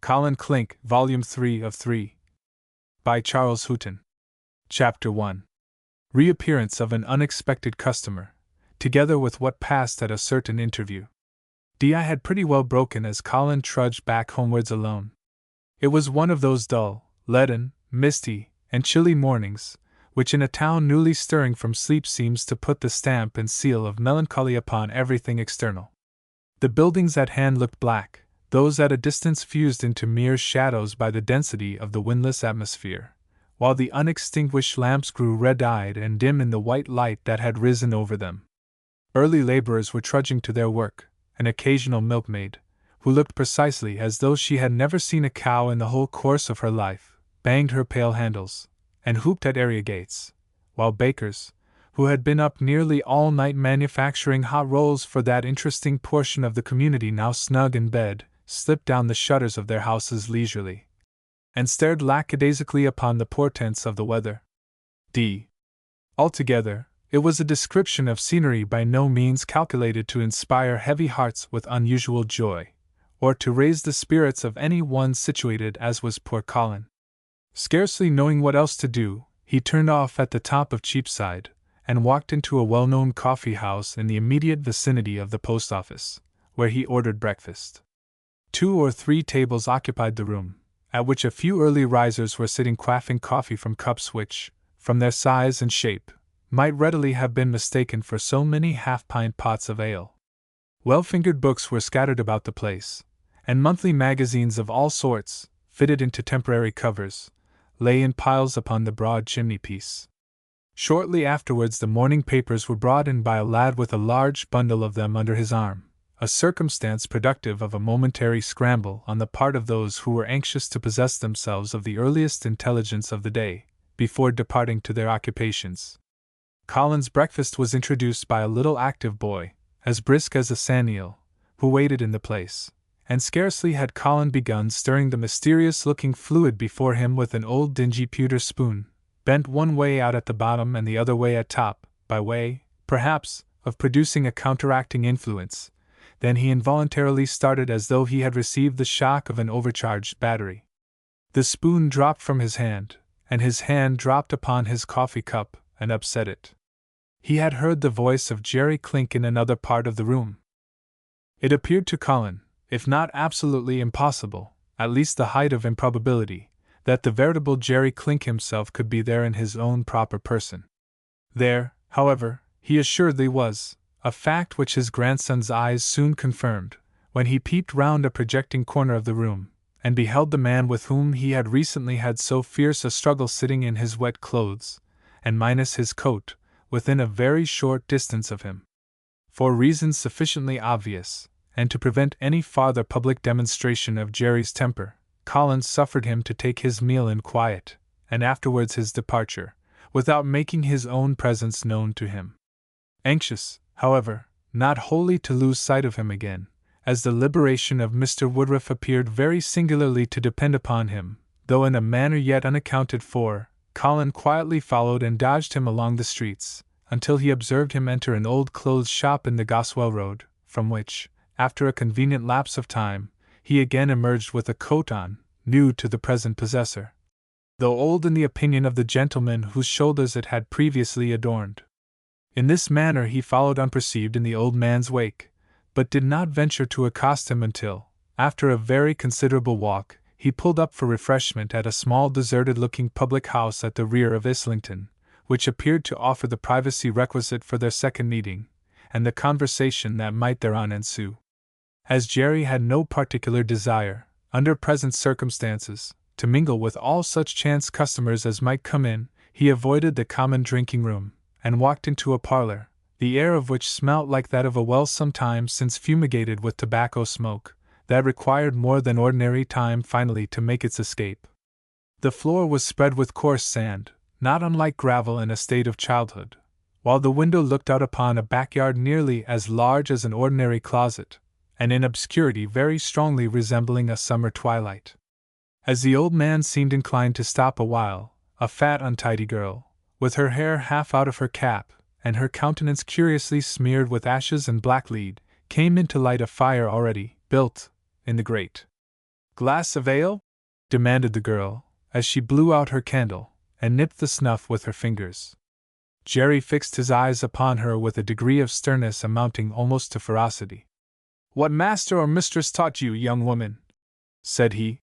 Colin Clink Volume 3 of 3. By Charles Hooton. Chapter 1. Reappearance of an unexpected customer, together with what passed at a certain interview. The eye had pretty well broken as Colin trudged back homewards alone. It was one of those dull, leaden, misty, and chilly mornings, which in a town newly stirring from sleep seems to put the stamp and seal of melancholy upon everything external. The buildings at hand looked black, those at a distance fused into mere shadows by the density of the windless atmosphere, while the unextinguished lamps grew red-eyed and dim in the white light that had risen over them. Early laborers were trudging to their work, an occasional milkmaid, who looked precisely as though she had never seen a cow in the whole course of her life, banged her pail handles, and hooped at area gates, while bakers, who had been up nearly all night manufacturing hot rolls for that interesting portion of the community now snug in bed, slipped down the shutters of their houses leisurely, and stared lackadaisically upon the portents of the weather. Altogether, it was a description of scenery by no means calculated to inspire heavy hearts with unusual joy, or to raise the spirits of any one situated as was poor Colin. Scarcely knowing what else to do, he turned off at the top of Cheapside, and walked into a well-known coffee-house in the immediate vicinity of the post office, where he ordered breakfast. 2 or 3 tables occupied the room, at which a few early risers were sitting quaffing coffee from cups which, from their size and shape, might readily have been mistaken for so many half-pint pots of ale. Well-fingered books were scattered about the place, and monthly magazines of all sorts, fitted into temporary covers, lay in piles upon the broad chimney-piece. Shortly afterwards the morning papers were brought in by a lad with a large bundle of them under his arm, a circumstance productive of a momentary scramble on the part of those who were anxious to possess themselves of the earliest intelligence of the day, before departing to their occupations. Colin's breakfast was introduced by a little active boy, as brisk as a sand-eel, who waited in the place, and scarcely had Colin begun stirring the mysterious-looking fluid before him with an old dingy pewter spoon, bent one way out at the bottom and the other way at top, by way, perhaps, of producing a counteracting influence, then he involuntarily started as though he had received the shock of an overcharged battery. The spoon dropped from his hand, and his hand dropped upon his coffee cup, and upset it. He had heard the voice of Jerry Clink in another part of the room. It appeared to Colin, if not absolutely impossible, at least the height of improbability, that the veritable Jerry Clink himself could be there in his own proper person. There, however, he assuredly was, a fact which his grandson's eyes soon confirmed, when he peeped round a projecting corner of the room, and beheld the man with whom he had recently had so fierce a struggle sitting in his wet clothes, and minus his coat, within a very short distance of him. For reasons sufficiently obvious, and to prevent any farther public demonstration of Jerry's temper, Colin suffered him to take his meal in quiet, and afterwards his departure, without making his own presence known to him. Anxious, however, not wholly to lose sight of him again, as the liberation of Mr. Woodruff appeared very singularly to depend upon him, though in a manner yet unaccounted for, Colin quietly followed and dodged him along the streets, until he observed him enter an old clothes shop in the Goswell Road, from which, after a convenient lapse of time, he again emerged with a coat on, new to the present possessor, though old in the opinion of the gentleman whose shoulders it had previously adorned. In this manner he followed unperceived in the old man's wake, but did not venture to accost him until, after a very considerable walk, he pulled up for refreshment at a small deserted-looking public house at the rear of Islington, which appeared to offer the privacy requisite for their second meeting, and the conversation that might thereon ensue. As Jerry had no particular desire, under present circumstances, to mingle with all such chance customers as might come in, he avoided the common drinking-room, and walked into a parlor, the air of which smelt like that of a well some time since fumigated with tobacco smoke, that required more than ordinary time finally to make its escape. The floor was spread with coarse sand, not unlike gravel in a state of childhood, while the window looked out upon a backyard nearly as large as an ordinary closet, and in obscurity very strongly resembling a summer twilight. As the old man seemed inclined to stop a while, a fat untidy girl, with her hair half out of her cap, and her countenance curiously smeared with ashes and blacklead, came in to light a fire already built in the grate. Glass of ale? Demanded the girl, as she blew out her candle and nipped the snuff with her fingers. Jerry fixed his eyes upon her with a degree of sternness amounting almost to ferocity. What master or mistress taught you, young woman, said he,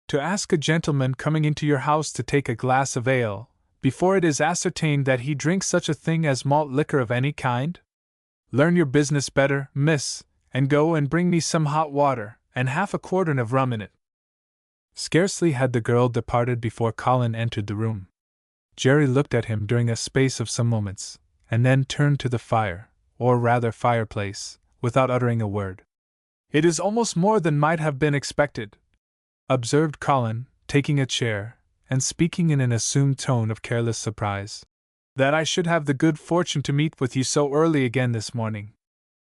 to ask a gentleman coming into your house to take a glass of ale, before it is ascertained that he drinks such a thing as malt liquor of any kind? Learn your business better, miss, and go and bring me some hot water, and half a quartern of rum in it. Scarcely had the girl departed before Colin entered the room. Jerry looked at him during a space of some moments, and then turned to the fire, or rather fireplace, without uttering a word. It is almost more than might have been expected, observed Colin, taking a chair, and speaking in an assumed tone of careless surprise, that I should have the good fortune to meet with you so early again this morning.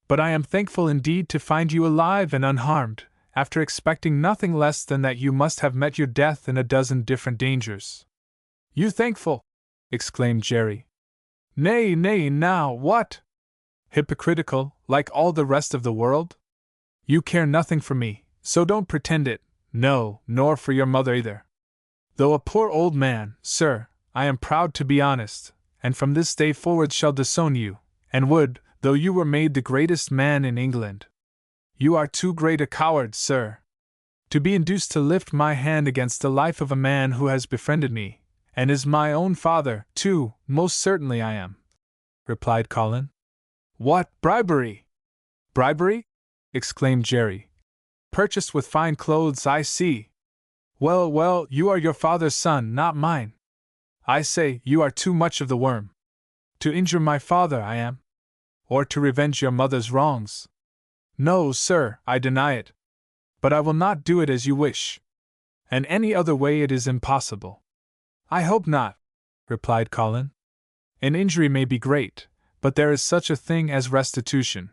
But I am thankful indeed to find you alive and unharmed, after expecting nothing less than that you must have met your death in a dozen different dangers. You thankful? Exclaimed Jerry. Nay, now, what? Hypocritical, like all the rest of the world? You care nothing for me, so don't pretend it, no, nor for your mother either. Though a poor old man, sir, I am proud to be honest, and from this day forward shall disown you, and would, though you were made the greatest man in England. You are too great a coward, sir, to be induced to lift my hand against the life of a man who has befriended me, and is my own father, too. Most certainly I am, replied Colin. What, bribery? Bribery? Exclaimed Jerry. Purchased with fine clothes, I see. Well, you are your father's son, not mine. I say, you are too much of the worm. To injure my father, I am. Or to revenge your mother's wrongs. No, sir, I deny it. But I will not do it as you wish. And any other way it is impossible. I hope not, replied Colin. An injury may be great, but there is such a thing as restitution.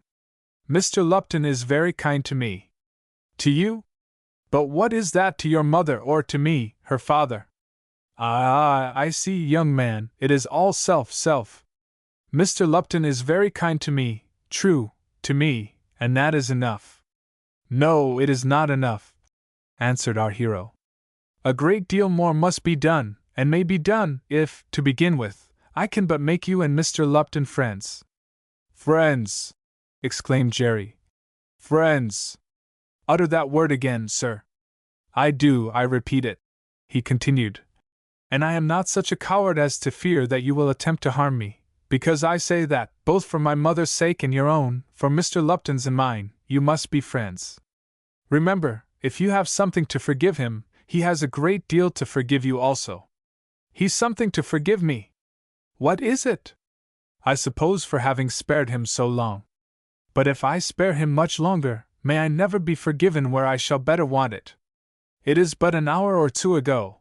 Mr. Lupton is very kind to me. To you? But what is that to your mother or to me, her father? Ah, I see, young man, it is all self. Mr. Lupton is very kind to me, true, to me, and that is enough. No, it is not enough, answered our hero. A great deal more must be done, and may be done, if, to begin with, I can but make you and Mr. Lupton friends. Friends! Exclaimed Jerry. Friends! Utter that word again, sir. I do, I repeat it, he continued. And I am not such a coward as to fear that you will attempt to harm me, because I say that, both for my mother's sake and your own, for Mr. Lupton's and mine, you must be friends. Remember, if you have something to forgive him, he has a great deal to forgive you also. He's something to forgive me. What is it? I suppose for having spared him so long. But if I spare him much longer, may I never be forgiven where I shall better want it. It is but an hour or two ago,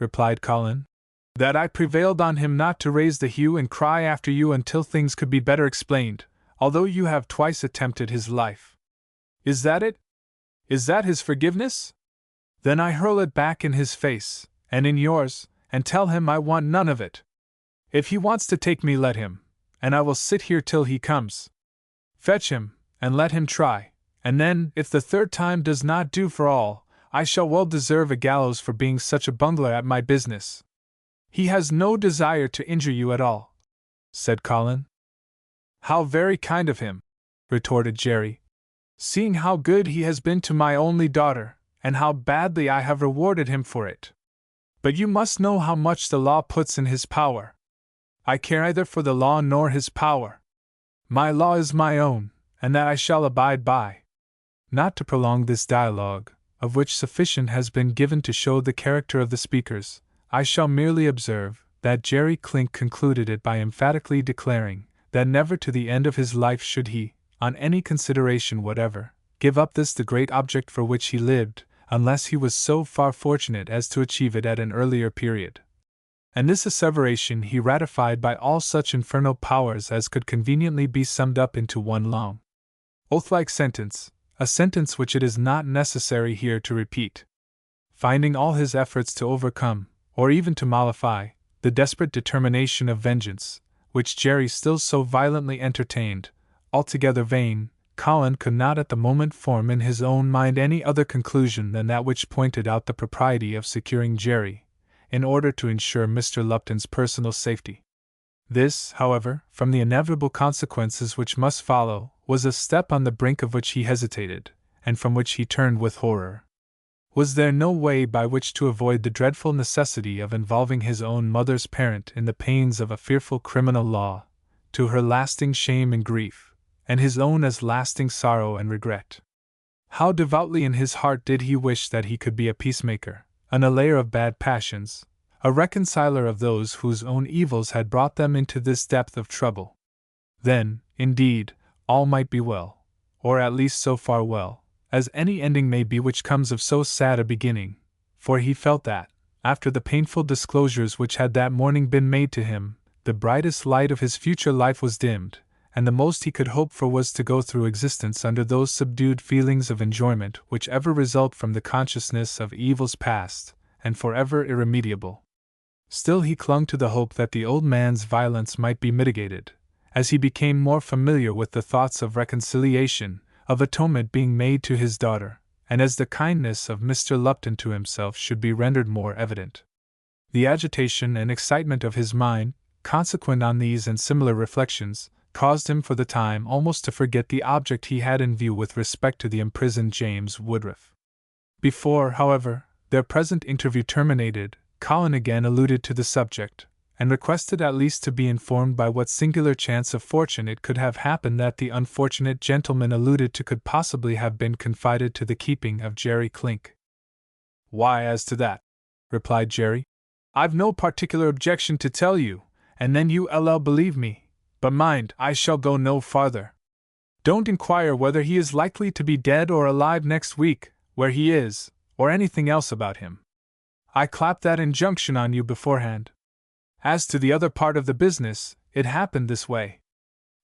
replied Colin, that I prevailed on him not to raise the hue and cry after you until things could be better explained, although you have twice attempted his life. Is that it? Is that his forgiveness? Then I hurl it back in his face, and in yours, and tell him I want none of it. If he wants to take me, let him, and I will sit here till he comes. Fetch him, and let him try, and then, if the third time does not do for all, I shall well deserve a gallows for being such a bungler at my business. He has no desire to injure you at all, said Colin. How very kind of him, retorted Jerry, seeing how good he has been to my only daughter, and how badly I have rewarded him for it. But you must know how much the law puts in his power. I care neither for the law nor his power. My law is my own, and that I shall abide by. Not to prolong this dialogue, of which sufficient has been given to show the character of the speakers, I shall merely observe that Jerry Clink concluded it by emphatically declaring that never to the end of his life should he, on any consideration whatever, give up this the great object for which he lived, unless he was so far fortunate as to achieve it at an earlier period. And this asseveration he ratified by all such infernal powers as could conveniently be summed up into one long, oath-like sentence, a sentence which it is not necessary here to repeat. Finding all his efforts to overcome, or even to mollify, the desperate determination of vengeance, which Jerry still so violently entertained, altogether vain, Colin could not at the moment form in his own mind any other conclusion than that which pointed out the propriety of securing Jerry, in order to ensure Mr. Lupton's personal safety. This, however, from the inevitable consequences which must follow, was a step on the brink of which he hesitated, and from which he turned with horror. Was there no way by which to avoid the dreadful necessity of involving his own mother's parent in the pains of a fearful criminal law, to her lasting shame and grief, and his own as lasting sorrow and regret? How devoutly in his heart did he wish that he could be a peacemaker, an allayer of bad passions, a reconciler of those whose own evils had brought them into this depth of trouble. Then, indeed, all might be well, or at least so far well, as any ending may be which comes of so sad a beginning, for he felt that, after the painful disclosures which had that morning been made to him, the brightest light of his future life was dimmed, and the most he could hope for was to go through existence under those subdued feelings of enjoyment which ever result from the consciousness of evils past, and forever irremediable. Still he clung to the hope that the old man's violence might be mitigated, as he became more familiar with the thoughts of reconciliation, of atonement being made to his daughter, and as the kindness of Mr. Lupton to himself should be rendered more evident. The agitation and excitement of his mind, consequent on these and similar reflections, caused him for the time almost to forget the object he had in view with respect to the imprisoned James Woodruff. Before, however, their present interview terminated, Colin again alluded to the subject, and requested at least to be informed by what singular chance of fortune it could have happened that the unfortunate gentleman alluded to could possibly have been confided to the keeping of Jerry Clink. "Why, as to that," replied Jerry, "I've no particular objection to tell you, and then you'll believe me, but mind, I shall go no farther. Don't inquire whether he is likely to be dead or alive next week, where he is, or anything else about him. I clap that injunction on you beforehand. As to the other part of the business, it happened this way.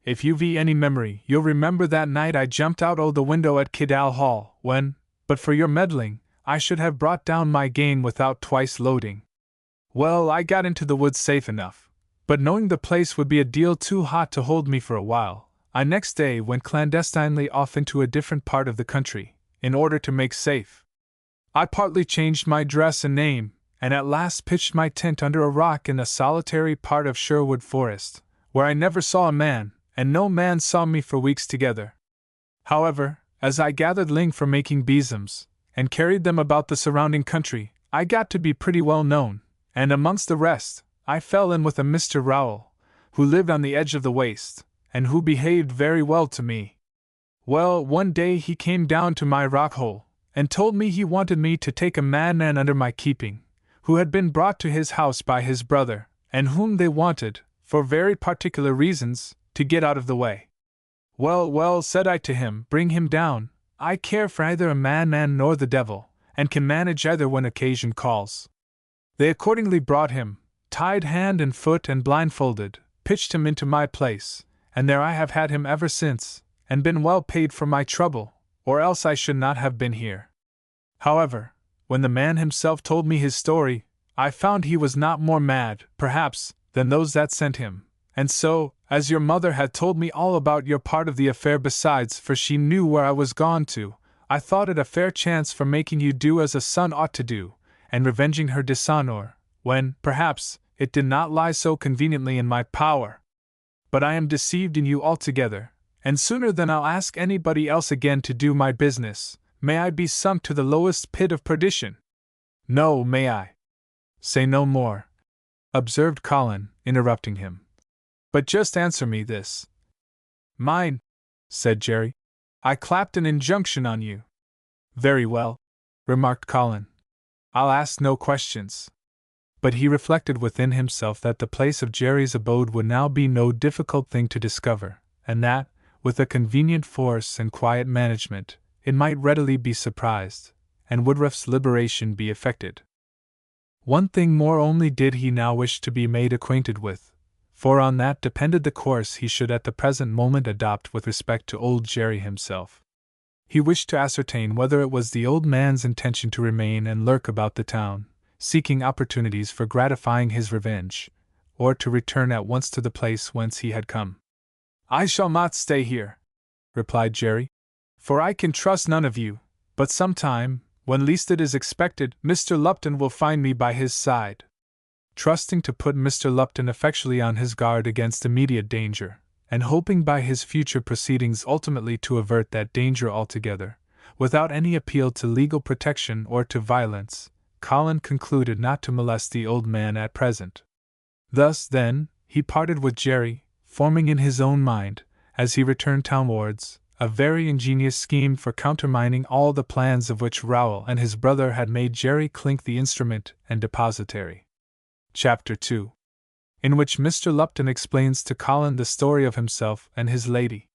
If you've any memory, you'll remember that night I jumped out o' the window at Kidall Hall, when, but for your meddling, I should have brought down my gain without twice loading. Well, I got into the woods safe enough, but knowing the place would be a deal too hot to hold me for a while, I next day went clandestinely off into a different part of the country, in order to make safe. I partly changed my dress and name, and at last pitched my tent under a rock in a solitary part of Sherwood Forest, where I never saw a man, and no man saw me for weeks together. However, as I gathered ling for making besoms, and carried them about the surrounding country, I got to be pretty well known, and amongst the rest, I fell in with a Mr. Rowell, who lived on the edge of the waste, and who behaved very well to me. Well, one day he came down to my rock hole, and told me he wanted me to take a madman under my keeping, who had been brought to his house by his brother, and whom they wanted, for very particular reasons, to get out of the way. Well, well, said I to him, bring him down. I care for either a madman nor the devil, and can manage either when occasion calls. They accordingly brought him, tied hand and foot and blindfolded, pitched him into my place, and there I have had him ever since, and been well paid for my trouble, or else I should not have been here. However, when the man himself told me his story, I found he was not more mad, perhaps, than those that sent him, and so, as your mother had told me all about your part of the affair besides, for she knew where I was gone to, I thought it a fair chance for making you do as a son ought to do, and revenging her dishonor, when, perhaps, it did not lie so conveniently in my power. But I am deceived in you altogether, and sooner than I'll ask anybody else again to do my business, may I be sunk to the lowest pit of perdition. No, may I. Say no more, observed Colin, interrupting him. But just answer me this. Mine, said Jerry. I clapped an injunction on you. Very well, remarked Colin. I'll ask no questions. But he reflected within himself that the place of Jerry's abode would now be no difficult thing to discover, and that, with a convenient force and quiet management, it might readily be surprised, and Woodruff's liberation be effected. One thing more only did he now wish to be made acquainted with, for on that depended the course he should at the present moment adopt with respect to old Jerry himself. He wished to ascertain whether it was the old man's intention to remain and lurk about the town, seeking opportunities for gratifying his revenge, or to return at once to the place whence he had come. I shall not stay here, replied Jerry. For I can trust none of you, but sometime, when least it is expected, Mr. Lupton will find me by his side. Trusting to put Mr. Lupton effectually on his guard against immediate danger, and hoping by his future proceedings ultimately to avert that danger altogether, without any appeal to legal protection or to violence, Colin concluded not to molest the old man at present. Thus, then, he parted with Jerry, forming in his own mind, as he returned townwards, a very ingenious scheme for countermining all the plans of which Rowell and his brother had made Jerry Clink the instrument and depositary. Chapter 2. In which Mr. Lupton explains to Colin the story of himself and his lady.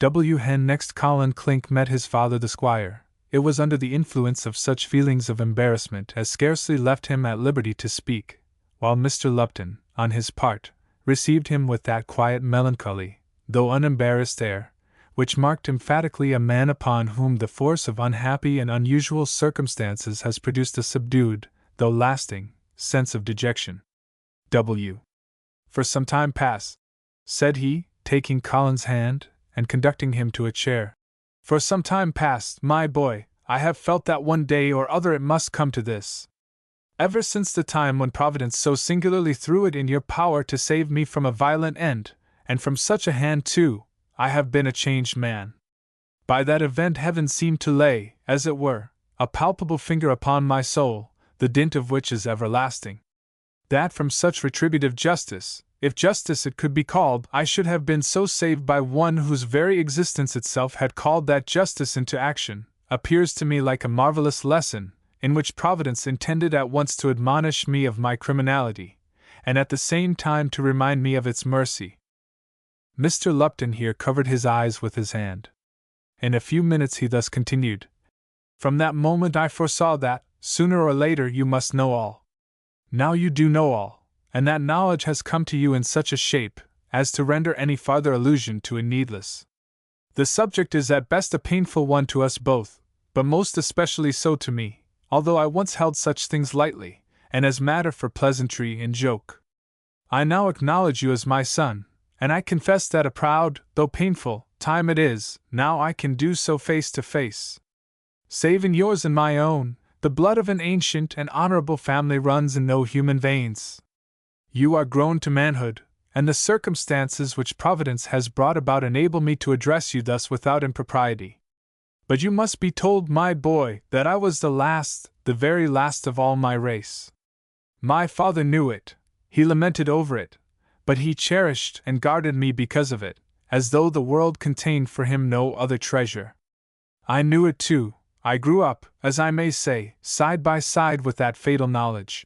Next Colin Clink met his father the squire. It was under the influence of such feelings of embarrassment as scarcely left him at liberty to speak, while Mr. Lupton, on his part, received him with that quiet melancholy, though unembarrassed air, which marked emphatically a man upon whom the force of unhappy and unusual circumstances has produced a subdued, though lasting, sense of dejection. For some time past, said he, taking Colin's hand, and conducting him to a chair, for some time past, my boy, I have felt that one day or other it must come to this. Ever since the time when Providence so singularly threw it in your power to save me from a violent end, and from such a hand too, I have been a changed man. By that event heaven seemed to lay, as it were, a palpable finger upon my soul, the dint of which is everlasting. That from such retributive justice, if justice it could be called, I should have been so saved by one whose very existence itself had called that justice into action, appears to me like a marvelous lesson, in which Providence intended at once to admonish me of my criminality, and at the same time to remind me of its mercy. Mr. Lupton here covered his eyes with his hand. In a few minutes he thus continued. From that moment I foresaw that, sooner or later, you must know all. Now you do know all, and that knowledge has come to you in such a shape as to render any farther allusion to it needless. The subject is at best a painful one to us both, but most especially so to me, although I once held such things lightly, and as matter for pleasantry and joke. I now acknowledge you as my son, and I confess that a proud, though painful, time it is, now I can do so face to face. Save in yours and my own, the blood of an ancient and honorable family runs in no human veins. You are grown to manhood, and the circumstances which Providence has brought about enable me to address you thus without impropriety. But you must be told, my boy, that I was the last, the very last of all my race. My father knew it, he lamented over it, but he cherished and guarded me because of it, as though the world contained for him no other treasure. I knew it too. I grew up, as I may say, side by side with that fatal knowledge.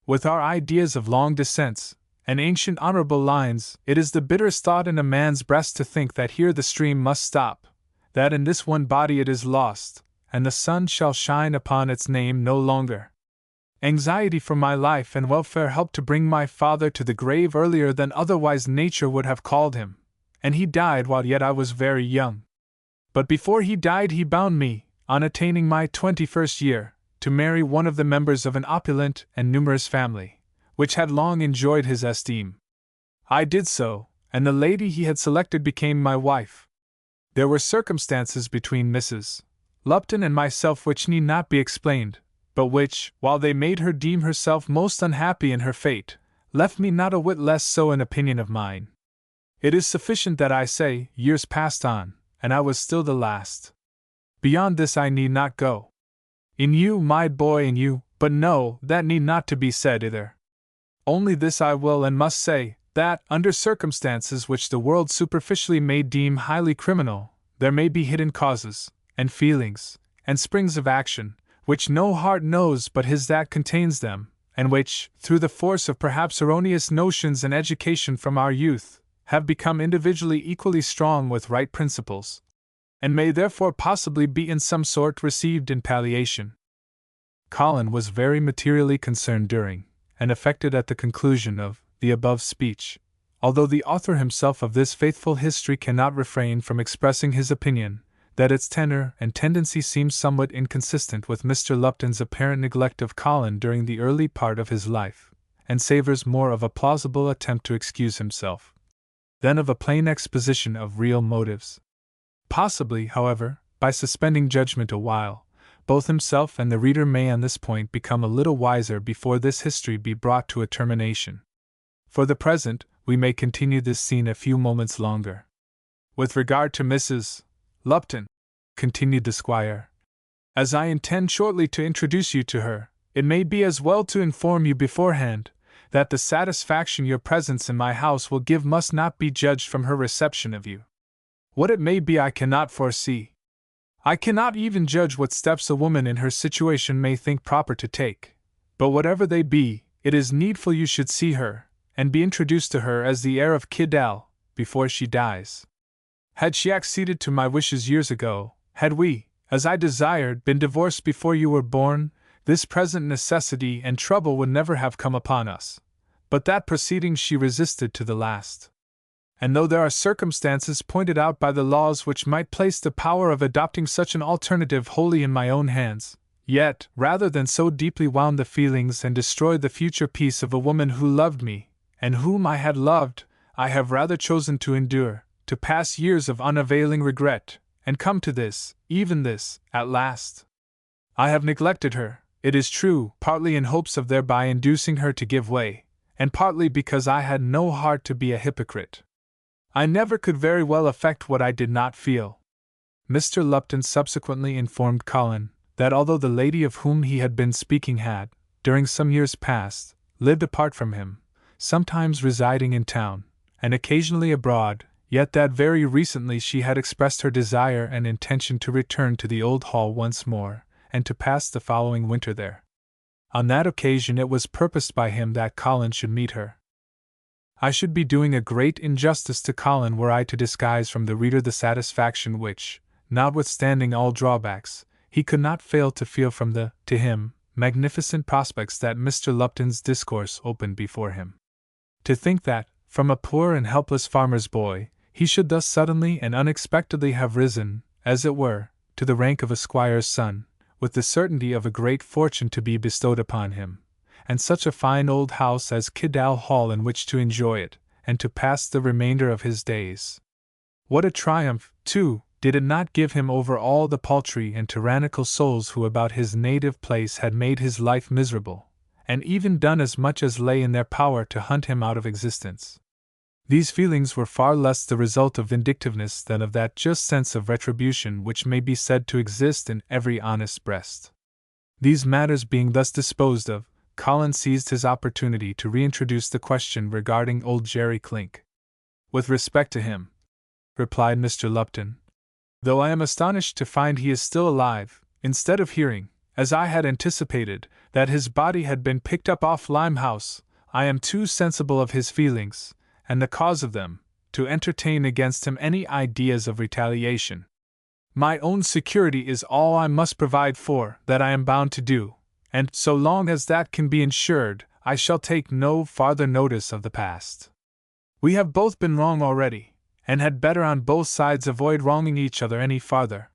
With our ideas of long descents, and ancient honorable lines, it is the bitterest thought in a man's breast to think that here the stream must stop, that in this one body it is lost, and the sun shall shine upon its name no longer. Anxiety for my life and welfare helped to bring my father to the grave earlier than otherwise nature would have called him, and he died while yet I was very young. But before he died he bound me, on attaining my 21st year, to marry one of the members of an opulent and numerous family, which had long enjoyed his esteem. I did so, and the lady he had selected became my wife. There were circumstances between Mrs. Lupton and myself which need not be explained, but which, while they made her deem herself most unhappy in her fate, left me not a whit less so in opinion of mine. It is sufficient that I say, years passed on, and I was still the last. Beyond this I need not go. In you, my boy, in you, but no, that need not to be said either. Only this I will and must say, that, under circumstances which the world superficially may deem highly criminal, there may be hidden causes, and feelings, and springs of action, which no heart knows but his that contains them, and which, through the force of perhaps erroneous notions and education from our youth, have become individually equally strong with right principles, and may therefore possibly be in some sort received in palliation. Colin was very materially concerned during, and affected at the conclusion of, the above speech, although the author himself of this faithful history cannot refrain from expressing his opinion, that its tenor and tendency seems somewhat inconsistent with Mr. Lupton's apparent neglect of Colin during the early part of his life, and savours more of a plausible attempt to excuse himself, than of a plain exposition of real motives. Possibly, however, by suspending judgment a while, both himself and the reader may on this point become a little wiser before this history be brought to a termination. For the present, we may continue this scene a few moments longer. With regard to Mrs. Lupton, continued the squire, as I intend shortly to introduce you to her, it may be as well to inform you beforehand that the satisfaction your presence in my house will give must not be judged from her reception of you. What it may be I cannot foresee. I cannot even judge what steps a woman in her situation may think proper to take, but whatever they be, it is needful you should see her, and be introduced to her as the heir of Kidal, before she dies. Had she acceded to my wishes years ago, had we, as I desired, been divorced before you were born, this present necessity and trouble would never have come upon us. But that proceeding she resisted to the last. And though there are circumstances pointed out by the laws which might place the power of adopting such an alternative wholly in my own hands, yet, rather than so deeply wound the feelings and destroy the future peace of a woman who loved me, and whom I had loved, I have rather chosen to endure, to pass years of unavailing regret, and come to this, even this, at last. I have neglected her, it is true, partly in hopes of thereby inducing her to give way, and partly because I had no heart to be a hypocrite. I never could very well affect what I did not feel. Mr. Lupton subsequently informed Colin that although the lady of whom he had been speaking had, during some years past, lived apart from him, sometimes residing in town, and occasionally abroad, yet that very recently she had expressed her desire and intention to return to the old hall once more, and to pass the following winter there. On that occasion it was purposed by him that Colin should meet her. I should be doing a great injustice to Colin were I to disguise from the reader the satisfaction which, notwithstanding all drawbacks, he could not fail to feel from the, to him, magnificent prospects that Mr. Lupton's discourse opened before him. To think that, from a poor and helpless farmer's boy, he should thus suddenly and unexpectedly have risen, as it were, to the rank of a squire's son, with the certainty of a great fortune to be bestowed upon him, and such a fine old house as Kidal Hall in which to enjoy it, and to pass the remainder of his days. What a triumph, too, did it not give him over all the paltry and tyrannical souls who about his native place had made his life miserable, and even done as much as lay in their power to hunt him out of existence. These feelings were far less the result of vindictiveness than of that just sense of retribution which may be said to exist in every honest breast. These matters being thus disposed of, Colin seized his opportunity to reintroduce the question regarding old Jerry Clink. With respect to him, replied Mr. Lupton, though I am astonished to find he is still alive, instead of hearing, as I had anticipated, that his body had been picked up off Limehouse, I am too sensible of his feelings, and the cause of them, to entertain against him any ideas of retaliation. My own security is all I must provide for, that I am bound to do, and, so long as that can be ensured, I shall take no farther notice of the past. We have both been wrong already, and had better on both sides avoid wronging each other any farther.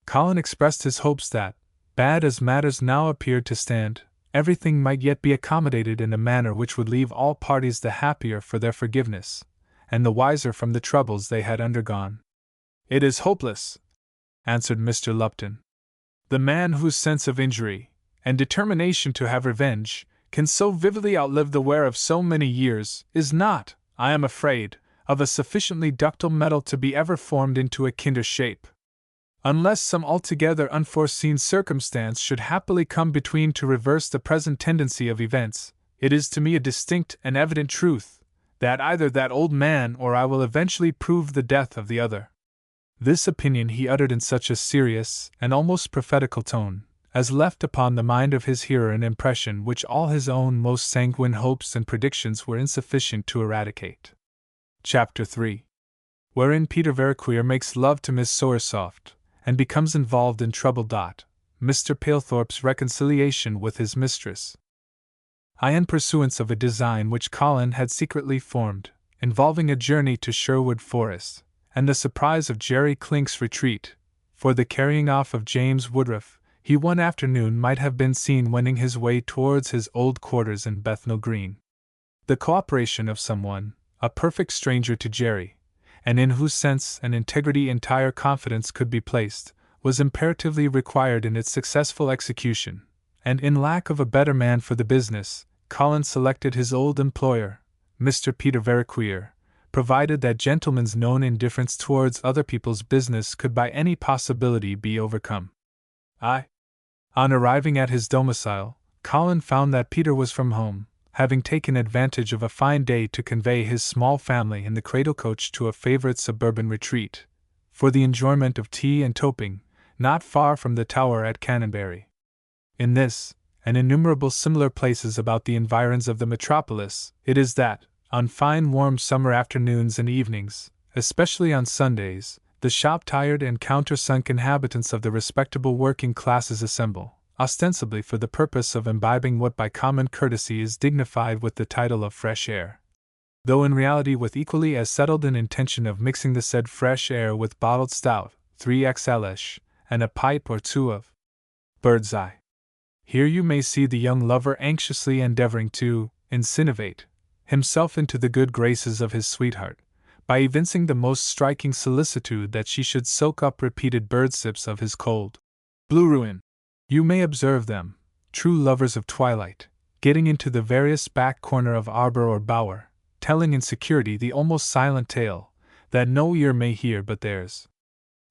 Colin expressed his hopes that, bad as matters now appeared to stand, everything might yet be accommodated in a manner which would leave all parties the happier for their forgiveness, and the wiser from the troubles they had undergone. It is hopeless, answered Mr. Lupton. The man whose sense of injury, and determination to have revenge, can so vividly outlive the wear of so many years, is not, I am afraid, of a sufficiently ductile metal to be ever formed into a kinder shape. Unless some altogether unforeseen circumstance should happily come between to reverse the present tendency of events, it is to me a distinct and evident truth, that either that old man or I will eventually prove the death of the other. This opinion he uttered in such a serious and almost prophetical tone, as left upon the mind of his hearer an impression which all his own most sanguine hopes and predictions were insufficient to eradicate. Chapter 3. Wherein Peter Veriqueer makes love to Miss Sowersoft, and becomes involved in trouble. Mr. Palethorpe's reconciliation with his mistress. In pursuance of a design which Colin had secretly formed, involving a journey to Sherwood Forest, and the surprise of Jerry Clink's retreat, for the carrying off of James Woodruff, he one afternoon might have been seen wending his way towards his old quarters in Bethnal Green. The cooperation of someone, a perfect stranger to Jerry, and in whose sense and integrity entire confidence could be placed, was imperatively required in its successful execution, and in lack of a better man for the business, Colin selected his old employer, Mr. Peter Veriqueer, provided that gentleman's known indifference towards other people's business could by any possibility be overcome. On arriving at his domicile, Colin found that Peter was from home, having taken advantage of a fine day to convey his small family in the cradle coach to a favorite suburban retreat, for the enjoyment of tea and toping, not far from the Tower at Canonbury. In this, and innumerable similar places about the environs of the metropolis, it is that, on fine warm summer afternoons and evenings, especially on Sundays, the shop-tired and countersunk inhabitants of the respectable working classes assemble, ostensibly for the purpose of imbibing what by common courtesy is dignified with the title of fresh air, though in reality with equally as settled an intention of mixing the said fresh air with bottled stout, 3xl-ish, and a pipe or two of bird's eye. Here you may see the young lover anxiously endeavoring to insinuate himself into the good graces of his sweetheart, by evincing the most striking solicitude that she should soak up repeated bird sips of his cold blue ruin. You may observe them, true lovers of twilight, getting into the veriest back corner of arbor or bower, telling in security the almost silent tale, that no ear may hear but theirs.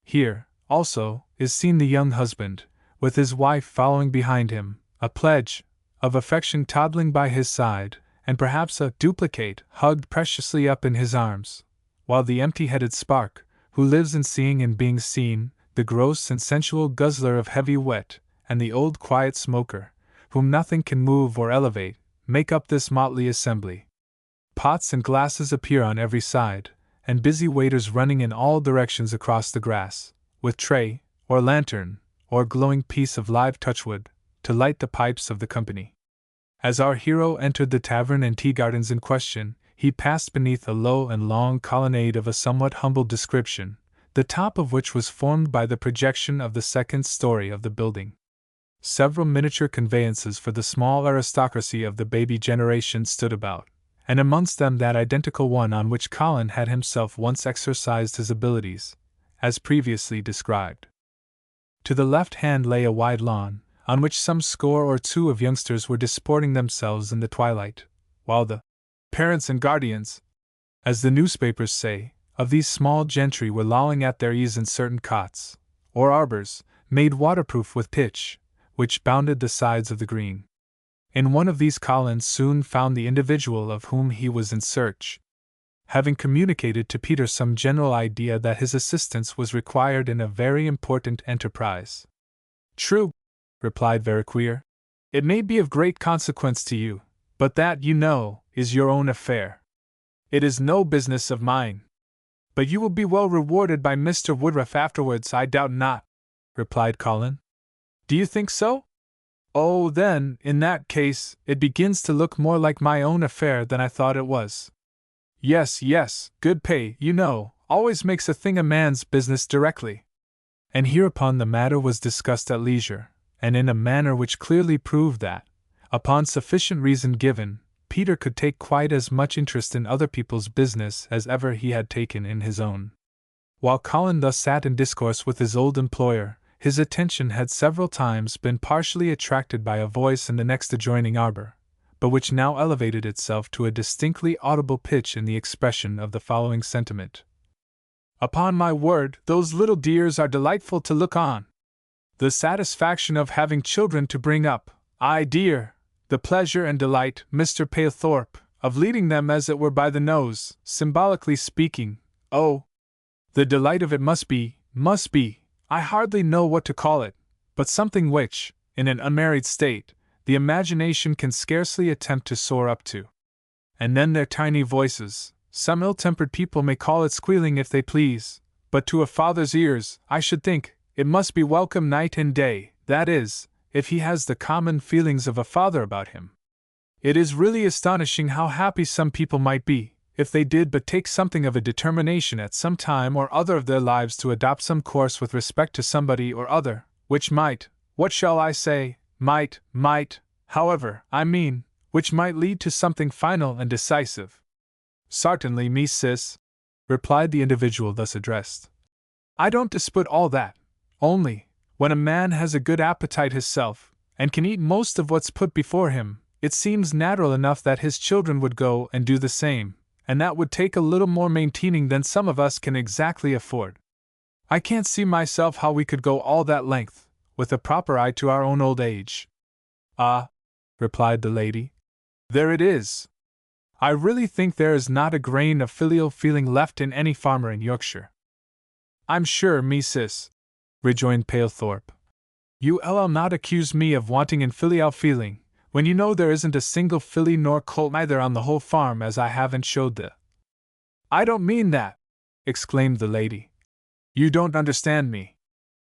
Here, also, is seen the young husband, with his wife following behind him, a pledge of affection toddling by his side, and perhaps a duplicate hugged preciously up in his arms, while the empty-headed spark, who lives in seeing and being seen, the gross and sensual guzzler of heavy wet, and the old quiet smoker, whom nothing can move or elevate, make up this motley assembly. Pots and glasses appear on every side, and busy waiters running in all directions across the grass, with tray, or lantern, or glowing piece of live touchwood, to light the pipes of the company. As our hero entered the tavern and tea gardens in question, he passed beneath a low and long colonnade of a somewhat humble description, the top of which was formed by the projection of the second story of the building. Several miniature conveyances for the small aristocracy of the baby generation stood about, and amongst them that identical one on which Colin had himself once exercised his abilities, as previously described. To the left hand lay a wide lawn, on which some score or two of youngsters were disporting themselves in the twilight, while the parents and guardians, as the newspapers say, of these small gentry were lolling at their ease in certain cots, or arbors, made waterproof with pitch, which bounded the sides of the green. In one of these Colin soon found the individual of whom he was in search, having communicated to Peter some general idea that his assistance was required in a very important enterprise. "True," replied Veriqueer. "It may be of great consequence to you, but that, you know, is your own affair. It is no business of mine." "But you will be well rewarded by Mr. Woodruff afterwards, I doubt not," replied Colin. "Do you think so? Oh, then, in that case, it begins to look more like my own affair than I thought it was. Yes, good pay, you know, always makes a thing a man's business directly." And hereupon the matter was discussed at leisure, and in a manner which clearly proved that, upon sufficient reason given, Peter could take quite as much interest in other people's business as ever he had taken in his own. While Colin thus sat in discourse with his old employer, his attention had several times been partially attracted by a voice in the next adjoining arbor, but which now elevated itself to a distinctly audible pitch in the expression of the following sentiment: "Upon my word, those little dears are delightful to look on. The satisfaction of having children to bring up, dear, the pleasure and delight, Mr. Palethorpe, of leading them as it were by the nose, symbolically speaking, oh, the delight of it must be, I hardly know what to call it, but something which, in an unmarried state, the imagination can scarcely attempt to soar up to. And then their tiny voices, some ill-tempered people may call it squealing if they please, but to a father's ears, I should think, it must be welcome night and day, that is, if he has the common feelings of a father about him. It is really astonishing how happy some people might be, if they did but take something of a determination at some time or other of their lives to adopt some course with respect to somebody or other, which might, what shall I say, might, however, I mean, which might lead to something final and decisive. Sartainly, me sis," replied the individual thus addressed. I don't dispute all that. Only, when a man has a good appetite hisself, and can eat most of what's put before him, it seems natural enough that his children would go and do the same, and that would take a little more maintaining than some of us can exactly afford. I can't see myself how we could go all that length, with a proper eye to our own old age. Ah, replied the lady, there it is. I really think there is not a grain of filial feeling left in any farmer in Yorkshire. I'm sure, me sis, rejoined Palethorpe, you'll not accuse me of wanting in filial feeling, when you know there isn't a single filly nor colt either on the whole farm as I haven't showed the. I don't mean that, exclaimed the lady. You don't understand me.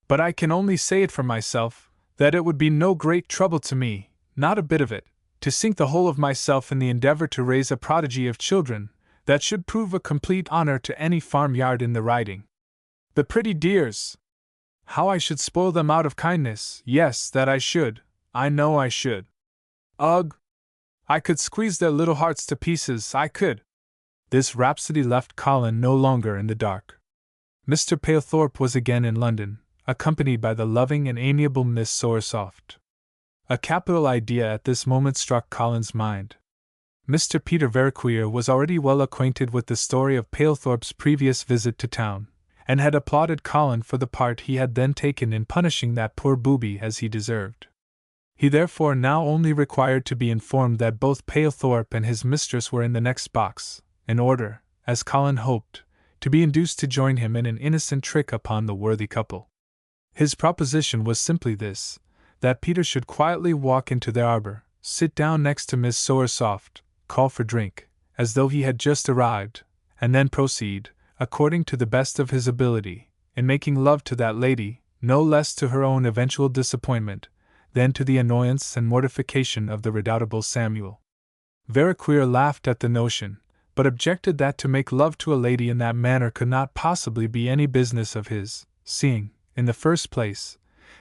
But I can only say it for myself, that it would be no great trouble to me, not a bit of it, to sink the whole of myself in the endeavor to raise a prodigy of children, that should prove a complete honor to any farmyard in the riding. The pretty dears! How I should spoil them out of kindness, yes, that I should, I know I should. Ugh! I could squeeze their little hearts to pieces, I could. This rhapsody left Colin no longer in the dark. Mr. Palethorpe was again in London, accompanied by the loving and amiable Miss Sowersoft. A capital idea at this moment struck Colin's mind. Mr. Peter Verqueer was already well acquainted with the story of Palethorpe's previous visit to town, and had applauded Colin for the part he had then taken in punishing that poor booby as he deserved. He therefore now only required to be informed that both Palethorpe and his mistress were in the next box, in order, as Colin hoped, to be induced to join him in an innocent trick upon the worthy couple. His proposition was simply this, that Peter should quietly walk into their arbor, sit down next to Miss Sowersoft, call for drink, as though he had just arrived, and then proceed, according to the best of his ability, in making love to that lady, no less to her own eventual disappointment, than to the annoyance and mortification of the redoubtable Samuel. Verqueer laughed at the notion, but objected that to make love to a lady in that manner could not possibly be any business of his, seeing, in the first place,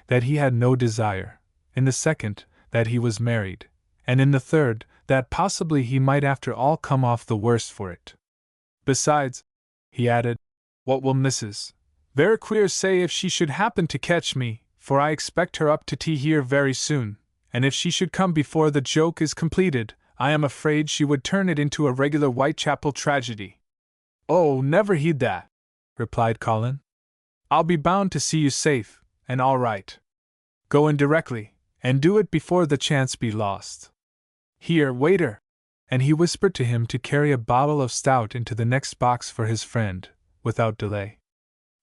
that he had no desire, in the second, that he was married, and in the third, that possibly he might after all come off the worse for it. Besides, he added, what will Mrs. Verqueer say if she should happen to catch me, for I expect her up to tea here very soon, and if she should come before the joke is completed, I am afraid she would turn it into a regular Whitechapel tragedy. Oh, never heed that, replied Colin. I'll be bound to see you safe, and all right. Go in directly, and do it before the chance be lost. Here, waiter! And he whispered to him to carry a bottle of stout into the next box for his friend, without delay.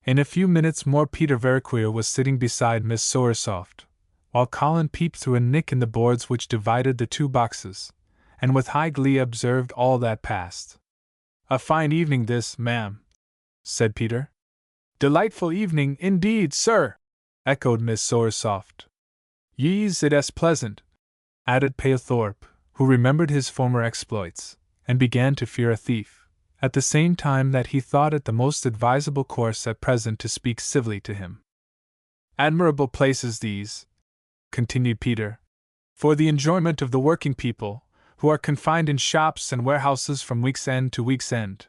In a few minutes more Peter Verqueer was sitting beside Miss Sowersoft, while Colin peeped through a nick in the boards which divided the two boxes, and with high glee observed all that passed. A fine evening this, ma'am, said Peter. Delightful evening, indeed, sir, echoed Miss Sowersoft. Yes, it is pleasant, added Palethorpe, who remembered his former exploits, and began to fear a thief, at the same time that he thought it the most advisable course at present to speak civilly to him. Admirable places these, continued Peter, for the enjoyment of the working people, who are confined in shops and warehouses from week's end to week's end.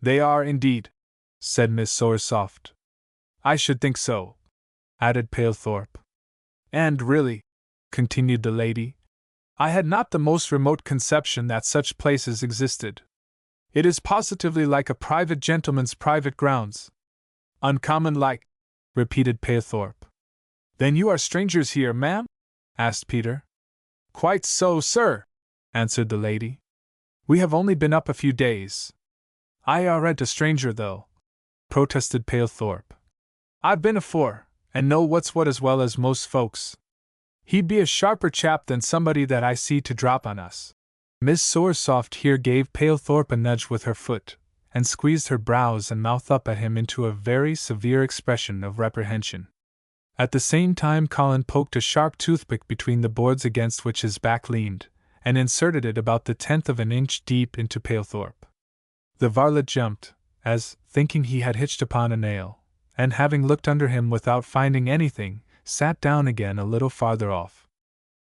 They are, indeed, said Miss Sowersoft. I should think so, added Palethorpe. And really, continued the lady, I had not the most remote conception that such places existed. It is positively like a private gentleman's private grounds. Uncommon like, repeated Palethorpe. Then you are strangers here, ma'am? asked Peter. Quite so, sir, answered the lady. We have only been up a few days. I aren't a stranger, though, protested Palethorpe. I've been afore, and know what's what as well as most folks. He'd be a sharper chap than somebody that I see to drop on us. Miss Sowersoft here gave Palethorpe a nudge with her foot, and squeezed her brows and mouth up at him into a very severe expression of reprehension. At the same time Colin poked a sharp toothpick between the boards against which his back leaned, and inserted it about the 1/10 of an inch deep into Palethorpe. The varlet jumped, as, thinking he had hitched upon a nail, and having looked under him without finding anything, sat down again a little farther off.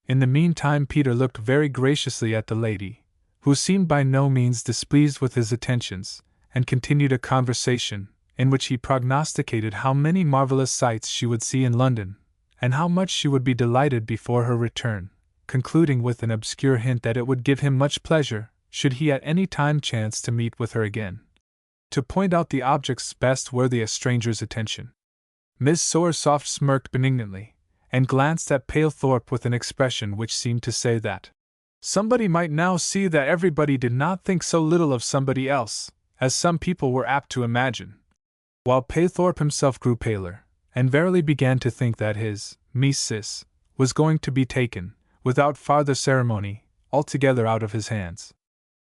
In the meantime Peter looked very graciously at the lady, who seemed by no means displeased with his attentions, and continued a conversation, in which he prognosticated how many marvelous sights she would see in London, and how much she would be delighted before her return, concluding with an obscure hint that it would give him much pleasure, should he at any time chance to meet with her again, to point out the objects best worthy a stranger's attention. Miss Sowersoft smirked benignantly, and glanced at Palethorpe with an expression which seemed to say that somebody might now see that everybody did not think so little of somebody else, as some people were apt to imagine. While Palethorpe himself grew paler, and verily began to think that his Miss was going to be taken, without farther ceremony, altogether out of his hands.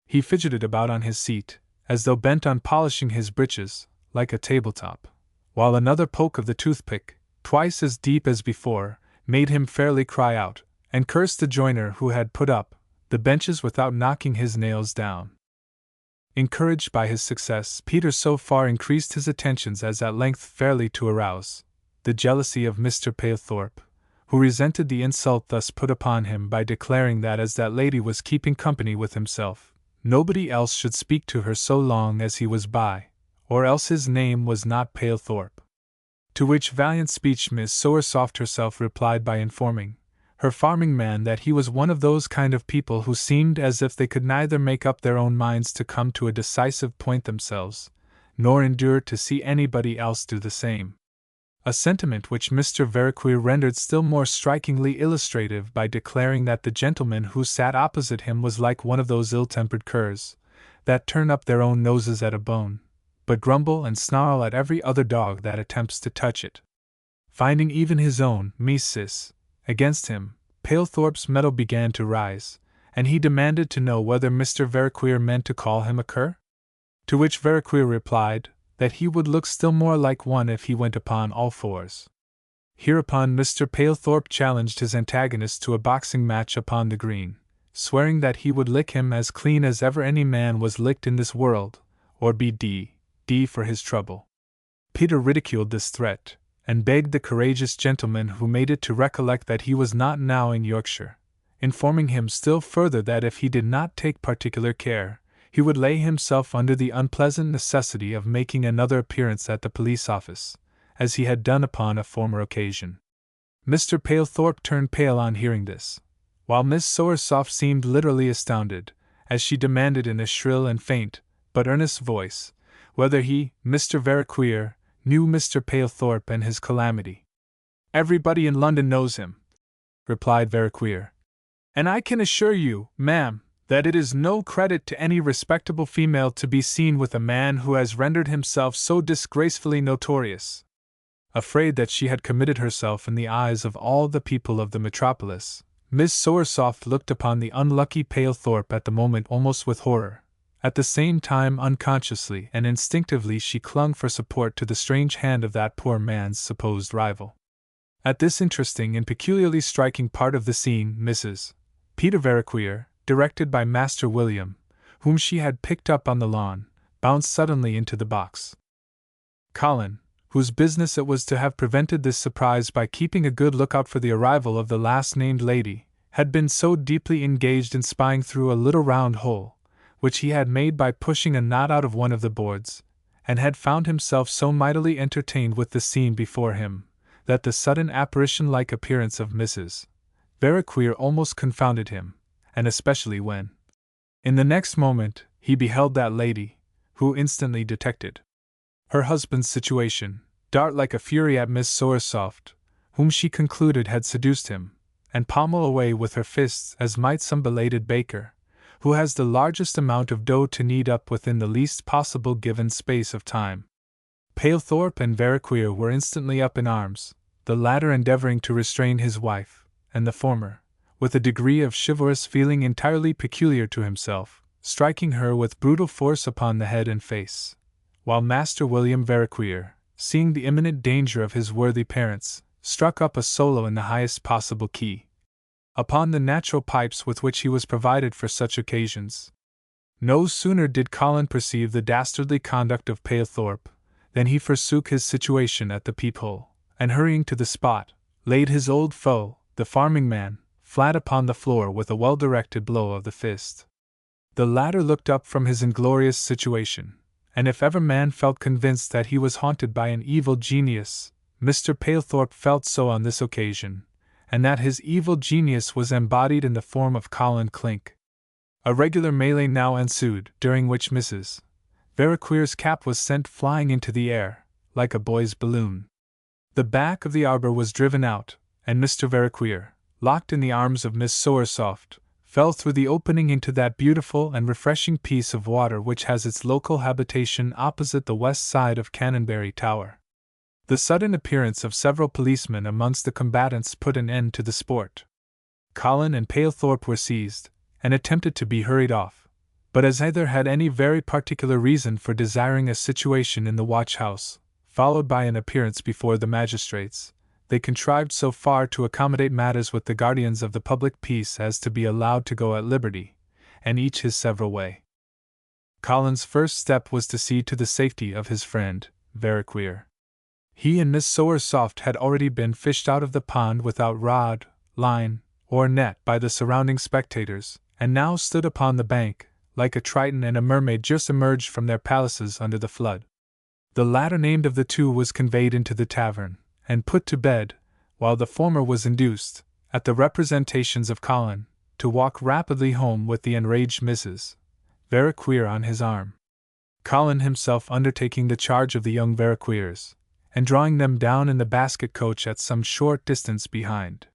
He fidgeted about on his seat, as though bent on polishing his breeches, like a tabletop, while another poke of the toothpick, twice as deep as before, made him fairly cry out, and curse the joiner who had put up the benches without knocking his nails down. Encouraged by his success, Peter so far increased his attentions as at length fairly to arouse the jealousy of Mr. Palethorpe, who resented the insult thus put upon him by declaring that as that lady was keeping company with himself, nobody else should speak to her so long as he was by, or else his name was not Palethorpe. To which valiant speech Miss Sowersoft herself replied by informing her farming man that he was one of those kind of people who seemed as if they could neither make up their own minds to come to a decisive point themselves, nor endure to see anybody else do the same. A sentiment which Mr. Veraquere rendered still more strikingly illustrative by declaring that the gentleman who sat opposite him was like one of those ill-tempered curs, that turn up their own noses at a bone, but grumble and snarl at every other dog that attempts to touch it. Finding even his own Miss against him, Palethorpe's mettle began to rise, and he demanded to know whether Mr. Veraquere meant to call him a cur? To which Veraquere replied that he would look still more like one if he went upon all fours. Hereupon Mr. Palethorpe challenged his antagonist to a boxing match upon the green, swearing that he would lick him as clean as ever any man was licked in this world, or be d for his trouble. Peter ridiculed this threat, and begged the courageous gentleman who made it to recollect that he was not now in Yorkshire, informing him still further that if he did not take particular care, he would lay himself under the unpleasant necessity of making another appearance at the police office, as he had done upon a former occasion. Mr. Palethorpe turned pale on hearing this, while Miss Sowersoft seemed literally astounded, as she demanded in a shrill and faint, but earnest voice, whether he, Mr. Veraquere, knew Mr. Palethorpe and his calamity. "Everybody in London knows him," replied Veraquere, "and I can assure you, ma'am, that it is no credit to any respectable female to be seen with a man who has rendered himself so disgracefully notorious." Afraid that she had committed herself in the eyes of all the people of the metropolis, Miss Sowersoft looked upon the unlucky Palethorpe at the moment almost with horror. At the same time, unconsciously and instinctively she clung for support to the strange hand of that poor man's supposed rival. At this interesting and peculiarly striking part of the scene, Mrs. Peter Veraquere, directed by Master William, whom she had picked up on the lawn, bounced suddenly into the box. Colin, whose business it was to have prevented this surprise by keeping a good lookout for the arrival of the last-named lady, had been so deeply engaged in spying through a little round hole, which he had made by pushing a knot out of one of the boards, and had found himself so mightily entertained with the scene before him, that the sudden apparition-like appearance of Mrs. Veraquere almost confounded him, and especially when, in the next moment, he beheld that lady, who instantly detected her husband's situation, dart like a fury at Miss Sowersoft, whom she concluded had seduced him, and pommel away with her fists as might some belated baker, who has the largest amount of dough to knead up within the least possible given space of time. Palethorpe and Veraquere were instantly up in arms, the latter endeavoring to restrain his wife, and the former, with a degree of chivalrous feeling entirely peculiar to himself, striking her with brutal force upon the head and face, while Master William Veraquere, seeing the imminent danger of his worthy parents, struck up a solo in the highest possible key, upon the natural pipes with which he was provided for such occasions. No sooner did Colin perceive the dastardly conduct of Palethorpe, than he forsook his situation at the peephole, and hurrying to the spot, laid his old foe, the farming man, flat upon the floor with a well-directed blow of the fist. The latter looked up from his inglorious situation, and if ever man felt convinced that he was haunted by an evil genius, Mr. Palethorpe felt so on this occasion, and that his evil genius was embodied in the form of Colin Clink. A regular melee now ensued, during which Mrs. Veraqueer's cap was sent flying into the air, like a boy's balloon. The back of the arbor was driven out, and Mr. Veraqueer, locked in the arms of Miss Sowersoft, fell through the opening into that beautiful and refreshing piece of water which has its local habitation opposite the west side of Canonbury Tower. The sudden appearance of several policemen amongst the combatants put an end to the sport. Colin and Palethorpe were seized, and attempted to be hurried off, but as either had any very particular reason for desiring a situation in the watch-house, followed by an appearance before the magistrates, they contrived so far to accommodate matters with the guardians of the public peace as to be allowed to go at liberty, and each his several way. Colin's first step was to see to the safety of his friend, Veraqueer. He and Miss Sowersoft had already been fished out of the pond without rod, line, or net by the surrounding spectators, and now stood upon the bank, like a Triton and a mermaid just emerged from their palaces under the flood. The latter named of the two was conveyed into the tavern, and put to bed, while the former was induced, at the representations of Colin, to walk rapidly home with the enraged Mrs. Veraqueer on his arm. Colin himself undertaking the charge of the young Veraqueers, and drawing them down in the basket coach at some short distance behind.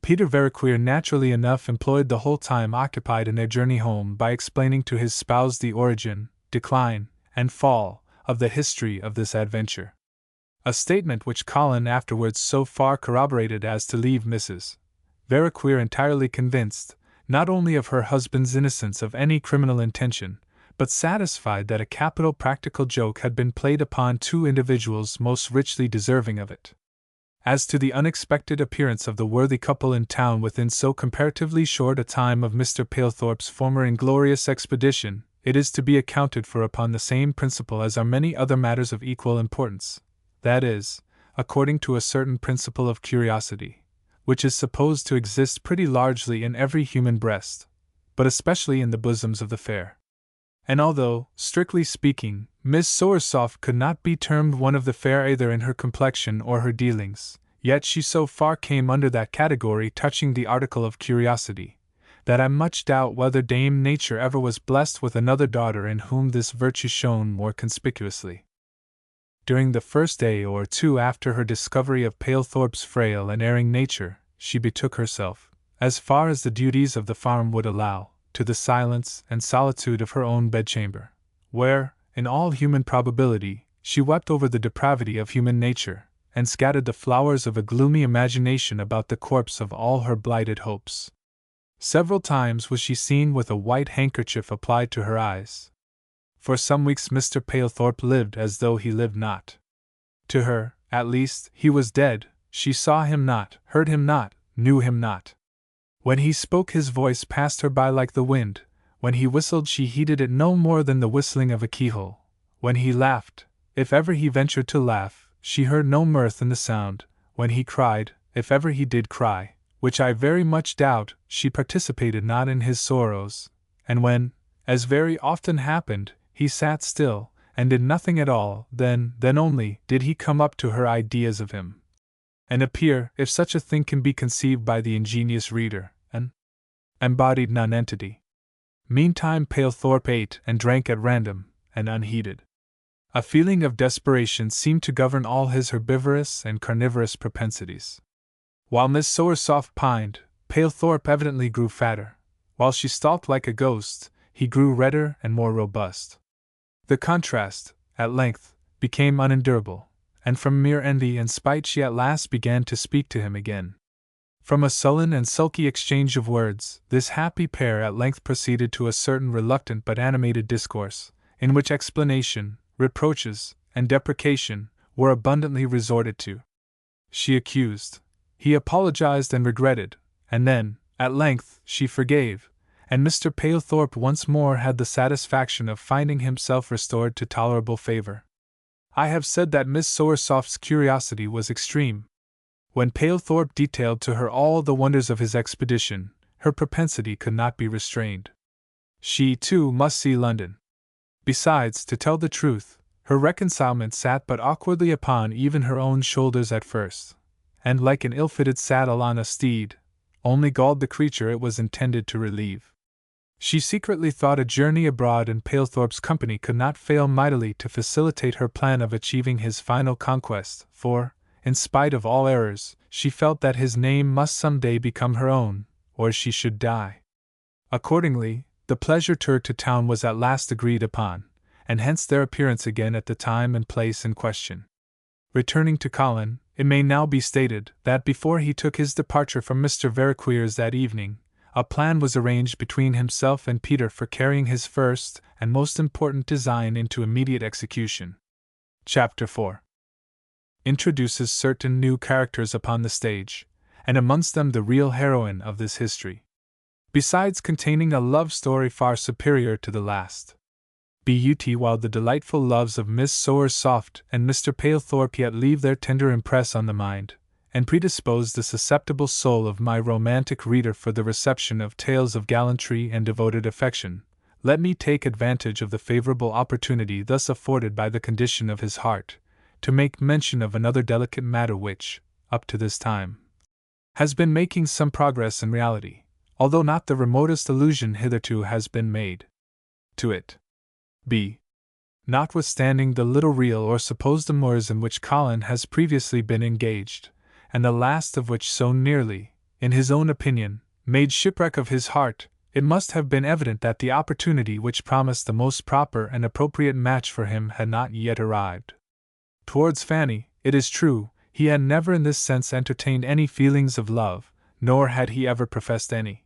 Peter Veraqueer naturally enough employed the whole time occupied in their journey home by explaining to his spouse the origin, decline, and fall of the history of this adventure. A statement which Colin afterwards so far corroborated as to leave Mrs. Veraqueer entirely convinced, not only of her husband's innocence of any criminal intention, but satisfied that a capital practical joke had been played upon two individuals most richly deserving of it. As to the unexpected appearance of the worthy couple in town within so comparatively short a time of Mr. Palethorpe's former inglorious expedition, it is to be accounted for upon the same principle as are many other matters of equal importance. That is, according to a certain principle of curiosity, which is supposed to exist pretty largely in every human breast, but especially in the bosoms of the fair. And although, strictly speaking, Miss Sowersoft could not be termed one of the fair either in her complexion or her dealings, yet she so far came under that category touching the article of curiosity, that I much doubt whether Dame Nature ever was blessed with another daughter in whom this virtue shone more conspicuously. During the first day or two after her discovery of Palethorpe's frail and erring nature, she betook herself, as far as the duties of the farm would allow, to the silence and solitude of her own bedchamber, where, in all human probability, she wept over the depravity of human nature, and scattered the flowers of a gloomy imagination about the corpse of all her blighted hopes. Several times was she seen with a white handkerchief applied to her eyes. For some weeks Mr. Palethorpe lived as though he lived not. To her, at least, he was dead. She saw him not, heard him not, knew him not. When he spoke his voice passed her by like the wind, when he whistled she heeded it no more than the whistling of a keyhole. When he laughed, if ever he ventured to laugh, she heard no mirth in the sound. When he cried, if ever he did cry, which I very much doubt, she participated not in his sorrows. And when, as very often happened, he sat still, and did nothing at all, then only, did he come up to her ideas of him, and appear, if such a thing can be conceived by the ingenious reader, an embodied nonentity. Meantime Palethorpe ate and drank at random, and unheeded. A feeling of desperation seemed to govern all his herbivorous and carnivorous propensities. While Miss Sowersoft pined, Palethorpe evidently grew fatter. While she stalked like a ghost, he grew redder and more robust. The contrast, at length, became unendurable, and from mere envy and spite she at last began to speak to him again. From a sullen and sulky exchange of words, this happy pair at length proceeded to a certain reluctant but animated discourse, in which explanation, reproaches, and deprecation were abundantly resorted to. She accused, he apologized and regretted, and then, at length, she forgave, and Mr. Palethorpe once more had the satisfaction of finding himself restored to tolerable favor. I have said that Miss Sowersoft's curiosity was extreme. When Palethorpe detailed to her all the wonders of his expedition, her propensity could not be restrained. She, too, must see London. Besides, to tell the truth, her reconcilement sat but awkwardly upon even her own shoulders at first, and like an ill-fitted saddle on a steed, only galled the creature it was intended to relieve. She secretly thought a journey abroad in Palethorpe's company could not fail mightily to facilitate her plan of achieving his final conquest, for, in spite of all errors, she felt that his name must some day become her own, or she should die. Accordingly, the pleasure tour to town was at last agreed upon, and hence their appearance again at the time and place in question. Returning to Colin, it may now be stated that before he took his departure from Mr. Veriquier's that evening, a plan was arranged between himself and Peter for carrying his first and most important design into immediate execution. Chapter 4 introduces certain new characters upon the stage, and amongst them the real heroine of this history. Besides containing a love story far superior to the last. But while the delightful loves of Miss Sowersoft and Mr. Palethorpe yet leave their tender impress on the mind, and predispose the susceptible soul of my romantic reader for the reception of tales of gallantry and devoted affection, let me take advantage of the favorable opportunity thus afforded by the condition of his heart, to make mention of another delicate matter which, up to this time, has been making some progress in reality, although not the remotest allusion hitherto has been made to it. Notwithstanding the little real or supposed amours in which Colin has previously been engaged, and the last of which so nearly, in his own opinion, made shipwreck of his heart, it must have been evident that the opportunity which promised the most proper and appropriate match for him had not yet arrived. Towards Fanny, it is true, he had never in this sense entertained any feelings of love, nor had he ever professed any.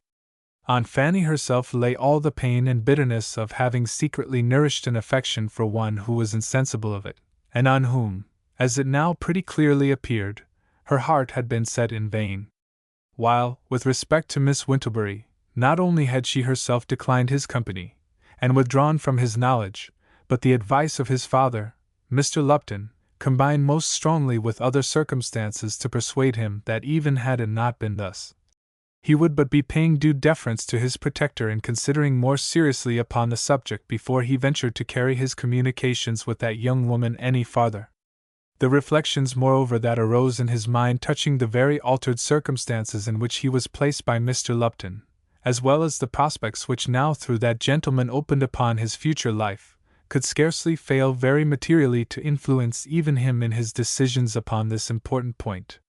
On Fanny herself lay all the pain and bitterness of having secretly nourished an affection for one who was insensible of it, and on whom, as it now pretty clearly appeared, her heart had been set in vain. While, with respect to Miss Wintlebury, not only had she herself declined his company, and withdrawn from his knowledge, but the advice of his father, Mr. Lupton, combined most strongly with other circumstances to persuade him that even had it not been thus, he would but be paying due deference to his protector in considering more seriously upon the subject before he ventured to carry his communications with that young woman any farther. The reflections, moreover, that arose in his mind touching the very altered circumstances in which he was placed by Mr. Lupton, as well as the prospects which now through that gentleman opened upon his future life, could scarcely fail very materially to influence even him in his decisions upon this important point.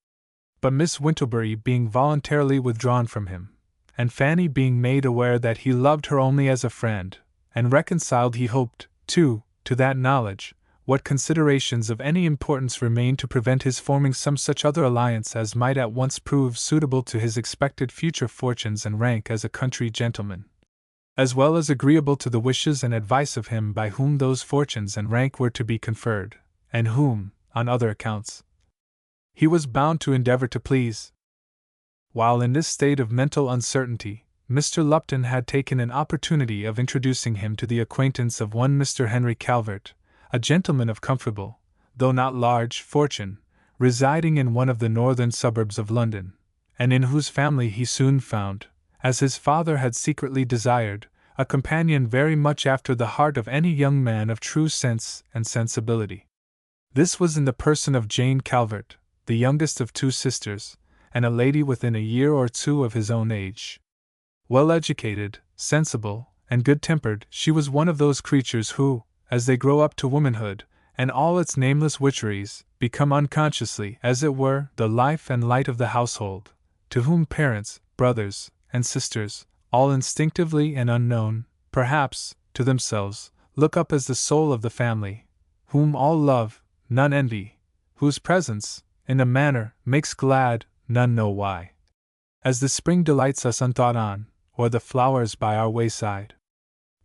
But Miss Wintlebury being voluntarily withdrawn from him, and Fanny being made aware that he loved her only as a friend, and reconciled he hoped, too, to that knowledge, what considerations of any importance remained to prevent his forming some such other alliance as might at once prove suitable to his expected future fortunes and rank as a country gentleman, as well as agreeable to the wishes and advice of him by whom those fortunes and rank were to be conferred, and whom, on other accounts, he was bound to endeavor to please. While in this state of mental uncertainty, Mr. Lupton had taken an opportunity of introducing him to the acquaintance of one Mr. Henry Calvert, a gentleman of comfortable, though not large, fortune, residing in one of the northern suburbs of London, and in whose family he soon found, as his father had secretly desired, a companion very much after the heart of any young man of true sense and sensibility. This was in the person of Jane Calvert, the youngest of two sisters, and a lady within a year or two of his own age. Well educated, sensible, and good-tempered, she was one of those creatures who, as they grow up to womanhood, and all its nameless witcheries, become unconsciously, as it were, the life and light of the household, to whom parents, brothers, and sisters, all instinctively and unknown, perhaps, to themselves, look up as the soul of the family, whom all love, none envy, whose presence, in a manner, makes glad, none know why. As the spring delights us unthought on, or the flowers by our wayside,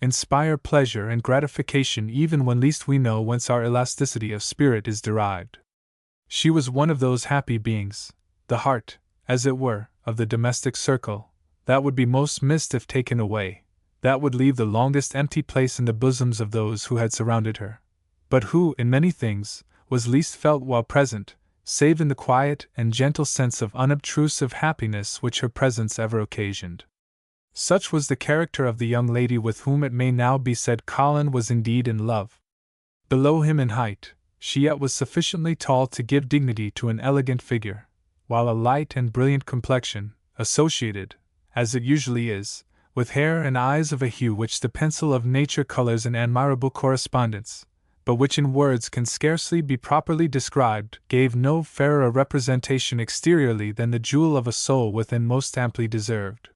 inspire pleasure and gratification even when least we know whence our elasticity of spirit is derived. She was one of those happy beings, the heart, as it were, of the domestic circle, that would be most missed if taken away, that would leave the longest empty place in the bosoms of those who had surrounded her, but who, in many things, was least felt while present, save in the quiet and gentle sense of unobtrusive happiness which her presence ever occasioned. Such was the character of the young lady with whom it may now be said Colin was indeed in love. Below him in height, she yet was sufficiently tall to give dignity to an elegant figure, while a light and brilliant complexion, associated, as it usually is, with hair and eyes of a hue which the pencil of nature colors in admirable correspondence, but which in words can scarcely be properly described, gave no fairer a representation exteriorly than the jewel of a soul within most amply deserved.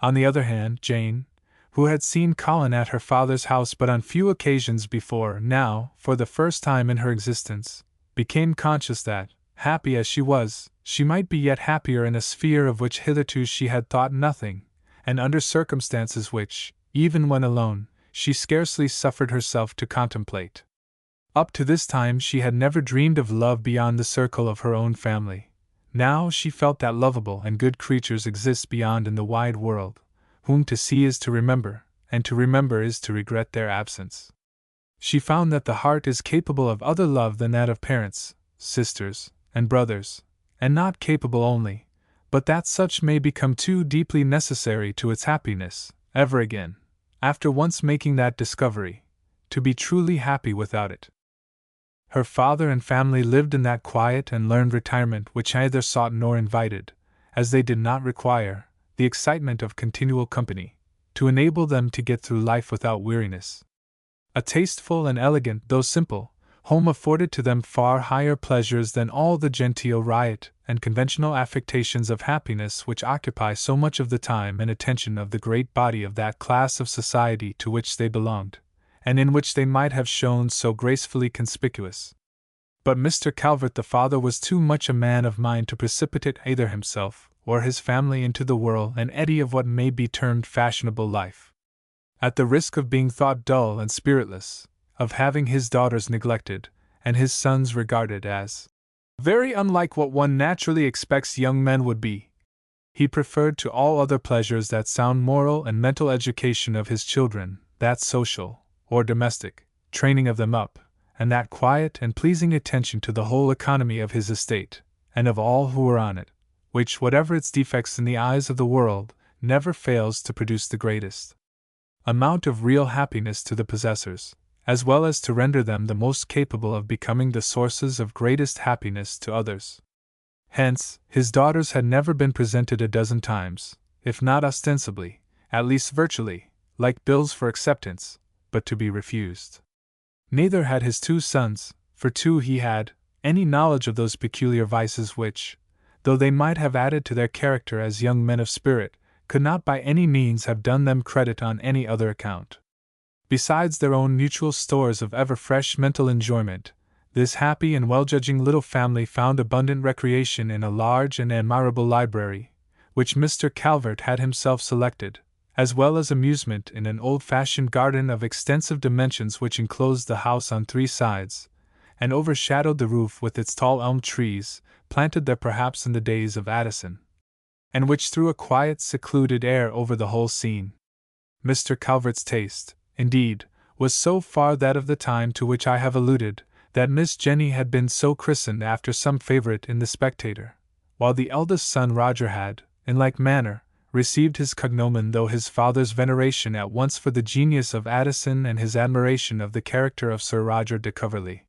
On the other hand, Jane, who had seen Colin at her father's house but on few occasions before, now, for the first time in her existence, became conscious that, happy as she was, she might be yet happier in a sphere of which hitherto she had thought nothing, and under circumstances which, even when alone, she scarcely suffered herself to contemplate. Up to this time she had never dreamed of love beyond the circle of her own family. Now she felt that lovable and good creatures exist beyond in the wide world, whom to see is to remember, and to remember is to regret their absence. She found that the heart is capable of other love than that of parents, sisters, and brothers, and not capable only, but that such may become too deeply necessary to its happiness, ever again, after once making that discovery, to be truly happy without it. Her father and family lived in that quiet and learned retirement which neither sought nor invited, as they did not require the excitement of continual company, to enable them to get through life without weariness. A tasteful and elegant, though simple, home afforded to them far higher pleasures than all the genteel riot and conventional affectations of happiness which occupy so much of the time and attention of the great body of that class of society to which they belonged, and in which they might have shown so gracefully conspicuous. But Mr. Calvert the father was too much a man of mind to precipitate either himself or his family into the whirl and eddy of what may be termed fashionable life. At the risk of being thought dull and spiritless, of having his daughters neglected, and his sons regarded as very unlike what one naturally expects young men would be, he preferred to all other pleasures that sound moral and mental education of his children, that social, or domestic, training of them up, and that quiet and pleasing attention to the whole economy of his estate, and of all who were on it, which, whatever its defects in the eyes of the world, never fails to produce the greatest amount of real happiness to the possessors, as well as to render them the most capable of becoming the sources of greatest happiness to others. Hence, his daughters had never been presented a dozen times, if not ostensibly, at least virtually, like bills for acceptance, but to be refused. Neither had his two sons, for two he had, any knowledge of those peculiar vices which, though they might have added to their character as young men of spirit, could not by any means have done them credit on any other account. Besides their own mutual stores of ever-fresh mental enjoyment, this happy and well-judging little family found abundant recreation in a large and admirable library, which Mr. Calvert had himself selected, as well as amusement in an old-fashioned garden of extensive dimensions which enclosed the house on three sides, and overshadowed the roof with its tall elm trees, planted there perhaps in the days of Addison, and which threw a quiet, secluded air over the whole scene. Mr. Calvert's taste, indeed, was so far that of the time to which I have alluded, that Miss Jenny had been so christened after some favorite in the Spectator, while the eldest son Roger had, in like manner, received his cognomen, though his father's veneration at once for the genius of Addison and his admiration of the character of Sir Roger de Coverley.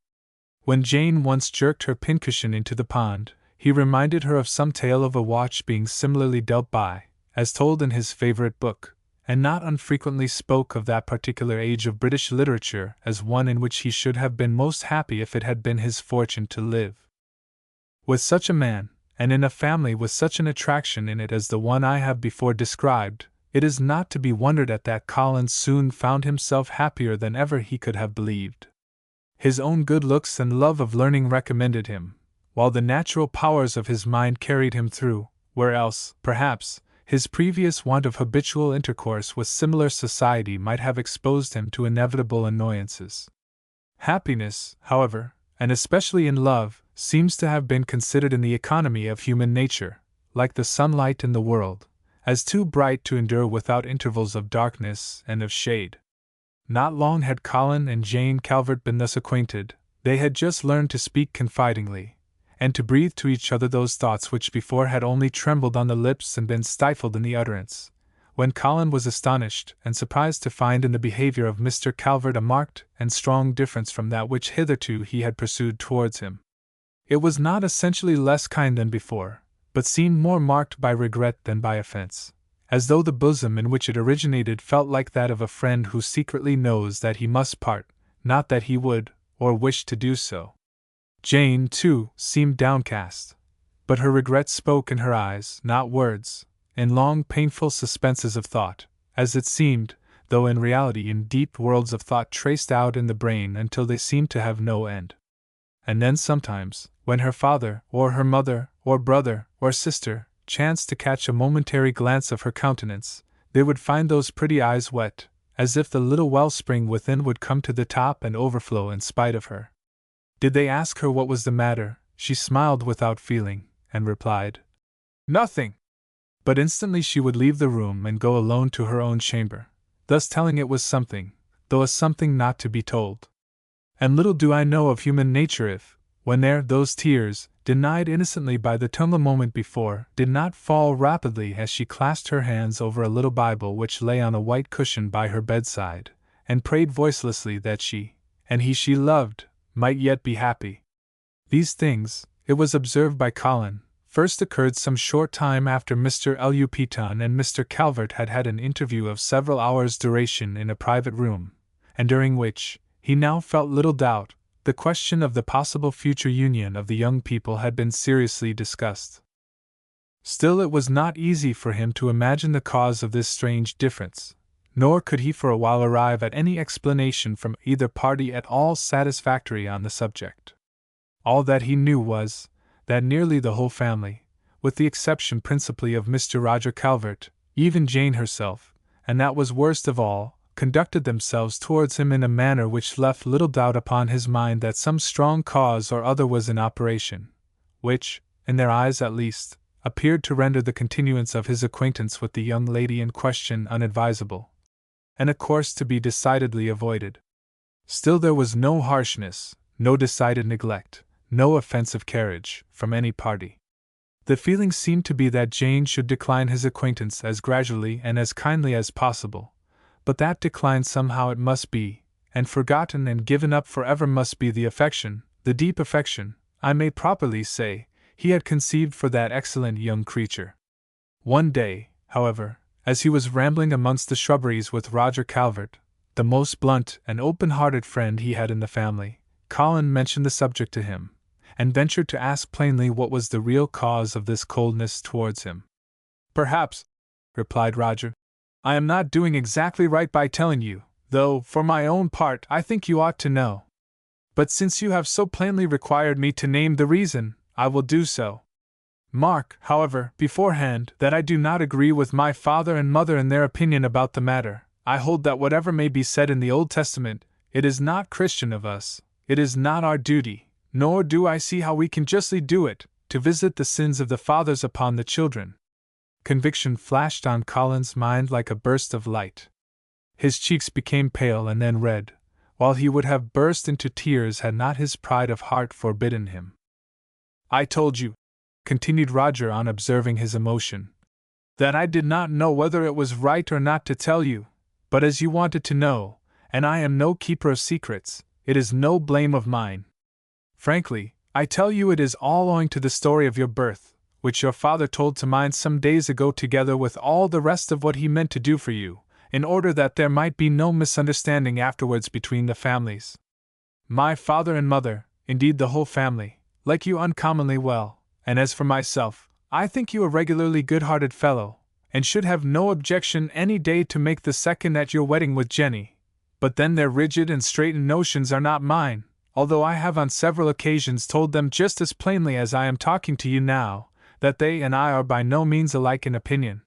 When Jane once jerked her pincushion into the pond, he reminded her of some tale of a watch being similarly dealt by, as told in his favorite book, and not unfrequently spoke of that particular age of British literature as one in which he should have been most happy if it had been his fortune to live. With such a man, and in a family with such an attraction in it as the one I have before described, it is not to be wondered at that Colin soon found himself happier than ever he could have believed. His own good looks and love of learning recommended him, while the natural powers of his mind carried him through, where else, perhaps, his previous want of habitual intercourse with similar society might have exposed him to inevitable annoyances. Happiness, however, and especially in love, seems to have been considered in the economy of human nature, like the sunlight in the world, as too bright to endure without intervals of darkness and of shade. Not long had Colin and Jane Calvert been thus acquainted, they had just learned to speak confidingly, and to breathe to each other those thoughts which before had only trembled on the lips and been stifled in the utterance, when Colin was astonished and surprised to find in the behavior of Mr. Calvert a marked and strong difference from that which hitherto he had pursued towards him. It was not essentially less kind than before, but seemed more marked by regret than by offense, as though the bosom in which it originated felt like that of a friend who secretly knows that he must part, not that he would, or wished to do so. Jane, too, seemed downcast, but her regret spoke in her eyes, not words, in long painful suspenses of thought, as it seemed, though in reality in deep worlds of thought traced out in the brain until they seemed to have no end. And then sometimes, when her father, or her mother, or brother, or sister, chanced to catch a momentary glance of her countenance, they would find those pretty eyes wet, as if the little wellspring within would come to the top and overflow in spite of her. Did they ask her what was the matter, she smiled without feeling, and replied, "Nothing." But instantly she would leave the room and go alone to her own chamber, thus telling it was something, though a something not to be told. And little do I know of human nature if, when those tears, denied innocently by the tongue a moment before, did not fall rapidly as she clasped her hands over a little Bible which lay on a white cushion by her bedside, and prayed voicelessly that she, and he she loved, might yet be happy. These things, it was observed by Colin, first occurred some short time after Mr. Hooton and Mr. Calvert had had an interview of several hours' duration in a private room, and during which, he now felt little doubt, the question of the possible future union of the young people had been seriously discussed. Still, it was not easy for him to imagine the cause of this strange difference, nor could he for a while arrive at any explanation from either party at all satisfactory on the subject. All that he knew was, that nearly the whole family, with the exception principally of Mr. Roger Calvert, even Jane herself, and that was worst of all, conducted themselves towards him in a manner which left little doubt upon his mind that some strong cause or other was in operation, which, in their eyes at least, appeared to render the continuance of his acquaintance with the young lady in question unadvisable, and a course to be decidedly avoided. Still there was no harshness, no decided neglect, no offensive carriage, from any party. The feeling seemed to be that Jane should decline his acquaintance as gradually and as kindly as possible, but that decline somehow it must be, and forgotten and given up forever must be the affection, the deep affection, I may properly say, he had conceived for that excellent young creature. One day, however, as he was rambling amongst the shrubberies with Roger Calvert, the most blunt and open-hearted friend he had in the family, Colin mentioned the subject to him, and ventured to ask plainly what was the real cause of this coldness towards him. "Perhaps," replied Roger, "I am not doing exactly right by telling you, though, for my own part, I think you ought to know. But since you have so plainly required me to name the reason, I will do so. Mark, however, beforehand, that I do not agree with my father and mother in their opinion about the matter. I hold that whatever may be said in the Old Testament, it is not Christian of us, it is not our duty, nor do I see how we can justly do it, to visit the sins of the fathers upon the children." Conviction flashed on Colin's mind like a burst of light. His cheeks became pale and then red, while he would have burst into tears had not his pride of heart forbidden him. "I told you," continued Roger on observing his emotion, "that I did not know whether it was right or not to tell you, but as you wanted to know, and I am no keeper of secrets, it is no blame of mine. Frankly, I tell you it is all owing to the story of your birth, which your father told to mine some days ago together with all the rest of what he meant to do for you, in order that there might be no misunderstanding afterwards between the families. My father and mother, indeed the whole family, like you uncommonly well, and as for myself, I think you a regularly good-hearted fellow, and should have no objection any day to make the second at your wedding with Jenny. But then their rigid and straitened notions are not mine, although I have on several occasions told them just as plainly as I am talking to you now, that they and I are by no means alike in opinion.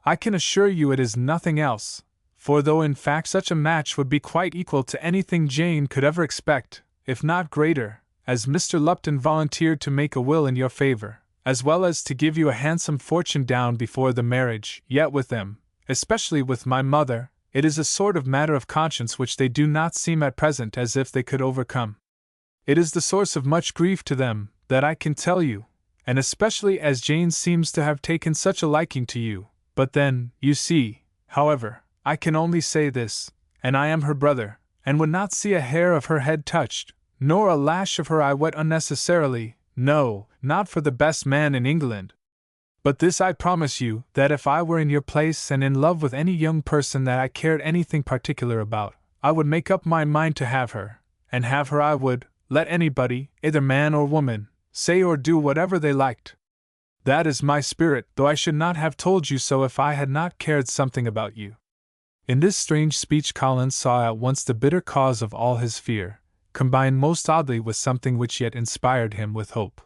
I can assure you it is nothing else, for though in fact such a match would be quite equal to anything Jane could ever expect, if not greater, as Mr. Lupton volunteered to make a will in your favor, as well as to give you a handsome fortune down before the marriage, yet with them, especially with my mother, it is a sort of matter of conscience which they do not seem at present as if they could overcome. It is the source of much grief to them, that I can tell you, and especially as Jane seems to have taken such a liking to you. But then, you see, However, I can only say this, and I am her brother, and would not see a hair of her head touched, nor a lash of her eye wet unnecessarily, no, not for the best man in England. But this I promise you, that if I were in your place and in love with any young person that I cared anything particular about, I would make up my mind to have her, and have her I would, let anybody, either man or woman, say or do whatever they liked. That is my spirit, though I should not have told you so if I had not cared something about you. In this strange speech Colin saw at once the bitter cause of all his fear, combined most oddly with something which yet inspired him with hope.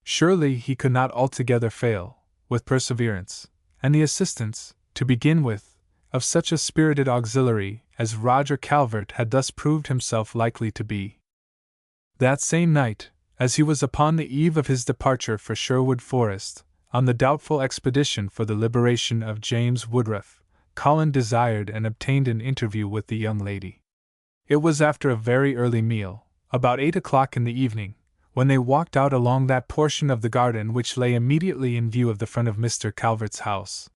Surely he could not altogether fail, with perseverance, and the assistance, to begin with, of such a spirited auxiliary as Roger Calvert had thus proved himself likely to be. That same night, as he was upon the eve of his departure for Sherwood Forest, on the doubtful expedition for the liberation of James Woodruff, Colin desired and obtained an interview with the young lady. It was after a very early meal, about 8 o'clock in the evening, when they walked out along that portion of the garden which lay immediately in view of the front of Mr. Calvert's house.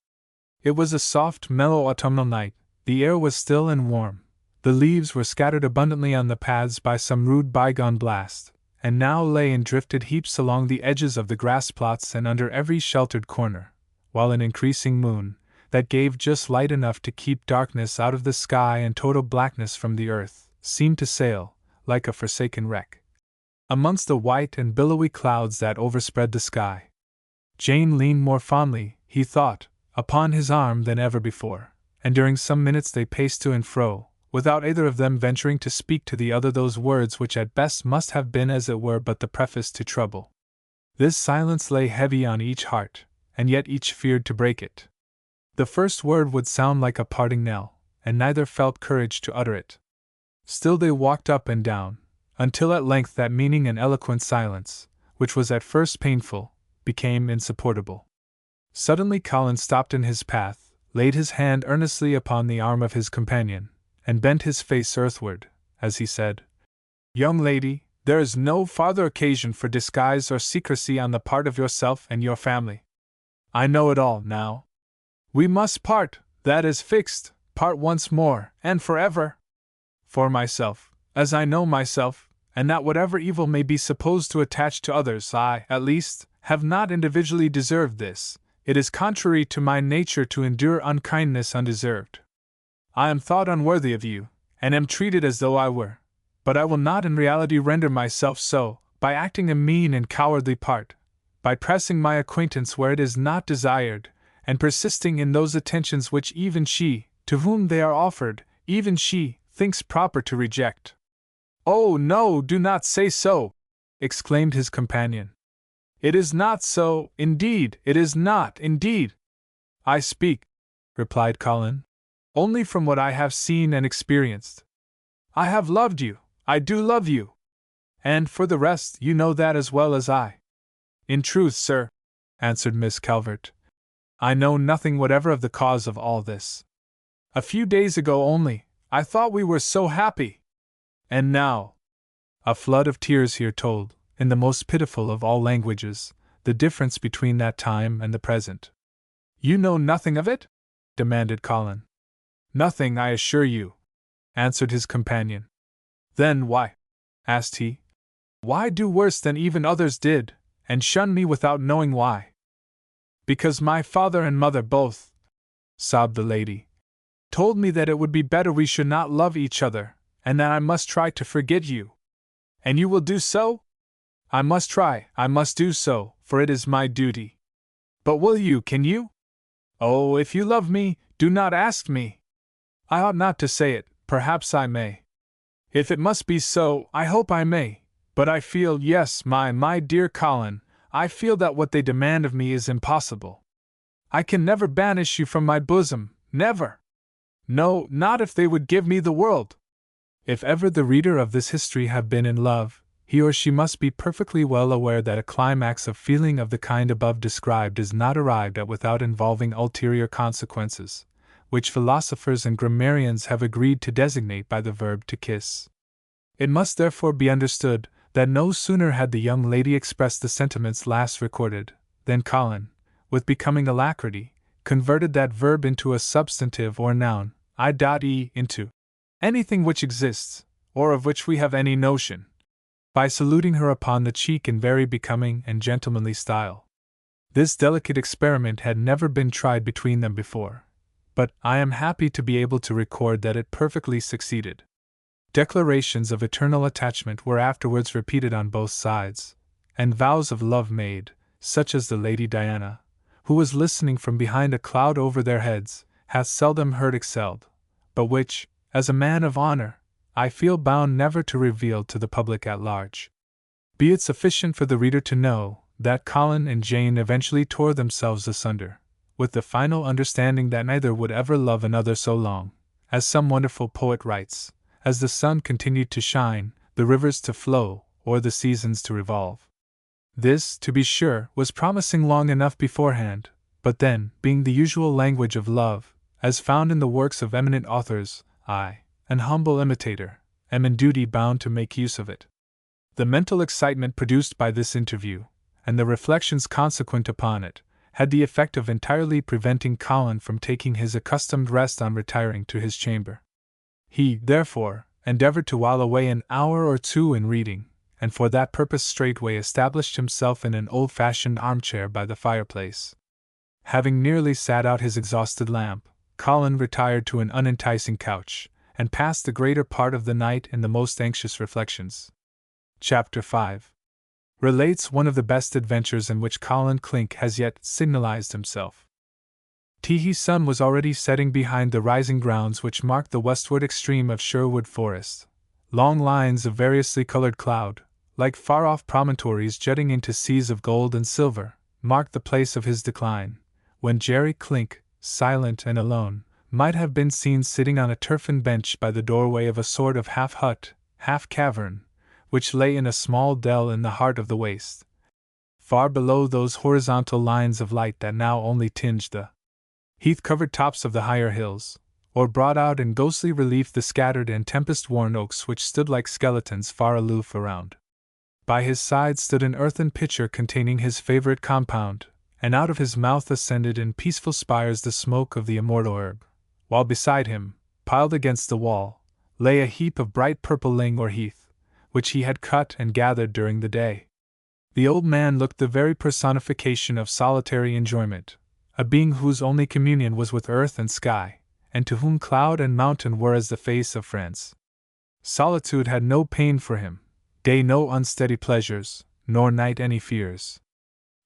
It was a soft, mellow autumnal night, the air was still and warm, the leaves were scattered abundantly on the paths by some rude bygone blast, and now lay in drifted heaps along the edges of the grass plots and under every sheltered corner, while an increasing moon, that gave just light enough to keep darkness out of the sky and total blackness from the earth, seemed to sail, like a forsaken wreck, amongst the white and billowy clouds that overspread the sky. Jane leaned more fondly, he thought, upon his arm than ever before, and during some minutes they paced to and fro, without either of them venturing to speak to the other those words which at best must have been as it were but the preface to trouble. This silence lay heavy on each heart, and yet each feared to break it. The first word would sound like a parting knell, and neither felt courage to utter it. Still they walked up and down, until at length that meaning and eloquent silence, which was at first painful, became insupportable. Suddenly Colin stopped in his path, laid his hand earnestly upon the arm of his companion, and bent his face earthward, as he said, "Young lady, there is no farther occasion for disguise or secrecy on the part of yourself and your family. I know it all now. We must part, that is fixed, part once more, and forever. For myself, as I know myself, and that whatever evil may be supposed to attach to others, I, at least, have not individually deserved this. It is contrary to my nature to endure unkindness undeserved. I am thought unworthy of you, and am treated as though I were, but I will not in reality render myself so, by acting a mean and cowardly part, by pressing my acquaintance where it is not desired, and persisting in those attentions which even she, to whom they are offered, even she, thinks proper to reject." "Oh, no, do not say so!" exclaimed his companion. "It is not so, indeed, it is not, indeed." "I speak," replied Colin, "only from what I have seen and experienced. I have loved you, I do love you. And for the rest, you know that as well as I." "In truth, sir," answered Miss Calvert, "I know nothing whatever of the cause of all this. A few days ago only, I thought we were so happy. And now—" A flood of tears here told, in the most pitiful of all languages, the difference between that time and the present. "You know nothing of it?" demanded Colin. "Nothing, I assure you," answered his companion. "Then why," asked he, "why do worse than even others did, and shun me without knowing why?" "Because my father and mother both," sobbed the lady, "told me that it would be better we should not love each other, and that I must try to forget you. And you will do so?" "I must try, I must do so, for it is my duty." "But will you, can you?" "Oh, if you love me, do not ask me. I ought not to say it, perhaps I may. If it must be so, I hope I may, but I feel, yes, my dear Colin, I feel that what they demand of me is impossible. I can never banish you from my bosom, never. No, not if they would give me the world." If ever the reader of this history have been in love, he or she must be perfectly well aware that a climax of feeling of the kind above described is not arrived at without involving ulterior consequences, which philosophers and grammarians have agreed to designate by the verb to kiss. It must therefore be understood that no sooner had the young lady expressed the sentiments last recorded, than Colin, with becoming alacrity, converted that verb into a substantive or noun, I.e. into anything which exists, or of which we have any notion, by saluting her upon the cheek in very becoming and gentlemanly style. This delicate experiment had never been tried between them before, but I am happy to be able to record that it perfectly succeeded. Declarations of eternal attachment were afterwards repeated on both sides, and vows of love made, such as the Lady Diana, who was listening from behind a cloud over their heads, hath seldom heard excelled, but which, as a man of honor, I feel bound never to reveal to the public at large. Be it sufficient for the reader to know that Colin and Jane eventually tore themselves asunder, with the final understanding that neither would ever love another so long, as some wonderful poet writes, as the sun continued to shine, the rivers to flow, or the seasons to revolve. This, to be sure, was promising long enough beforehand, but then, being the usual language of love, as found in the works of eminent authors, I, an humble imitator, am in duty bound to make use of it. The mental excitement produced by this interview, and the reflections consequent upon it, had the effect of entirely preventing Colin from taking his accustomed rest on retiring to his chamber. He, therefore, endeavored to while away an hour or two in reading, and for that purpose straightway established himself in an old-fashioned armchair by the fireplace. Having nearly sat out his exhausted lamp, Colin retired to an unenticing couch, and passed the greater part of the night in the most anxious reflections. Chapter 5 relates one of the best adventures in which Colin Clink has yet signalized himself. Teehee sun was already setting behind the rising grounds which marked the westward extreme of Sherwood Forest. Long lines of variously colored cloud, like far-off promontories jutting into seas of gold and silver, marked the place of his decline, when Jerry Clink, silent and alone, might have been seen sitting on a turfen bench by the doorway of a sort of half-hut, half-cavern, which lay in a small dell in the heart of the waste, far below those horizontal lines of light that now only tinged the heath-covered tops of the higher hills, or brought out in ghostly relief the scattered and tempest-worn oaks which stood like skeletons far aloof around. By his side stood an earthen pitcher containing his favorite compound, and out of his mouth ascended in peaceful spires the smoke of the immortal herb, while beside him, piled against the wall, lay a heap of bright purple ling or heath, which he had cut and gathered during the day. The old man looked the very personification of solitary enjoyment, a being whose only communion was with earth and sky, and to whom cloud and mountain were as the face of friends. Solitude had no pain for him, day no unsteady pleasures, nor night any fears.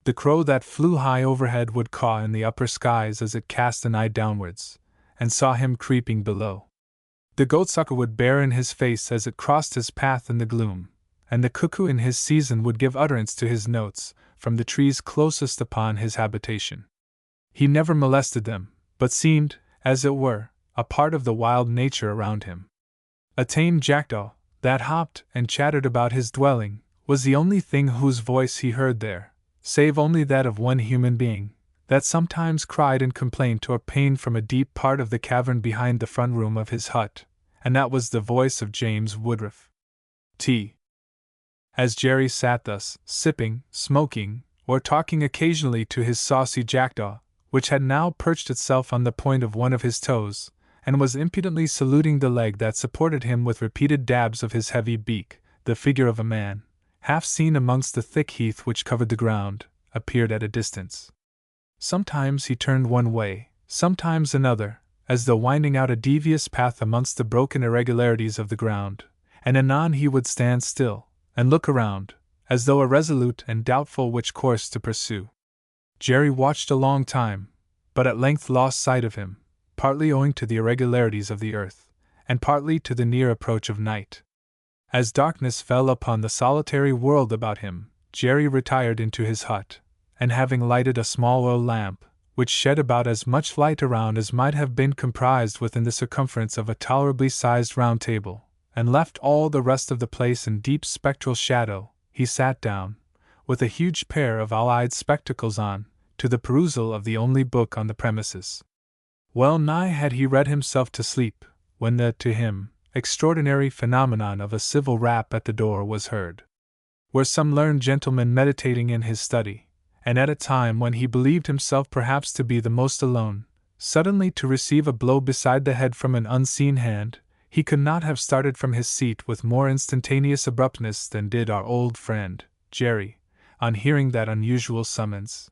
The crow that flew high overhead would caw in the upper skies as it cast an eye downwards, and saw him creeping below. The goatsucker would bear in his face as it crossed his path in the gloom, and the cuckoo in his season would give utterance to his notes from the trees closest upon his habitation. He never molested them, but seemed, as it were, a part of the wild nature around him. A tame jackdaw, that hopped and chattered about his dwelling, was the only thing whose voice he heard there, save only that of one human being, that sometimes cried in complaint or pain from a deep part of the cavern behind the front room of his hut, and that was the voice of James Woodruff. As Jerry sat thus, sipping, smoking, or talking occasionally to his saucy jackdaw, which had now perched itself on the point of one of his toes, and was impudently saluting the leg that supported him with repeated dabs of his heavy beak, the figure of a man, half seen amongst the thick heath which covered the ground, appeared at a distance. Sometimes he turned one way, sometimes another, as though winding out a devious path amongst the broken irregularities of the ground, and anon he would stand still, and look around, as though irresolute and doubtful which course to pursue. Jerry watched a long time, but at length lost sight of him, partly owing to the irregularities of the earth, and partly to the near approach of night. As darkness fell upon the solitary world about him, Jerry retired into his hut, and having lighted a small oil lamp, which shed about as much light around as might have been comprised within the circumference of a tolerably sized round table, and left all the rest of the place in deep spectral shadow, he sat down, with a huge pair of owl-eyed spectacles on, to the perusal of the only book on the premises. Well nigh had he read himself to sleep, when the, to him, extraordinary phenomenon of a civil rap at the door was heard. Were some learned gentleman meditating in his study, and at a time when he believed himself perhaps to be the most alone, suddenly to receive a blow beside the head from an unseen hand, he could not have started from his seat with more instantaneous abruptness than did our old friend, Jerry, on hearing that unusual summons.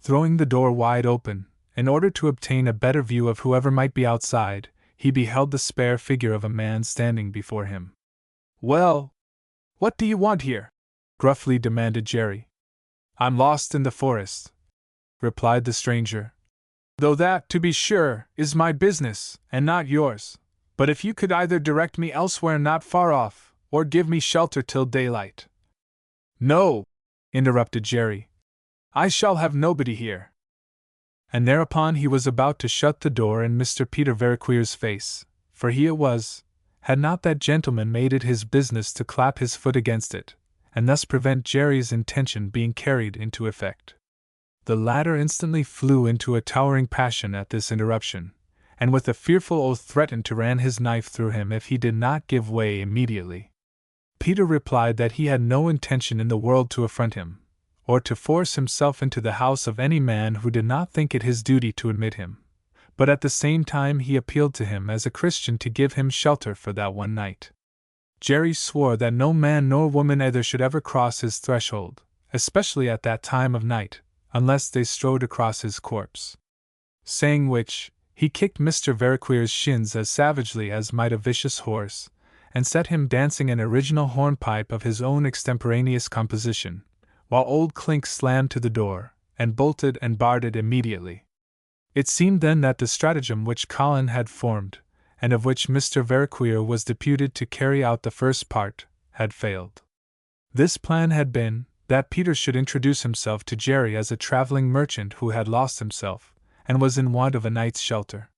Throwing the door wide open, in order to obtain a better view of whoever might be outside, he beheld the spare figure of a man standing before him. "Well, what do you want here?" gruffly demanded Jerry. "I'm lost in the forest," replied the stranger. "Though that, to be sure, is my business, and not yours. But if you could either direct me elsewhere not far off, or give me shelter till daylight." "No," interrupted Jerry. "I shall have nobody here." And thereupon he was about to shut the door in Mr. Peter Veriquier's face, for he it was, had not that gentleman made it his business to clap his foot against it, and thus prevent Jerry's intention being carried into effect. The latter instantly flew into a towering passion at this interruption, and with a fearful oath threatened to ram his knife through him if he did not give way immediately. Peter replied that he had no intention in the world to affront him, or to force himself into the house of any man who did not think it his duty to admit him, but at the same time he appealed to him as a Christian to give him shelter for that one night. Jerry swore that no man nor woman either should ever cross his threshold, especially at that time of night, unless they strode across his corpse. Saying which, he kicked Mr. Veriquier's shins as savagely as might a vicious horse, and set him dancing an original hornpipe of his own extemporaneous composition, while old Clink slammed to the door, and bolted and barred it immediately. It seemed then that the stratagem which Colin had formed, and of which Mr. Veriquier was deputed to carry out the first part, had failed. This plan had been, that Peter should introduce himself to Jerry as a traveling merchant who had lost himself, and was in want of a night's shelter.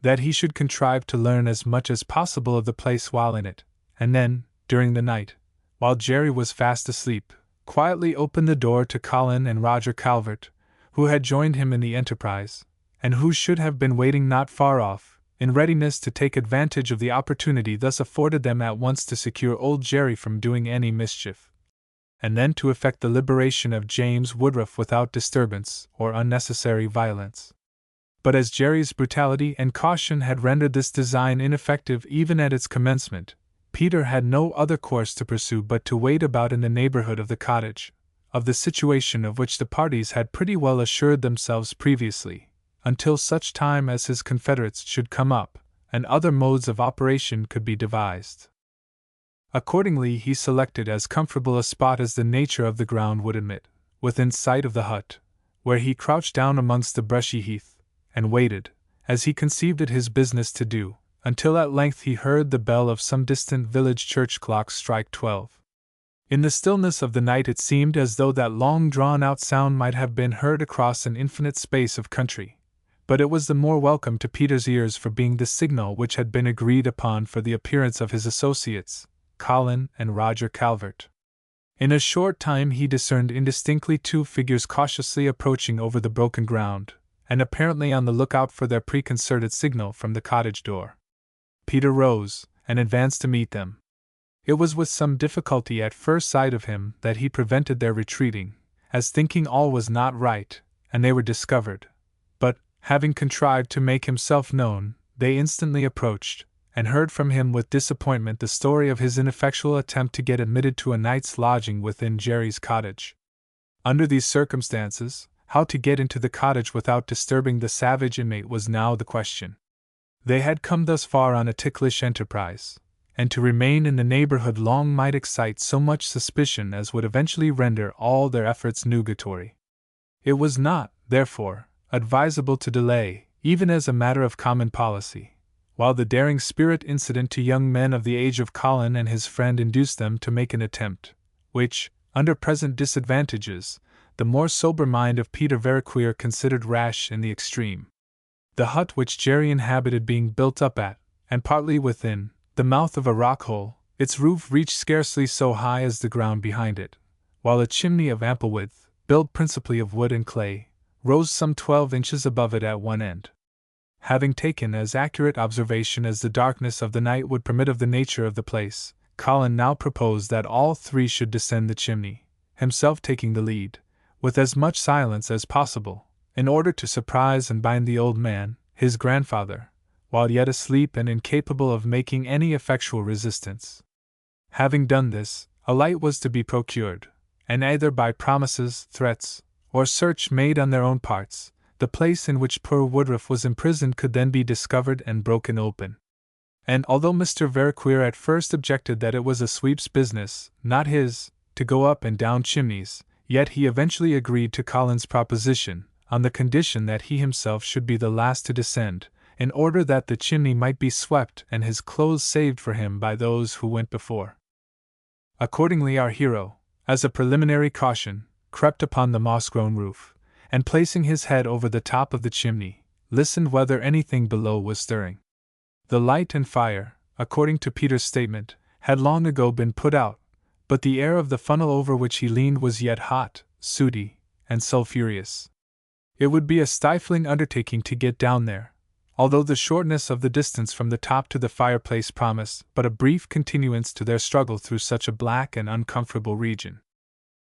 That he should contrive to learn as much as possible of the place while in it, and then, during the night, while Jerry was fast asleep, quietly open the door to Colin and Roger Calvert, who had joined him in the enterprise, and who should have been waiting not far off, in readiness to take advantage of the opportunity thus afforded them at once to secure old Jerry from doing any mischief, and then to effect the liberation of James Woodruff without disturbance or unnecessary violence. But as Jerry's brutality and caution had rendered this design ineffective even at its commencement, Peter had no other course to pursue but to wait about in the neighborhood of the cottage, of the situation of which the parties had pretty well assured themselves previously, until such time as his confederates should come up, and other modes of operation could be devised. Accordingly he selected as comfortable a spot as the nature of the ground would admit, within sight of the hut, where he crouched down amongst the brushy heath, and waited, as he conceived it his business to do, until at length he heard the bell of some distant village church clock strike 12. In the stillness of the night it seemed as though that long drawn-out sound might have been heard across an infinite space of country, but it was the more welcome to Peter's ears for being the signal which had been agreed upon for the appearance of his associates, Colin and Roger Calvert. In a short time he discerned indistinctly two figures cautiously approaching over the broken ground, and apparently on the lookout for their preconcerted signal from the cottage door. Peter rose, and advanced to meet them. It was with some difficulty at first sight of him that he prevented their retreating, as thinking all was not right, and they were discovered. But, having contrived to make himself known, they instantly approached, and heard from him with disappointment the story of his ineffectual attempt to get admitted to a night's lodging within Jerry's cottage. Under these circumstances, how to get into the cottage without disturbing the savage inmate was now the question. They had come thus far on a ticklish enterprise, and to remain in the neighborhood long might excite so much suspicion as would eventually render all their efforts nugatory. It was not, therefore, advisable to delay, even as a matter of common policy, while the daring spirit incident to young men of the age of Colin and his friend induced them to make an attempt, which, under present disadvantages, the more sober mind of Peter Veriquier considered rash in the extreme. The hut which Jerry inhabited being built up at, and partly within, the mouth of a rock-hole, its roof reached scarcely so high as the ground behind it, while a chimney of ample width, built principally of wood and clay, rose some 12 inches above it at one end. Having taken as accurate observation as the darkness of the night would permit of the nature of the place, Colin now proposed that all three should descend the chimney, himself taking the lead, with as much silence as possible, in order to surprise and bind the old man, his grandfather, while yet asleep and incapable of making any effectual resistance. Having done this, a light was to be procured, and either by promises, threats, or search made on their own parts, the place in which poor Woodruff was imprisoned could then be discovered and broken open. And although Mr. Veraquere at first objected that it was a sweep's business, not his, to go up and down chimneys, yet he eventually agreed to Colin's proposition, on the condition that he himself should be the last to descend, in order that the chimney might be swept and his clothes saved for him by those who went before. Accordingly our hero, as a preliminary caution, crept upon the moss-grown roof, and placing his head over the top of the chimney, listened whether anything below was stirring. The light and fire, according to Peter's statement, had long ago been put out, but the air of the funnel over which he leaned was yet hot, sooty, and sulphurous. It would be a stifling undertaking to get down there, although the shortness of the distance from the top to the fireplace promised but a brief continuance to their struggle through such a black and uncomfortable region.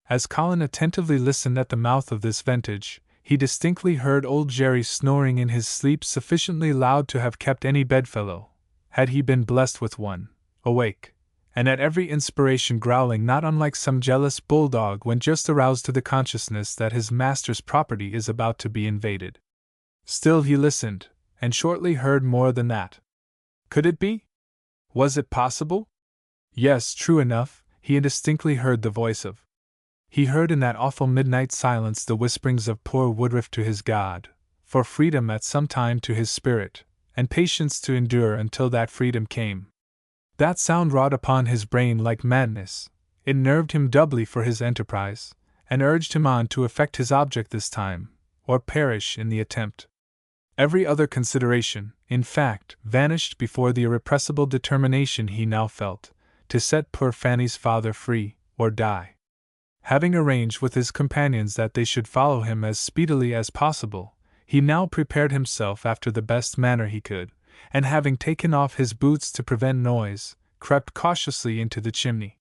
As Colin attentively listened at the mouth of this ventage, he distinctly heard old Jerry snoring in his sleep sufficiently loud to have kept any bedfellow, had he been blessed with one, awake, and at every inspiration growling not unlike some jealous bulldog when just aroused to the consciousness that his master's property is about to be invaded. Still he listened, and shortly heard more than that. Could it be? Was it possible? Yes, true enough, he indistinctly heard the voice of. He heard in that awful midnight silence the whisperings of poor Woodruff to his God, for freedom at some time to his spirit, and patience to endure until that freedom came. That sound wrought upon his brain like madness. It nerved him doubly for his enterprise, and urged him on to effect his object this time, or perish in the attempt. Every other consideration, in fact, vanished before the irrepressible determination he now felt, to set poor Fanny's father free, or die. Having arranged with his companions that they should follow him as speedily as possible, he now prepared himself after the best manner he could, and having taken off his boots to prevent noise, crept cautiously into the chimney.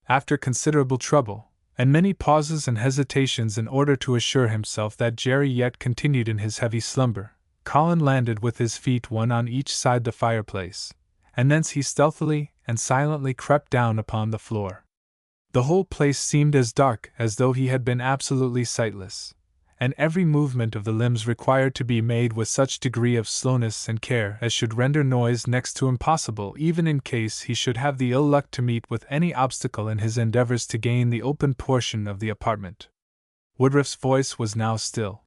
After considerable trouble, and many pauses and hesitations in order to assure himself that Jerry yet continued in his heavy slumber, Colin landed with his feet one on each side the fireplace, and thence he stealthily and silently crept down upon the floor. The whole place seemed as dark as though he had been absolutely sightless, and every movement of the limbs required to be made with such degree of slowness and care as should render noise next to impossible even in case he should have the ill luck to meet with any obstacle in his endeavors to gain the open portion of the apartment. Woodruff's voice was now still.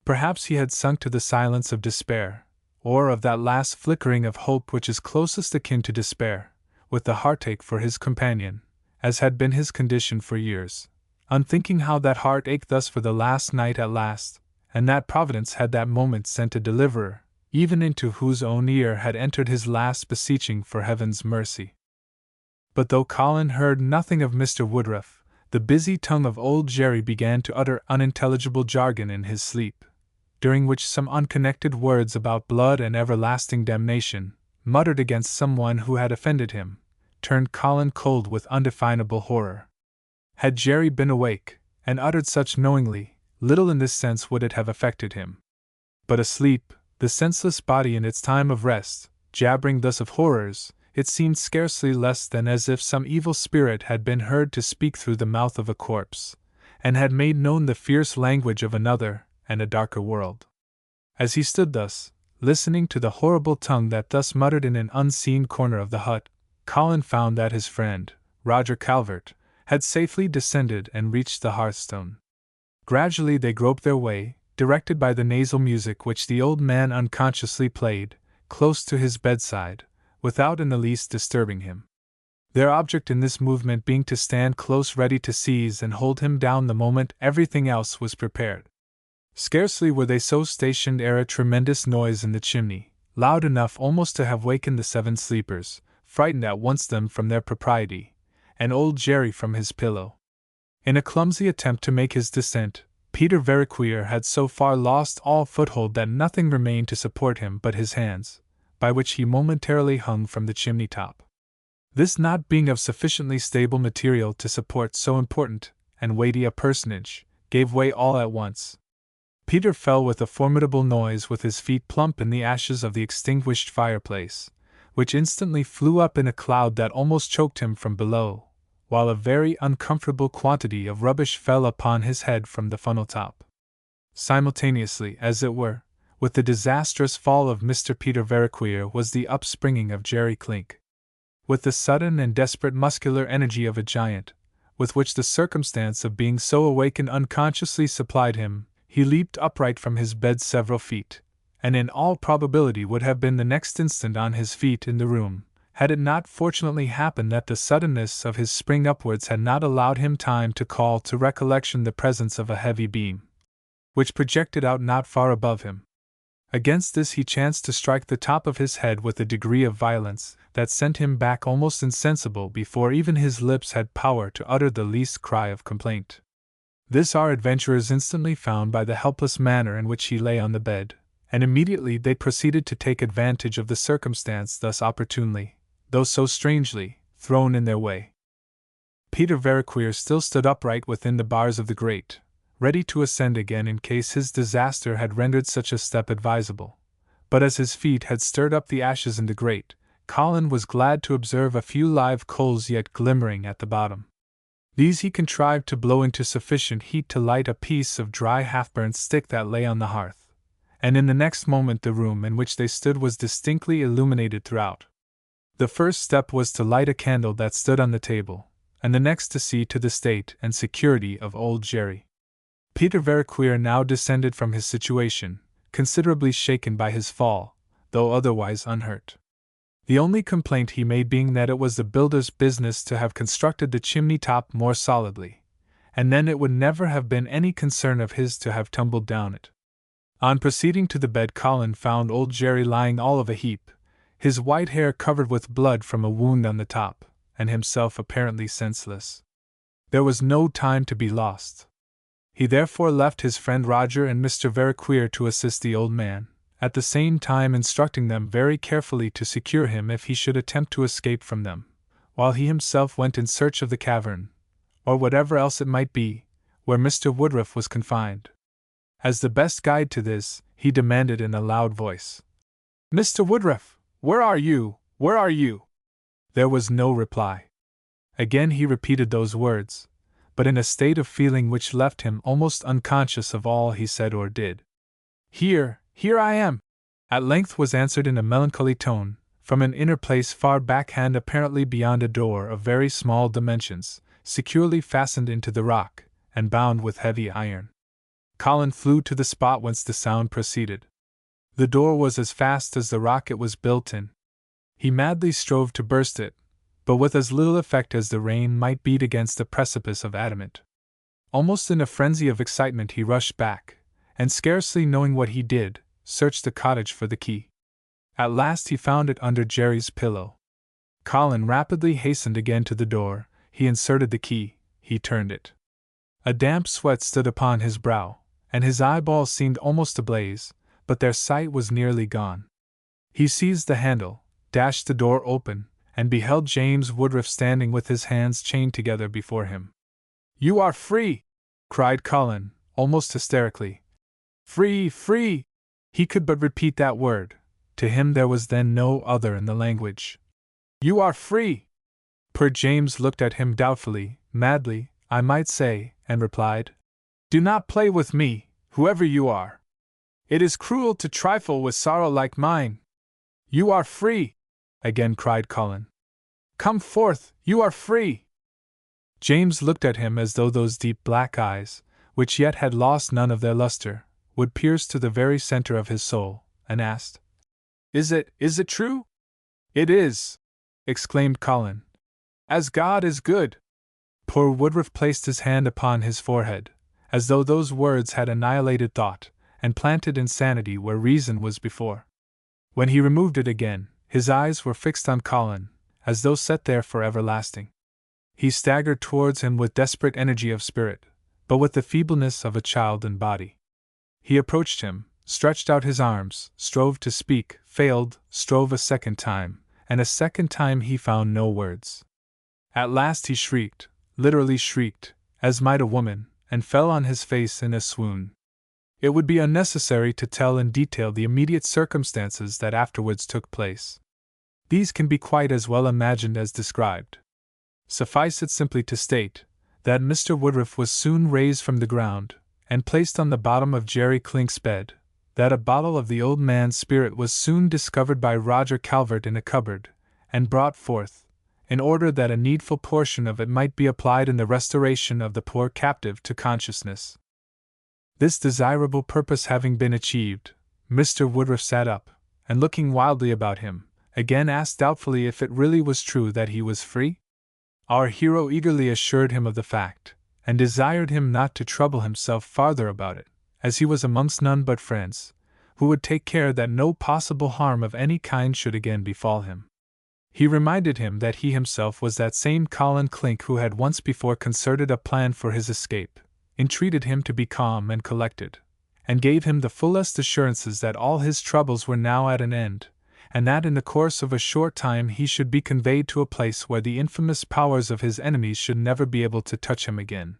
Perhaps he had sunk to the silence of despair, or of that last flickering of hope which is closest akin to despair, with the heartache for his companion, as had been his condition for years, unthinking how that heart ached thus for the last night at last, and that Providence had that moment sent a deliverer, even into whose own ear had entered his last beseeching for heaven's mercy. But though Colin heard nothing of Mr. Woodruff, the busy tongue of old Jerry began to utter unintelligible jargon in his sleep, during which some unconnected words about blood and everlasting damnation, muttered against someone who had offended him, turned Colin cold with undefinable horror. Had Jerry been awake, and uttered such knowingly, little in this sense would it have affected him. But asleep, the senseless body in its time of rest, jabbering thus of horrors, it seemed scarcely less than as if some evil spirit had been heard to speak through the mouth of a corpse, and had made known the fierce language of another and a darker world. As he stood thus, listening to the horrible tongue that thus muttered in an unseen corner of the hut, Colin found that his friend, Roger Calvert, had safely descended and reached the hearthstone. Gradually they groped their way, directed by the nasal music which the old man unconsciously played, close to his bedside, without in the least disturbing him. Their object in this movement being to stand close ready to seize and hold him down the moment everything else was prepared. Scarcely were they so stationed ere a tremendous noise in the chimney, loud enough almost to have wakened the 7 sleepers, frightened at once them from their propriety, and old Jerry from his pillow. In a clumsy attempt to make his descent, Peter Veraquere had so far lost all foothold that nothing remained to support him but his hands, by which he momentarily hung from the chimney top. This not being of sufficiently stable material to support so important and weighty a personage, gave way all at once. Peter fell with a formidable noise with his feet plump in the ashes of the extinguished fireplace, which instantly flew up in a cloud that almost choked him from below, while a very uncomfortable quantity of rubbish fell upon his head from the funnel top. Simultaneously, as it were, with the disastrous fall of Mr. Peter Veriqueer was the upspringing of Jerry Clink. With the sudden and desperate muscular energy of a giant, with which the circumstance of being so awakened unconsciously supplied him, he leaped upright from his bed several feet, and in all probability would have been the next instant on his feet in the room, had it not fortunately happened that the suddenness of his spring upwards had not allowed him time to call to recollection the presence of a heavy beam, which projected out not far above him. Against this he chanced to strike the top of his head with a degree of violence that sent him back almost insensible before even his lips had power to utter the least cry of complaint. This our adventurers instantly found by the helpless manner in which he lay on the bed, and immediately they proceeded to take advantage of the circumstance thus opportunely, though so strangely, thrown in their way. Peter Veriqueer still stood upright within the bars of the grate, ready to ascend again in case his disaster had rendered such a step advisable. But as his feet had stirred up the ashes in the grate, Colin was glad to observe a few live coals yet glimmering at the bottom. These he contrived to blow into sufficient heat to light a piece of dry half-burnt stick that lay on the hearth, and in the next moment the room in which they stood was distinctly illuminated throughout. The first step was to light a candle that stood on the table, and the next to see to the state and security of old Jerry. Peter Veriqueer now descended from his situation, considerably shaken by his fall, though otherwise unhurt. The only complaint he made being that it was the builder's business to have constructed the chimney-top more solidly, and then it would never have been any concern of his to have tumbled down it. On proceeding to the bed, Colin found old Jerry lying all of a heap, his white hair covered with blood from a wound on the top, and himself apparently senseless. There was no time to be lost. He therefore left his friend Roger and Mr. Veriqueer to assist the old man, at the same time instructing them very carefully to secure him if he should attempt to escape from them, while he himself went in search of the cavern, or whatever else it might be, where Mr. Woodruff was confined. As the best guide to this, he demanded in a loud voice, "Mr. Woodruff, where are you? Where are you?" There was no reply. Again he repeated those words, but in a state of feeling which left him almost unconscious of all he said or did. Here I am," at length was answered in a melancholy tone, from an inner place far backhand, apparently beyond a door of very small dimensions, securely fastened into the rock, and bound with heavy iron. Colin flew to the spot whence the sound proceeded. The door was as fast as the rock it was built in. He madly strove to burst it, but with as little effect as the rain might beat against a precipice of adamant. Almost in a frenzy of excitement he rushed back, and scarcely knowing what he did, searched the cottage for the key. At last he found it under Jerry's pillow. Colin rapidly hastened again to the door, he inserted the key, he turned it. A damp sweat stood upon his brow, and his eyeballs seemed almost ablaze, but their sight was nearly gone. He seized the handle, dashed the door open, and beheld James Woodruff standing with his hands chained together before him. "You are free!" cried Colin, almost hysterically. "Free! Free!" He could but repeat that word. To him there was then no other in the language. "You are free!" Poor James looked at him doubtfully, madly, I might say, and replied, "Do not play with me, whoever you are. It is cruel to trifle with sorrow like mine." "You are free!" again cried Colin. "Come forth, you are free!" James looked at him as though those deep black eyes, which yet had lost none of their luster, would pierce to the very center of his soul, and asked, Is it true?" "It is!" exclaimed Colin. "As God is good!" Poor Woodruff placed his hand upon his forehead, as though those words had annihilated thought, and planted insanity where reason was before. When he removed it again, his eyes were fixed on Colin, as though set there for everlasting. He staggered towards him with desperate energy of spirit, but with the feebleness of a child in body. He approached him, stretched out his arms, strove to speak, failed, strove a second time, and a second time he found no words. At last he shrieked, literally shrieked, as might a woman, and fell on his face in a swoon. It would be unnecessary to tell in detail the immediate circumstances that afterwards took place. These can be quite as well imagined as described. Suffice it simply to state that Mr. Woodruff was soon raised from the ground and placed on the bottom of Jerry Clink's bed, that a bottle of the old man's spirit was soon discovered by Roger Calvert in a cupboard, and brought forth, in order that a needful portion of it might be applied in the restoration of the poor captive to consciousness. This desirable purpose having been achieved, Mr. Woodruff sat up, and looking wildly about him, again asked doubtfully if it really was true that he was free? Our hero eagerly assured him of the fact, and desired him not to trouble himself farther about it, as he was amongst none but friends, who would take care that no possible harm of any kind should again befall him. He reminded him that he himself was that same Colin Clink who had once before concerted a plan for his escape, entreated him to be calm and collected, and gave him the fullest assurances that all his troubles were now at an end, and that in the course of a short time he should be conveyed to a place where the infamous powers of his enemies should never be able to touch him again.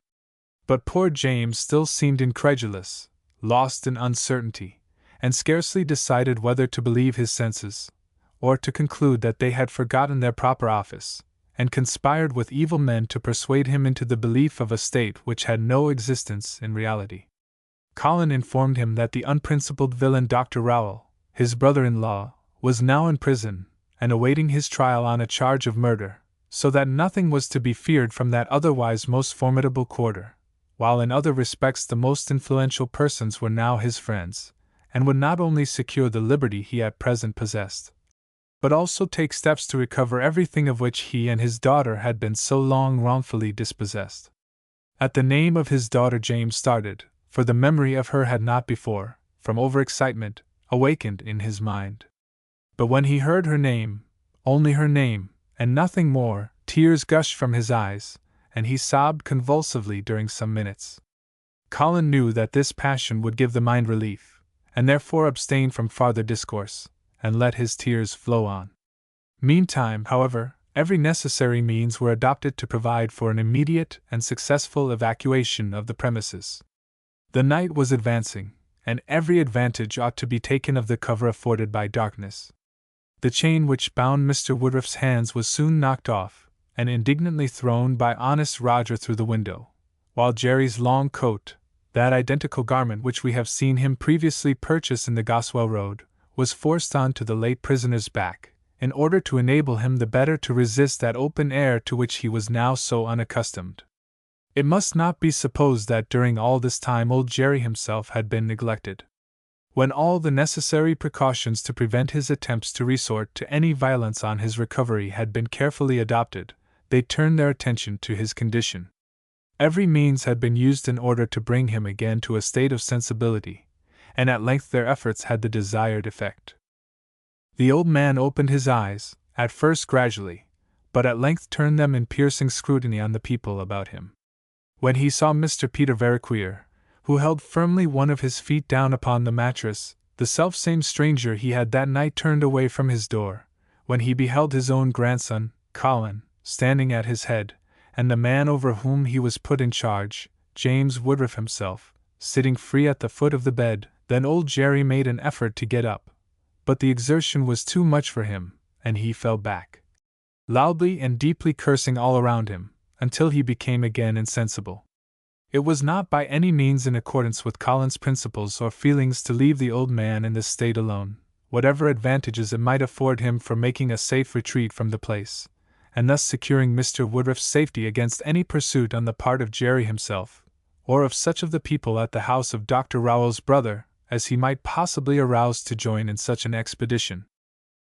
But poor James still seemed incredulous, lost in uncertainty, and scarcely decided whether to believe his senses, or to conclude that they had forgotten their proper office, and conspired with evil men to persuade him into the belief of a state which had no existence in reality. Colin informed him that the unprincipled villain Dr. Rowell, his brother-in-law, was now in prison, and awaiting his trial on a charge of murder, so that nothing was to be feared from that otherwise most formidable quarter, while in other respects the most influential persons were now his friends, and would not only secure the liberty he at present possessed, but also take steps to recover everything of which he and his daughter had been so long wrongfully dispossessed. At the name of his daughter James started, for the memory of her had not before, from over-excitement, awakened in his mind. But when he heard her name, only her name, and nothing more, tears gushed from his eyes, and he sobbed convulsively during some minutes. Colin knew that this passion would give the mind relief, and therefore abstained from farther discourse, and let his tears flow on. Meantime, however, every necessary means were adopted to provide for an immediate and successful evacuation of the premises. The night was advancing, and every advantage ought to be taken of the cover afforded by darkness. The chain which bound Mr. Woodruff's hands was soon knocked off, and indignantly thrown by honest Roger through the window, while Jerry's long coat, that identical garment which we have seen him previously purchase in the Goswell Road, was forced on to the late prisoner's back, in order to enable him the better to resist that open air to which he was now so unaccustomed. It must not be supposed that during all this time old Jerry himself had been neglected. When all the necessary precautions to prevent his attempts to resort to any violence on his recovery had been carefully adopted, they turned their attention to his condition. Every means had been used in order to bring him again to a state of sensibility, and at length their efforts had the desired effect. The old man opened his eyes, at first gradually, but at length turned them in piercing scrutiny on the people about him. When he saw Mr. Peter Veriqueer, who held firmly one of his feet down upon the mattress, the selfsame stranger he had that night turned away from his door, when he beheld his own grandson, Colin, standing at his head, and the man over whom he was put in charge, James Woodruff himself, sitting free at the foot of the bed, then old Jerry made an effort to get up, but the exertion was too much for him, and he fell back, loudly and deeply cursing all around him, until he became again insensible. It was not by any means in accordance with Colin's principles or feelings to leave the old man in this state alone, whatever advantages it might afford him for making a safe retreat from the place, and thus securing Mr. Woodruff's safety against any pursuit on the part of Jerry himself, or of such of the people at the house of Dr. Rowell's brother, as he might possibly arouse to join in such an expedition.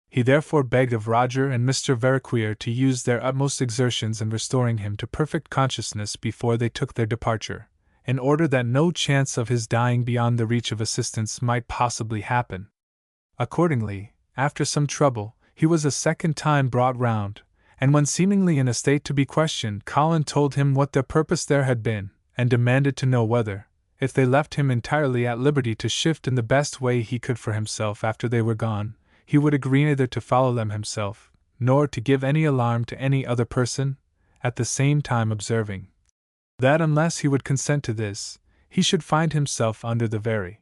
He therefore begged of Roger and Mr. Veriqueer to use their utmost exertions in restoring him to perfect consciousness before they took their departure, in order that no chance of his dying beyond the reach of assistance might possibly happen. Accordingly, after some trouble, he was a second time brought round, and when seemingly in a state to be questioned, Colin told him what their purpose there had been, and demanded to know whether, if they left him entirely at liberty to shift in the best way he could for himself after they were gone, he would agree neither to follow them himself, nor to give any alarm to any other person, at the same time observing, That unless he would consent to this, he should find himself under the very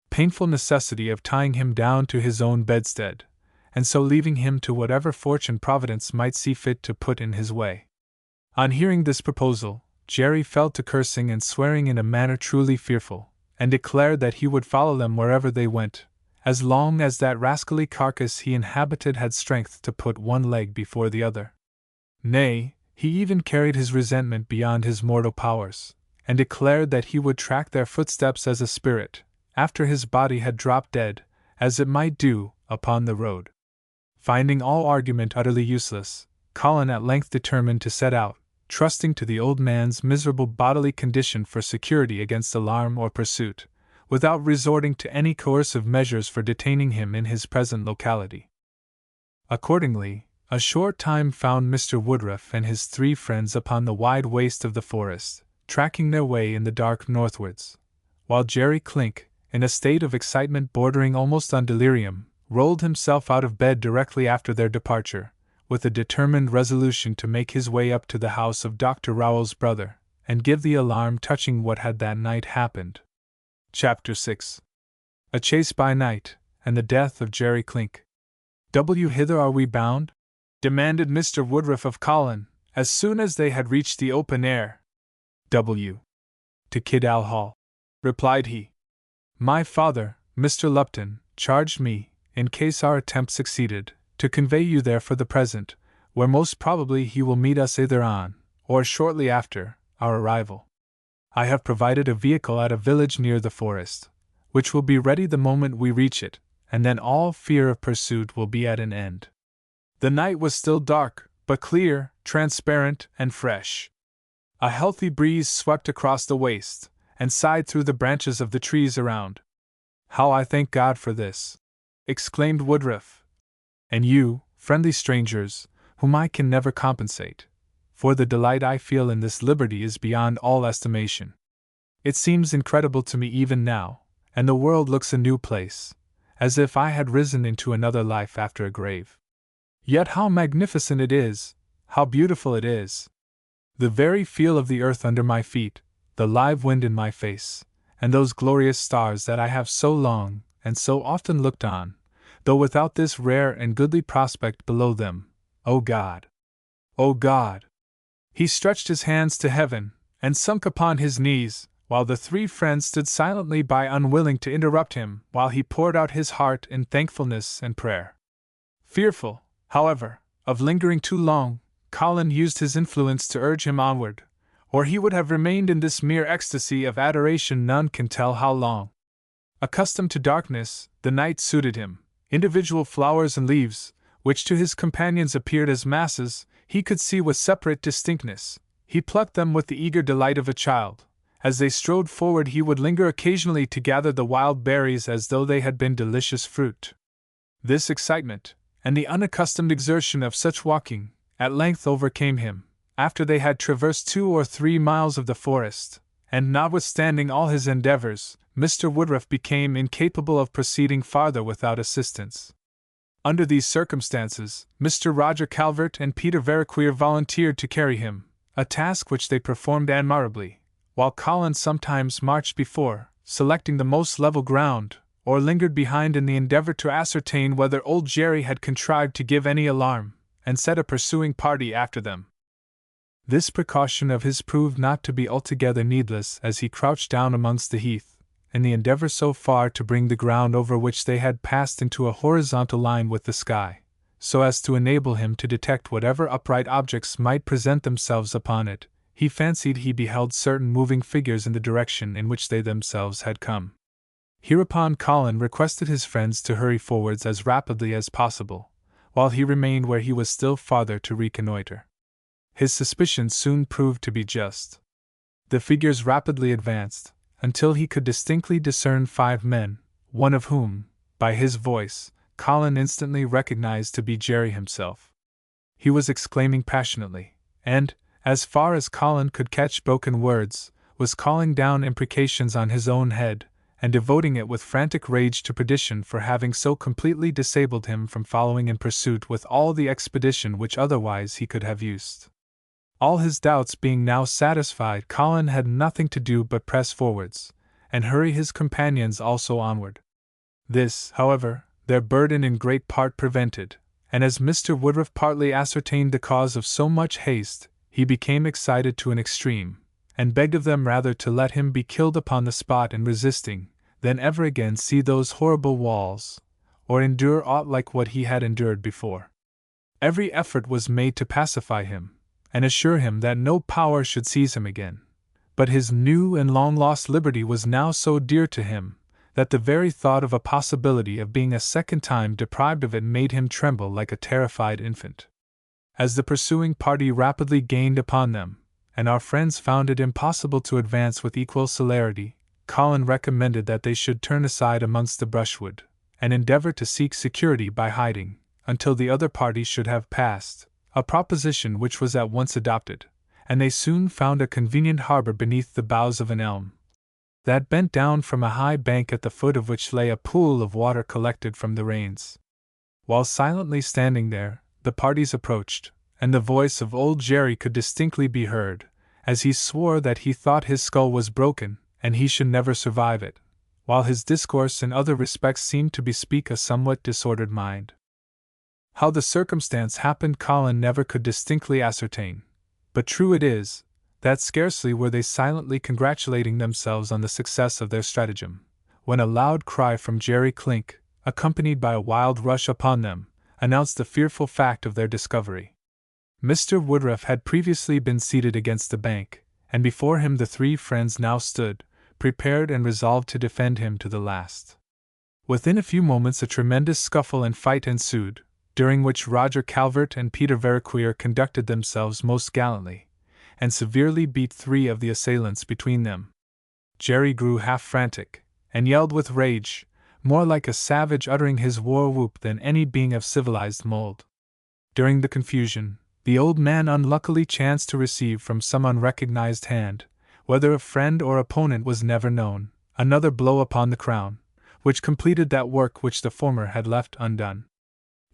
painful necessity of tying him down to his own bedstead, and so leaving him to whatever fortune Providence might see fit to put in his way. On hearing this proposal, Jerry fell to cursing and swearing in a manner truly fearful, and declared that he would follow them wherever they went, as long as that rascally carcass he inhabited had strength to put one leg before the other. Nay, he even carried his resentment beyond his mortal powers, and declared that he would track their footsteps as a spirit, after his body had dropped dead, as it might do, upon the road. Finding all argument utterly useless, Colin at length determined to set out, trusting to the old man's miserable bodily condition for security against alarm or pursuit, without resorting to any coercive measures for detaining him in his present locality. Accordingly, a short time found Mr. Woodruff and his 3 friends upon the wide waste of the forest, tracking their way in the dark northwards, while Jerry Clink, in a state of excitement bordering almost on delirium, rolled himself out of bed directly after their departure, with a determined resolution to make his way up to the house of Dr. Rowell's brother, and give the alarm touching what had that night happened. Chapter 6. A Chase by Night, and the Death of Jerry Clink. Whither are we bound? Demanded Mr. Woodruff of Colin, as soon as they had reached the open air. To Kidall Hall, replied he. My father, Mr. Lupton, charged me, in case our attempt succeeded, to convey you there for the present, where most probably he will meet us either on, or shortly after, our arrival. I have provided a vehicle at a village near the forest, which will be ready the moment we reach it, and then all fear of pursuit will be at an end. The night was still dark, but clear, transparent, and fresh. A healthy breeze swept across the waste, and sighed through the branches of the trees around. How I thank God for this! Exclaimed Woodruff. And you, friendly strangers, whom I can never compensate, for the delight I feel in this liberty is beyond all estimation. It seems incredible to me even now, and the world looks a new place, as if I had risen into another life after a grave. Yet how magnificent it is, how beautiful it is! The very feel of the earth under my feet, the live wind in my face, and those glorious stars that I have so long and so often looked on, though without this rare and goodly prospect below them, O God! O God! He stretched his hands to heaven, and sunk upon his knees, while the 3 friends stood silently by, unwilling to interrupt him while he poured out his heart in thankfulness and prayer. Fearful, however, of lingering too long, Colin used his influence to urge him onward, or he would have remained in this mere ecstasy of adoration none can tell how long. Accustomed to darkness, the night suited him. Individual flowers and leaves, which to his companions appeared as masses, he could see with separate distinctness. He plucked them with the eager delight of a child. As they strode forward, he would linger occasionally to gather the wild berries as though they had been delicious fruit. This excitement, and the unaccustomed exertion of such walking, at length overcame him, after they had traversed 2 or 3 miles of the forest, and notwithstanding all his endeavors, Mr. Woodruff became incapable of proceeding farther without assistance. Under these circumstances, Mr. Roger Calvert and Peter Veriqueer volunteered to carry him, a task which they performed admirably, while Colin sometimes marched before, selecting the most level ground, or lingered behind in the endeavor to ascertain whether old Jerry had contrived to give any alarm, and set a pursuing party after them. This precaution of his proved not to be altogether needless, as he crouched down amongst the heath, in the endeavor so far to bring the ground over which they had passed into a horizontal line with the sky, so as to enable him to detect whatever upright objects might present themselves upon it. He fancied he beheld certain moving figures in the direction in which they themselves had come. Hereupon Colin requested his friends to hurry forwards as rapidly as possible, while he remained where he was still farther to reconnoiter. His suspicions soon proved to be just. The figures rapidly advanced, until he could distinctly discern 5 men, one of whom, by his voice, Colin instantly recognized to be Jerry himself. He was exclaiming passionately, and, as far as Colin could catch broken words, was calling down imprecations on his own head, and devoting it with frantic rage to perdition for having so completely disabled him from following in pursuit with all the expedition which otherwise he could have used. All his doubts being now satisfied, Colin had nothing to do but press forwards, and hurry his companions also onward. This, however, their burden in great part prevented, and as Mr. Woodruff partly ascertained the cause of so much haste, he became excited to an extreme, and begged of them rather to let him be killed upon the spot in resisting, than ever again see those horrible walls, or endure aught like what he had endured before. Every effort was made to pacify him, and assure him that no power should seize him again, but his new and long-lost liberty was now so dear to him, that the very thought of a possibility of being a second time deprived of it made him tremble like a terrified infant. As the pursuing party rapidly gained upon them, and our friends found it impossible to advance with equal celerity, Colin recommended that they should turn aside amongst the brushwood, and endeavor to seek security by hiding, until the other party should have passed, a proposition which was at once adopted, and they soon found a convenient harbor beneath the boughs of an elm, that bent down from a high bank at the foot of which lay a pool of water collected from the rains. While silently standing there, the parties approached, and the voice of old Jerry could distinctly be heard, as he swore that he thought his skull was broken, and he should never survive it, while his discourse in other respects seemed to bespeak a somewhat disordered mind. How the circumstance happened Colin never could distinctly ascertain, but true it is, that scarcely were they silently congratulating themselves on the success of their stratagem, when a loud cry from Jerry Clink, accompanied by a wild rush upon them, announced the fearful fact of their discovery. Mr. Woodruff had previously been seated against the bank, and before him the three friends now stood, prepared and resolved to defend him to the last. Within a few moments a tremendous scuffle and fight ensued, during which Roger Calvert and Peter Veriqueer conducted themselves most gallantly, and severely beat three of the assailants between them. Jerry grew half frantic, and yelled with rage, more like a savage uttering his war whoop than any being of civilized mold. During the confusion, the old man unluckily chanced to receive from some unrecognized hand, whether a friend or opponent was never known, another blow upon the crown, which completed that work which the former had left undone.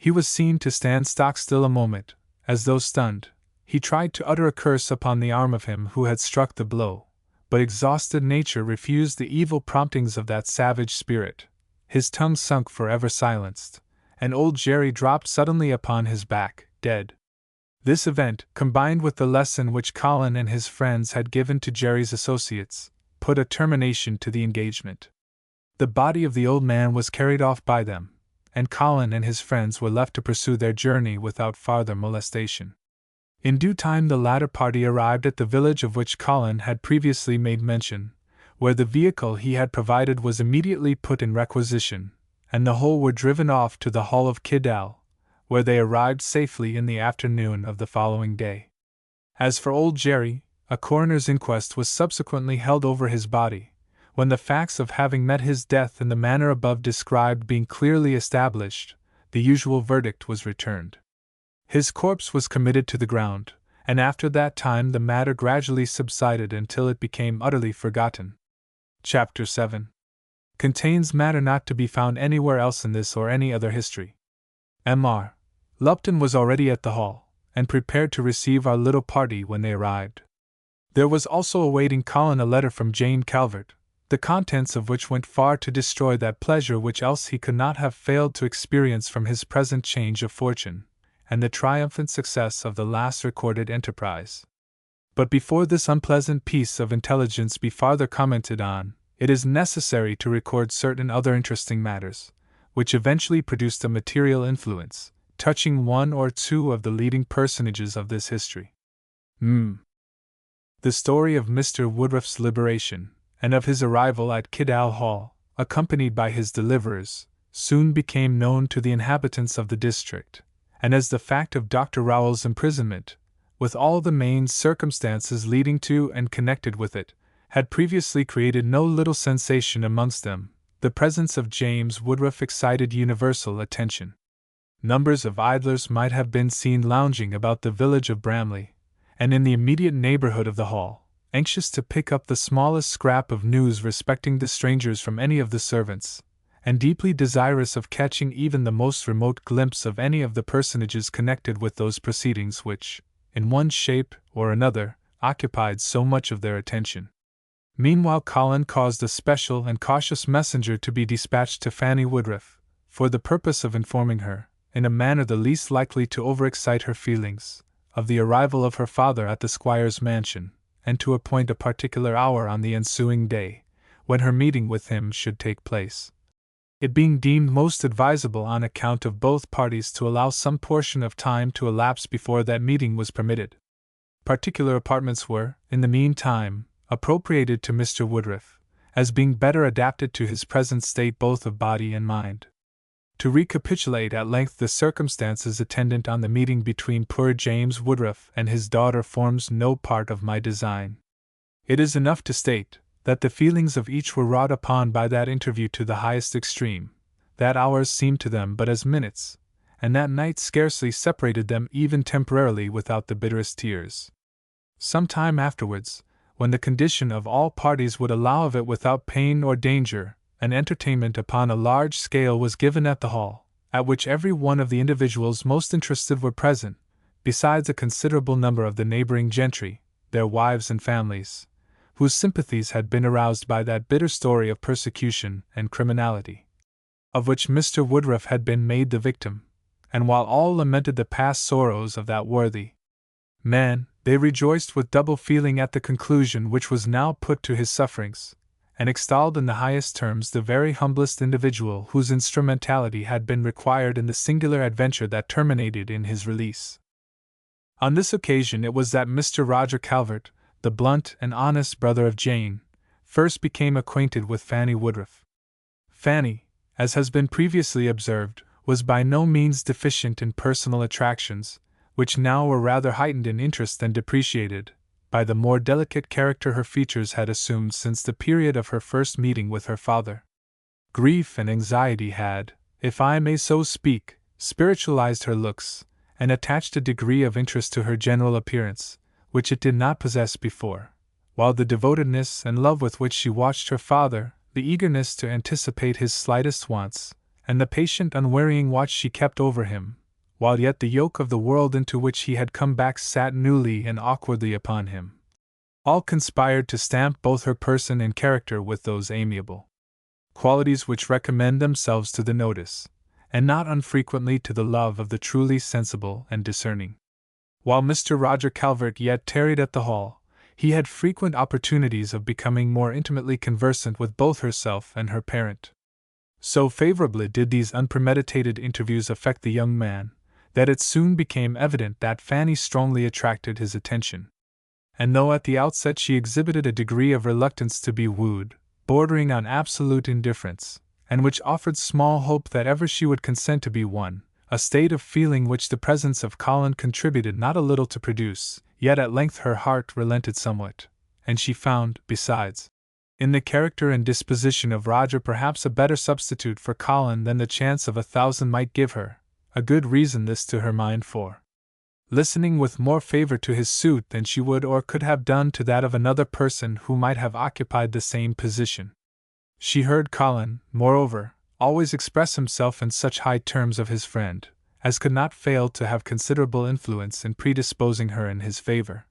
He was seen to stand stock still a moment, as though stunned. He tried to utter a curse upon the arm of him who had struck the blow, but exhausted nature refused the evil promptings of that savage spirit. His tongue sunk forever silenced, and old Jerry dropped suddenly upon his back, dead. This event, combined with the lesson which Colin and his friends had given to Jerry's associates, put a termination to the engagement. The body of the old man was carried off by them, and Colin and his friends were left to pursue their journey without farther molestation. In due time the latter party arrived at the village of which Colin had previously made mention, where the vehicle he had provided was immediately put in requisition, and the whole were driven off to the Hall of Kiddale, where they arrived safely in the afternoon of the following day. As for old Jerry, a coroner's inquest was subsequently held over his body, when the facts of having met his death in the manner above described being clearly established, the usual verdict was returned. His corpse was committed to the ground, and after that time the matter gradually subsided until it became utterly forgotten. Chapter 7 contains matter not to be found anywhere else in this or any other history. M.R. Lupton was already at the hall, and prepared to receive our little party when they arrived. There was also awaiting Colin a letter from Jane Calvert, the contents of which went far to destroy that pleasure which else he could not have failed to experience from his present change of fortune, and the triumphant success of the last recorded enterprise. But before this unpleasant piece of intelligence be farther commented on, it is necessary to record certain other interesting matters, which eventually produced a material influence, touching one or two of the leading personages of this history. The story of Mr. Woodruff's liberation, and of his arrival at Kiddale Hall, accompanied by his deliverers, soon became known to the inhabitants of the district, and as the fact of Dr. Rowell's imprisonment, with all the main circumstances leading to and connected with it, had previously created no little sensation amongst them, the presence of James Woodruff excited universal attention. Numbers of idlers might have been seen lounging about the village of Bramley, and in the immediate neighborhood of the hall, anxious to pick up the smallest scrap of news respecting the strangers from any of the servants, and deeply desirous of catching even the most remote glimpse of any of the personages connected with those proceedings which, in one shape or another, occupied so much of their attention. Meanwhile, Colin caused a special and cautious messenger to be dispatched to Fanny Woodruff, for the purpose of informing her, in a manner the least likely to overexcite her feelings, of the arrival of her father at the squire's mansion, and to appoint a particular hour on the ensuing day, when her meeting with him should take place. It being deemed most advisable on account of both parties to allow some portion of time to elapse before that meeting was permitted. Particular apartments were, in the meantime, appropriated to Mr. Woodruff, as being better adapted to his present state both of body and mind. To recapitulate at length the circumstances attendant on the meeting between poor James Woodruff and his daughter forms no part of my design. It is enough to state that the feelings of each were wrought upon by that interview to the highest extreme, that hours seemed to them but as minutes, and that night scarcely separated them even temporarily without the bitterest tears. Some time afterwards, when the condition of all parties would allow of it without pain or danger, an entertainment upon a large scale was given at the hall, at which every one of the individuals most interested were present, besides a considerable number of the neighboring gentry, their wives and families, whose sympathies had been aroused by that bitter story of persecution and criminality, of which Mr. Woodruff had been made the victim, and while all lamented the past sorrows of that worthy man, they rejoiced with double feeling at the conclusion which was now put to his sufferings, and extolled in the highest terms the very humblest individual whose instrumentality had been required in the singular adventure that terminated in his release. On this occasion it was that Mr. Roger Calvert, the blunt and honest brother of Jane, first became acquainted with Fanny Woodruff. Fanny, as has been previously observed, was by no means deficient in personal attractions, which now were rather heightened in interest than depreciated, by the more delicate character her features had assumed since the period of her first meeting with her father. Grief and anxiety had, if I may so speak, spiritualized her looks, and attached a degree of interest to her general appearance, which it did not possess before, while the devotedness and love with which she watched her father, the eagerness to anticipate his slightest wants, and the patient unwearying watch she kept over him, while yet the yoke of the world into which he had come back sat newly and awkwardly upon him, all conspired to stamp both her person and character with those amiable qualities which recommend themselves to the notice, and not unfrequently to the love of the truly sensible and discerning. While Mr. Roger Calvert yet tarried at the hall, he had frequent opportunities of becoming more intimately conversant with both herself and her parent. So favorably did these unpremeditated interviews affect the young man, that it soon became evident that Fanny strongly attracted his attention. And though at the outset she exhibited a degree of reluctance to be wooed, bordering on absolute indifference, and which offered small hope that ever she would consent to be won, a state of feeling which the presence of Colin contributed not a little to produce, yet at length her heart relented somewhat, and she found, besides, in the character and disposition of Roger perhaps a better substitute for Colin than the chance of 1,000 might give her, a good reason this to her mind for listening with more favor to his suit than she would or could have done to that of another person who might have occupied the same position. She heard Colin, moreover, always express himself in such high terms of his friend, as could not fail to have considerable influence in predisposing her in his favor.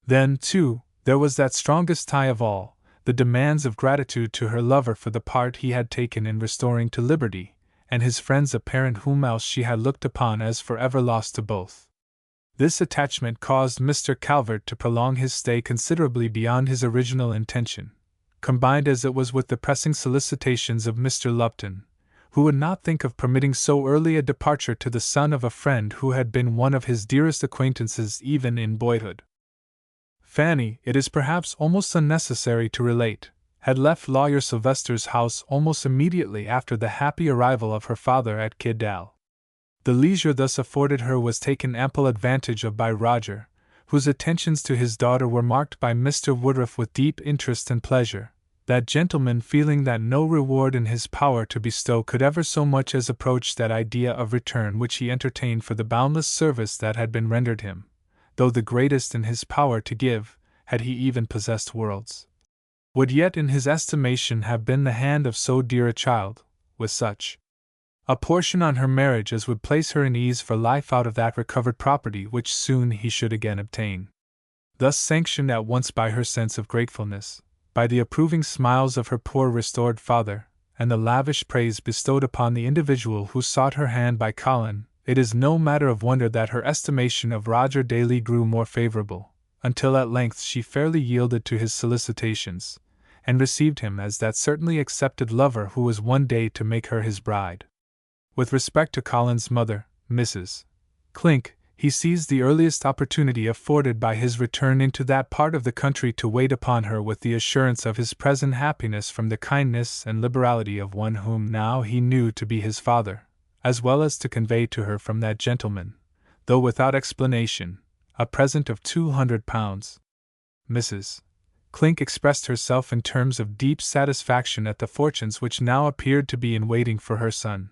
Then, too, there was that strongest tie of all, the demands of gratitude to her lover for the part he had taken in restoring to liberty, and his friends a parent whom else she had looked upon as forever lost to both. This attachment caused Mr. Calvert to prolong his stay considerably beyond his original intention, combined as it was with the pressing solicitations of Mr. Lupton, who would not think of permitting so early a departure to the son of a friend who had been one of his dearest acquaintances even in boyhood. Fanny, it is perhaps almost unnecessary to relate, had left Lawyer Sylvester's house almost immediately after the happy arrival of her father at Kiddale. The leisure thus afforded her was taken ample advantage of by Roger, whose attentions to his daughter were marked by Mr. Woodruff with deep interest and pleasure, that gentleman feeling that no reward in his power to bestow could ever so much as approach that idea of return which he entertained for the boundless service that had been rendered him, though the greatest in his power to give, had he even possessed worlds, would yet in his estimation have been the hand of so dear a child, with such a portion on her marriage as would place her in ease for life out of that recovered property which soon he should again obtain. Thus sanctioned at once by her sense of gratefulness, by the approving smiles of her poor restored father, and the lavish praise bestowed upon the individual who sought her hand by Colin, it is no matter of wonder that her estimation of Roger daily grew more favorable, until at length she fairly yielded to his solicitations, and received him as that certainly accepted lover who was one day to make her his bride. With respect to Colin's mother, Mrs. Clink, he seized the earliest opportunity afforded by his return into that part of the country to wait upon her with the assurance of his present happiness from the kindness and liberality of one whom now he knew to be his father, as well as to convey to her from that gentleman, though without explanation, a present of £200. Mrs. Clink expressed herself in terms of deep satisfaction at the fortunes which now appeared to be in waiting for her son,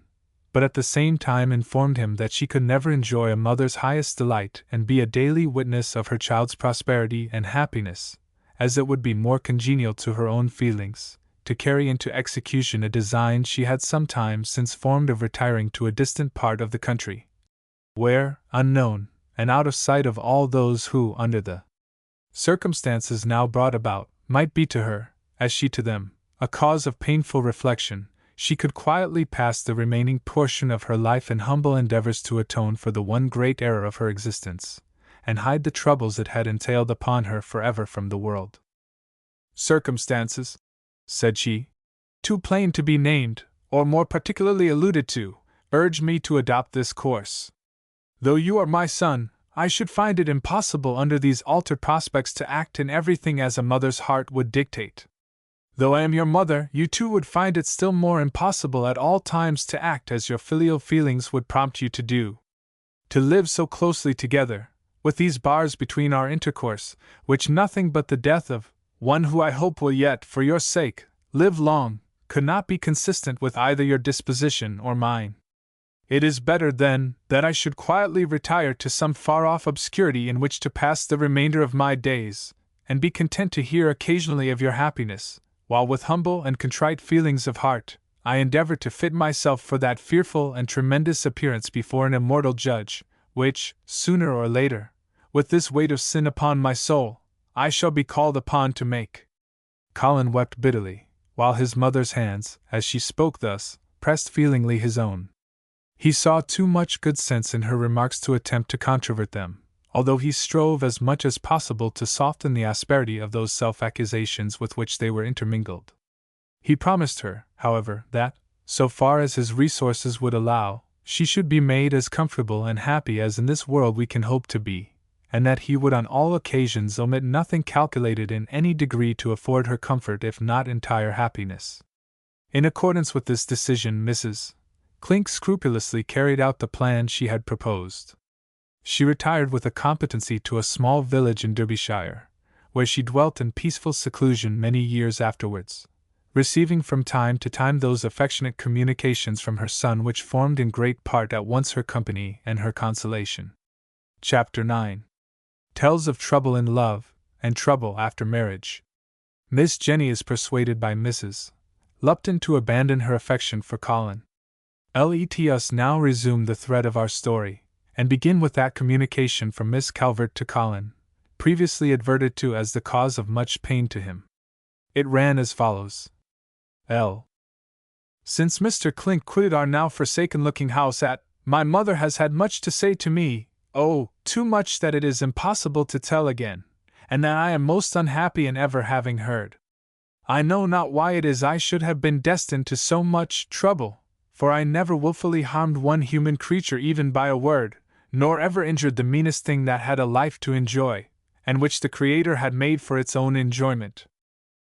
but at the same time informed him that she could never enjoy a mother's highest delight and be a daily witness of her child's prosperity and happiness, as it would be more congenial to her own feelings to carry into execution a design she had some time since formed of retiring to a distant part of the country, where, unknown, and out of sight of all those who, under the circumstances now brought about, might be to her, as she to them, a cause of painful reflection, she could quietly pass the remaining portion of her life in humble endeavors to atone for the one great error of her existence, and hide the troubles it had entailed upon her forever from the world. Circumstances, said she, too plain to be named, or more particularly alluded to, urge me to adopt this course. Though you are my son, I should find it impossible under these altered prospects to act in everything as a mother's heart would dictate. Though I am your mother, you too would find it still more impossible at all times to act as your filial feelings would prompt you to do. To live so closely together, with these bars between our intercourse, which nothing but the death of one who I hope will yet, for your sake, live long, could not be consistent with either your disposition or mine. It is better, then, that I should quietly retire to some far-off obscurity in which to pass the remainder of my days, and be content to hear occasionally of your happiness, while with humble and contrite feelings of heart, I endeavor to fit myself for that fearful and tremendous appearance before an immortal judge, which, sooner or later, with this weight of sin upon my soul, I shall be called upon to make. Colin wept bitterly, while his mother's hands, as she spoke thus, pressed feelingly his own. He saw too much good sense in her remarks to attempt to controvert them, although he strove as much as possible to soften the asperity of those self-accusations with which they were intermingled. He promised her, however, that, so far as his resources would allow, she should be made as comfortable and happy as in this world we can hope to be, and that he would on all occasions omit nothing calculated in any degree to afford her comfort if not entire happiness. In accordance with this decision, Mrs. Clink scrupulously carried out the plan she had proposed. She retired with a competency to a small village in Derbyshire, where she dwelt in peaceful seclusion many years afterwards, receiving from time to time those affectionate communications from her son which formed in great part at once her company and her consolation. Chapter 9 tells of trouble in love, and trouble after marriage. Miss Jenny is persuaded by Mrs. Lupton to abandon her affection for Colin. Let us now resume the thread of our story, and begin with that communication from Miss Calvert to Colin, previously adverted to as the cause of much pain to him. It ran as follows. Since Mr. Clink quitted our now forsaken-looking house my mother has had much to say to me, too much that it is impossible to tell again, and that I am most unhappy in ever having heard. I know not why it is I should have been destined to so much trouble, for I never wilfully harmed one human creature even by a word, nor ever injured the meanest thing that had a life to enjoy, and which the Creator had made for its own enjoyment.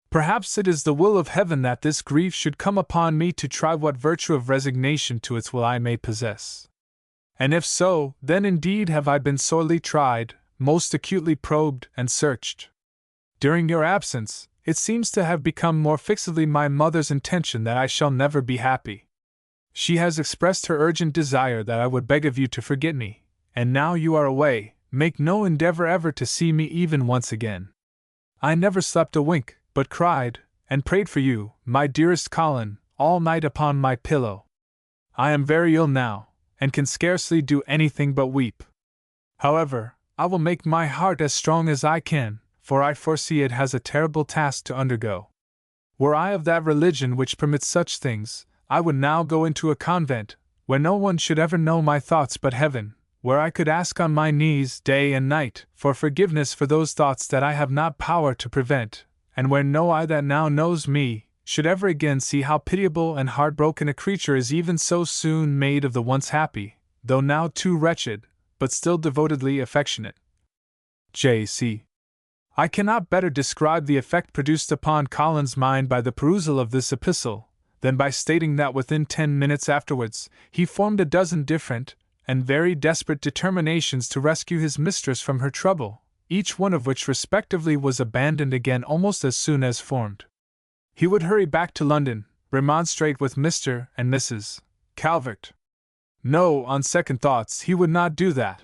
Perhaps it is the will of heaven that this grief should come upon me to try what virtue of resignation to its will I may possess. And if so, then indeed have I been sorely tried, most acutely probed and searched. During your absence, it seems to have become more fixedly my mother's intention that I shall never be happy. She has expressed her urgent desire that I would beg of you to forget me, and now you are away, make no endeavor ever to see me even once again. I never slept a wink, but cried, and prayed for you, my dearest Colin, all night upon my pillow. I am very ill now, and can scarcely do anything but weep. However, I will make my heart as strong as I can, for I foresee it has a terrible task to undergo. Were I of that religion which permits such things, I would now go into a convent, where no one should ever know my thoughts but heaven, where I could ask on my knees day and night for forgiveness for those thoughts that I have not power to prevent, and where no eye that now knows me should ever again see how pitiable and heartbroken a creature is even so soon made of the once happy, though now too wretched, but still devotedly affectionate. J.C. I cannot better describe the effect produced upon Colin's mind by the perusal of this epistle, than by stating that within 10 minutes afterwards he formed a dozen different and very desperate determinations to rescue his mistress from her trouble, each one of which respectively was abandoned again almost as soon as formed. He would hurry back to London, remonstrate with Mr. and Mrs. Calvert. No, on second thoughts, he would not do that.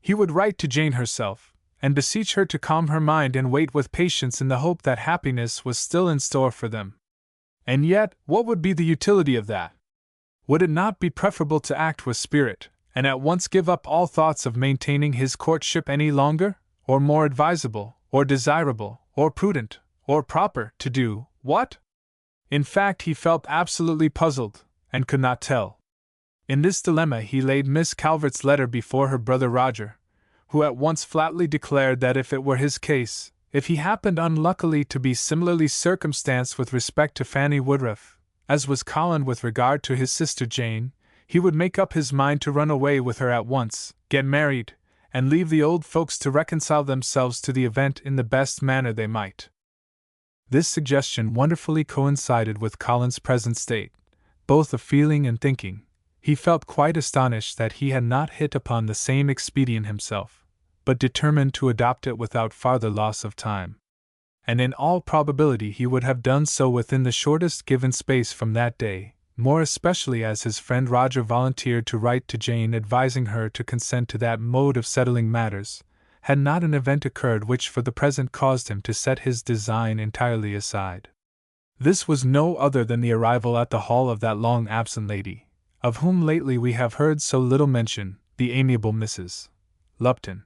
He would write to Jane herself, and beseech her to calm her mind and wait with patience in the hope that happiness was still in store for them. And yet, what would be the utility of that? Would it not be preferable to act with spirit, and at once give up all thoughts of maintaining his courtship any longer, or more advisable, or desirable, or prudent, or proper, to do what? In fact, he felt absolutely puzzled, and could not tell. In this dilemma he laid Miss Calvert's letter before her brother Roger, who at once flatly declared that if it were his case, if he happened unluckily to be similarly circumstanced with respect to Fanny Woodruff, as was Colin with regard to his sister Jane, he would make up his mind to run away with her at once, get married, and leave the old folks to reconcile themselves to the event in the best manner they might. This suggestion wonderfully coincided with Colin's present state, both of feeling and thinking. He felt quite astonished that he had not hit upon the same expedient himself, but determined to adopt it without farther loss of time. And in all probability he would have done so within the shortest given space from that day, more especially as his friend Roger volunteered to write to Jane advising her to consent to that mode of settling matters, had not an event occurred which for the present caused him to set his design entirely aside. This was no other than the arrival at the Hall of that long-absent lady, of whom lately we have heard so little mention, the amiable Mrs. Lupton.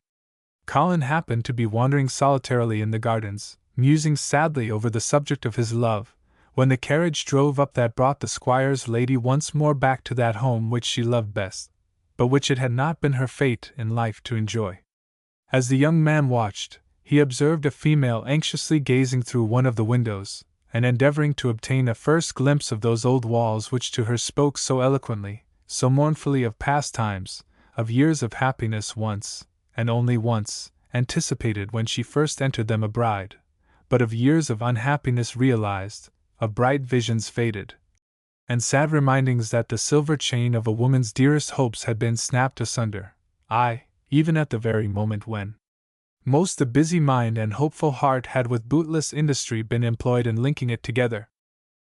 Colin happened to be wandering solitarily in the gardens, musing sadly over the subject of his love, when the carriage drove up that brought the squire's lady once more back to that home which she loved best, but which it had not been her fate in life to enjoy. As the young man watched, he observed a female anxiously gazing through one of the windows, and endeavoring to obtain a first glimpse of those old walls which to her spoke so eloquently, so mournfully of past times, of years of happiness once, and only once, anticipated when she first entered them a bride, but of years of unhappiness realized, of bright visions faded, and sad remindings that the silver chain of a woman's dearest hopes had been snapped asunder, aye, even at the very moment when most the busy mind and hopeful heart had with bootless industry been employed in linking it together.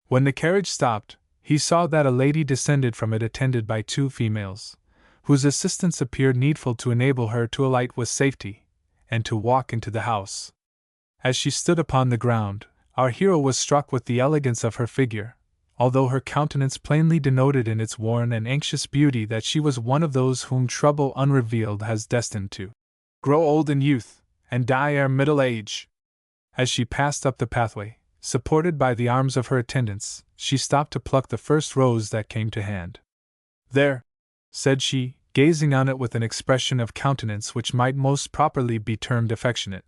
When the carriage stopped, he saw that a lady descended from it attended by 2 females, whose assistance appeared needful to enable her to alight with safety, and to walk into the house. As she stood upon the ground, our hero was struck with the elegance of her figure, although her countenance plainly denoted in its worn and anxious beauty that she was one of those whom trouble unrevealed has destined to grow old in youth, and die ere middle age. As she passed up the pathway, supported by the arms of her attendants, she stopped to pluck the first rose that came to hand. "There," said she, gazing on it with an expression of countenance which might most properly be termed affectionate.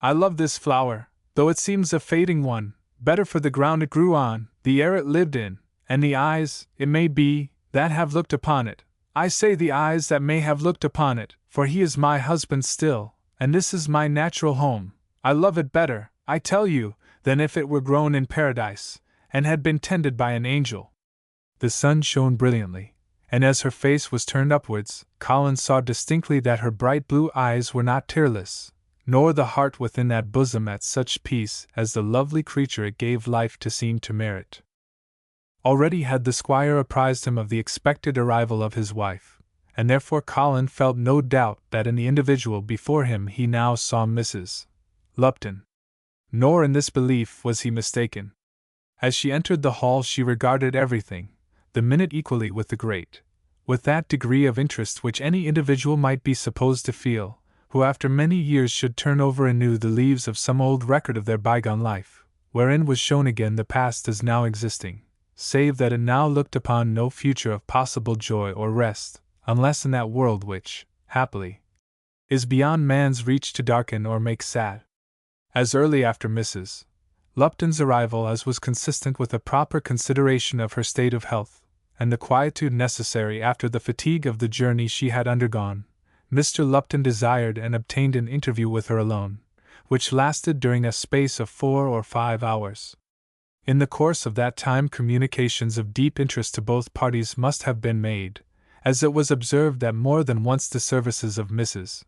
"I love this flower, though it seems a fading one, better for the ground it grew on, the air it lived in, and the eyes, it may be, that have looked upon it. I say the eyes that may have looked upon it, for he is my husband still, and this is my natural home. I love it better, I tell you, than if it were grown in paradise, and had been tended by an angel." The sun shone brilliantly, and as her face was turned upwards, Colin saw distinctly that her bright blue eyes were not tearless, nor the heart within that bosom at such peace as the lovely creature it gave life to seem to merit. Already had the squire apprised him of the expected arrival of his wife, and therefore Colin felt no doubt that in the individual before him he now saw Mrs. Lupton. Nor in this belief was he mistaken. As she entered the hall she regarded everything, the minute equally with the great, with that degree of interest which any individual might be supposed to feel, who after many years should turn over anew the leaves of some old record of their bygone life, wherein was shown again the past as now existing, save that it now looked upon no future of possible joy or rest, unless in that world which, happily, is beyond man's reach to darken or make sad. As early after Mrs. Lupton's arrival as was consistent with a proper consideration of her state of health, and the quietude necessary after the fatigue of the journey she had undergone, Mr. Lupton desired and obtained an interview with her alone, which lasted during a space of 4 or 5 hours. In the course of that time communications of deep interest to both parties must have been made, as it was observed that more than once the services of Mrs.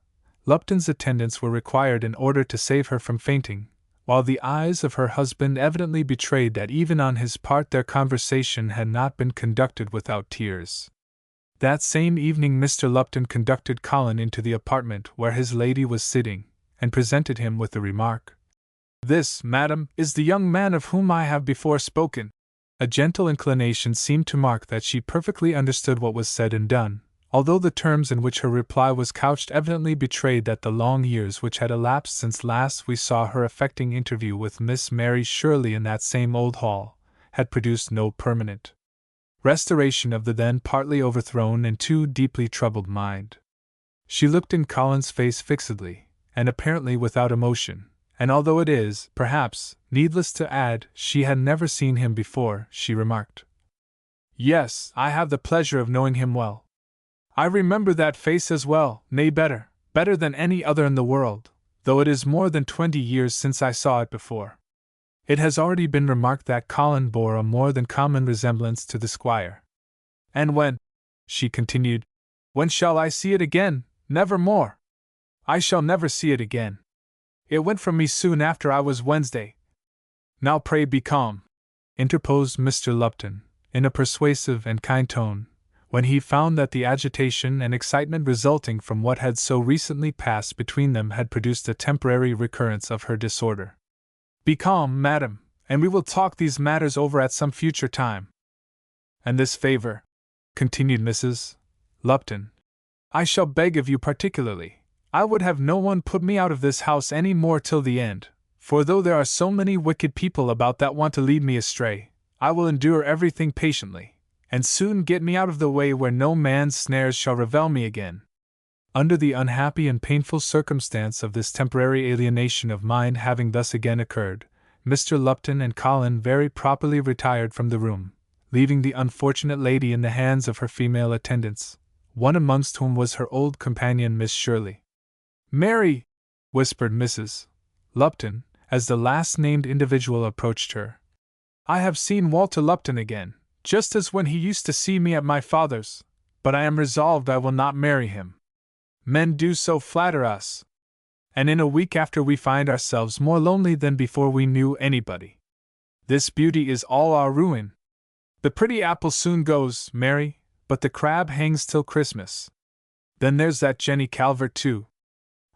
Lupton's attendants were required in order to save her from fainting, while the eyes of her husband evidently betrayed that even on his part their conversation had not been conducted without tears. That same evening Mr. Lupton conducted Colin into the apartment where his lady was sitting, and presented him with the remark, "This, madam, is the young man of whom I have before spoken." A gentle inclination seemed to mark that she perfectly understood what was said and done, although the terms in which her reply was couched evidently betrayed that the long years which had elapsed since last we saw her affecting interview with Miss Mary Shirley in that same old hall, had produced no permanent restoration of the then partly overthrown and too deeply troubled mind. She looked in Colin's face fixedly, and apparently without emotion, and although it is, perhaps, needless to add, she had never seen him before, she remarked, "Yes, I have the pleasure of knowing him well. I remember that face as well, nay better than any other in the world, though it is more than 20 years since I saw it before." It has already been remarked that Colin bore a more than common resemblance to the squire. "And when," she continued, "when shall I see it again? Never more. I shall never see it again. It went from me soon after I was Wednesday." "Now pray be calm," interposed Mr. Lupton, in a persuasive and kind tone, when he found that the agitation and excitement resulting from what had so recently passed between them had produced a temporary recurrence of her disorder. "Be calm, madam, and we will talk these matters over at some future time. And this favor," continued Mrs. Lupton, "I shall beg of you particularly. I would have no one put me out of this house any more till the end, for though there are so many wicked people about that want to lead me astray, I will endure everything patiently, and soon get me out of the way where no man's snares shall revel me again." Under the unhappy and painful circumstance of this temporary alienation of mind having thus again occurred, Mr. Lupton and Colin very properly retired from the room, leaving the unfortunate lady in the hands of her female attendants, one amongst whom was her old companion Miss Shirley. "Mary," whispered Mrs. Lupton, as the last named individual approached her, "I have seen Walter Lupton again, just as when he used to see me at my father's, but I am resolved I will not marry him. Men do so flatter us, and in a week after we find ourselves more lonely than before we knew anybody. This beauty is all our ruin. The pretty apple soon goes, Mary, but the crab hangs till Christmas. Then there's that Jenny Calvert too.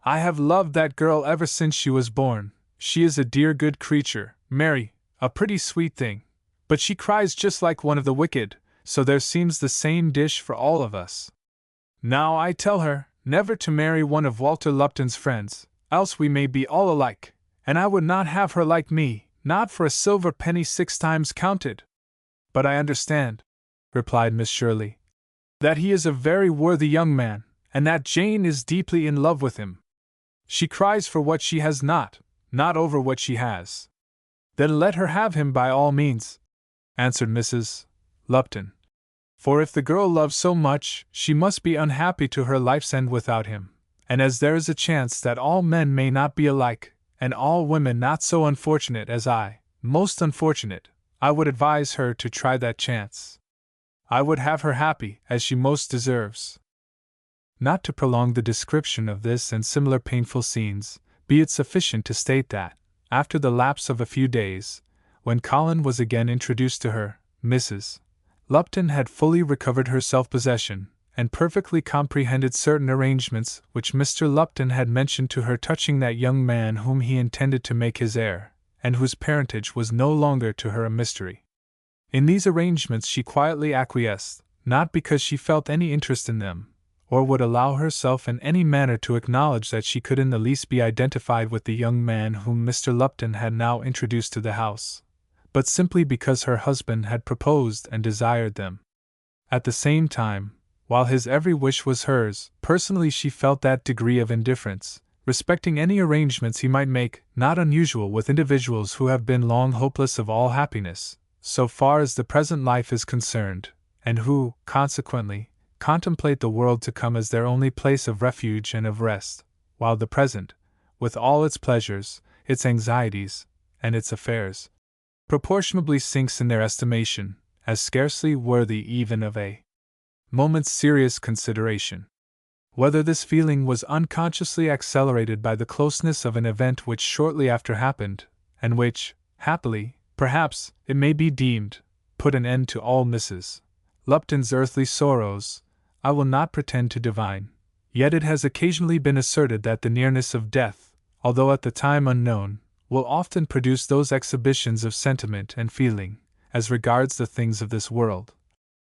I have loved that girl ever since she was born. She is a dear good creature, Mary, a pretty sweet thing, but she cries just like one of the wicked, so there seems the same dish for all of us. Now I tell her never to marry one of Walter Lupton's friends, else we may be all alike, and I would not have her like me, not for a silver penny 6 times counted." "But I understand," replied Miss Shirley, "that he is a very worthy young man, and that Jane is deeply in love with him. She cries for what she has not over what she has." "Then let her have him by all means," answered Mrs. Lupton. "For if the girl loves so much, she must be unhappy to her life's end without him, and as there is a chance that all men may not be alike, and all women not so unfortunate as I, most unfortunate, I would advise her to try that chance. I would have her happy, as she most deserves." Not to prolong the description of this and similar painful scenes, be it sufficient to state that, after the lapse of a few days, when Colin was again introduced to her, Mrs. Lupton had fully recovered her self-possession, and perfectly comprehended certain arrangements which Mr. Lupton had mentioned to her touching that young man whom he intended to make his heir, and whose parentage was no longer to her a mystery. In these arrangements she quietly acquiesced, not because she felt any interest in them, or would allow herself in any manner to acknowledge that she could in the least be identified with the young man whom Mr. Lupton had now introduced to the house, but simply because her husband had proposed and desired them. At the same time, while his every wish was hers, personally she felt that degree of indifference, respecting any arrangements he might make, not unusual with individuals who have been long hopeless of all happiness, so far as the present life is concerned, and who, consequently, contemplate the world to come as their only place of refuge and of rest, while the present, with all its pleasures, its anxieties, and its affairs, proportionably sinks in their estimation, as scarcely worthy even of a moment's serious consideration. Whether this feeling was unconsciously accelerated by the closeness of an event which shortly after happened, and which, happily, perhaps, it may be deemed, put an end to all Mrs. Lupton's earthly sorrows, I will not pretend to divine, yet it has occasionally been asserted that the nearness of death, although at the time unknown, will often produce those exhibitions of sentiment and feeling, as regards the things of this world,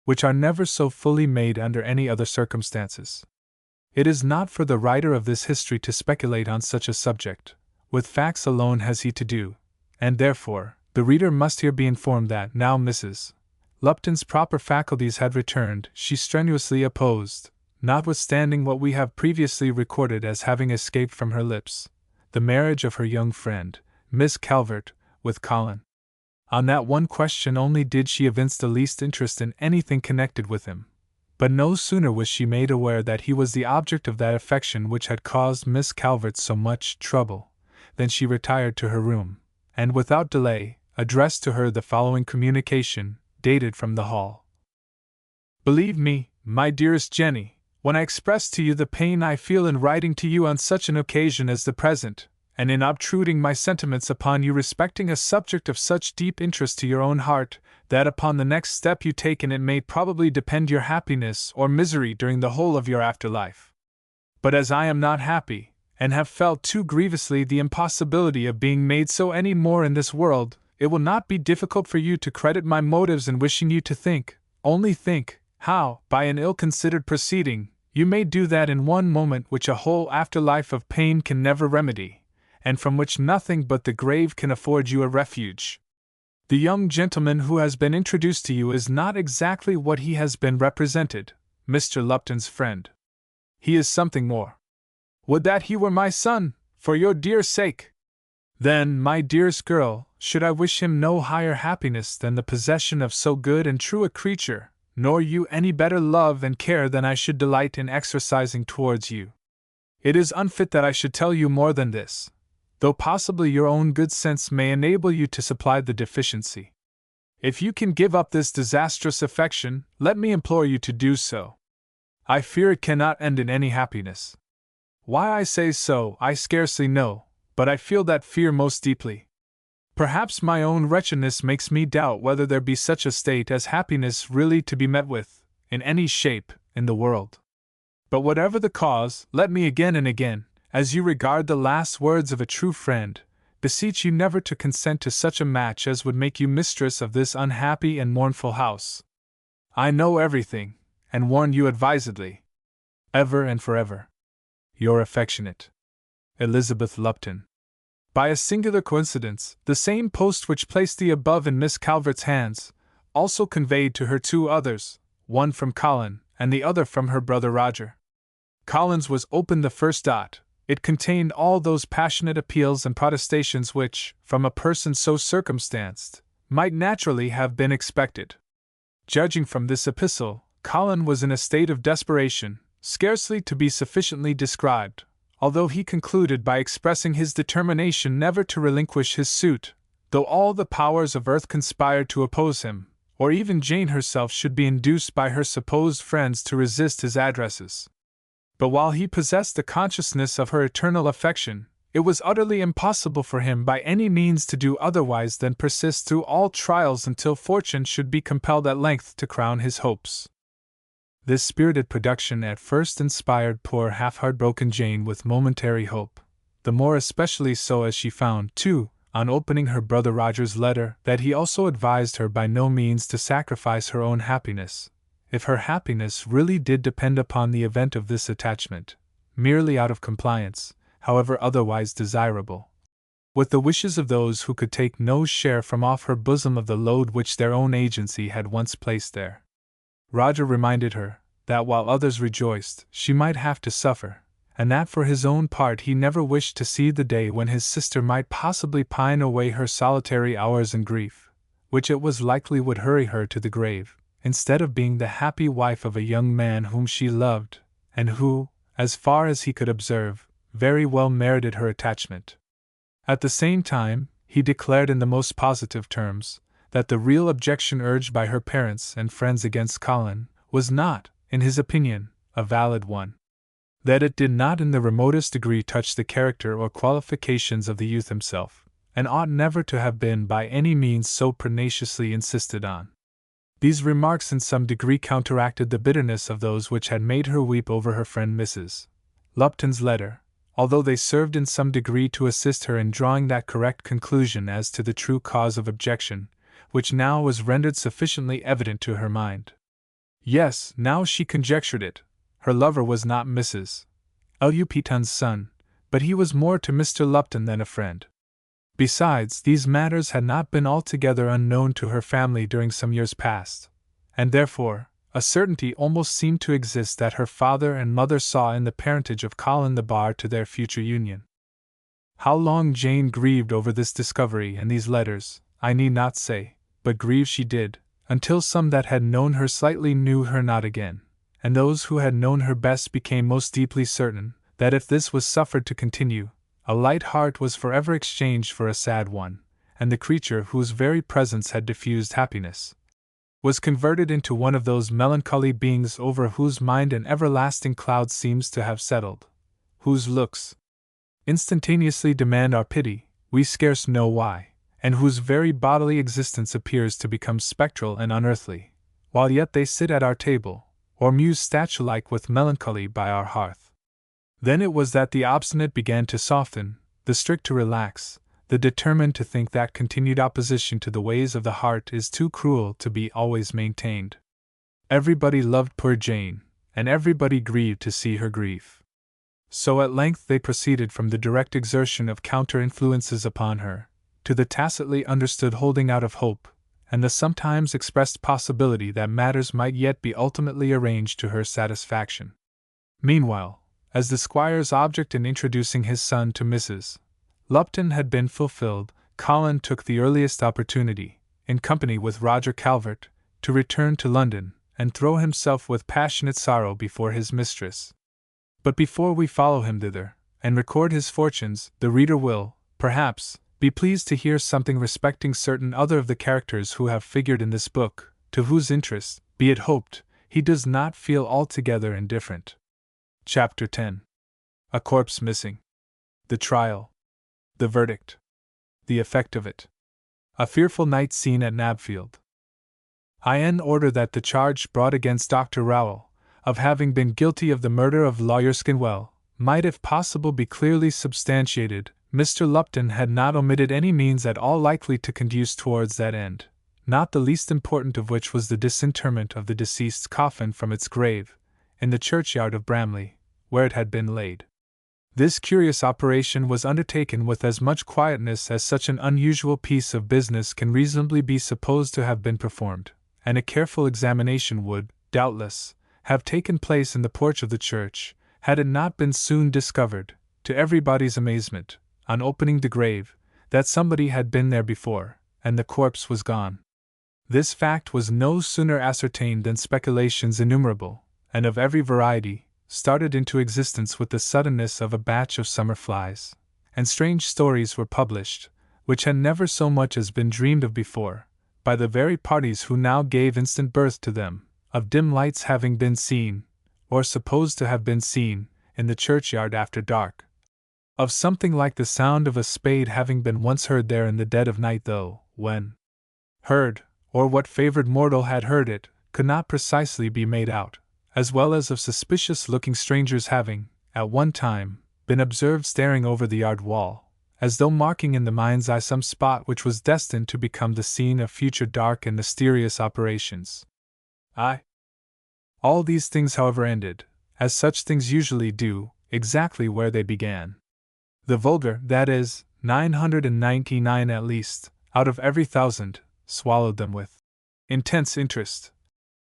which are never so fully made under any other circumstances. It is not for the writer of this history to speculate on such a subject, with facts alone has he to do, and therefore, the reader must here be informed that now Mrs. Lupton's proper faculties had returned, she strenuously opposed, notwithstanding what we have previously recorded as having escaped from her lips, the marriage of her young friend, Miss Calvert, with Colin. On that one question only did she evince the least interest in anything connected with him. But no sooner was she made aware that he was the object of that affection which had caused Miss Calvert so much trouble, than she retired to her room, and without delay, addressed to her the following communication, dated from the hall. Believe me, my dearest Jenny, when I express to you the pain I feel in writing to you on such an occasion as the present, and in obtruding my sentiments upon you respecting a subject of such deep interest to your own heart, that upon the next step you take in it may probably depend your happiness or misery during the whole of your afterlife. But as I am not happy, and have felt too grievously the impossibility of being made so any more in this world, it will not be difficult for you to credit my motives in wishing you to think, only think, how, by an ill-considered proceeding, you may do that in one moment which a whole afterlife of pain can never remedy, and from which nothing but the grave can afford you a refuge. The young gentleman who has been introduced to you is not exactly what he has been represented, Mr. Lupton's friend. He is something more. Would that he were my son, for your dear sake! Then, my dearest girl, should I wish him no higher happiness than the possession of so good and true a creature, nor you any better love and care than I should delight in exercising towards you. It is unfit that I should tell you more than this, though possibly your own good sense may enable you to supply the deficiency. If you can give up this disastrous affection, let me implore you to do so. I fear it cannot end in any happiness. Why I say so, I scarcely know, but I feel that fear most deeply. Perhaps my own wretchedness makes me doubt whether there be such a state as happiness really to be met with, in any shape, in the world. But whatever the cause, let me again and again, as you regard the last words of a true friend, beseech you never to consent to such a match as would make you mistress of this unhappy and mournful house. I know everything, and warn you advisedly. Ever and forever, your affectionate Elizabeth Lupton. By a singular coincidence, the same post which placed the above in Miss Calvert's hands, also conveyed to her two others, one from Colin, and the other from her brother Roger. Colin's was open the first dot. It contained all those passionate appeals and protestations which, from a person so circumstanced, might naturally have been expected. Judging from this epistle, Colin was in a state of desperation, scarcely to be sufficiently described, although he concluded by expressing his determination never to relinquish his suit, though all the powers of earth conspired to oppose him, or even Jane herself should be induced by her supposed friends to resist his addresses. But while he possessed the consciousness of her eternal affection, it was utterly impossible for him by any means to do otherwise than persist through all trials until fortune should be compelled at length to crown his hopes. This spirited production at first inspired poor half-heartbroken Jane with momentary hope, the more especially so as she found, too, on opening her brother Roger's letter, that he also advised her by no means to sacrifice her own happiness, if her happiness really did depend upon the event of this attachment, merely out of compliance, however otherwise desirable, with the wishes of those who could take no share from off her bosom of the load which their own agency had once placed there. Roger reminded her that while others rejoiced, she might have to suffer, and that for his own part he never wished to see the day when his sister might possibly pine away her solitary hours in grief, which it was likely would hurry her to the grave, instead of being the happy wife of a young man whom she loved, and who, as far as he could observe, very well merited her attachment. At the same time, he declared in the most positive terms that the real objection urged by her parents and friends against Colin was not, in his opinion, a valid one. That it did not in the remotest degree touch the character or qualifications of the youth himself, and ought never to have been by any means so pertinaciously insisted on. These remarks in some degree counteracted the bitterness of those which had made her weep over her friend Mrs. Lupton's letter, although they served in some degree to assist her in drawing that correct conclusion as to the true cause of objection, which now was rendered sufficiently evident to her mind. Yes, now she conjectured it. Her lover was not Mrs. Lupton's son, but he was more to Mr. Lupton than a friend. Besides, these matters had not been altogether unknown to her family during some years past, and therefore, a certainty almost seemed to exist that her father and mother saw in the parentage of Colin the bar to their future union. How long Jane grieved over this discovery and these letters, I need not say, but grieve she did, until some that had known her slightly knew her not again, and those who had known her best became most deeply certain that if this was suffered to continue, a light heart was forever exchanged for a sad one, and the creature whose very presence had diffused happiness was converted into one of those melancholy beings over whose mind an everlasting cloud seems to have settled, whose looks instantaneously demand our pity, we scarce know why, and whose very bodily existence appears to become spectral and unearthly, while yet they sit at our table, or muse statue-like with melancholy by our hearth. Then it was that the obstinate began to soften, the strict to relax, the determined to think that continued opposition to the ways of the heart is too cruel to be always maintained. Everybody loved poor Jane, and everybody grieved to see her grief. So at length they proceeded from the direct exertion of counter-influences upon her, to the tacitly understood holding out of hope, and the sometimes expressed possibility that matters might yet be ultimately arranged to her satisfaction. Meanwhile, as the squire's object in introducing his son to Mrs. Lupton had been fulfilled, Colin took the earliest opportunity, in company with Roger Calvert, to return to London, and throw himself with passionate sorrow before his mistress. But before we follow him thither, and record his fortunes, the reader will, perhaps, be pleased to hear something respecting certain other of the characters who have figured in this book, to whose interest, be it hoped, he does not feel altogether indifferent. Chapter 10. A corpse missing. The trial. The verdict. The effect of it. A fearful night scene at Nabfield. In order that the charge brought against Dr. Rowell, of having been guilty of the murder of Lawyer Skinwell, might if possible be clearly substantiated, Mr. Lupton had not omitted any means at all likely to conduce towards that end, not the least important of which was the disinterment of the deceased's coffin from its grave, in the churchyard of Bramley, where it had been laid. This curious operation was undertaken with as much quietness as such an unusual piece of business can reasonably be supposed to have been performed, and a careful examination would, doubtless, have taken place in the porch of the church, had it not been soon discovered, to everybody's amazement, on opening the grave, that somebody had been there before, and the corpse was gone. This fact was no sooner ascertained than speculations innumerable, and of every variety, started into existence with the suddenness of a batch of summer flies, and strange stories were published, which had never so much as been dreamed of before, by the very parties who now gave instant birth to them, of dim lights having been seen, or supposed to have been seen, in the churchyard after dark, of something like the sound of a spade having been once heard there in the dead of night, though, when heard, or what favored mortal had heard it, could not precisely be made out, as well as of suspicious-looking strangers having, at one time, been observed staring over the yard wall, as though marking in the mind's eye some spot which was destined to become the scene of future dark and mysterious operations. All these things, however, ended, as such things usually do, exactly where they began. The vulgar, that is, 999 at least, out of every 1,000, swallowed them with intense interest,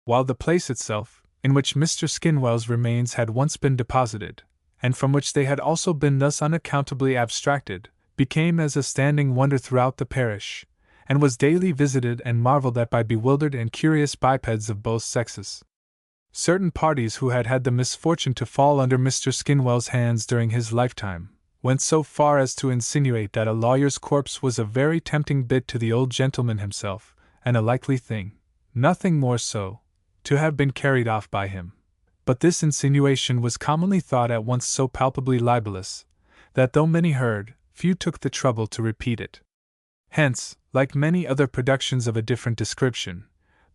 while the place itself, in which Mr. Skinwell's remains had once been deposited, and from which they had also been thus unaccountably abstracted, became as a standing wonder throughout the parish, and was daily visited and marveled at by bewildered and curious bipeds of both sexes. Certain parties who had had the misfortune to fall under Mr. Skinwell's hands during his lifetime went so far as to insinuate that a lawyer's corpse was a very tempting bit to the old gentleman himself, and a likely thing, nothing more so, to have been carried off by him. But this insinuation was commonly thought at once so palpably libelous, that though many heard, few took the trouble to repeat it. Hence, like many other productions of a different description,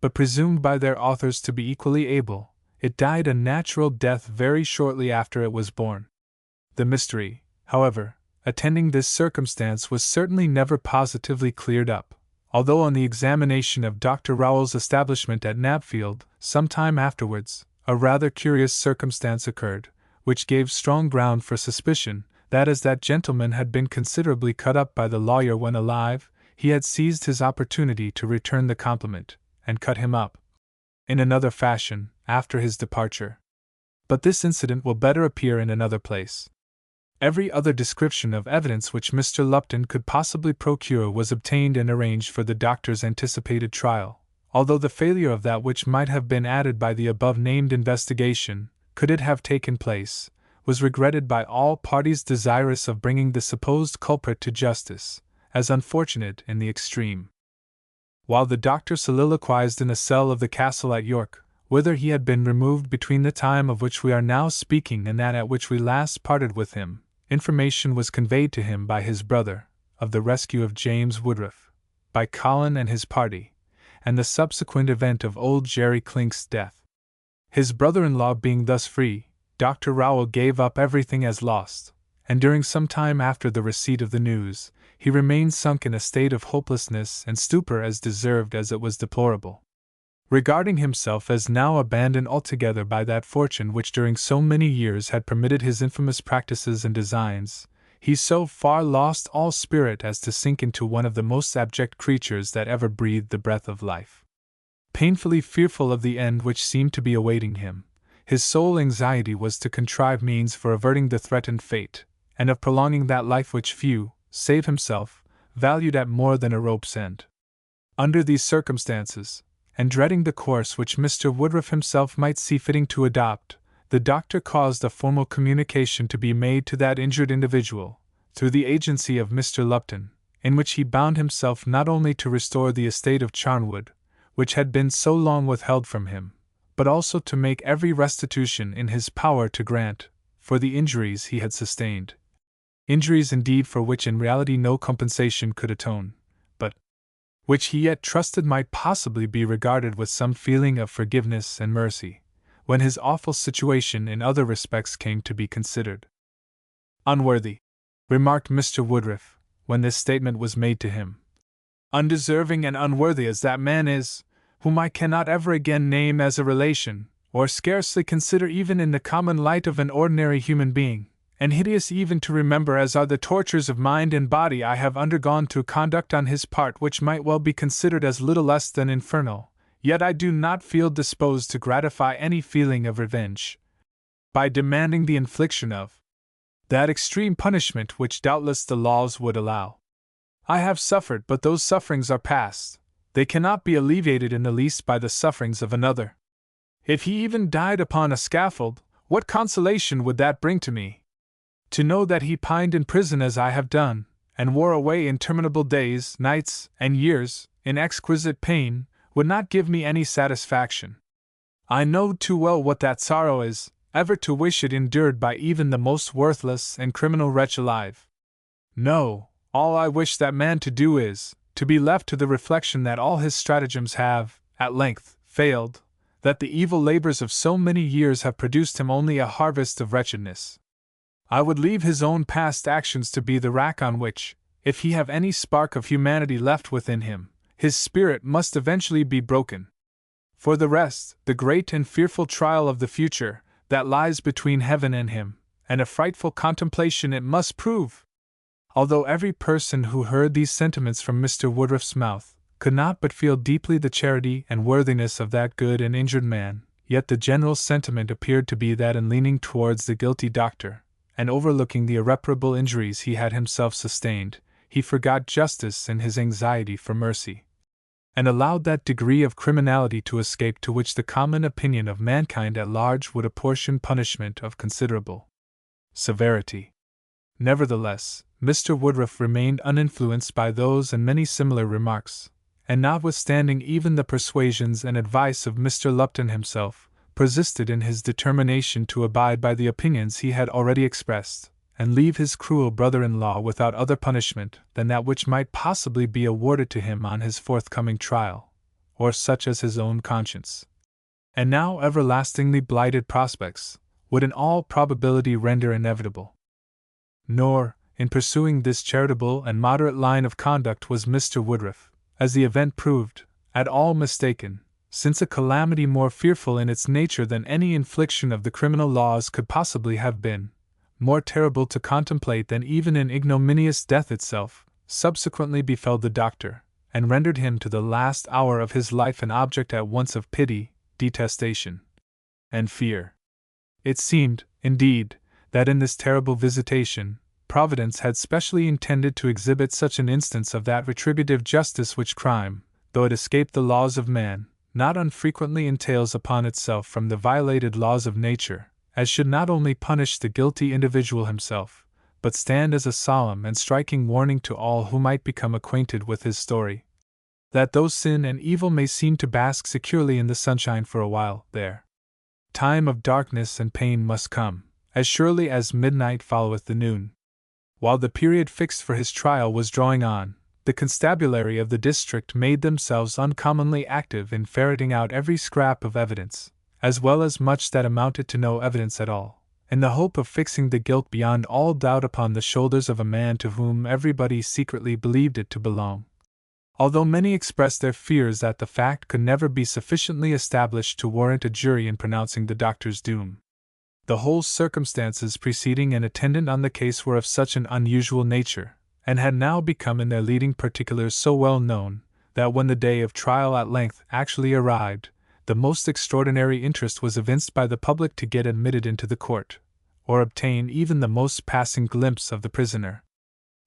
but presumed by their authors to be equally able, it died a natural death very shortly after it was born. The mystery, however, attending this circumstance was certainly never positively cleared up, although on the examination of Dr. Rowell's establishment at Knapfield, some time afterwards, a rather curious circumstance occurred, which gave strong ground for suspicion, that as that gentleman had been considerably cut up by the lawyer when alive, he had seized his opportunity to return the compliment, and cut him up in another fashion, after his departure. But this incident will better appear in another place. Every other description of evidence which Mr. Lupton could possibly procure was obtained and arranged for the doctor's anticipated trial, although the failure of that which might have been added by the above-named investigation, could it have taken place, was regretted by all parties desirous of bringing the supposed culprit to justice, as unfortunate in the extreme. While the doctor soliloquized in a cell of the castle at York, whither he had been removed between the time of which we are now speaking and that at which we last parted with him, information was conveyed to him by his brother, of the rescue of James Woodruff, by Colin and his party, and the subsequent event of old Jerry Clink's death. His brother-in-law being thus free, Dr. Rowell gave up everything as lost, and during some time after the receipt of the news, he remained sunk in a state of hopelessness and stupor as deserved as it was deplorable. Regarding himself as now abandoned altogether by that fortune which during so many years had permitted his infamous practices and designs, he so far lost all spirit as to sink into one of the most abject creatures that ever breathed the breath of life. Painfully fearful of the end which seemed to be awaiting him, his sole anxiety was to contrive means for averting the threatened fate, and of prolonging that life which few, save himself, valued at more than a rope's end. Under these circumstances, and dreading the course which Mr. Woodruff himself might see fitting to adopt, the doctor caused a formal communication to be made to that injured individual, through the agency of Mr. Lupton, in which he bound himself not only to restore the estate of Charnwood, which had been so long withheld from him, but also to make every restitution in his power to grant, for the injuries he had sustained. Injuries indeed for which in reality no compensation could atone, but which he yet trusted might possibly be regarded with some feeling of forgiveness and mercy, when his awful situation in other respects came to be considered. Unworthy, remarked Mr. Woodruff, when this statement was made to him, undeserving and unworthy as that man is, whom I cannot ever again name as a relation, or scarcely consider even in the common light of an ordinary human being, and hideous even to remember as are the tortures of mind and body I have undergone through conduct on his part which might well be considered as little less than infernal, yet I do not feel disposed to gratify any feeling of revenge, by demanding the infliction of that extreme punishment which doubtless the laws would allow. I have suffered, but those sufferings are past. They cannot be alleviated in the least by the sufferings of another. If he even died upon a scaffold, what consolation would that bring to me? To know that he pined in prison as I have done, and wore away interminable days, nights, and years, in exquisite pain, would not give me any satisfaction. I know too well what that sorrow is, ever to wish it endured by even the most worthless and criminal wretch alive. No, all I wish that man to do is, to be left to the reflection that all his stratagems have, at length, failed, that the evil labors of so many years have produced him only a harvest of wretchedness. I would leave his own past actions to be the rack on which, if he have any spark of humanity left within him, his spirit must eventually be broken. For the rest, the great and fearful trial of the future, that lies between heaven and him, and a frightful contemplation it must prove. Although every person who heard these sentiments from Mr. Woodruff's mouth could not but feel deeply the charity and worthiness of that good and injured man, yet the general sentiment appeared to be that in leaning towards the guilty doctor, and overlooking the irreparable injuries he had himself sustained, he forgot justice in his anxiety for mercy, and allowed that degree of criminality to escape to which the common opinion of mankind at large would apportion punishment of considerable severity. Nevertheless, Mr. Woodruff remained uninfluenced by those and many similar remarks, and notwithstanding even the persuasions and advice of Mr. Lupton himself, persisted in his determination to abide by the opinions he had already expressed, and leave his cruel brother-in-law without other punishment than that which might possibly be awarded to him on his forthcoming trial, or such as his own conscience, and now everlastingly blighted prospects, would in all probability render inevitable. Nor, in pursuing this charitable and moderate line of conduct was Mr. Woodruff, as the event proved, at all mistaken, since a calamity more fearful in its nature than any infliction of the criminal laws could possibly have been, more terrible to contemplate than even an ignominious death itself, subsequently befell the doctor, and rendered him to the last hour of his life an object at once of pity, detestation, and fear. It seemed, indeed, that in this terrible visitation, Providence had specially intended to exhibit such an instance of that retributive justice which crime, though it escaped the laws of man, not unfrequently entails upon itself from the violated laws of nature, as should not only punish the guilty individual himself, but stand as a solemn and striking warning to all who might become acquainted with his story, that though sin and evil may seem to bask securely in the sunshine for a while, their time of darkness and pain must come, as surely as midnight followeth the noon. While the period fixed for his trial was drawing on, the constabulary of the district made themselves uncommonly active in ferreting out every scrap of evidence, as well as much that amounted to no evidence at all, in the hope of fixing the guilt beyond all doubt upon the shoulders of a man to whom everybody secretly believed it to belong. Although many expressed their fears that the fact could never be sufficiently established to warrant a jury in pronouncing the doctor's doom. The whole circumstances preceding and attendant on the case were of such an unusual nature, and had now become in their leading particulars so well known, that when the day of trial at length actually arrived, the most extraordinary interest was evinced by the public to get admitted into the court, or obtain even the most passing glimpse of the prisoner.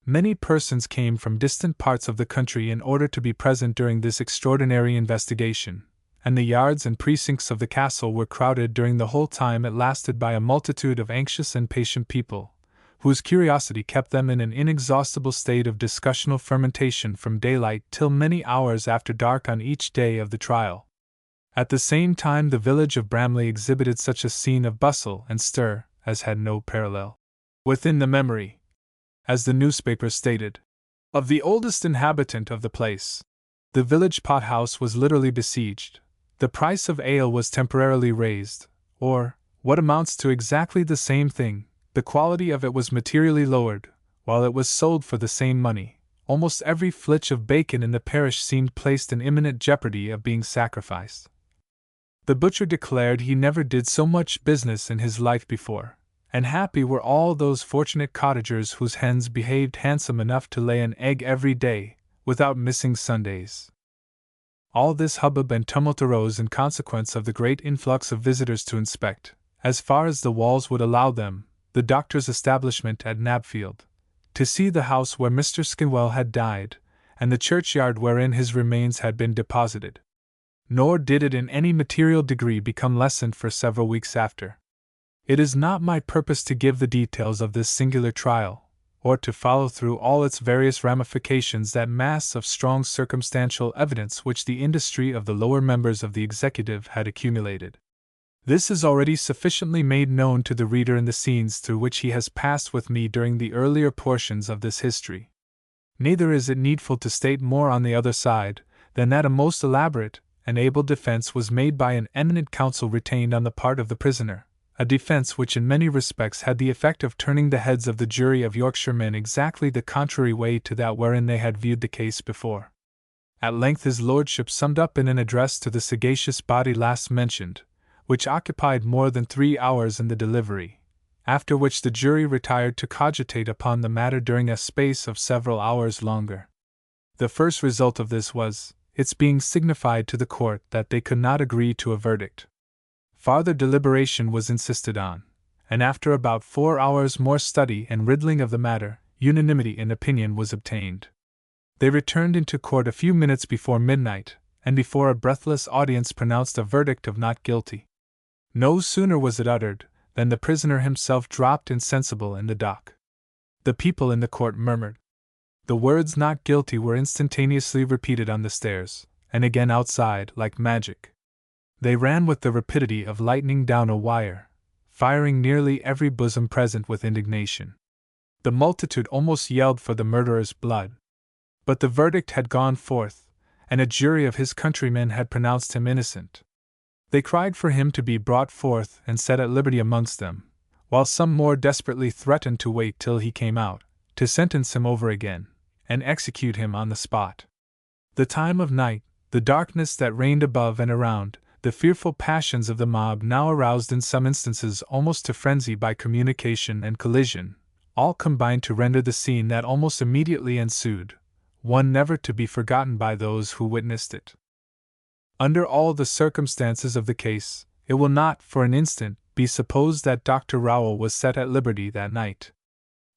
Many persons came from distant parts of the country in order to be present during this extraordinary investigation, and the yards and precincts of the castle were crowded during the whole time it lasted by a multitude of anxious and patient people, whose curiosity kept them in an inexhaustible state of discussional fermentation from daylight till many hours after dark on each day of the trial. At the same time the village of Bramley exhibited such a scene of bustle and stir as had no parallel within the memory, as the newspapers stated, of the oldest inhabitant of the place. The village pot-house was literally besieged. The price of ale was temporarily raised, or, what amounts to exactly the same thing, the quality of it was materially lowered. While it was sold for the same money, almost every flitch of bacon in the parish seemed placed in imminent jeopardy of being sacrificed. The butcher declared he never did so much business in his life before, and happy were all those fortunate cottagers whose hens behaved handsome enough to lay an egg every day, without missing Sundays. All this hubbub and tumult arose in consequence of the great influx of visitors to inspect, as far as the walls would allow them, the doctor's establishment at Knapfield, to see the house where Mr. Skinwell had died, and the churchyard wherein his remains had been deposited. Nor did it in any material degree become lessened for several weeks after. It is not my purpose to give the details of this singular trial, or to follow through all its various ramifications that mass of strong circumstantial evidence which the industry of the lower members of the executive had accumulated. This is already sufficiently made known to the reader in the scenes through which he has passed with me during the earlier portions of this history. Neither is it needful to state more on the other side, than that a most elaborate and able defense was made by an eminent counsel retained on the part of the prisoner, a defense which in many respects had the effect of turning the heads of the jury of Yorkshiremen exactly the contrary way to that wherein they had viewed the case before. At length his lordship summed up in an address to the sagacious body last mentioned, which occupied more than 3 hours in the delivery, after which the jury retired to cogitate upon the matter during a space of several hours longer. The first result of this was its being signified to the court that they could not agree to a verdict. Farther deliberation was insisted on, and after about 4 hours more study and riddling of the matter, unanimity in opinion was obtained. They returned into court a few minutes before midnight, and before a breathless audience pronounced a verdict of not guilty. No sooner was it uttered than the prisoner himself dropped insensible in the dock. The people in the court murmured. The words "not guilty" were instantaneously repeated on the stairs, and again outside, like magic. They ran with the rapidity of lightning down a wire, firing nearly every bosom present with indignation. The multitude almost yelled for the murderer's blood. But the verdict had gone forth, and a jury of his countrymen had pronounced him innocent. They cried for him to be brought forth and set at liberty amongst them, while some more desperately threatened to wait till he came out, to sentence him over again, and execute him on the spot. The time of night, the darkness that reigned above and around, the fearful passions of the mob now aroused in some instances almost to frenzy by communication and collision, all combined to render the scene that almost immediately ensued one never to be forgotten by those who witnessed it. Under all the circumstances of the case, it will not, for an instant, be supposed that Dr. Rowell was set at liberty that night.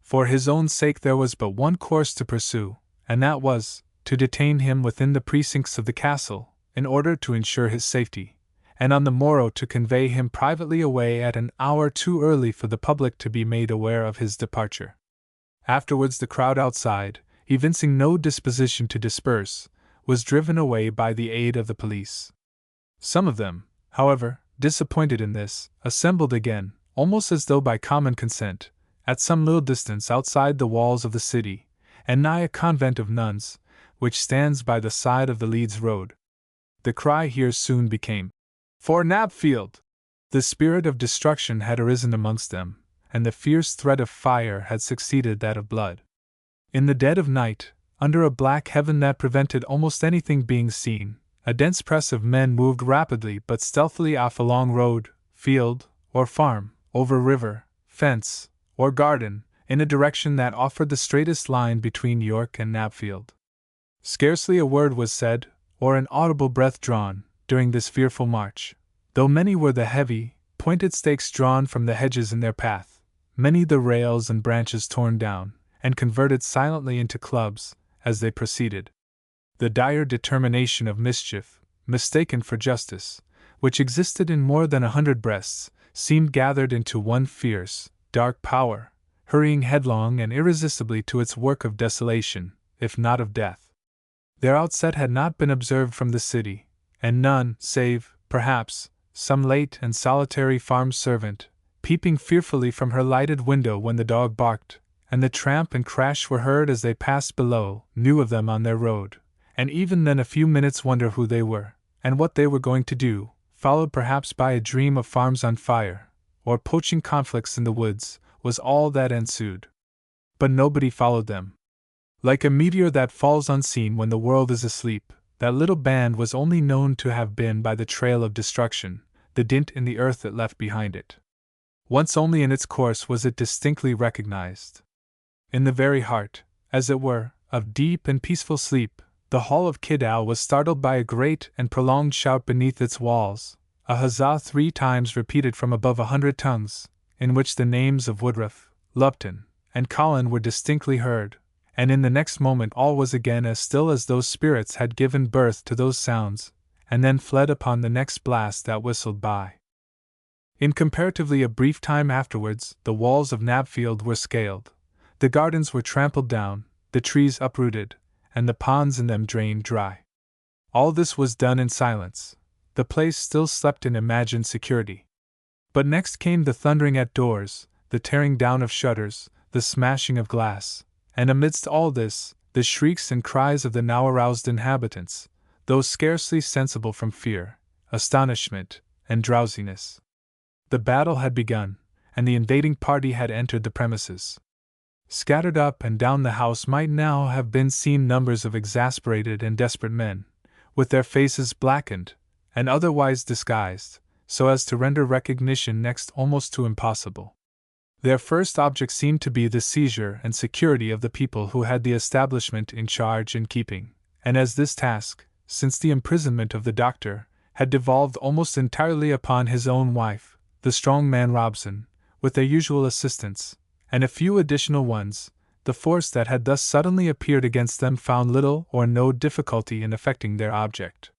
For his own sake there was but one course to pursue, and that was, to detain him within the precincts of the castle, in order to ensure his safety, and on the morrow to convey him privately away at an hour too early for the public to be made aware of his departure. Afterwards the crowd outside, evincing no disposition to disperse, was driven away by the aid of the police. Some of them, however, disappointed in this, assembled again, almost as though by common consent, at some little distance outside the walls of the city, and nigh a convent of nuns, which stands by the side of the Leeds road. The cry here soon became, "For Knapfield!" The spirit of destruction had arisen amongst them, and the fierce threat of fire had succeeded that of blood. In the dead of night, under a black heaven that prevented almost anything being seen, a dense press of men moved rapidly but stealthily off along road, field, or farm, over river, fence, or garden, in a direction that offered the straightest line between York and Knapfield. Scarcely a word was said, or an audible breath drawn, during this fearful march, though many were the heavy, pointed stakes drawn from the hedges in their path, many the rails and branches torn down, and converted silently into clubs, as they proceeded. The dire determination of mischief, mistaken for justice, which existed in more than 100 breasts, seemed gathered into one fierce, dark power, hurrying headlong and irresistibly to its work of desolation, if not of death. Their outset had not been observed from the city, and none, save, perhaps, some late and solitary farm servant, peeping fearfully from her lighted window when the dog barked, and the tramp and crash were heard as they passed below, knew of them on their road, and even then a few minutes' wonder who they were, and what they were going to do, followed perhaps by a dream of farms on fire, or poaching conflicts in the woods, was all that ensued. But nobody followed them. Like a meteor that falls unseen when the world is asleep, that little band was only known to have been by the trail of destruction, the dint in the earth it left behind it. Once only in its course was it distinctly recognized. In the very heart, as it were, of deep and peaceful sleep, the hall of Kidal was startled by a great and prolonged shout beneath its walls, a huzzah 3 times repeated from above 100 tongues, in which the names of Woodruff, Lupton, and Colin were distinctly heard, and in the next moment all was again as still as those spirits had given birth to those sounds, and then fled upon the next blast that whistled by. In comparatively a brief time afterwards, the walls of Knapfield were scaled, the gardens were trampled down, the trees uprooted, and the ponds in them drained dry. All this was done in silence. The place still slept in imagined security. But next came the thundering at doors, the tearing down of shutters, the smashing of glass, and amidst all this, the shrieks and cries of the now aroused inhabitants, though scarcely sensible from fear, astonishment, and drowsiness. The battle had begun, and the invading party had entered the premises. Scattered up and down the house might now have been seen numbers of exasperated and desperate men, with their faces blackened, and otherwise disguised, so as to render recognition next almost to impossible. Their first object seemed to be the seizure and security of the people who had the establishment in charge and keeping, and as this task, since the imprisonment of the doctor, had devolved almost entirely upon his own wife, the strong man Robson, with their usual assistants, and a few additional ones, the force that had thus suddenly appeared against them found little or no difficulty in effecting their object.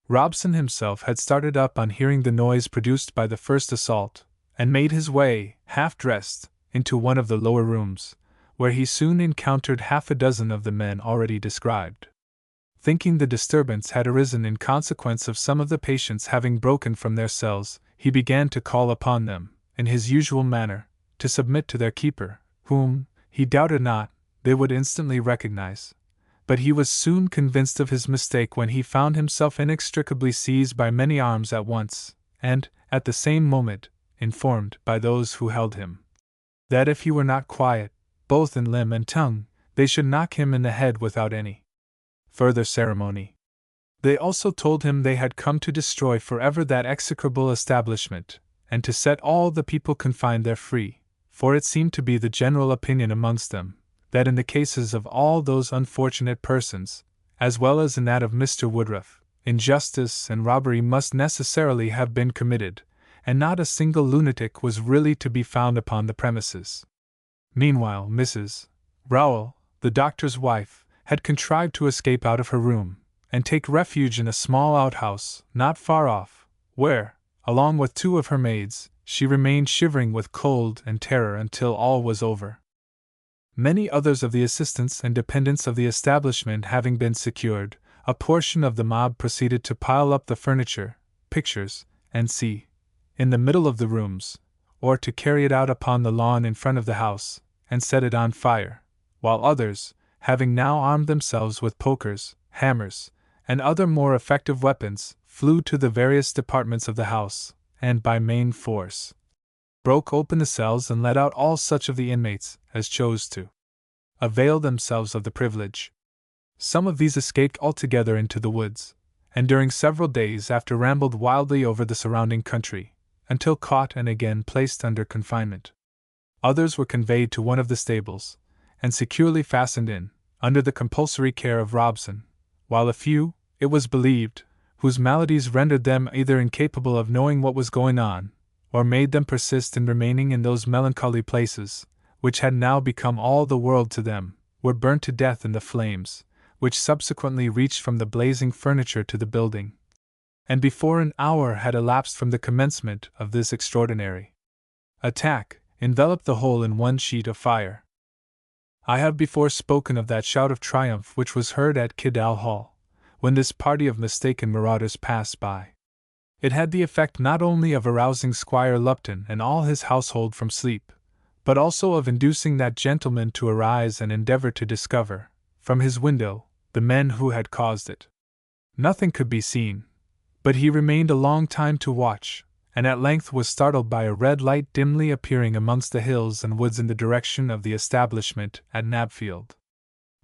Robson himself had started up on hearing the noise produced by the first assault, and made his way, half-dressed, into one of the lower rooms, where he soon encountered half a dozen of the men already described. Thinking the disturbance had arisen in consequence of some of the patients having broken from their cells, he began to call upon them, in his usual manner, to submit to their keeper, whom, he doubted not, they would instantly recognize. But he was soon convinced of his mistake when he found himself inextricably seized by many arms at once, and, at the same moment, informed by those who held him that if he were not quiet, both in limb and tongue, they should knock him in the head without any further ceremony. They also told him they had come to destroy forever that execrable establishment, and to set all the people confined there free, for it seemed to be the general opinion amongst them, that in the cases of all those unfortunate persons, as well as in that of Mr. Woodruff, injustice and robbery must necessarily have been committed, and not a single lunatic was really to be found upon the premises. Meanwhile, Mrs. Rowell, the doctor's wife, had contrived to escape out of her room, and take refuge in a small outhouse, not far off, where, along with two of her maids, she remained shivering with cold and terror until all was over. Many others of the assistants and dependents of the establishment having been secured, a portion of the mob proceeded to pile up the furniture, pictures, and see, in the middle of the rooms, or to carry it out upon the lawn in front of the house, and set it on fire, while others, having now armed themselves with pokers, hammers, and other more effective weapons, flew to the various departments of the house, and by main force broke open the cells and let out all such of the inmates as chose to avail themselves of the privilege. Some of these escaped altogether into the woods, and during several days after rambled wildly over the surrounding country, until caught and again placed under confinement. Others were conveyed to one of the stables, and securely fastened in, under the compulsory care of Robson, while a few, it was believed, whose maladies rendered them either incapable of knowing what was going on, or made them persist in remaining in those melancholy places, which had now become all the world to them, were burnt to death in the flames, which subsequently reached from the blazing furniture to the building, and before an hour had elapsed from the commencement of this extraordinary attack, enveloped the whole in one sheet of fire. I have before spoken of that shout of triumph which was heard at Kidall Hall, when this party of mistaken marauders passed by. It had the effect not only of arousing Squire Lupton and all his household from sleep, but also of inducing that gentleman to arise and endeavor to discover, from his window, the men who had caused it. Nothing could be seen, but he remained a long time to watch, and at length was startled by a red light dimly appearing amongst the hills and woods in the direction of the establishment at Knapfield.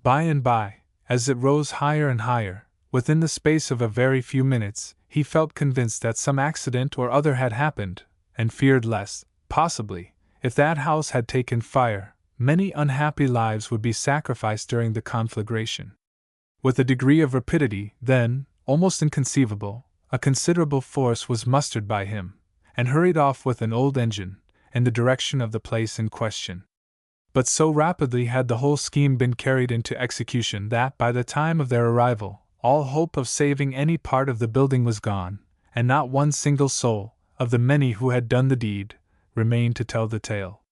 By and by, as it rose higher and higher, within the space of a very few minutes, he felt convinced that some accident or other had happened, and feared lest, possibly, if that house had taken fire, many unhappy lives would be sacrificed during the conflagration. With a degree of rapidity, then, almost inconceivable, a considerable force was mustered by him, and hurried off with an old engine, in the direction of the place in question. But so rapidly had the whole scheme been carried into execution that by the time of their arrival, all hope of saving any part of the building was gone, and not one single soul, of the many who had done the deed, remained to tell the tale.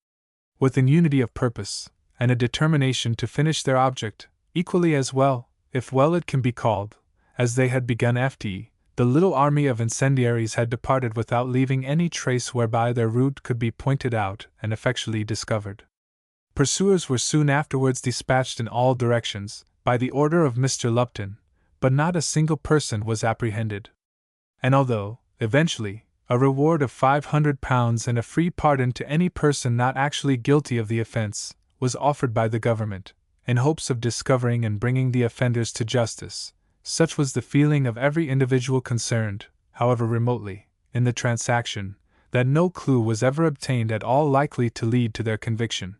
With an unity of purpose, and a determination to finish their object, equally as well, if well it can be called, as they had begun FD, the little army of incendiaries had departed without leaving any trace whereby their route could be pointed out and effectually discovered. Pursuers were soon afterwards dispatched in all directions, by the order of Mr. Lupton, but not a single person was apprehended. And although, eventually, A reward of £500 and a free pardon to any person not actually guilty of the offence was offered by the government, in hopes of discovering and bringing the offenders to justice. Such was the feeling of every individual concerned, however remotely, in the transaction, that no clue was ever obtained at all likely to lead to their conviction.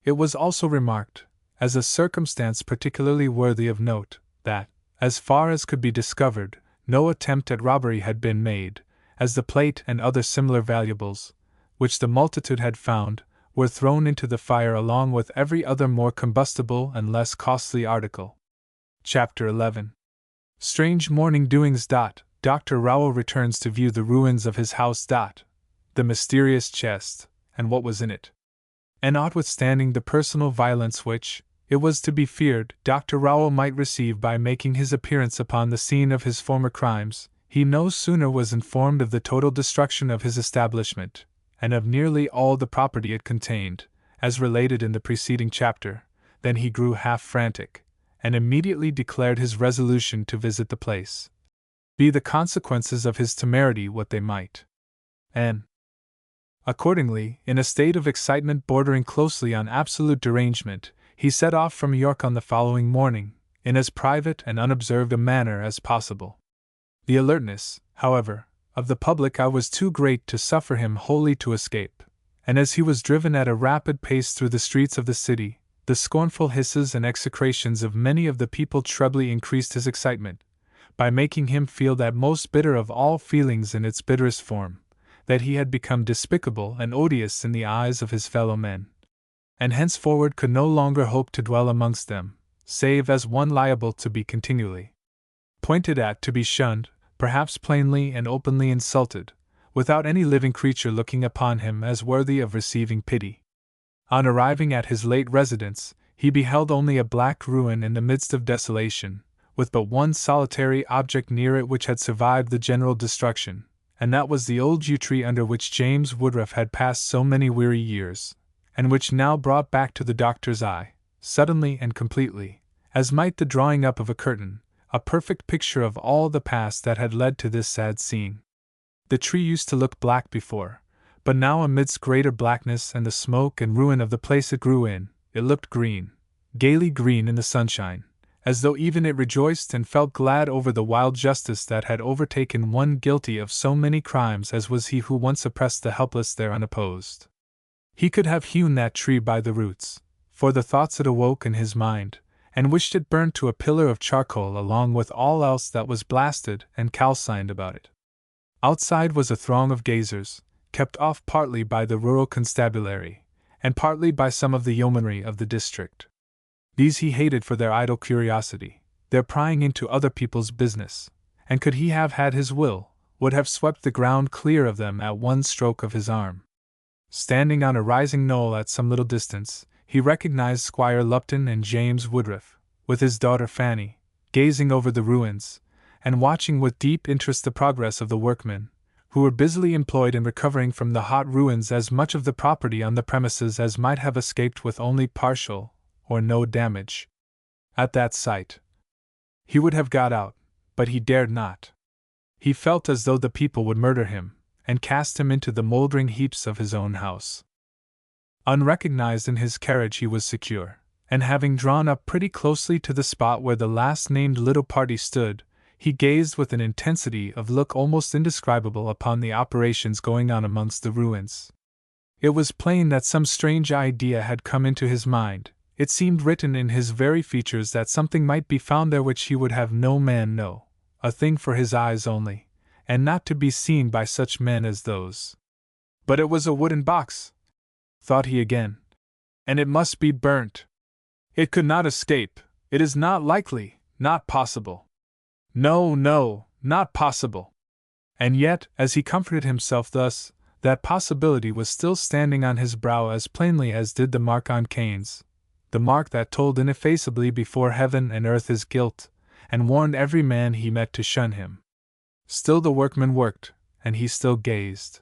It was also remarked, as a circumstance particularly worthy of note, that, as far as could be discovered, no attempt at robbery had been made, as the plate and other similar valuables, which the multitude had found, were thrown into the fire along with every other more combustible and less costly article. Chapter 11. Strange morning doings. Dr. Rowell returns to view the ruins of his house. The mysterious chest, and what was in it. And notwithstanding the personal violence which, it was to be feared, Dr. Rowell might receive by making his appearance upon the scene of his former crimes, he no sooner was informed of the total destruction of his establishment, and of nearly all the property it contained, as related in the preceding chapter, than he grew half frantic, and immediately declared his resolution to visit the place, be the consequences of his temerity what they might. And accordingly, in a state of excitement bordering closely on absolute derangement, he set off from York on the following morning, in as private and unobserved a manner as possible. The alertness, however, of the public eye was too great to suffer him wholly to escape, and as he was driven at a rapid pace through the streets of the city, the scornful hisses and execrations of many of the people trebly increased his excitement, by making him feel that most bitter of all feelings in its bitterest form, that he had become despicable and odious in the eyes of his fellow men, and henceforward could no longer hope to dwell amongst them, save as one liable to be continually pointed at, to be shunned, perhaps plainly and openly insulted, without any living creature looking upon him as worthy of receiving pity. On arriving at his late residence, he beheld only a black ruin in the midst of desolation, with but one solitary object near it which had survived the general destruction, and that was the old yew tree under which James Woodruff had passed so many weary years, and which now brought back to the doctor's eye, suddenly and completely, as might the drawing up of a curtain, a perfect picture of all the past that had led to this sad scene. The tree used to look black before, but now amidst greater blackness and the smoke and ruin of the place it grew in, it looked green, gaily green in the sunshine, as though even it rejoiced and felt glad over the wild justice that had overtaken one guilty of so many crimes as was he who once oppressed the helpless there unopposed. He could have hewn that tree by the roots, for the thoughts it awoke in his mind, and wished it burned to a pillar of charcoal along with all else that was blasted and calcined about it. Outside was a throng of gazers, kept off partly by the rural constabulary, and partly by some of the yeomanry of the district. These he hated for their idle curiosity, their prying into other people's business, and could he have had his will, would have swept the ground clear of them at one stroke of his arm. Standing on a rising knoll at some little distance, he recognized Squire Lupton and James Woodruff, with his daughter Fanny, gazing over the ruins, and watching with deep interest the progress of the workmen, who were busily employed in recovering from the hot ruins as much of the property on the premises as might have escaped with only partial or no damage. At that sight, he would have got out, but he dared not. He felt as though the people would murder him, and cast him into the mouldering heaps of his own house. Unrecognized in his carriage he was secure, and having drawn up pretty closely to the spot where the last named little party stood, he gazed with an intensity of look almost indescribable upon the operations going on amongst the ruins. It was plain that some strange idea had come into his mind. It seemed written in his very features that something might be found there which he would have no man know, a thing for his eyes only, and not to be seen by such men as those. But it was a wooden box, thought he again, and it must be burnt. It could not escape, it is not likely, not possible. No, no, not possible. And yet, as he comforted himself thus, that possibility was still standing on his brow as plainly as did the mark on Cain's, the mark that told ineffaceably before heaven and earth his guilt, and warned every man he met to shun him. Still the workmen worked, and he still gazed.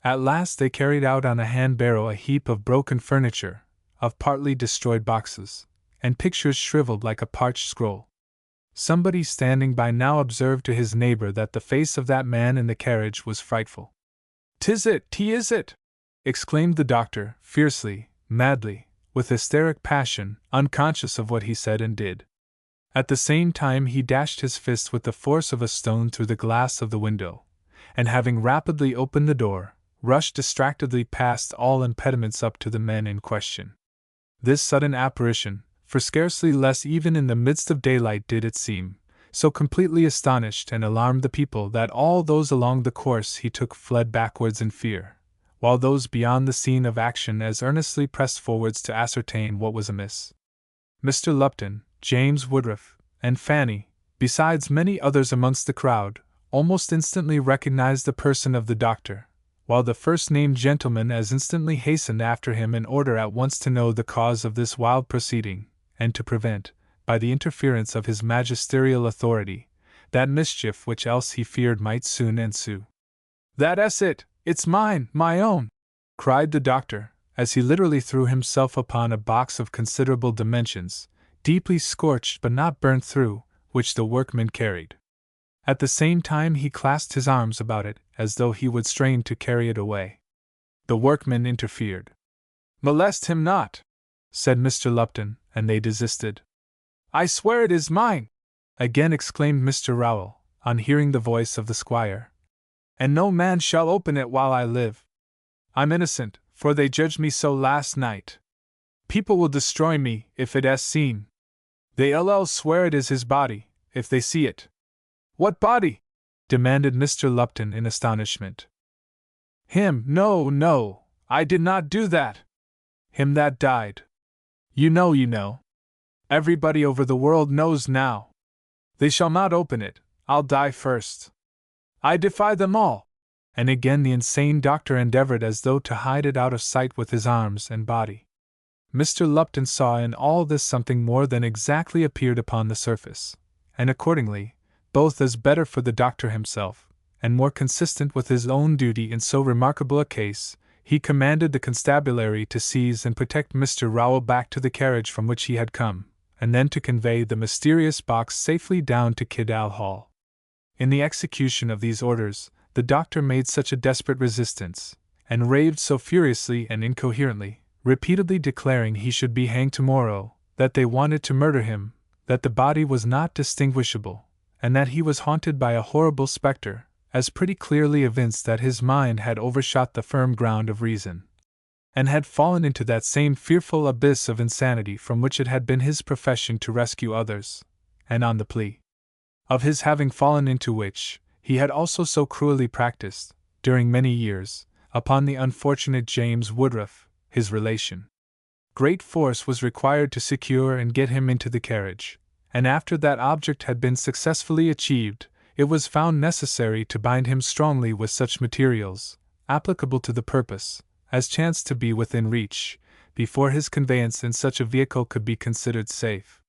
At last they carried out on a hand-barrow a heap of broken furniture, of partly destroyed boxes, and pictures shriveled like a parched scroll. Somebody standing by now observed to his neighbor that the face of that man in the carriage was frightful. "'Tis it, 'tis it!" exclaimed the doctor, fiercely, madly, with hysteric passion, unconscious of what he said and did. At the same time he dashed his fist with the force of a stone through the glass of the window, and having rapidly opened the door, rushed distractedly past all impediments up to the men in question. This sudden apparition, for scarcely less even in the midst of daylight did it seem, so completely astonished and alarmed the people that all those along the course he took fled backwards in fear, while those beyond the scene of action as earnestly pressed forwards to ascertain what was amiss. Mr. Lupton, James Woodruff, and Fanny, besides many others amongst the crowd, almost instantly recognized the person of the doctor, while the first-named gentleman as instantly hastened after him in order at once to know the cause of this wild proceeding, and to prevent, by the interference of his magisterial authority, that mischief which else he feared might soon ensue. "That's it! It's mine, my own!" cried the doctor, as he literally threw himself upon a box of considerable dimensions, deeply scorched but not burnt through, which the workman carried. At the same time he clasped his arms about it, as though he would strain to carry it away. The workman interfered. "Molest him not," said Mr. Lupton, and they desisted. "I swear it is mine!" again exclaimed Mr. Rowell, on hearing the voice of the squire. "And no man shall open it while I live. I'm innocent, for they judged me so last night. People will destroy me, if it is seen. They'll swear it is his body, if they see it." "What body?" demanded Mr. Lupton in astonishment. "Him, no, I did not do that. Him that died. You know. Everybody over the world knows now. They shall not open it, I'll die first. I defy them all." And again the insane doctor endeavored as though to hide it out of sight with his arms and body. Mr. Lupton saw in all this something more than exactly appeared upon the surface, and accordingly, both as better for the doctor himself, and more consistent with his own duty in so remarkable a case, he commanded the constabulary to seize and protect Mr. Rowell back to the carriage from which he had come, and then to convey the mysterious box safely down to Kidall Hall. In the execution of these orders, the doctor made such a desperate resistance, and raved so furiously and incoherently, repeatedly declaring he should be hanged tomorrow, that they wanted to murder him, that the body was not distinguishable, and that he was haunted by a horrible spectre, as pretty clearly evinced that his mind had overshot the firm ground of reason, and had fallen into that same fearful abyss of insanity from which it had been his profession to rescue others, and on the plea of his having fallen into which, he had also so cruelly practiced, during many years, upon the unfortunate James Woodruff, his relation. Great force was required to secure and get him into the carriage, and after that object had been successfully achieved, it was found necessary to bind him strongly with such materials, applicable to the purpose, as chanced to be within reach, before his conveyance in such a vehicle could be considered safe.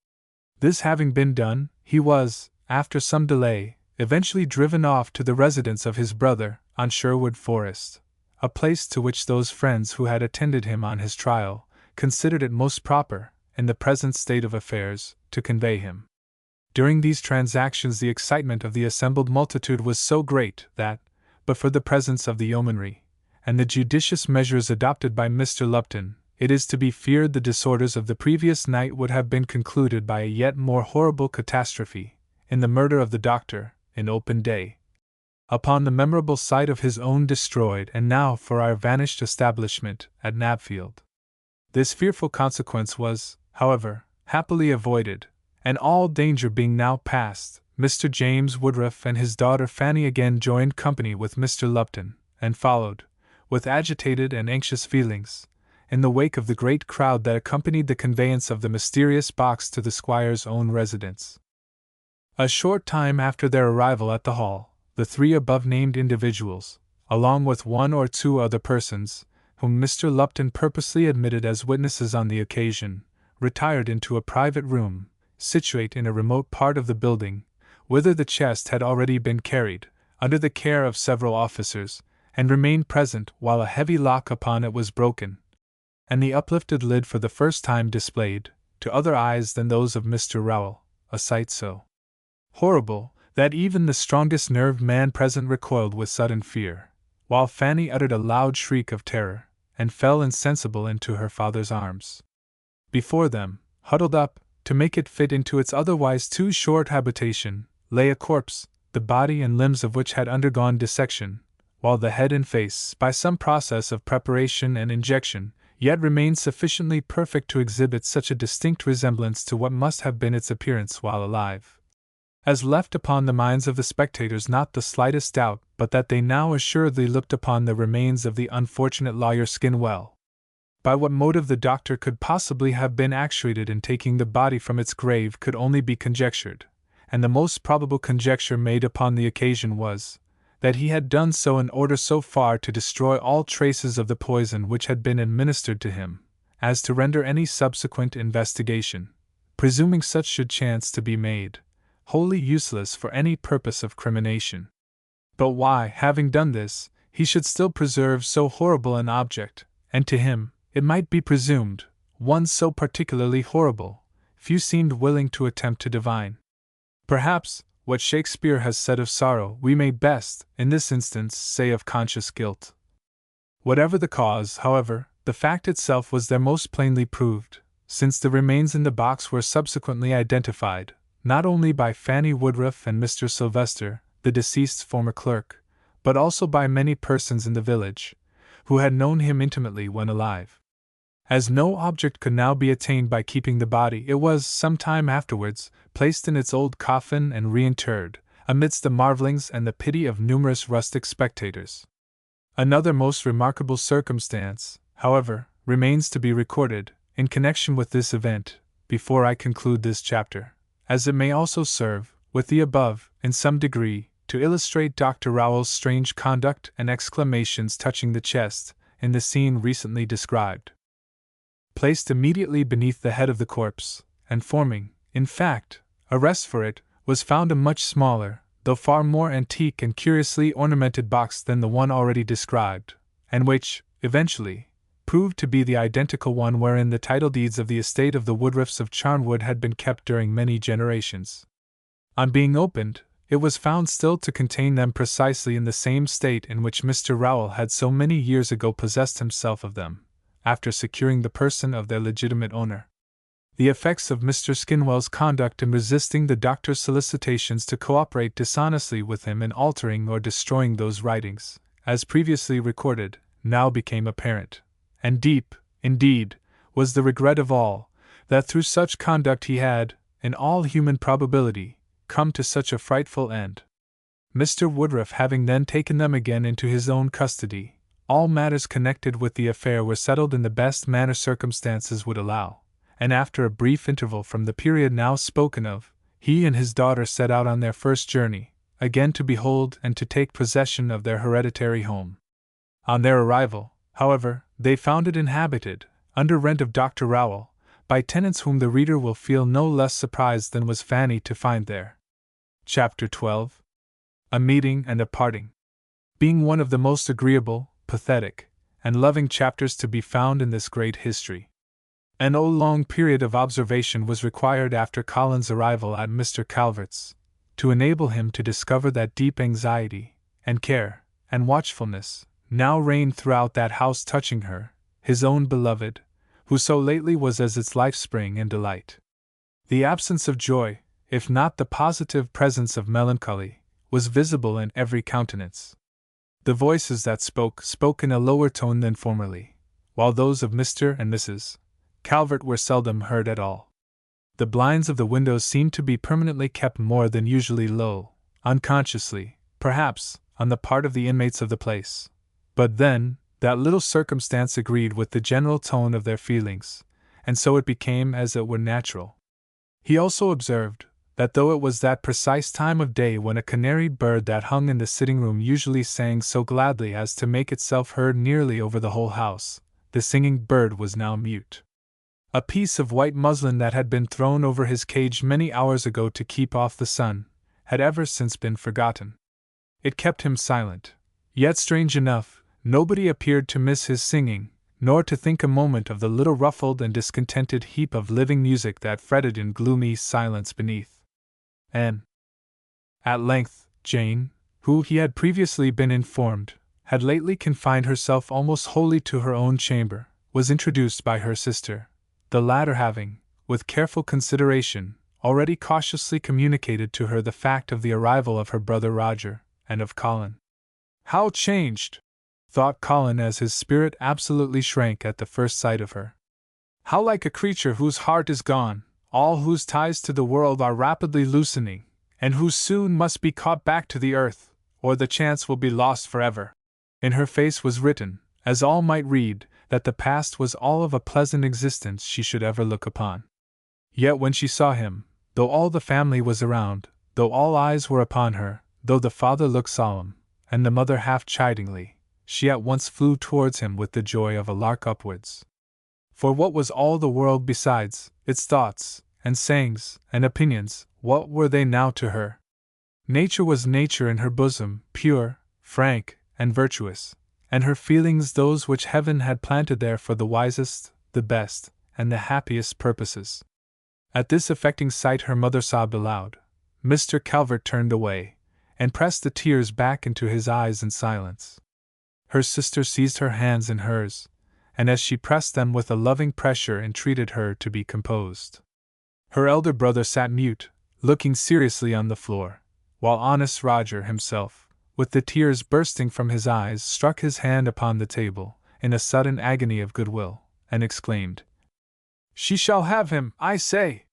This having been done, he was, after some delay, eventually driven off to the residence of his brother, on Sherwood Forest, a place to which those friends who had attended him on his trial considered it most proper, in the present state of affairs, to convey him. During these transactions the excitement of the assembled multitude was so great that, but for the presence of the yeomanry, and the judicious measures adopted by Mr. Lupton, it is to be feared the disorders of the previous night would have been concluded by a yet more horrible catastrophe, in the murder of the doctor, in open day, upon the memorable site of his own destroyed and now for our vanished establishment at Knapfield. This fearful consequence was, however, happily avoided, and all danger being now past, Mr. James Woodruff and his daughter Fanny again joined company with Mr. Lupton, and followed, with agitated and anxious feelings, in the wake of the great crowd that accompanied the conveyance of the mysterious box to the squire's own residence. A short time after their arrival at the hall, the three above-named individuals, along with one or two other persons, whom Mr. Lupton purposely admitted as witnesses on the occasion, retired into a private room, situate in a remote part of the building, whither the chest had already been carried, under the care of several officers, and remained present while a heavy lock upon it was broken, and the uplifted lid for the first time displayed, to other eyes than those of Mr. Rowell, a sight so horrible, that even the strongest nerved man present recoiled with sudden fear, while Fanny uttered a loud shriek of terror, and fell insensible into her father's arms. Before them, huddled up, to make it fit into its otherwise too short habitation, lay a corpse, the body and limbs of which had undergone dissection, while the head and face, by some process of preparation and injection, yet remained sufficiently perfect to exhibit such a distinct resemblance to what must have been its appearance while alive, as left upon the minds of the spectators not the slightest doubt but that they now assuredly looked upon the remains of the unfortunate lawyer Skinwell. By what motive the doctor could possibly have been actuated in taking the body from its grave could only be conjectured, and the most probable conjecture made upon the occasion was, that he had done so in order so far to destroy all traces of the poison which had been administered to him, as to render any subsequent investigation, presuming such should chance to be made, wholly useless for any purpose of crimination. But why, having done this, he should still preserve so horrible an object, and to him, it might be presumed, one so particularly horrible, few seemed willing to attempt to divine. Perhaps, what Shakespeare has said of sorrow we may best, in this instance, say of conscious guilt. Whatever the cause, however, the fact itself was there most plainly proved, since the remains in the box were subsequently identified, not only by Fanny Woodruff and Mr. Sylvester, the deceased's former clerk, but also by many persons in the village, who had known him intimately when alive. As no object could now be attained by keeping the body, it was, some time afterwards, placed in its old coffin and reinterred, amidst the marvellings and the pity of numerous rustic spectators. Another most remarkable circumstance, however, remains to be recorded, in connection with this event, before I conclude this chapter, as it may also serve, with the above, in some degree, to illustrate Dr. Rowell's strange conduct and exclamations touching the chest, in the scene recently described. Placed immediately beneath the head of the corpse, and forming, in fact, a rest for it, was found a much smaller, though far more antique and curiously ornamented box than the one already described, and which, eventually, proved to be the identical one wherein the title deeds of the estate of the Woodruffs of Charnwood had been kept during many generations. On being opened, it was found still to contain them precisely in the same state in which Mr. Rowell had so many years ago possessed himself of them, after securing the person of their legitimate owner. The effects of Mr. Skinwell's conduct in resisting the doctor's solicitations to cooperate dishonestly with him in altering or destroying those writings, as previously recorded, now became apparent, and deep, indeed, was the regret of all, that through such conduct he had, in all human probability, come to such a frightful end. Mr. Woodruff having then taken them again into his own custody, all matters connected with the affair were settled in the best manner circumstances would allow, and after a brief interval from the period now spoken of, he and his daughter set out on their first journey, again to behold and to take possession of their hereditary home. On their arrival, however, they found it inhabited, under rent of Dr. Rowell, by tenants whom the reader will feel no less surprised than was Fanny to find there. Chapter 12. A Meeting and a Parting. Being one of the most agreeable, pathetic, and loving chapters to be found in this great history. An long period of observation was required after Colin's arrival at Mr. Calvert's, to enable him to discover that deep anxiety, and care, and watchfulness, now reigned throughout that house touching her, his own beloved, who so lately was as its life-spring and delight. The absence of joy, if not the positive presence of melancholy, was visible in every countenance. The voices that spoke in a lower tone than formerly, while those of Mr. and Mrs. Calvert were seldom heard at all. The blinds of the windows seemed to be permanently kept more than usually low, unconsciously, perhaps, on the part of the inmates of the place. But then, that little circumstance agreed with the general tone of their feelings, and so it became as it were natural. He also observed that though it was that precise time of day when a canary bird that hung in the sitting-room usually sang so gladly as to make itself heard nearly over the whole house, the singing bird was now mute. A piece of white muslin that had been thrown over his cage many hours ago to keep off the sun, had ever since been forgotten. It kept him silent, yet strange enough, nobody appeared to miss his singing, nor to think a moment of the little ruffled and discontented heap of living music that fretted in gloomy silence beneath. And At length, Jane, who he had previously been informed had lately confined herself almost wholly to her own chamber, was introduced by her sister, the latter having, with careful consideration, already cautiously communicated to her the fact of the arrival of her brother Roger, and of Colin. How changed! Thought Colin as his spirit absolutely shrank at the first sight of her. How like a creature whose heart is gone, all whose ties to the world are rapidly loosening, and who soon must be caught back to the earth, or the chance will be lost forever. In her face was written, as all might read, that the past was all of a pleasant existence she should ever look upon. Yet when she saw him, though all the family was around, though all eyes were upon her, though the father looked solemn, and the mother half chidingly, she at once flew towards him with the joy of a lark upwards. For what was all the world besides, its thoughts, and sayings, and opinions, what were they now to her? Nature was nature in her bosom, pure, frank, and virtuous, and her feelings those which heaven had planted there for the wisest, the best, and the happiest purposes. At this affecting sight her mother sobbed aloud. Mr. Calvert turned away, and pressed the tears back into his eyes in silence. Her sister seized her hands in hers, and as she pressed them with a loving pressure entreated her to be composed. Her elder brother sat mute, looking seriously on the floor, while honest Roger himself, with the tears bursting from his eyes, struck his hand upon the table, in a sudden agony of goodwill, and exclaimed, "She shall have him, I say!"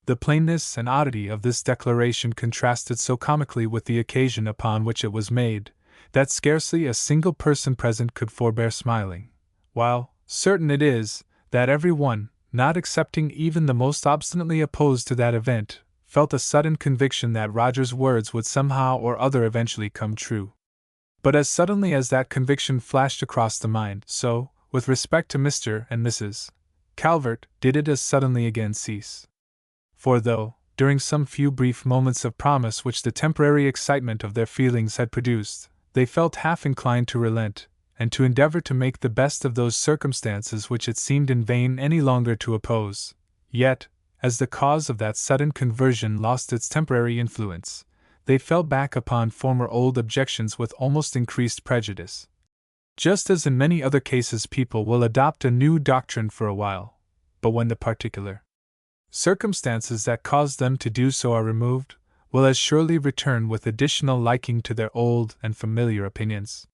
The plainness and oddity of this declaration contrasted so comically with the occasion upon which it was made, that scarcely a single person present could forbear smiling, while, certain it is, that every one, not excepting even the most obstinately opposed to that event, felt a sudden conviction that Roger's words would somehow or other eventually come true. But as suddenly as that conviction flashed across the mind, so, with respect to Mr. and Mrs. Calvert, did it as suddenly again cease. For though, during some few brief moments of promise which the temporary excitement of their feelings had produced, they felt half inclined to relent, and to endeavor to make the best of those circumstances which it seemed in vain any longer to oppose, yet, as the cause of that sudden conversion lost its temporary influence, they fell back upon former old objections with almost increased prejudice. Just as in many other cases people will adopt a new doctrine for a while, but when the particular circumstances that caused them to do so are removed, will as surely return with additional liking to their old and familiar opinions.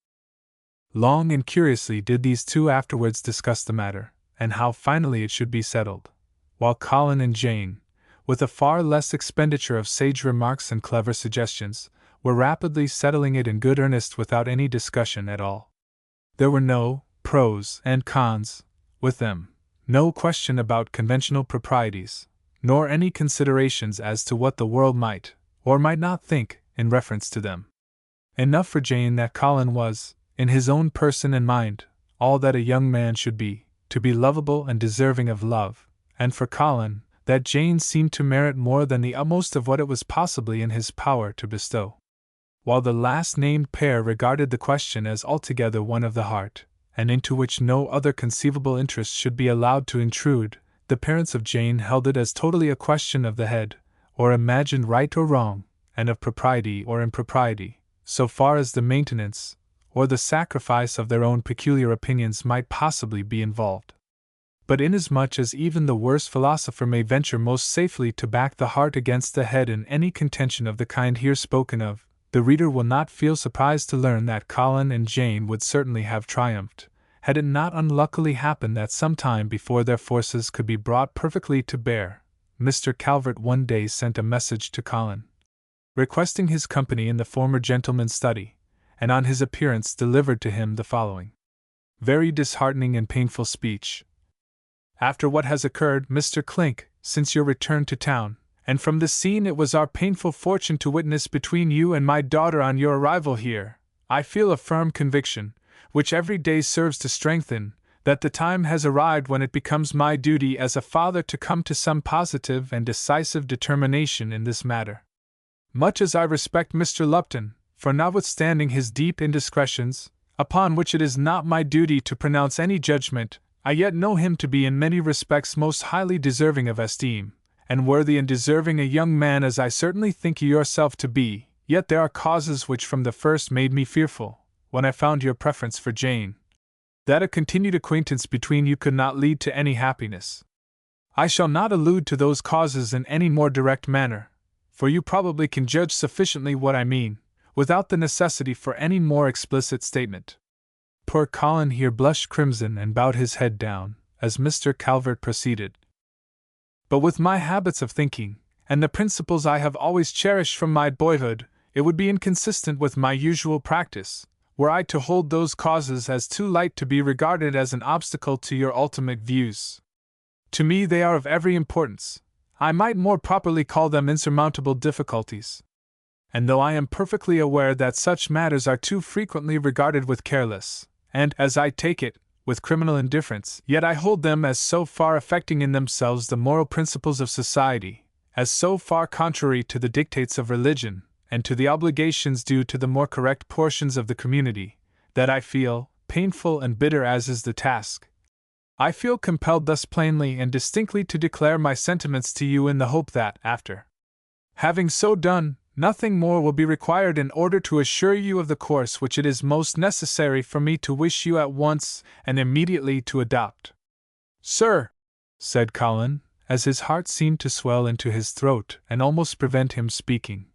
Long and curiously did these two afterwards discuss the matter, and how finally it should be settled, while Colin and Jane, with a far less expenditure of sage remarks and clever suggestions, were rapidly settling it in good earnest without any discussion at all. There were no pros and cons with them, no question about conventional proprieties, nor any considerations as to what the world might, or might not think, in reference to them. Enough for Jane that Colin was, in his own person and mind, all that a young man should be, to be lovable and deserving of love, and for Colin, that Jane seemed to merit more than the utmost of what it was possibly in his power to bestow. While the last-named pair regarded the question as altogether one of the heart, and into which no other conceivable interest should be allowed to intrude, the parents of Jane held it as totally a question of the head, or imagined right or wrong, and of propriety or impropriety, so far as the maintenance, or the sacrifice of their own peculiar opinions might possibly be involved. But inasmuch as even the worst philosopher may venture most safely to back the heart against the head in any contention of the kind here spoken of, the reader will not feel surprised to learn that Colin and Jane would certainly have triumphed, had it not unluckily happened that some time before their forces could be brought perfectly to bear, Mr. Calvert one day sent a message to Colin, requesting his company in the former gentleman's study, and on his appearance delivered to him the following very disheartening and painful speech. After what has occurred, Mr. Clink, since your return to town, and from the scene it was our painful fortune to witness between you and my daughter on your arrival here, I feel a firm conviction, which every day serves to strengthen, that the time has arrived when it becomes my duty as a father to come to some positive and decisive determination in this matter. Much as I respect Mr. Lupton, for notwithstanding his deep indiscretions, upon which it is not my duty to pronounce any judgment, I yet know him to be in many respects most highly deserving of esteem, and worthy and deserving a young man as I certainly think you yourself to be, Yet there are causes which from the first made me fearful, when I found your preference for Jane, that a continued acquaintance between you could not lead to any happiness. I shall not allude to those causes in any more direct manner, for you probably can judge sufficiently what I mean, without the necessity for any more explicit statement. Poor Colin here blushed crimson and bowed his head down, as Mr. Calvert proceeded. But with my habits of thinking, and the principles I have always cherished from my boyhood, it would be inconsistent with my usual practice, were I to hold those causes as too light to be regarded as an obstacle to your ultimate views. To me they are of every importance. I might more properly call them insurmountable difficulties. And though I am perfectly aware that such matters are too frequently regarded with careless, and, as I take it, with criminal indifference, yet I hold them as so far affecting in themselves the moral principles of society, as so far contrary to the dictates of religion, and to the obligations due to the more correct portions of the community, that I feel, painful and bitter as is the task, I feel compelled thus plainly and distinctly to declare my sentiments to you in the hope that, after having so done, nothing more will be required in order to assure you of the course which it is most necessary for me to wish you at once and immediately to adopt. Sir, said Colin, as his heart seemed to swell into his throat and almost prevent him speaking,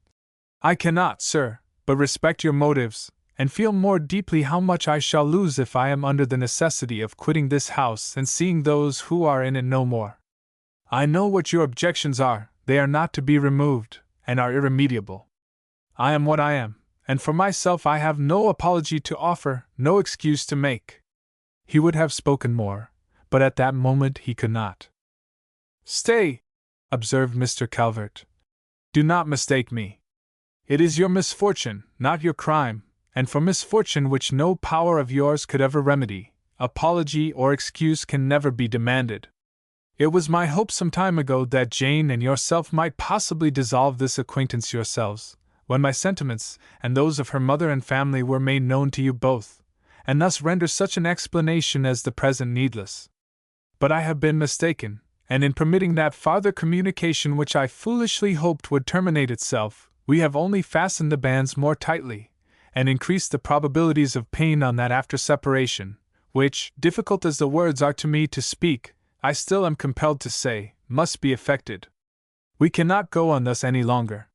I cannot, sir, but respect your motives, and feel more deeply how much I shall lose if I am under the necessity of quitting this house and seeing those who are in it no more. I know what your objections are, they are not to be removed, and are irremediable. I am what I am, and for myself I have no apology to offer, no excuse to make. He would have spoken more, but at that moment he could not. Stay, observed Mr. Calvert. Do not mistake me. It is your misfortune, not your crime, and for misfortune which no power of yours could ever remedy, apology or excuse can never be demanded. It was my hope some time ago that Jane and yourself might possibly dissolve this acquaintance yourselves, when my sentiments, and those of her mother and family were made known to you both, and thus render such an explanation as the present needless. But I have been mistaken, and in permitting that farther communication which I foolishly hoped would terminate itself, we have only fastened the bands more tightly, and increased the probabilities of pain on that after separation, which, difficult as the words are to me to speak, I still am compelled to say, must be effected. We cannot go on thus any longer.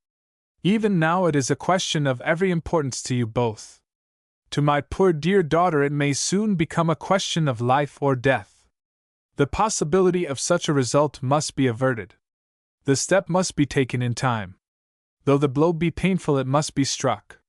Even now it is a question of every importance to you both. To my poor dear daughter it may soon become a question of life or death. The possibility of such a result must be averted. The step must be taken in time. Though the blow be painful, it must be struck.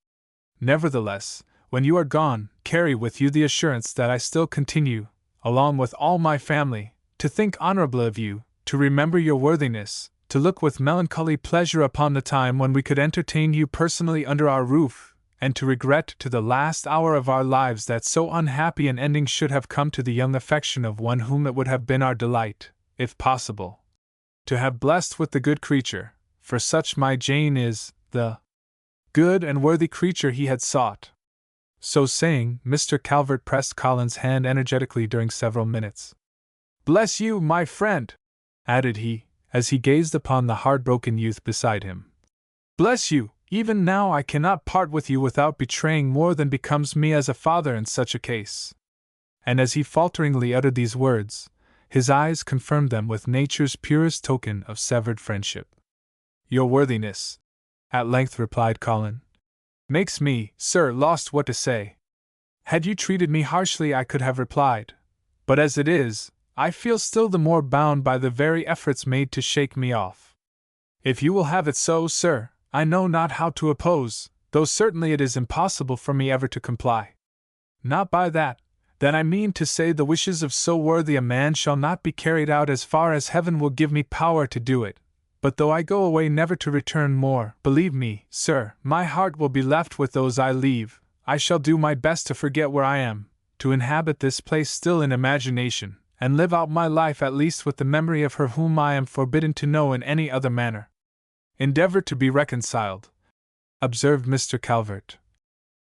Nevertheless, when you are gone, carry with you the assurance that I still continue, along with all my family, to think honorably of you, to remember your worthiness, to look with melancholy pleasure upon the time when we could entertain you personally under our roof, and to regret to the last hour of our lives that so unhappy an ending should have come to the young affection of one whom it would have been our delight, if possible, to have blessed with the good creature, for such my Jane is, the good and worthy creature he had sought. So saying, Mr. Calvert pressed Colin's hand energetically during several minutes. Bless you, my friend, added he, as he gazed upon the heartbroken youth beside him. Bless you, even now I cannot part with you without betraying more than becomes me as a father in such a case. And as he falteringly uttered these words, his eyes confirmed them with nature's purest token of severed friendship. Your worthiness, at length replied Colin, makes me, sir, lost what to say. Had you treated me harshly I could have replied, but as it is, I feel still the more bound by the very efforts made to shake me off. If you will have it so, sir, I know not how to oppose, though certainly it is impossible for me ever to comply. Not by that, then I mean to say the wishes of so worthy a man shall not be carried out as far as heaven will give me power to do it. But though I go away never to return more, believe me, sir, my heart will be left with those I leave. I shall do my best to forget where I am, to inhabit this place still in imagination, and live out my life at least with the memory of her whom I am forbidden to know in any other manner. Endeavor to be reconciled, observed Mr. Calvert.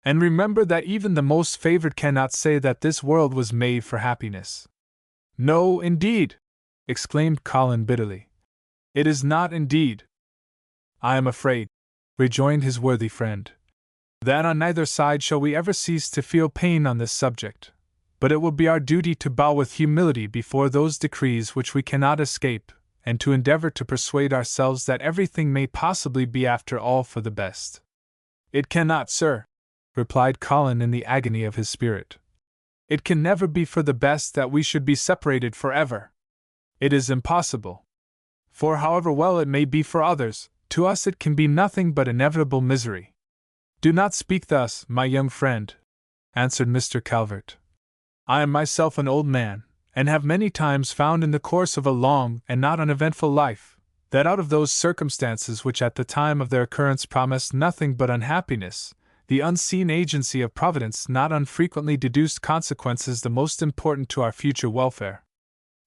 And remember that even the most favored cannot say that this world was made for happiness. No, indeed, exclaimed Colin bitterly. It is not indeed. I am afraid, rejoined his worthy friend, that on neither side shall we ever cease to feel pain on this subject, but it will be our duty to bow with humility before those decrees which we cannot escape, and to endeavor to persuade ourselves that everything may possibly be after all for the best. It cannot, sir, replied Colin in the agony of his spirit. It can never be for the best that we should be separated forever. It is impossible. For however well it may be for others, to us it can be nothing but inevitable misery. Do not speak thus, my young friend, answered Mr. Calvert. I am myself an old man, and have many times found in the course of a long and not uneventful life, that out of those circumstances which at the time of their occurrence promised nothing but unhappiness, the unseen agency of Providence not unfrequently deduced consequences the most important to our future welfare.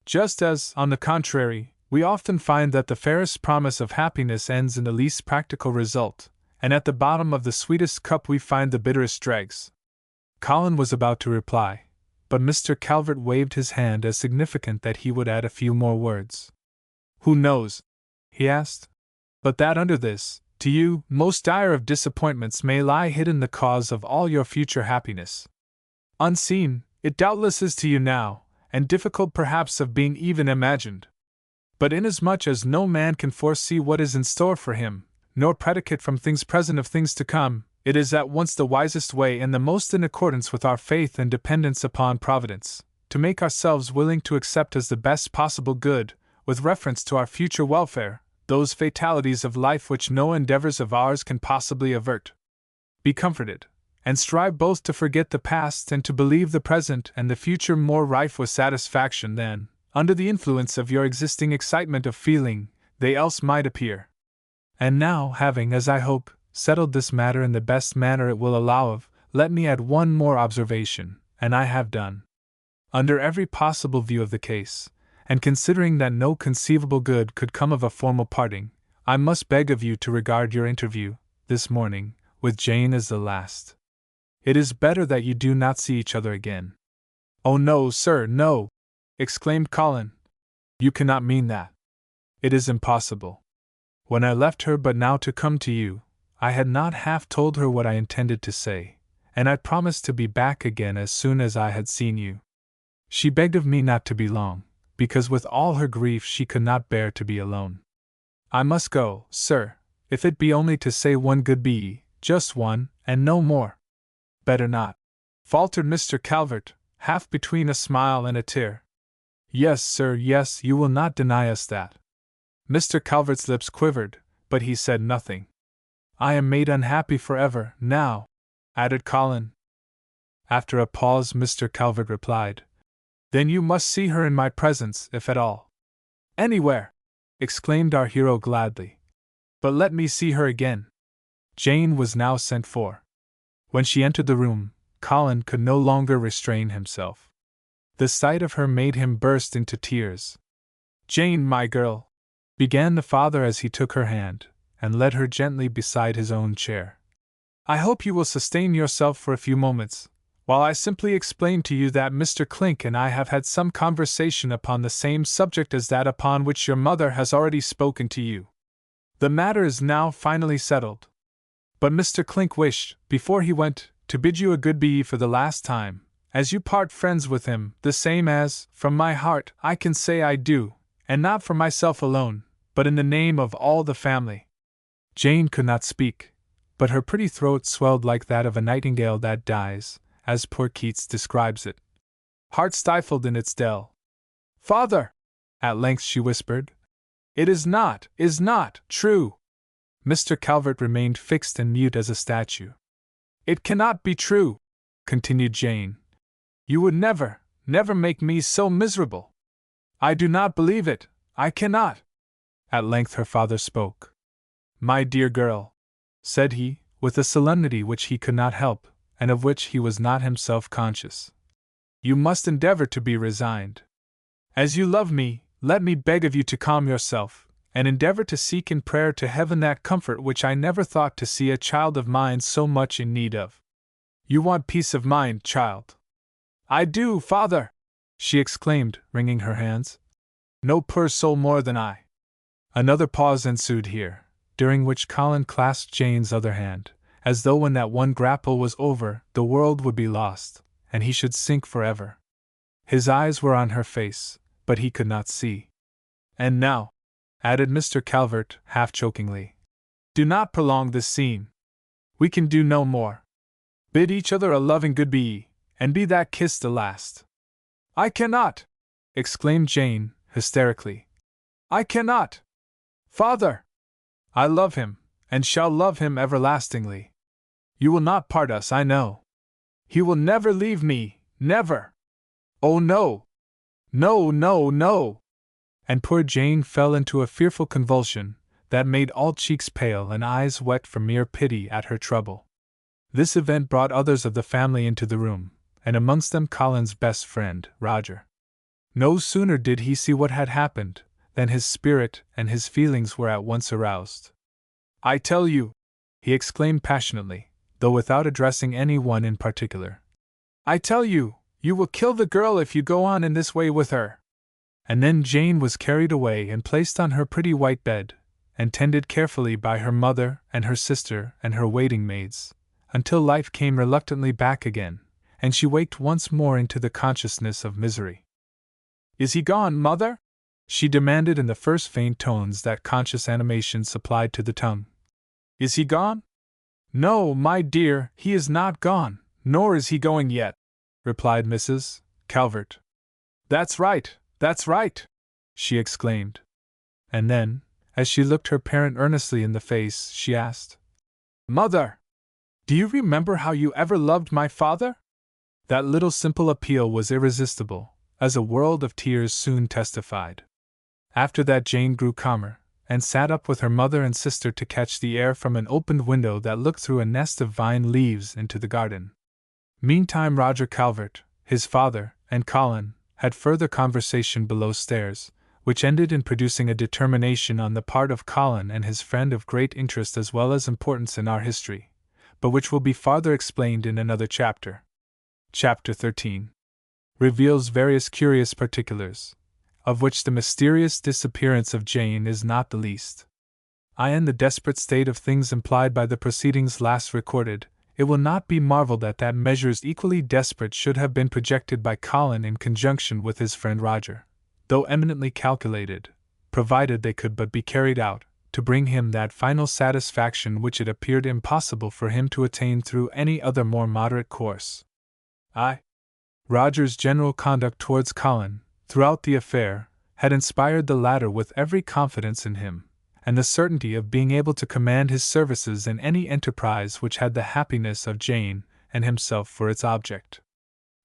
Just as, on the contrary, we often find that the fairest promise of happiness ends in the least practical result, and at the bottom of the sweetest cup we find the bitterest dregs. Colin was about to reply, but Mr. Calvert waved his hand as significant that he would add a few more words. Who knows, he asked, but that under this, to you, most dire of disappointments may lie hidden the cause of all your future happiness. Unseen, it doubtless is to you now, and difficult perhaps of being even imagined. But inasmuch as no man can foresee what is in store for him, nor predicate from things present of things to come, it is at once the wisest way and the most in accordance with our faith and dependence upon Providence, to make ourselves willing to accept as the best possible good, with reference to our future welfare, those fatalities of life which no endeavors of ours can possibly avert. Be comforted, and strive both to forget the past and to believe the present and the future more rife with satisfaction than, under the influence of your existing excitement of feeling, they else might appear. And now, having, as I hope, settled this matter in the best manner it will allow of, let me add one more observation, and I have done. Under every possible view of the case, and considering that no conceivable good could come of a formal parting, I must beg of you to regard your interview, this morning, with Jane as the last. It is better that you do not see each other again. Oh no, sir, no! Exclaimed Colin. You cannot mean that. It is impossible. When I left her but now to come to you, I had not half told her what I intended to say, and I promised to be back again as soon as I had seen you. She begged of me not to be long, because with all her grief she could not bear to be alone. I must go, sir, if it be only to say one good-bye, just one, and no more. Better not, faltered Mr. Calvert, half between a smile and a tear. Yes, sir, yes, you will not deny us that. Mr. Calvert's lips quivered, but he said nothing. I am made unhappy forever, now, added Colin. After a pause, Mr. Calvert replied, Then you must see her in my presence, if at all. Anywhere! Exclaimed our hero gladly. But let me see her again. Jane was now sent for. When she entered the room, Colin could no longer restrain himself. The sight of her made him burst into tears. Jane, my girl, began the father as he took her hand, and led her gently beside his own chair. I hope you will sustain yourself for a few moments, while I simply explain to you that Mr. Clink and I have had some conversation upon the same subject as that upon which your mother has already spoken to you. The matter is now finally settled. But Mr. Clink wished, before he went, to bid you a good-bye for the last time, as you part friends with him, the same as, from my heart, I can say I do, and not for myself alone, but in the name of all the family. Jane could not speak, but her pretty throat swelled like that of a nightingale that dies, as poor Keats describes it. Heart stifled in its dell. Father! At length she whispered. It is not true! Mr. Calvert remained fixed and mute as a statue. It cannot be true, continued Jane. You would never make me so miserable. I do not believe it, I cannot. At length her father spoke. My dear girl, said he, with a solemnity which he could not help, and of which he was not himself conscious. You must endeavor to be resigned. As you love me, let me beg of you to calm yourself, and endeavor to seek in prayer to heaven that comfort which I never thought to see a child of mine so much in need of. You want peace of mind, child. I do, father, she exclaimed, wringing her hands. No poor soul more than I. Another pause ensued here, during which Colin clasped Jane's other hand, as though when that one grapple was over, the world would be lost, and he should sink forever. His eyes were on her face, but he could not see. "And now," added Mr. Calvert, half chokingly, "do not prolong this scene. We can do no more. Bid each other a loving good-bye, and be that kiss the last." "I cannot!" exclaimed Jane, hysterically. "I cannot! Father! I love him, and shall love him everlastingly. You will not part us, I know. He will never leave me, never! Oh, no! No, no, no!" And poor Jane fell into a fearful convulsion that made all cheeks pale and eyes wet from mere pity at her trouble. This event brought others of the family into the room, and amongst them Colin's best friend, Roger. No sooner did he see what had happened than his spirit and his feelings were at once aroused. "I tell you," he exclaimed passionately, though without addressing any one in particular, "I tell you, you will kill the girl if you go on in this way with her." And then Jane was carried away and placed on her pretty white bed, and tended carefully by her mother and her sister and her waiting maids, until life came reluctantly back again, and she waked once more into the consciousness of misery. "Is he gone, mother?" she demanded in the first faint tones that conscious animation supplied to the tongue. "Is he gone?" "No, my dear, he is not gone, nor is he going yet," replied Mrs. Calvert. "That's right, that's right!" she exclaimed. And then, as she looked her parent earnestly in the face, she asked, "Mother, do you remember how you ever loved my father?" That little simple appeal was irresistible, as a world of tears soon testified. After that Jane grew calmer, and sat up with her mother and sister to catch the air from an opened window that looked through a nest of vine leaves into the garden. Meantime Roger Calvert, his father, and Colin had further conversation below stairs, which ended in producing a determination on the part of Colin and his friend of great interest as well as importance in our history, but which will be farther explained in another chapter. Chapter 13 reveals various curious particulars, of which the mysterious disappearance of Jane is not the least. In the desperate state of things implied by the proceedings last recorded, it will not be marveled at that measures equally desperate should have been projected by Colin in conjunction with his friend Roger, though eminently calculated, provided they could but be carried out, to bring him that final satisfaction which it appeared impossible for him to attain through any other more moderate course. Roger's general conduct towards Colin, throughout the affair, had inspired the latter with every confidence in him, and the certainty of being able to command his services in any enterprise which had the happiness of Jane and himself for its object.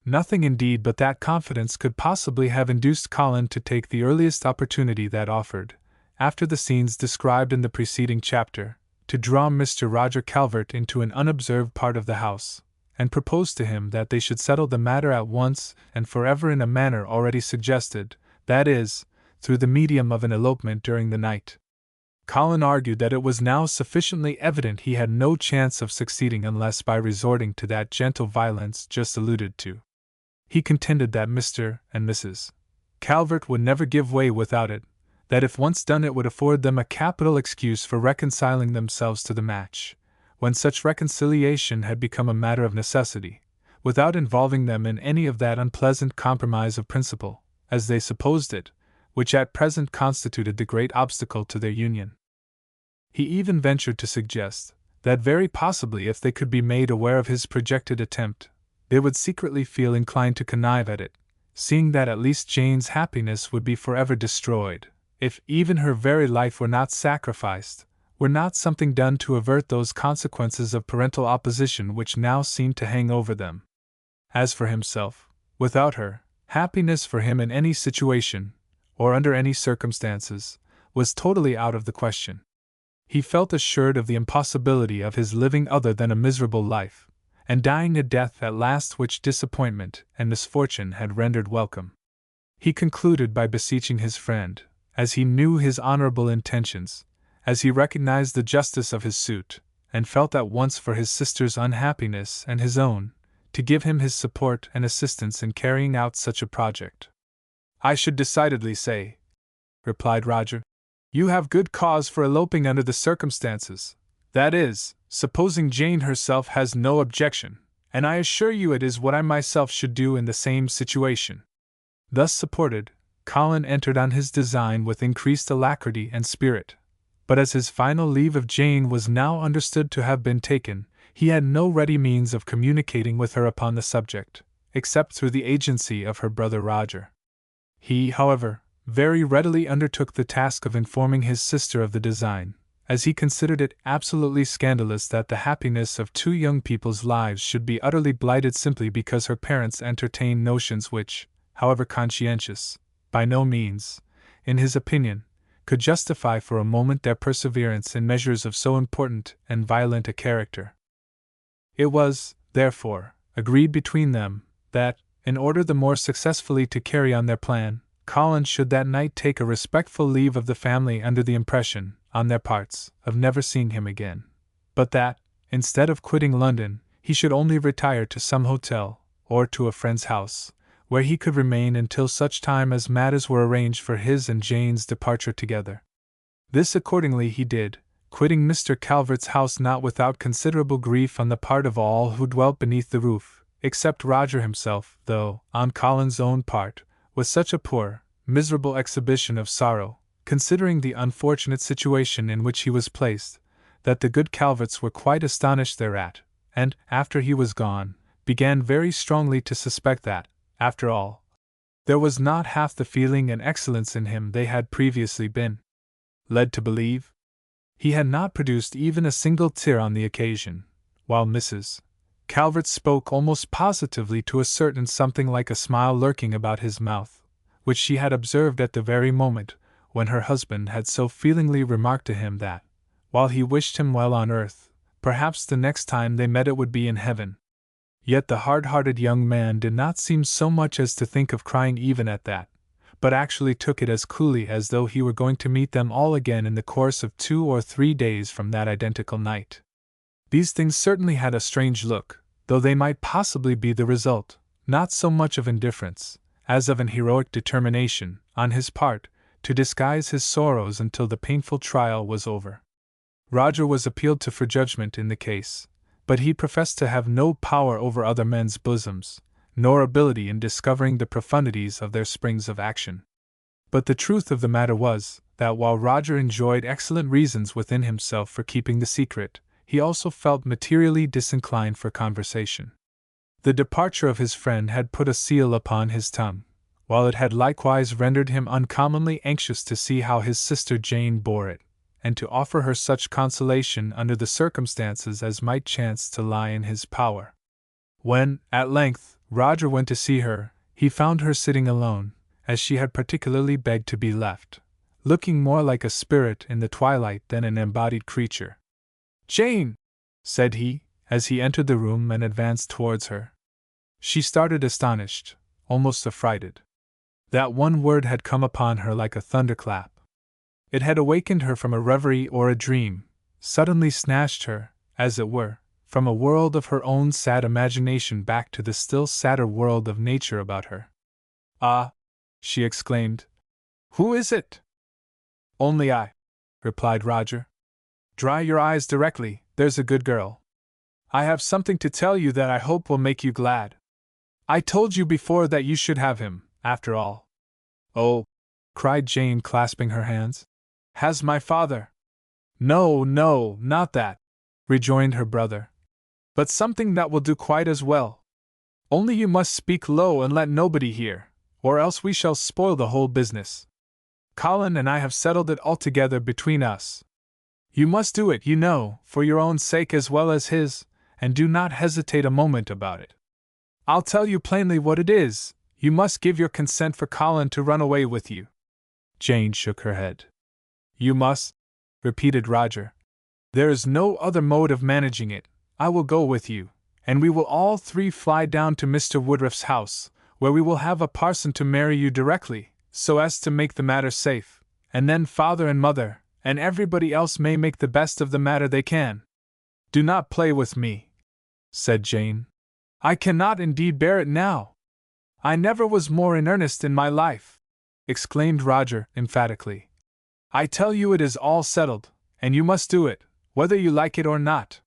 Nothing indeed but that confidence could possibly have induced Colin to take the earliest opportunity that offered, after the scenes described in the preceding chapter, to draw Mr. Roger Calvert into an unobserved part of the house, and propose to him that they should settle the matter at once and forever in a manner already suggested, that is, through the medium of an elopement during the night. Colin argued that it was now sufficiently evident he had no chance of succeeding unless by resorting to that gentle violence just alluded to. He contended that Mr. and Mrs. Calvert would never give way without it, that if once done it would afford them a capital excuse for reconciling themselves to the match, when such reconciliation had become a matter of necessity, without involving them in any of that unpleasant compromise of principle, as they supposed it, which at present constituted the great obstacle to their union. He even ventured to suggest that very possibly if they could be made aware of his projected attempt, they would secretly feel inclined to connive at it, seeing that at least Jane's happiness would be forever destroyed, if even her very life were not sacrificed, were not something done to avert those consequences of parental opposition which now seemed to hang over them. As for himself, without her, happiness for him in any situation, or under any circumstances, was totally out of the question. He felt assured of the impossibility of his living other than a miserable life, and dying a death at last which disappointment and misfortune had rendered welcome. He concluded by beseeching his friend, as he knew his honorable intentions, as he recognized the justice of his suit, and felt at once for his sister's unhappiness and his own, to give him his support and assistance in carrying out such a project. "I should decidedly say," replied Roger, You have good cause for eloping under the circumstances. That is, supposing Jane herself has no objection, and I assure you it is what I myself should do in the same situation. Thus supported, Colin entered on his design with increased alacrity and spirit. But as his final leave of Jane was now understood to have been taken, he had no ready means of communicating with her upon the subject, except through the agency of her brother Roger. He, however, very readily undertook the task of informing his sister of the design, as he considered it absolutely scandalous that the happiness of two young people's lives should be utterly blighted simply because her parents entertained notions which, however conscientious, by no means, in his opinion, could justify for a moment their perseverance in measures of so important and violent a character. It was, therefore, agreed between them, that, in order the more successfully to carry on their plan, Colin should that night take a respectful leave of the family under the impression, on their parts, of never seeing him again, but that, instead of quitting London, he should only retire to some hotel, or to a friend's house, where he could remain until such time as matters were arranged for his and Jane's departure together. This accordingly he did, quitting Mr. Calvert's house not without considerable grief on the part of all who dwelt beneath the roof, except Roger himself, though, on Colin's own part, with such a poor, miserable exhibition of sorrow, considering the unfortunate situation in which he was placed, that the good Calverts were quite astonished thereat, and, after he was gone, began very strongly to suspect that, after all, there was not half the feeling and excellence in him they had previously been led to believe. He had not produced even a single tear on the occasion, while Mrs. Calvert spoke almost positively to a certain something like a smile lurking about his mouth, which she had observed at the very moment when her husband had so feelingly remarked to him that, while he wished him well on earth, perhaps the next time they met it would be in heaven. Yet the hard-hearted young man did not seem so much as to think of crying even at that, but actually took it as coolly as though he were going to meet them all again in the course of 2 or 3 days from that identical night. These things certainly had a strange look, though they might possibly be the result, not so much of indifference, as of an heroic determination, on his part, to disguise his sorrows until the painful trial was over. Roger was appealed to for judgment in the case, but he professed to have no power over other men's bosoms, nor ability in discovering the profundities of their springs of action. But the truth of the matter was, that while Roger enjoyed excellent reasons within himself for keeping the secret, he also felt materially disinclined for conversation. The departure of his friend had put a seal upon his tongue, while it had likewise rendered him uncommonly anxious to see how his sister Jane bore it, and to offer her such consolation under the circumstances as might chance to lie in his power. When, at length, Roger went to see her, he found her sitting alone, as she had particularly begged to be left, looking more like a spirit in the twilight than an embodied creature. "Jane!" said he, as he entered the room and advanced towards her. She started astonished, almost affrighted. That one word had come upon her like a thunderclap. It had awakened her from a reverie or a dream, suddenly snatched her, as it were, from a world of her own sad imagination back to the still sadder world of nature about her. "Ah!" she exclaimed. "Who is it?" "Only I," replied Roger. "Dry your eyes directly, there's a good girl. I have something to tell you that I hope will make you glad. I told you before that you should have him, after all." "Oh!" cried Jane, clasping her hands. "Has my father—" "No, no, not that," rejoined her brother. "But something that will do quite as well. Only you must speak low and let nobody hear, or else we shall spoil the whole business. Colin and I have settled it altogether between us. You must do it, you know, for your own sake as well as his, and do not hesitate a moment about it. I'll tell you plainly what it is, you must give your consent for Colin to run away with you." Jane shook her head. "You must," repeated Roger. "There is no other mode of managing it. I will go with you, and we will all 3 fly down to Mr. Woodruff's house, where we will have a parson to marry you directly, so as to make the matter safe, and then father and mother, and everybody else may make the best of the matter they can." "Do not play with me," said Jane. "I cannot indeed bear it now. I never was more in earnest in my life," exclaimed Roger emphatically. I tell you it is all settled, and you must do it, whether you like it or not.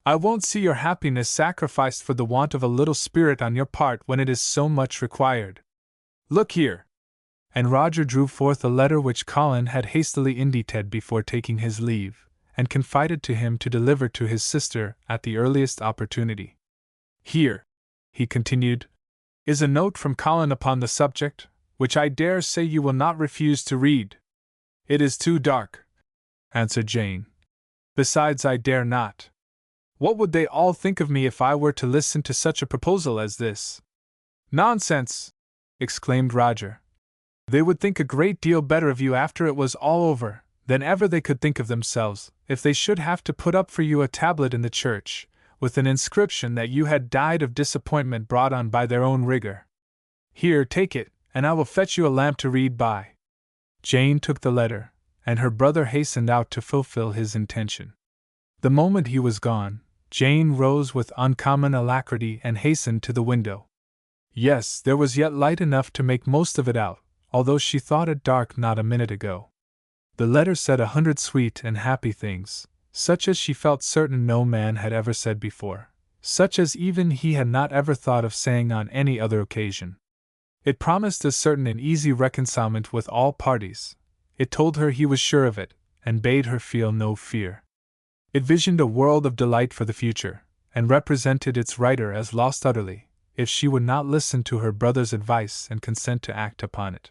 I won't see your happiness sacrificed for the want of a little spirit on your part when it is so much required. Look here. And Roger drew forth a letter which Colin had hastily indited before taking his leave, and confided to him to deliver to his sister at the earliest opportunity. Here, he continued, is a note from Colin upon the subject, which I dare say you will not refuse to read. It is too dark, answered Jane. Besides, I dare not. What would they all think of me if I were to listen to such a proposal as this? Nonsense! Exclaimed Roger. They would think a great deal better of you after it was all over than ever they could think of themselves, if they should have to put up for you a tablet in the church, with an inscription that you had died of disappointment brought on by their own rigor. Here, take it, and I will fetch you a lamp to read by. Jane took the letter, and her brother hastened out to fulfill his intention. The moment he was gone, Jane rose with uncommon alacrity and hastened to the window. Yes, there was yet light enough to make most of it out, although she thought it dark not a minute ago. The letter said 100 sweet and happy things, such as she felt certain no man had ever said before, such as even he had not ever thought of saying on any other occasion. It promised a certain and easy reconcilement with all parties. It told her he was sure of it, and bade her feel no fear. It visioned a world of delight for the future, and represented its writer as lost utterly, if she would not listen to her brother's advice and consent to act upon it.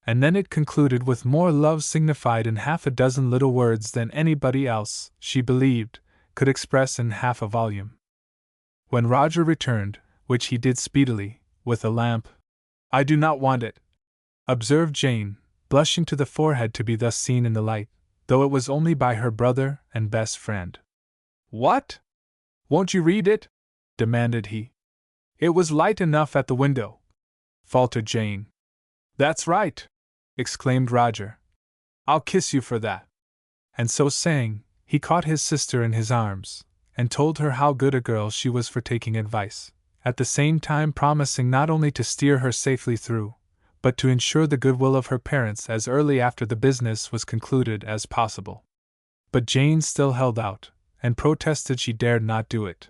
And then it concluded with more love signified in half a dozen little words than anybody else, she believed, could express in half a volume. When Roger returned, which he did speedily, with a lamp, I do not want it, observed Jane, blushing to the forehead to be thus seen in the light, though it was only by her brother and best friend. What? Won't you read it? Demanded he. It was light enough at the window, faltered Jane. That's right, exclaimed Roger. I'll kiss you for that. And so saying, he caught his sister in his arms, and told her how good a girl she was for taking advice, at the same time promising not only to steer her safely through, but to ensure the goodwill of her parents as early after the business was concluded as possible. But Jane still held out, and protested she dared not do it.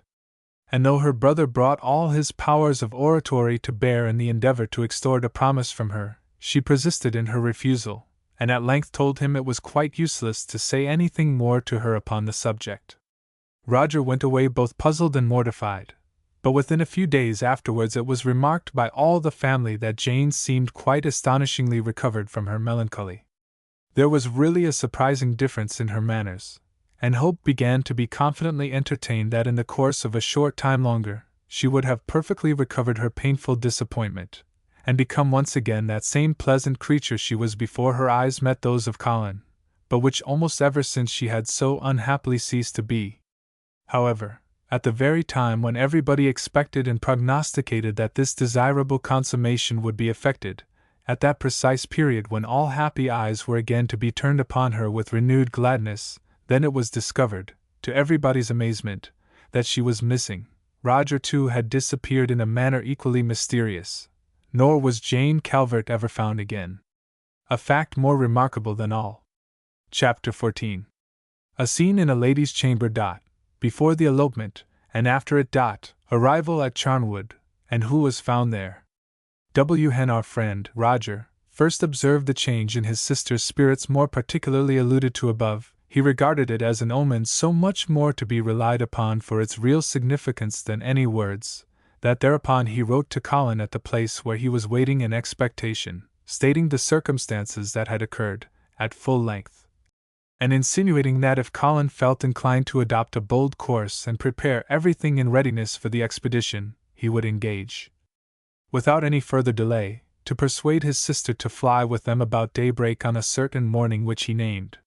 And though her brother brought all his powers of oratory to bear in the endeavor to extort a promise from her, she persisted in her refusal, and at length told him it was quite useless to say anything more to her upon the subject. Roger went away both puzzled and mortified, but within a few days afterwards it was remarked by all the family that Jane seemed quite astonishingly recovered from her melancholy. There was really a surprising difference in her manners, and hope began to be confidently entertained that in the course of a short time longer, she would have perfectly recovered her painful disappointment, and become once again that same pleasant creature she was before her eyes met those of Colin, but which almost ever since she had so unhappily ceased to be. However, at the very time when everybody expected and prognosticated that this desirable consummation would be effected, at that precise period when all happy eyes were again to be turned upon her with renewed gladness, then it was discovered, to everybody's amazement, that she was missing. Roger, too, had disappeared in a manner equally mysterious, nor was Jane Calvert ever found again. A fact more remarkable than all. Chapter 14. A scene in a lady's chamber. Before the elopement, and after it. Arrival at Charnwood, and who was found there. Hen, our friend, Roger, first observed the change in his sister's spirits more particularly alluded to above. He regarded it as an omen so much more to be relied upon for its real significance than any words, that thereupon he wrote to Colin at the place where he was waiting in expectation, stating the circumstances that had occurred, at full length, and insinuating that if Colin felt inclined to adopt a bold course and prepare everything in readiness for the expedition, he would engage, without any further delay, to persuade his sister to fly with them about daybreak on a certain morning which he named.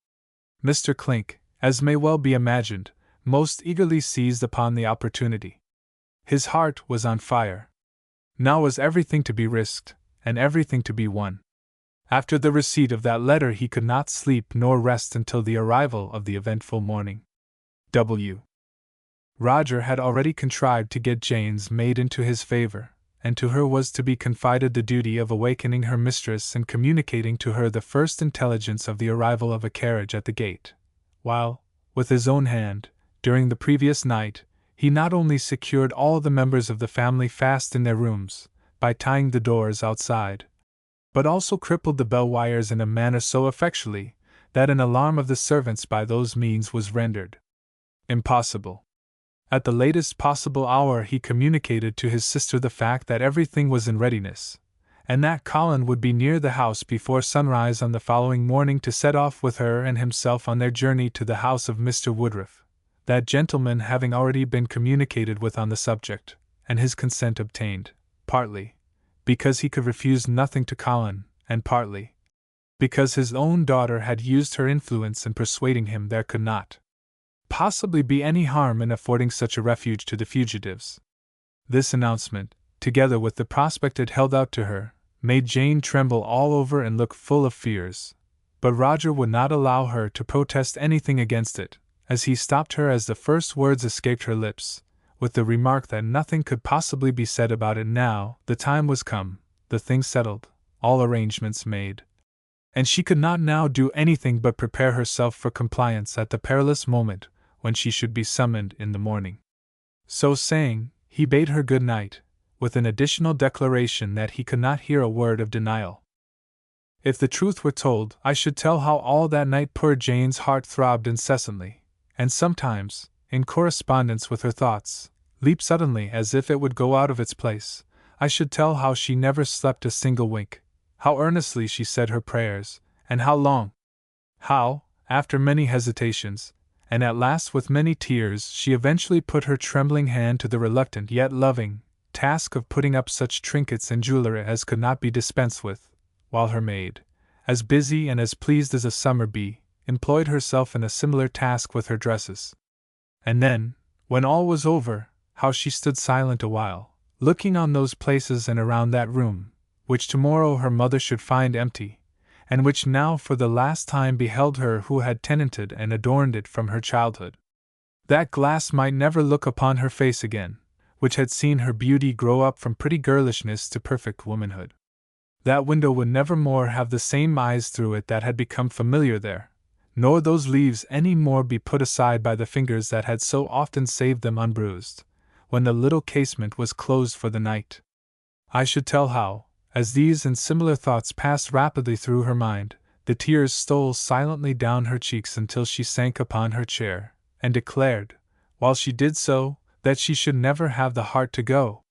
Mr. Clink, as may well be imagined, most eagerly seized upon the opportunity. His heart was on fire. Now was everything to be risked, and everything to be won. After the receipt of that letter he could not sleep nor rest until the arrival of the eventful morning. Roger had already contrived to get Jane's maid into his favor, and to her was to be confided the duty of awakening her mistress and communicating to her the first intelligence of the arrival of a carriage at the gate, while, with his own hand, during the previous night, he not only secured all the members of the family fast in their rooms, by tying the doors outside, but also crippled the bell wires in a manner so effectually that an alarm of the servants by those means was rendered impossible. At the latest possible hour he communicated to his sister the fact that everything was in readiness, and that Colin would be near the house before sunrise on the following morning to set off with her and himself on their journey to the house of Mr. Woodruff, that gentleman having already been communicated with on the subject, and his consent obtained, partly because he could refuse nothing to Colin, and partly because his own daughter had used her influence in persuading him there could not possibly be any harm in affording such a refuge to the fugitives. This announcement, together with the prospect it held out to her, made Jane tremble all over and look full of fears, but Roger would not allow her to protest anything against it, as he stopped her as the first words escaped her lips, with the remark that nothing could possibly be said about it now. The time was come, the thing settled, all arrangements made, and she could not now do anything but prepare herself for compliance at the perilous moment when she should be summoned in the morning. So saying, he bade her good night, with an additional declaration that he could not hear a word of denial. If the truth were told, I should tell how all that night poor Jane's heart throbbed incessantly, and sometimes, in correspondence with her thoughts, leaped suddenly as if it would go out of its place. I should tell how she never slept a single wink, how earnestly she said her prayers, and how long. How, after many hesitations, and at last with many tears, she eventually put her trembling hand to the reluctant yet loving task of putting up such trinkets and jewelry as could not be dispensed with, while her maid, as busy and as pleased as a summer bee, employed herself in a similar task with her dresses. And then, when all was over, how she stood silent a while, looking on those places and around that room, which tomorrow her mother should find empty, and which now for the last time beheld her who had tenanted and adorned it from her childhood. That glass might never look upon her face again, which had seen her beauty grow up from pretty girlishness to perfect womanhood. That window would never more have the same eyes through it that had become familiar there, nor those leaves any more be put aside by the fingers that had so often saved them unbruised, when the little casement was closed for the night. I should tell how, as these and similar thoughts passed rapidly through her mind, the tears stole silently down her cheeks until she sank upon her chair, and declared, while she did so, that she should never have the heart to go.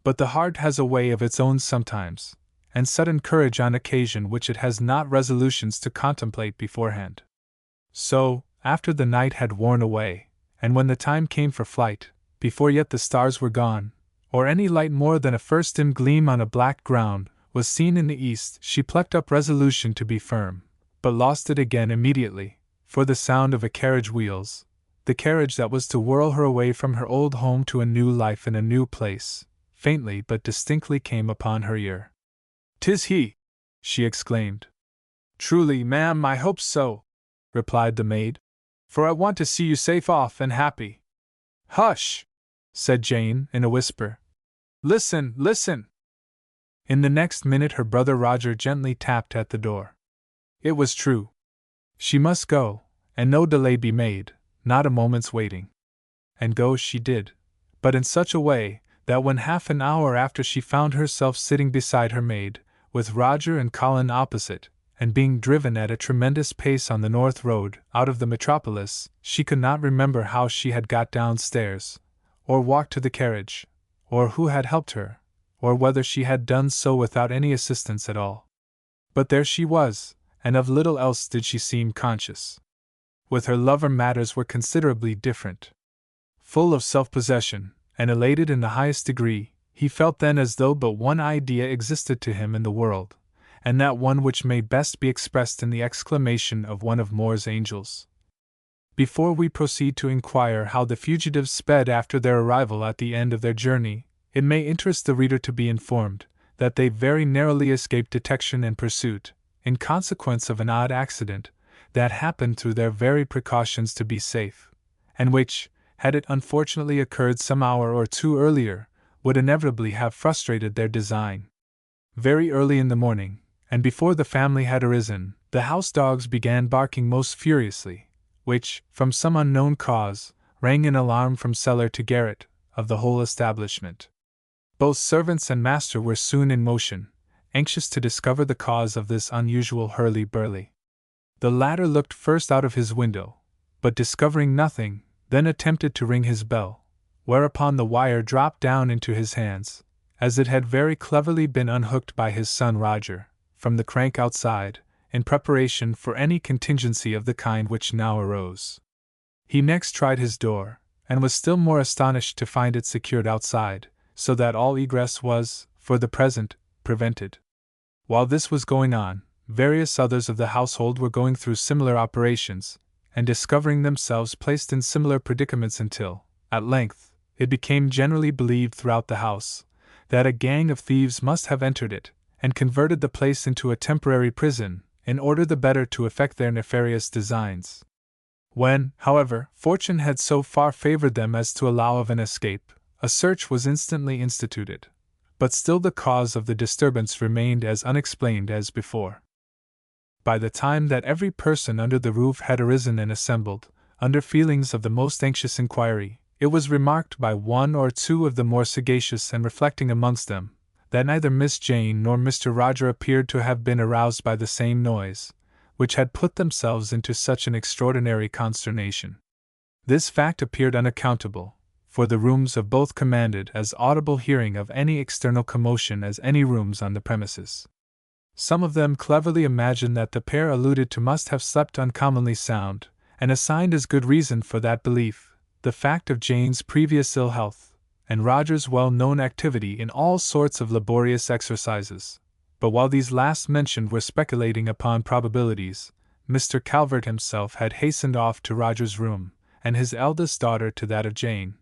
But the heart has a way of its own sometimes, and sudden courage on occasion which it has not resolutions to contemplate beforehand. So, after the night had worn away, and when the time came for flight, before yet the stars were gone, or any light more than a first dim gleam on a black ground was seen in the east, she plucked up resolution to be firm, but lost it again immediately, for the sound of a carriage wheels, the carriage that was to whirl her away from her old home to a new life in a new place, faintly but distinctly came upon her ear. "'Tis he!" she exclaimed. "Truly, ma'am, I hope so," replied the maid, "for I want to see you safe off and happy." "Hush!" said Jane, in a whisper. "Listen, listen!" In the next minute her brother Roger gently tapped at the door. It was true. She must go, and no delay be made, not a moment's waiting. And go she did, but in such a way that when half an hour after she found herself sitting beside her maid, with Roger and Colin opposite, and being driven at a tremendous pace on the North Road out of the metropolis, she could not remember how she had got downstairs, or walked to the carriage, or who had helped her, or whether she had done so without any assistance at all. But there she was, and of little else did she seem conscious. With her lover matters were considerably different. Full of self-possession, and elated in the highest degree, he felt then as though but one idea existed to him in the world, and that one which may best be expressed in the exclamation of one of Moore's angels. Before we proceed to inquire how the fugitives sped after their arrival at the end of their journey, it may interest the reader to be informed that they very narrowly escaped detection and pursuit, in consequence of an odd accident that happened through their very precautions to be safe, and which, had it unfortunately occurred some hour or two earlier, would inevitably have frustrated their design. Very early in the morning, and before the family had arisen, the house dogs began barking most furiously, which, from some unknown cause, rang an alarm from cellar to garret of the whole establishment. Both servants and master were soon in motion, anxious to discover the cause of this unusual hurly-burly. The latter looked first out of his window, but discovering nothing, then attempted to ring his bell, whereupon the wire dropped down into his hands, as it had very cleverly been unhooked by his son Roger, from the crank outside, in preparation for any contingency of the kind which now arose. He next tried his door, and was still more astonished to find it secured outside, so that all egress was, for the present, prevented. While this was going on, various others of the household were going through similar operations, and discovering themselves placed in similar predicaments until, at length, it became generally believed throughout the house that a gang of thieves must have entered it, and converted the place into a temporary prison, in order the better to effect their nefarious designs. When, however, fortune had so far favored them as to allow of an escape, a search was instantly instituted. But still the cause of the disturbance remained as unexplained as before. By the time that every person under the roof had arisen and assembled, under feelings of the most anxious inquiry, it was remarked by one or two of the more sagacious and reflecting amongst them, that neither Miss Jane nor Mr. Roger appeared to have been aroused by the same noise, which had put themselves into such an extraordinary consternation. This fact appeared unaccountable, for the rooms of both commanded as audible hearing of any external commotion as any rooms on the premises. Some of them cleverly imagined that the pair alluded to must have slept uncommonly sound, and assigned as good reason for that belief the fact of Jane's previous ill health, and Roger's well-known activity in all sorts of laborious exercises. But while these last mentioned were speculating upon probabilities, Mr. Calvert himself had hastened off to Roger's room, and his eldest daughter to that of Jane,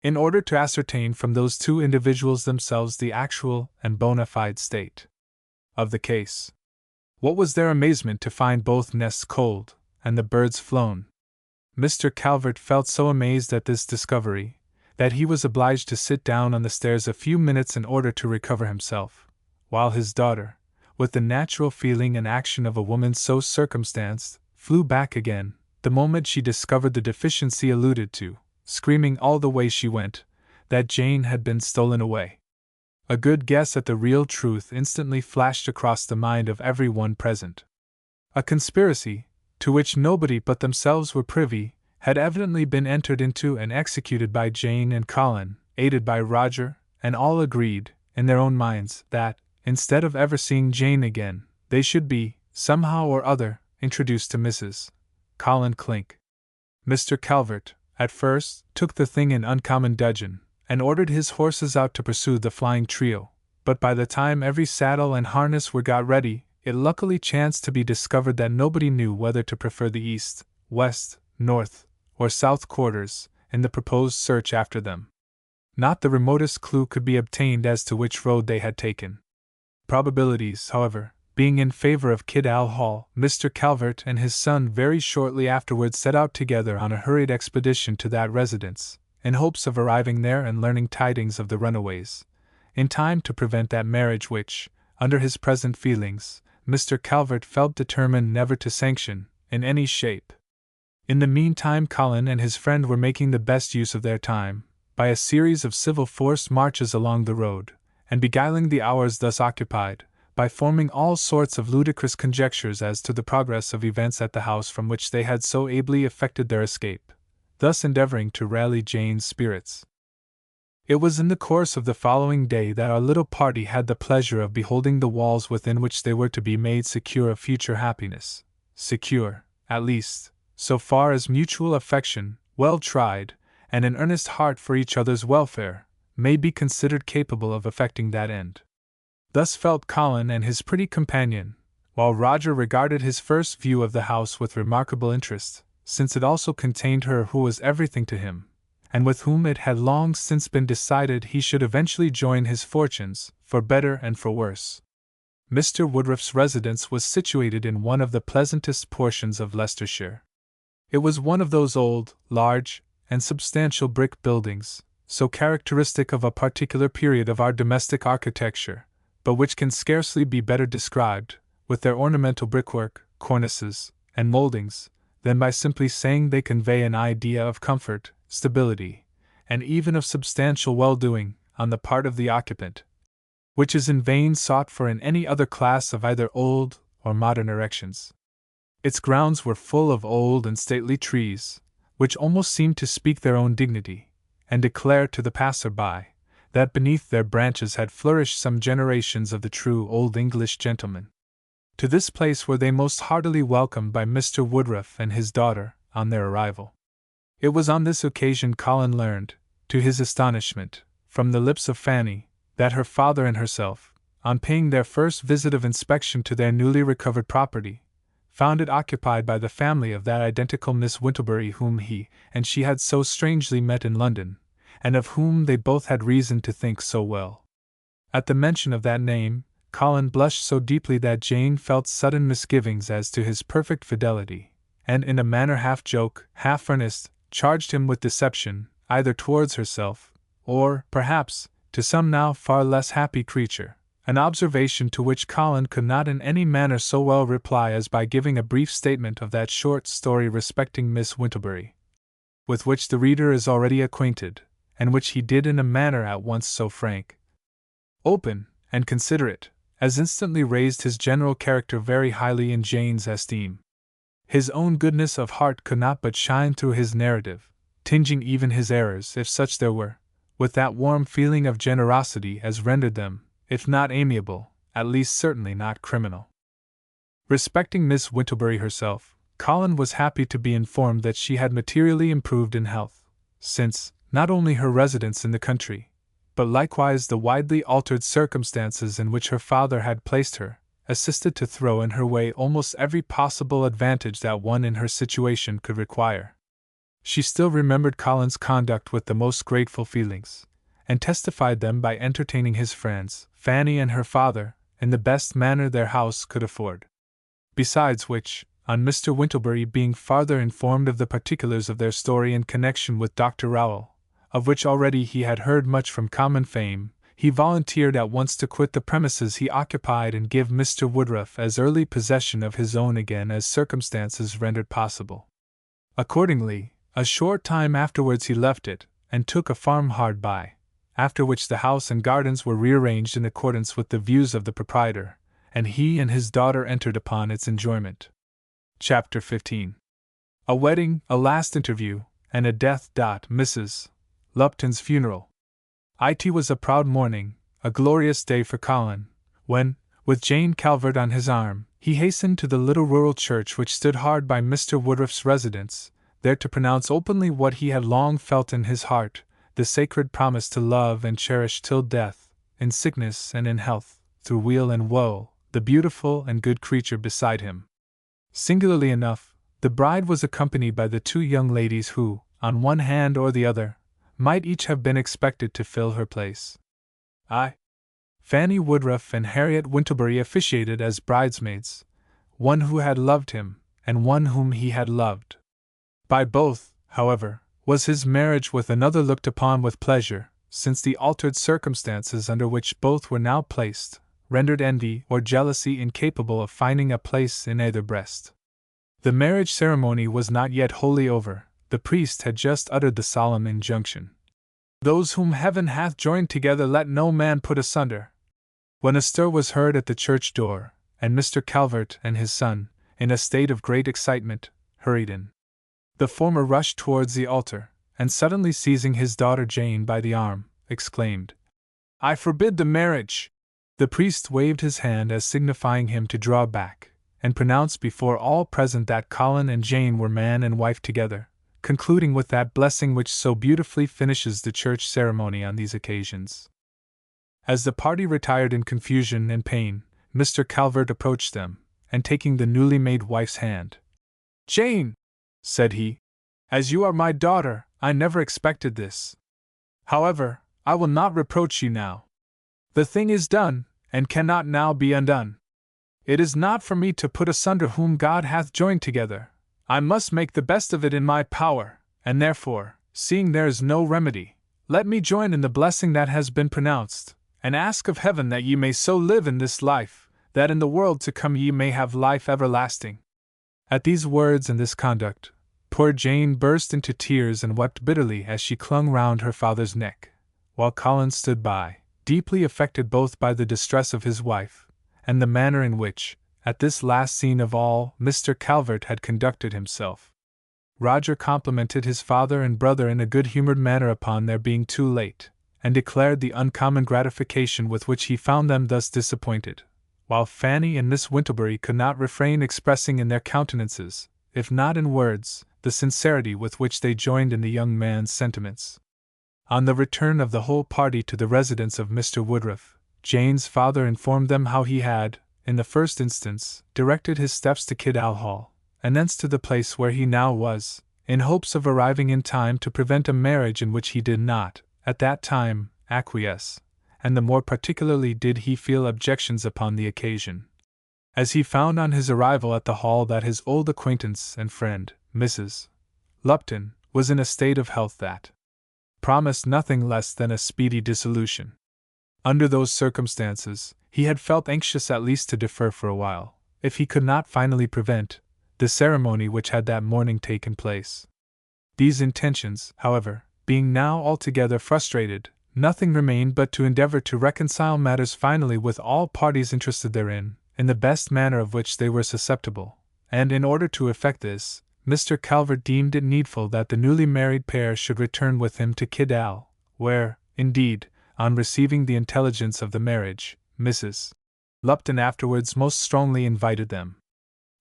in order to ascertain from those two individuals themselves the actual and bona fide state of the case. What was their amazement to find both nests cold, and the birds flown. Mr. Calvert felt so amazed at this discovery, that he was obliged to sit down on the stairs a few minutes in order to recover himself, while his daughter, with the natural feeling and action of a woman so circumstanced, flew back again, the moment she discovered the deficiency alluded to, screaming all the way she went, that Jane had been stolen away. A good guess at the real truth instantly flashed across the mind of every one present. A conspiracy, to which nobody but themselves were privy, had evidently been entered into and executed by Jane and Colin, aided by Roger, and all agreed, in their own minds, that, instead of ever seeing Jane again, they should be, somehow or other, introduced to Mrs. Colin Clink. Mr. Calvert, at first, took the thing in uncommon dudgeon, and ordered his horses out to pursue the flying trio, but by the time every saddle and harness were got ready, it luckily chanced to be discovered that nobody knew whether to prefer the east, west, north, or south quarters, in the proposed search after them. Not the remotest clue could be obtained as to which road they had taken. Probabilities, however, being in favor of Kidall Hall, Mr. Calvert and his son very shortly afterwards set out together on a hurried expedition to that residence, in hopes of arriving there and learning tidings of the runaways, in time to prevent that marriage which, under his present feelings, Mr. Calvert felt determined never to sanction, in any shape. In the meantime Colin and his friend were making the best use of their time, by a series of civil forced marches along the road, and beguiling the hours thus occupied, by forming all sorts of ludicrous conjectures as to the progress of events at the house from which they had so ably effected their escape, thus endeavoring to rally Jane's spirits. It was in the course of the following day that our little party had the pleasure of beholding the walls within which they were to be made secure of future happiness, secure, at least, so far as mutual affection, well tried, and an earnest heart for each other's welfare, may be considered capable of effecting that end. Thus felt Colin and his pretty companion, while Roger regarded his first view of the house with remarkable interest, since it also contained her who was everything to him, and with whom it had long since been decided he should eventually join his fortunes, for better and for worse. Mr. Woodruff's residence was situated in one of the pleasantest portions of Leicestershire. It was one of those old, large, and substantial brick buildings, so characteristic of a particular period of our domestic architecture, but which can scarcely be better described, with their ornamental brickwork, cornices, and moldings, than by simply saying they convey an idea of comfort, stability, and even of substantial well-doing on the part of the occupant, which is in vain sought for in any other class of either old or modern erections. Its grounds were full of old and stately trees, which almost seemed to speak their own dignity, and declare to the passer-by that beneath their branches had flourished some generations of the true old English gentlemen. To this place were they most heartily welcomed by Mr. Woodruff and his daughter on their arrival. It was on this occasion Colin learned, to his astonishment, from the lips of Fanny, that her father and herself, on paying their first visit of inspection to their newly recovered property, found it occupied by the family of that identical Miss Wintlebury whom he and she had so strangely met in London, and of whom they both had reason to think so well. At the mention of that name, Colin blushed so deeply that Jane felt sudden misgivings as to his perfect fidelity, and in a manner half joke, half earnest, charged him with deception, either towards herself, or, perhaps, to some now far less happy creature, an observation to which Colin could not in any manner so well reply as by giving a brief statement of that short story respecting Miss Wintlebury, with which the reader is already acquainted, and which he did in a manner at once so frank, open, and considerate, as instantly raised his general character very highly in Jane's esteem. His own goodness of heart could not but shine through his narrative, tinging even his errors, if such there were, with that warm feeling of generosity as rendered them, if not amiable, at least certainly not criminal. Respecting Miss Wintlebury herself, Colin was happy to be informed that she had materially improved in health, since, not only her residence in the country, but likewise the widely altered circumstances in which her father had placed her, assisted to throw in her way almost every possible advantage that one in her situation could require. She still remembered Colin's conduct with the most grateful feelings, and testified them by entertaining his friends, Fanny and her father, in the best manner their house could afford. Besides which, on Mr. Wintlebury being farther informed of the particulars of their story in connection with Dr. Rowell, of which already he had heard much from common fame, he volunteered at once to quit the premises he occupied and give Mr. Woodruff as early possession of his own again as circumstances rendered possible. Accordingly, a short time afterwards he left it, and took a farm hard by, after which the house and gardens were rearranged in accordance with the views of the proprietor, and he and his daughter entered upon its enjoyment. Chapter 15. A wedding, a last interview, and a death. Mrs. Lupton's funeral. It was a proud morning, a glorious day for Colin, when, with Jane Calvert on his arm, he hastened to the little rural church which stood hard by Mr. Woodruff's residence, there to pronounce openly what he had long felt in his heart, the sacred promise to love and cherish till death, in sickness and in health, through weal and woe, the beautiful and good creature beside him. Singularly enough, the bride was accompanied by the two young ladies who, on one hand or the other, might each have been expected to fill her place. Fanny Woodruff and Harriet Wintlebury officiated as bridesmaids, one who had loved him, and one whom he had loved. By both, however, was his marriage with another looked upon with pleasure, since the altered circumstances under which both were now placed rendered envy or jealousy incapable of finding a place in either breast. The marriage ceremony was not yet wholly over. The priest had just uttered the solemn injunction, "Those whom heaven hath joined together let no man put asunder," when a stir was heard at the church door, and Mr. Calvert and his son, in a state of great excitement, hurried in. The former rushed towards the altar, and suddenly seizing his daughter Jane by the arm, exclaimed, "I forbid the marriage!" The priest waved his hand as signifying him to draw back, and pronounced before all present that Colin and Jane were man and wife together, concluding with that blessing which so beautifully finishes the church ceremony on these occasions. As the party retired in confusion and pain, Mr. Calvert approached them, and taking the newly made wife's hand, "Jane," said he, "as you are my daughter, I never expected this. However, I will not reproach you now. The thing is done, and cannot now be undone. It is not for me to put asunder whom God hath joined together. I must make the best of it in my power, and therefore, seeing there is no remedy, Let me join in the blessing that has been pronounced, and ask of heaven that ye may so live in this life, that in the world to come ye may have life everlasting." At these words and this conduct, poor Jane burst into tears and wept bitterly as she clung round her father's neck, while Colin stood by, deeply affected both by the distress of his wife, and the manner in which, at this last scene of all, Mr. Calvert had conducted himself. Roger complimented his father and brother in a good-humored manner upon their being too late, and declared the uncommon gratification with which he found them thus disappointed, while Fanny and Miss Wintlebury could not refrain expressing in their countenances, if not in words, the sincerity with which they joined in the young man's sentiments. On the return of the whole party to the residence of Mr. Woodruff, Jane's father informed them how he had, in the first instance, directed his steps to Kidall Hall, and thence to the place where he now was, in hopes of arriving in time to prevent a marriage in which he did not, at that time, acquiesce, and the more particularly did he feel objections upon the occasion. As he found on his arrival at the Hall that his old acquaintance and friend, Mrs. Lupton, was in a state of health that promised nothing less than a speedy dissolution. Under those circumstances, he had felt anxious at least to defer for a while, if he could not finally prevent, the ceremony which had that morning taken place. These intentions, however, being now altogether frustrated, nothing remained but to endeavor to reconcile matters finally with all parties interested therein, in the best manner of which they were susceptible, and in order to effect this, Mr. Calvert deemed it needful that the newly married pair should return with him to Kidall, where, indeed, on receiving the intelligence of the marriage, Mrs. Lupton afterwards most strongly invited them.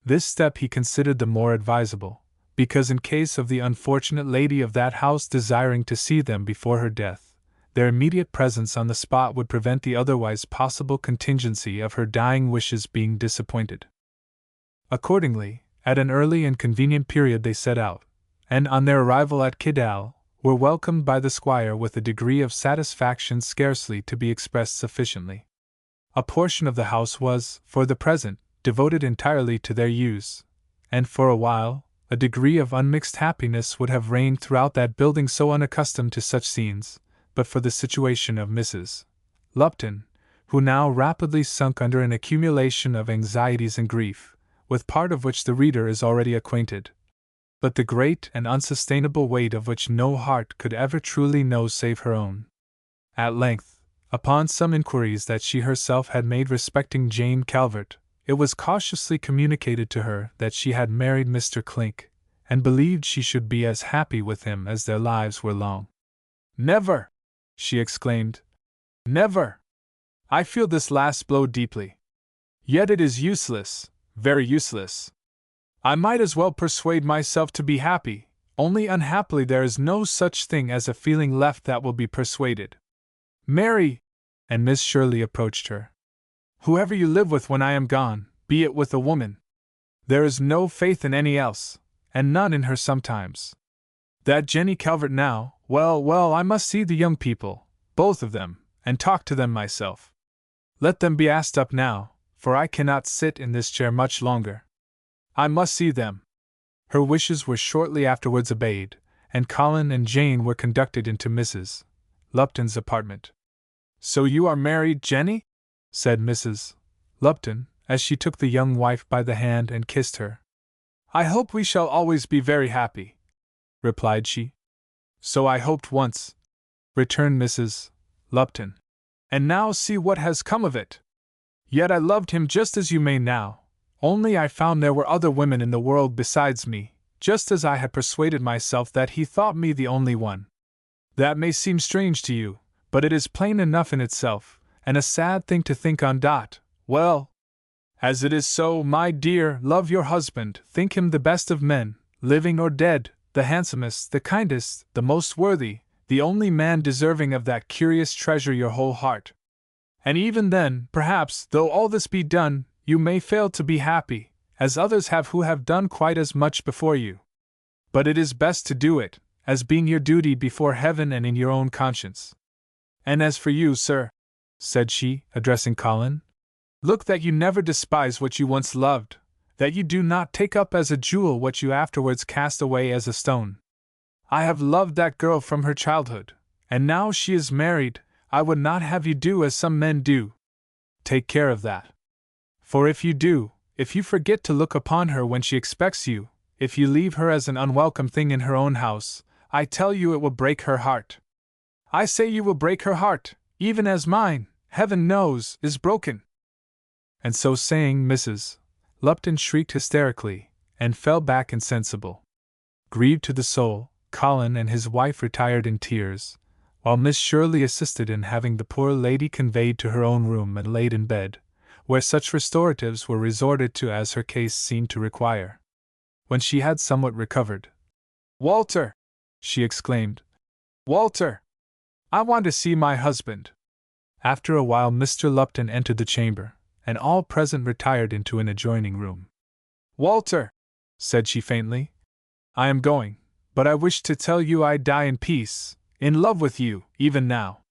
This step he considered the more advisable, because in case of the unfortunate lady of that house desiring to see them before her death, their immediate presence on the spot would prevent the otherwise possible contingency of her dying wishes being disappointed. Accordingly, at an early and convenient period they set out, and on their arrival at Kidall, were welcomed by the squire with a degree of satisfaction scarcely to be expressed sufficiently. A portion of the house was, for the present, devoted entirely to their use, and for a while, a degree of unmixed happiness would have reigned throughout that building so unaccustomed to such scenes, but for the situation of Mrs. Lupton, who now rapidly sunk under an accumulation of anxieties and grief, with part of which the reader is already acquainted, but the great and unsustainable weight of which no heart could ever truly know save her own. At length, upon some inquiries that she herself had made respecting Jane Calvert, it was cautiously communicated to her that she had married Mr. Clink, and believed she should be as happy with him as their lives were long. "Never!" she exclaimed. "Never! I feel this last blow deeply. Yet it is useless, very useless. I might as well persuade myself to be happy, only unhappily there is no such thing as a feeling left that will be persuaded. Mary," and Miss Shirley approached her, "whoever you live with when I am gone, be it with a woman. There is no faith in any else, and none in her sometimes. That Jenny Calvert now, well, I must see the young people, both of them, and talk to them myself. Let them be asked up now, for I cannot sit in this chair much longer. I must see them." Her wishes were shortly afterwards obeyed, and Colin and Jane were conducted into Mrs. Lupton's apartment. "So you are married, Jenny?" said Mrs. Lupton, as she took the young wife by the hand and kissed her. "I hope we shall always be very happy," replied she. "So I hoped once," returned Mrs. Lupton. "And now see what has come of it. Yet I loved him just as you may now, only I found there were other women in the world besides me, just as I had persuaded myself that he thought me the only one. That may seem strange to you, but it is plain enough in itself, and a sad thing to think on. Well, as it is so, my dear, love your husband, think him the best of men, living or dead, the handsomest, the kindest, the most worthy, the only man deserving of that curious treasure your whole heart. And even then, perhaps, though all this be done, you may fail to be happy, as others have who have done quite as much before you. But it is best to do it, as being your duty before heaven and in your own conscience. And as for you, sir," said she, addressing Colin, "look that you never despise what you once loved, that you do not take up as a jewel what you afterwards cast away as a stone. I have loved that girl from her childhood, And now she is married, I would not have you do as some men do. Take care of that. For if you do, if you forget to look upon her when she expects you, if you leave her as an unwelcome thing in her own house, I tell you it will break her heart. I say you will break her heart, even as mine, heaven knows, is broken. And so saying, Mrs. Lupton shrieked hysterically, and fell back insensible. Grieved to the soul, Colin and his wife retired in tears, while Miss Shirley assisted in having the poor lady conveyed to her own room and laid in bed, where such restoratives were resorted to as her case seemed to require. When she had somewhat recovered, "Walter!" she exclaimed. "Walter! I want to see my husband." After a while Mr. Lupton entered the chamber, and all present retired into an adjoining room. "Walter," said she faintly, "I am going, but I wish to tell you I die in peace, in love with you, even now.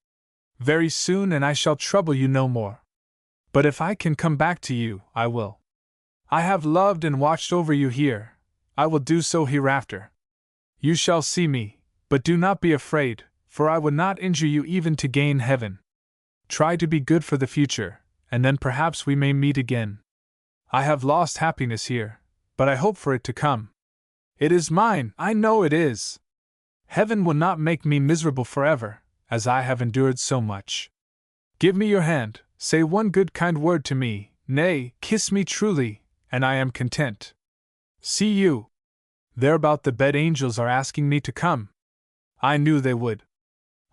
Very soon, and I shall trouble you no more. But if I can come back to you, I will. I have loved and watched over you here, I will do so hereafter. You shall see me, but do not be afraid, for I would not injure you even to gain heaven. Try to be good for the future, and then perhaps we may meet again. I have lost happiness here, but I hope for it to come. It is mine, I know it is. Heaven will not make me miserable forever, as I have endured so much. Give me your hand, say one good kind word to me, nay, kiss me truly, and I am content. See you. There about the bed angels are asking me to come. I knew they would.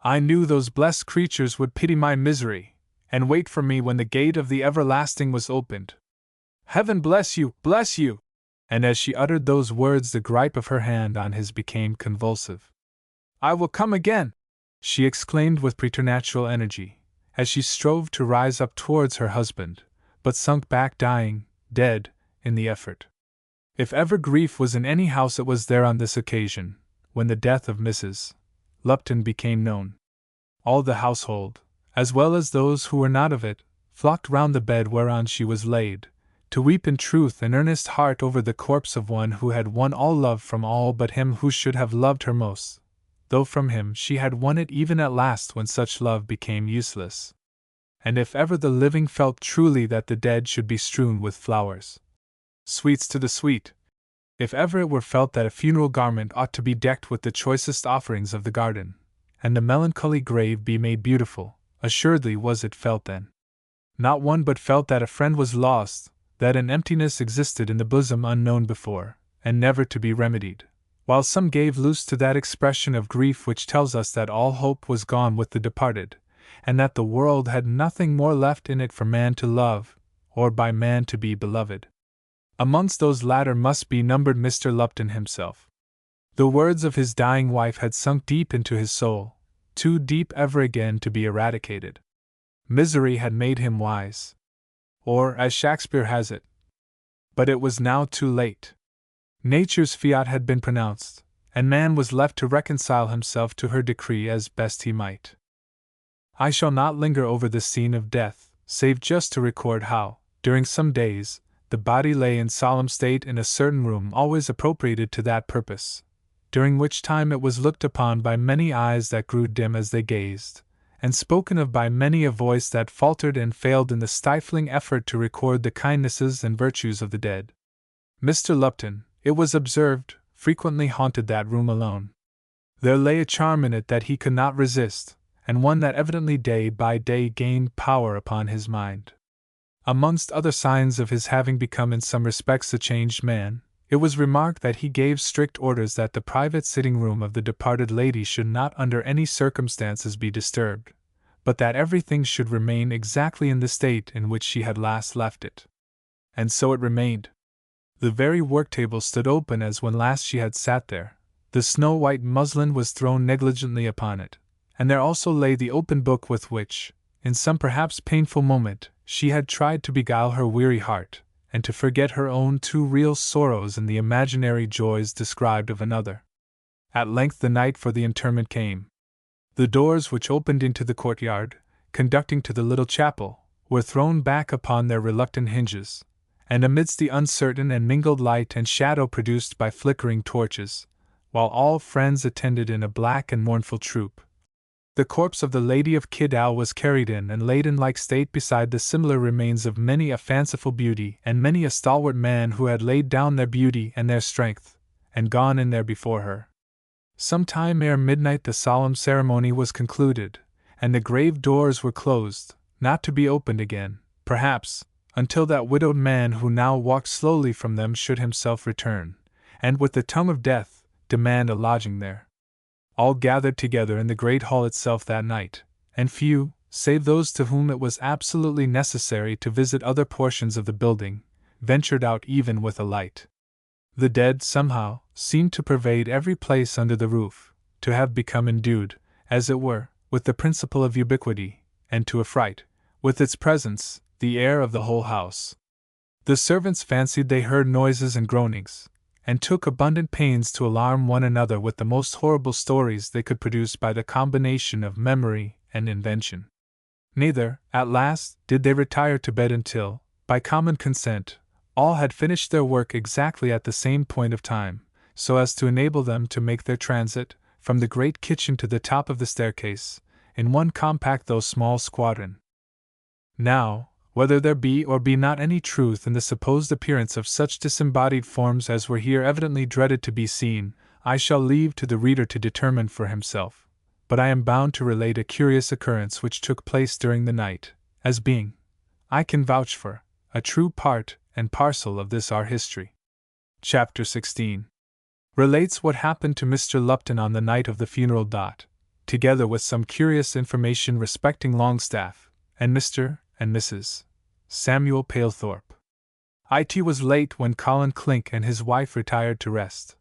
I knew those blessed creatures would pity my misery, and wait for me when the gate of the everlasting was opened. Heaven bless you, bless you! And as she uttered those words the gripe of her hand on his became convulsive. I will come again, she exclaimed with preternatural energy, as she strove to rise up towards her husband, but sunk back dying, dead, in the effort. If ever grief was in any house it was there on this occasion, when the death of Mrs. Lupton became known. All the household, as well as those who were not of it, flocked round the bed whereon she was laid, to weep in truth and earnest heart over the corpse of one who had won all love from all but him who should have loved her most, though from him she had won it even at last when such love became useless. And if ever the living felt truly that the dead should be strewn with flowers, sweets to the sweet, if ever it were felt that a funeral garment ought to be decked with the choicest offerings of the garden, and the melancholy grave be made beautiful, assuredly was it felt then. Not one but felt that a friend was lost, that an emptiness existed in the bosom unknown before, and never to be remedied, while some gave loose to that expression of grief which tells us that all hope was gone with the departed, and that the world had nothing more left in it for man to love, or by man to be beloved. Amongst those latter must be numbered Mr. Lupton himself. The words of his dying wife had sunk deep into his soul, too deep ever again to be eradicated. Misery had made him wise. Or, as Shakespeare has it, but it was now too late. Nature's fiat had been pronounced, and man was left to reconcile himself to her decree as best he might. I shall not linger over this scene of death, save just to record how, during some days, the body lay in solemn state in a certain room always appropriated to that purpose, during which time it was looked upon by many eyes that grew dim as they gazed, and spoken of by many a voice that faltered and failed in the stifling effort to record the kindnesses and virtues of the dead. Mr. Lupton, it was observed, frequently haunted that room alone. There lay a charm in it that he could not resist, and one that evidently day by day gained power upon his mind. Amongst other signs of his having become in some respects a changed man, it was remarked that he gave strict orders that the private sitting-room of the departed lady should not under any circumstances be disturbed, but that everything should remain exactly in the state in which she had last left it. And so it remained. The very work-table stood open as when last she had sat there, the snow-white muslin was thrown negligently upon it, and there also lay the open book with which, in some perhaps painful moment, she had tried to beguile her weary heart, and to forget her own too real sorrows in the imaginary joys described of another. At length the night for the interment came. The doors which opened into the courtyard, conducting to the little chapel, were thrown back upon their reluctant hinges, and amidst the uncertain and mingled light and shadow produced by flickering torches, while all friends attended in a black and mournful troop, The corpse of the Lady of Kidal was carried in and laid in like state beside the similar remains of many a fanciful beauty and many a stalwart man who had laid down their beauty and their strength, and gone in there before her. Some time ere midnight the solemn ceremony was concluded, and the grave doors were closed, not to be opened again, perhaps, until that widowed man who now walked slowly from them should himself return, and with the tongue of death, demand a lodging there. All gathered together in the great hall itself that night, and few, save those to whom it was absolutely necessary to visit other portions of the building, ventured out even with a light. The dead, somehow, seemed to pervade every place under the roof, to have become endued, as it were, with the principle of ubiquity, and to affright, with its presence, the air of the whole house. The servants fancied they heard noises and groanings, and took abundant pains to alarm one another with the most horrible stories they could produce by the combination of memory and invention. Neither, at last, did they retire to bed until, by common consent, all had finished their work exactly at the same point of time, so as to enable them to make their transit, from the great kitchen to the top of the staircase, in one compact though small squadron. Now, whether there be or be not any truth in the supposed appearance of such disembodied forms as were here evidently dreaded to be seen, I shall leave to the reader to determine for himself, but I am bound to relate a curious occurrence which took place during the night, as being, I can vouch for, a true part and parcel of this our history. Chapter 16 relates what happened to Mr. Lupton on the night of the funeral. Together with some curious information respecting Longstaff, and Mr. and Mrs. Samuel Palethorpe. It was late when Colin Clink and his wife retired to rest.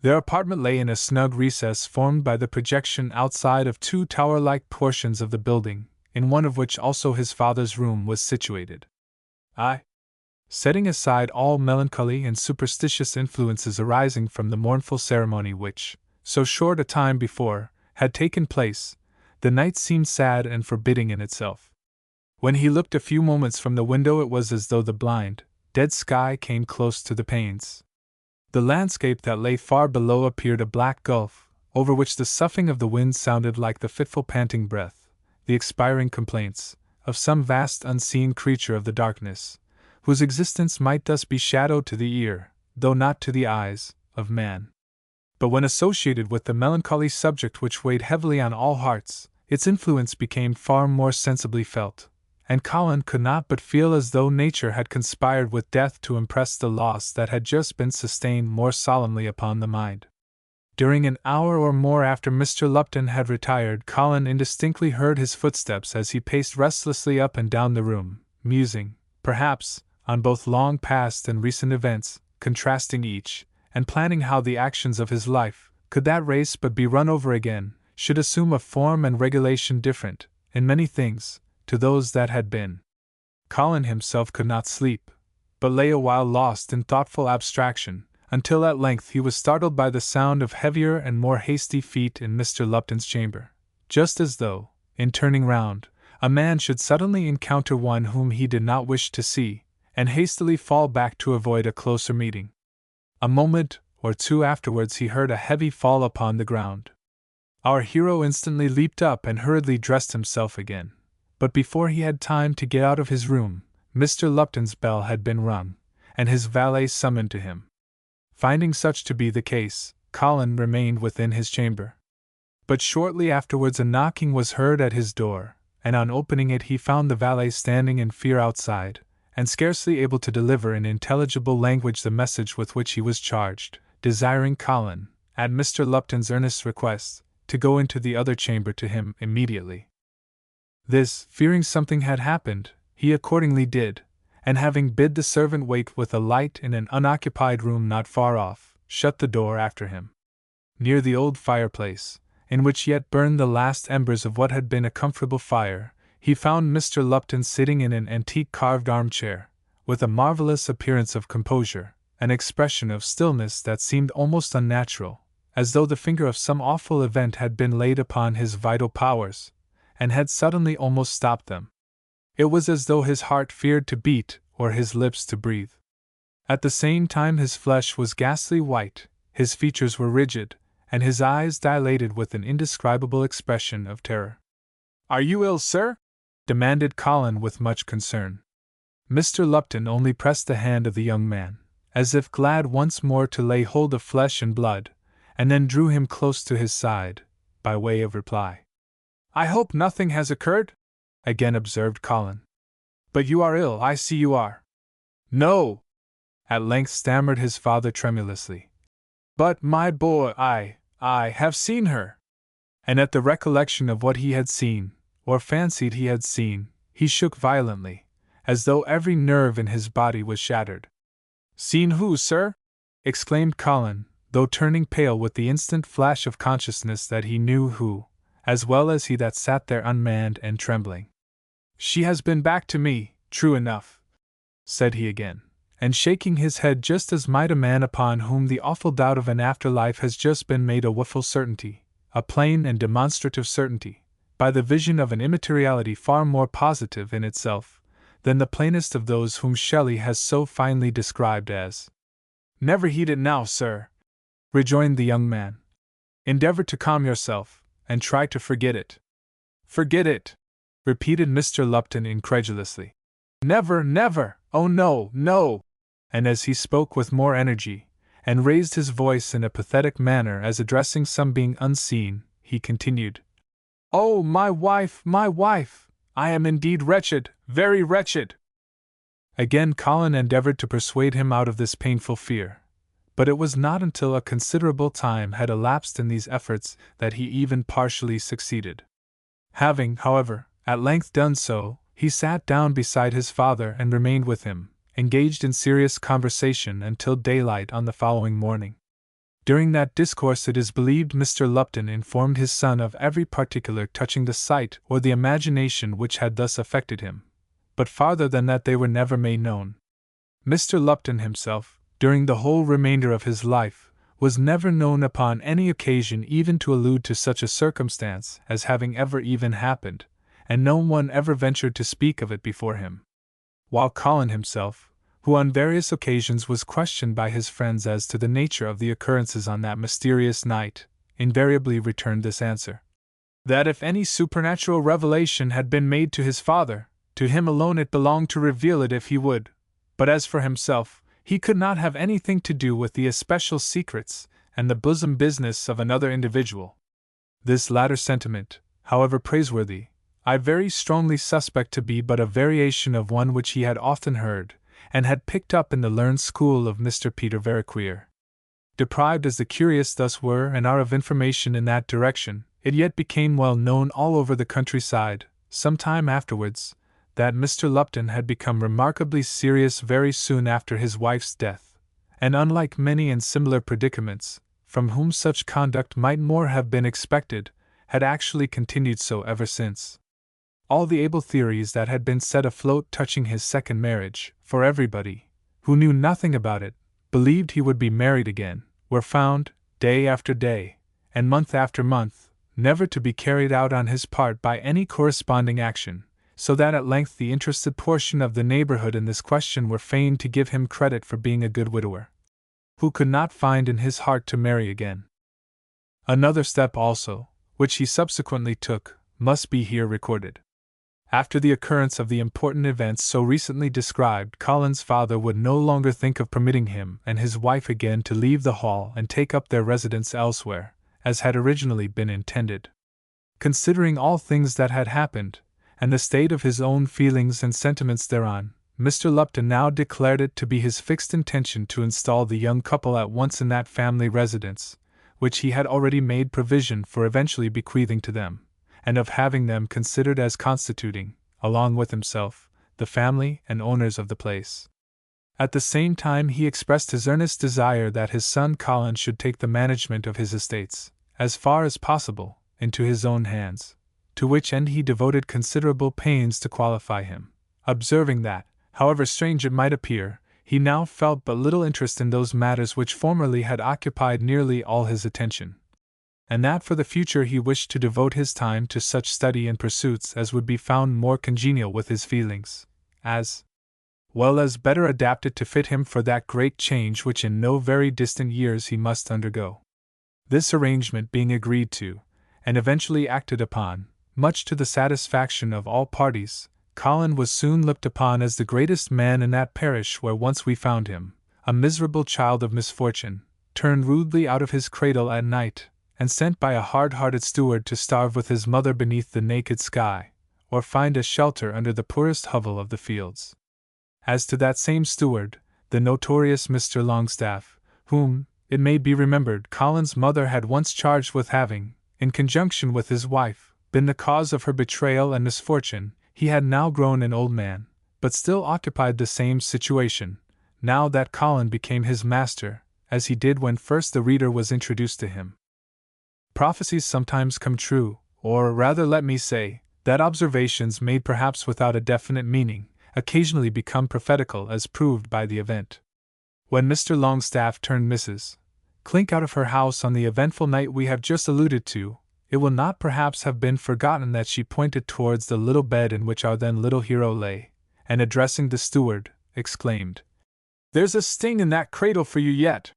Their apartment lay in a snug recess formed by the projection outside of two tower-like portions of the building, in one of which also his father's room was situated. Setting aside all melancholy and superstitious influences arising from the mournful ceremony which, so short a time before, had taken place, the night seemed sad and forbidding in itself. When he looked a few moments from the window, it was as though the blind, dead sky came close to the panes. The landscape that lay far below appeared a black gulf, over which the soughing of the wind sounded like the fitful panting breath, the expiring complaints, of some vast unseen creature of the darkness, whose existence might thus be shadowed to the ear, though not to the eyes, of man. But when associated with the melancholy subject which weighed heavily on all hearts, its influence became far more sensibly felt, and Colin could not but feel as though nature had conspired with death to impress the loss that had just been sustained more solemnly upon the mind. During an hour or more after Mr. Lupton had retired, Colin indistinctly heard his footsteps as he paced restlessly up and down the room, musing, perhaps, on both long past and recent events, contrasting each, and planning how the actions of his life, could that race but be run over again, should assume a form and regulation different, in many things, to those that had been. Colin himself could not sleep, but lay a while lost in thoughtful abstraction, until at length he was startled by the sound of heavier and more hasty feet in Mr. Lupton's chamber, just as though, in turning round, a man should suddenly encounter one whom he did not wish to see, and hastily fall back to avoid a closer meeting. A moment or two afterwards he heard a heavy fall upon the ground. Our hero instantly leaped up and hurriedly dressed himself again. But before he had time to get out of his room, Mr. Lupton's bell had been rung, and his valet summoned to him. Finding such to be the case, Colin remained within his chamber. But shortly afterwards a knocking was heard at his door, and on opening it he found the valet standing in fear outside, and scarcely able to deliver in intelligible language the message with which he was charged, desiring Colin, at Mr. Lupton's earnest request, to go into the other chamber to him immediately. This, fearing something had happened, he accordingly did, and having bid the servant wait with a light in an unoccupied room not far off, shut the door after him. Near the old fireplace, in which yet burned the last embers of what had been a comfortable fire, he found Mr. Lupton sitting in an antique carved armchair, with a marvelous appearance of composure, an expression of stillness that seemed almost unnatural, as though the finger of some awful event had been laid upon his vital powers, and had suddenly almost stopped them. It was as though his heart feared to beat or his lips to breathe. At the same time his flesh was ghastly white, his features were rigid, and his eyes dilated with an indescribable expression of terror. "Are you ill, sir?" demanded Colin with much concern. Mr. Lupton only pressed the hand of the young man, as if glad once more to lay hold of flesh and blood, and then drew him close to his side, by way of reply. "I hope nothing has occurred?" again observed Colin. "But you are ill, I see you are." "No!" at length stammered his father tremulously. "But, my boy, I have seen her." And at the recollection of what he had seen, or fancied he had seen, he shook violently, as though every nerve in his body was shattered. "Seen who, sir?" exclaimed Colin, though turning pale with the instant flash of consciousness that he knew who, as well as he that sat there unmanned and trembling. "She has been back to me, true enough," said he again, and shaking his head just as might a man upon whom the awful doubt of an afterlife has just been made a woeful certainty, a plain and demonstrative certainty, by the vision of an immateriality far more positive in itself than the plainest of those whom Shelley has so finely described as. "Never heed it now, sir," rejoined the young man. "Endeavor to calm yourself, and try to forget it." "Forget it?" repeated Mr. Lupton incredulously. "Never, never! Oh no, no!" And as he spoke with more energy, and raised his voice in a pathetic manner as addressing some being unseen, he continued, "Oh, my wife, my wife! I am indeed wretched, very wretched!" Again Colin endeavored to persuade him out of this painful fear, but it was not until a considerable time had elapsed in these efforts that he even partially succeeded. Having, however, at length done so, he sat down beside his father and remained with him, engaged in serious conversation until daylight on the following morning. During that discourse it is believed Mr. Lupton informed his son of every particular touching the sight or the imagination which had thus affected him, but farther than that they were never made known. Mr. Lupton himself, during the whole remainder of his life, was never known upon any occasion even to allude to such a circumstance as having ever even happened, and no one ever ventured to speak of it before him. While Colin himself, who on various occasions was questioned by his friends as to the nature of the occurrences on that mysterious night, invariably returned this answer: that if any supernatural revelation had been made to his father, to him alone it belonged to reveal it if he would, but as for himself, he could not have anything to do with the especial secrets and the bosom business of another individual. This latter sentiment, however praiseworthy, I very strongly suspect to be but a variation of one which he had often heard, and had picked up in the learned school of Mr. Peter Veriqueer. Deprived as the curious thus were and are of information in that direction, it yet became well known all over the countryside, some time afterwards, that Mr. Lupton had become remarkably serious very soon after his wife's death, and unlike many in similar predicaments, from whom such conduct might more have been expected, had actually continued so ever since. All the able theories that had been set afloat touching his second marriage, for everybody, who knew nothing about it, believed he would be married again, were found, day after day, and month after month, never to be carried out on his part by any corresponding action, so that at length the interested portion of the neighborhood in this question were fain to give him credit for being a good widower, who could not find in his heart to marry again. Another step also, which he subsequently took, must be here recorded. After the occurrence of the important events so recently described, Colin's father would no longer think of permitting him and his wife again to leave the Hall and take up their residence elsewhere, as had originally been intended. Considering all things that had happened, and the state of his own feelings and sentiments thereon, Mr. Lupton now declared it to be his fixed intention to install the young couple at once in that family residence, which he had already made provision for eventually bequeathing to them, and of having them considered as constituting, along with himself, the family and owners of the place. At the same time he expressed his earnest desire that his son Colin should take the management of his estates, as far as possible, into his own hands, to which end he devoted considerable pains to qualify him, observing that, however strange it might appear, he now felt but little interest in those matters which formerly had occupied nearly all his attention, and that for the future he wished to devote his time to such study and pursuits as would be found more congenial with his feelings, as well as better adapted to fit him for that great change which in no very distant years he must undergo. This arrangement being agreed to, and eventually acted upon, much to the satisfaction of all parties, Colin was soon looked upon as the greatest man in that parish where once we found him, a miserable child of misfortune, turned rudely out of his cradle at night, and sent by a hard-hearted steward to starve with his mother beneath the naked sky, or find a shelter under the poorest hovel of the fields. As to that same steward, the notorious Mr. Longstaff, whom, it may be remembered, Colin's mother had once charged with having, in conjunction with his wife, been the cause of her betrayal and misfortune, he had now grown an old man, but still occupied the same situation, now that Colin became his master, as he did when first the reader was introduced to him. Prophecies sometimes come true, or rather let me say, that observations made perhaps without a definite meaning, occasionally become prophetical as proved by the event. When Mr. Longstaff turned Mrs. Clink out of her house on the eventful night we have just alluded to, it will not perhaps have been forgotten that she pointed towards the little bed in which our then little hero lay, and addressing the steward, exclaimed, "There's a sting in that cradle for you yet."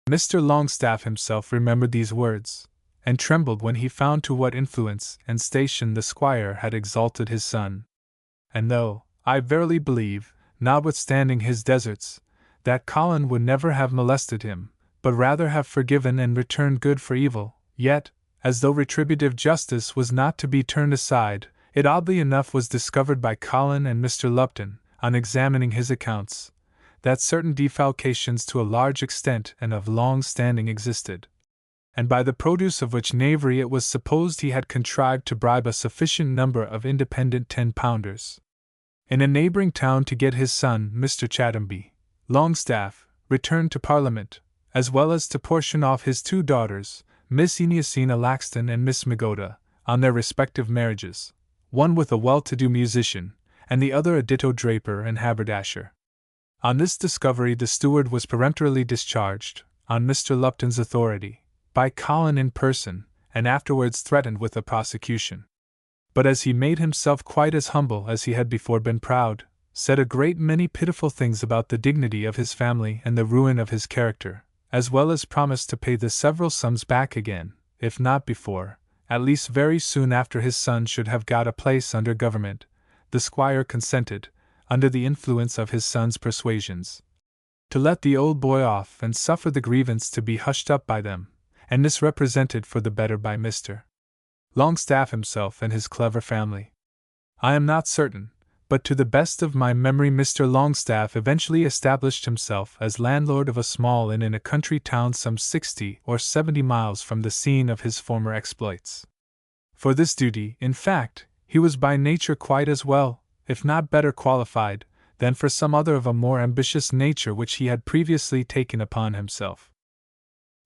Mr. Longstaff himself remembered these words, and trembled when he found to what influence and station the squire had exalted his son. And though, I verily believe, notwithstanding his deserts, that Colin would never have molested him, but rather have forgiven and returned good for evil, yet, as though retributive justice was not to be turned aside, it oddly enough was discovered by Colin and Mr. Lupton, on examining his accounts, that certain defalcations to a large extent and of long standing existed, and by the produce of which knavery it was supposed he had contrived to bribe a sufficient number of independent 10-pounders in a neighbouring town to get his son, Mr. Chathamby Longstaff, returned to Parliament, as well as to portion off his two daughters, Miss Eneasina Laxton and Miss Magoda, on their respective marriages, one with a well-to-do musician, and the other a ditto draper and haberdasher. On this discovery the steward was peremptorily discharged, on Mr. Lupton's authority, by Colin in person, and afterwards threatened with a prosecution. But as he made himself quite as humble as he had before been proud, said a great many pitiful things about the dignity of his family and the ruin of his character, as well as promised to pay the several sums back again, if not before, at least very soon after his son should have got a place under government, the squire consented, under the influence of his son's persuasions, to let the old boy off and suffer the grievance to be hushed up by them, and misrepresented for the better by Mr. Longstaff himself and his clever family. I am not certain, but to the best of my memory Mr. Longstaff eventually established himself as landlord of a small inn in a country town some 60 or 70 miles from the scene of his former exploits. For this duty, in fact, he was by nature quite as well, if not better qualified, than for some other of a more ambitious nature which he had previously taken upon himself.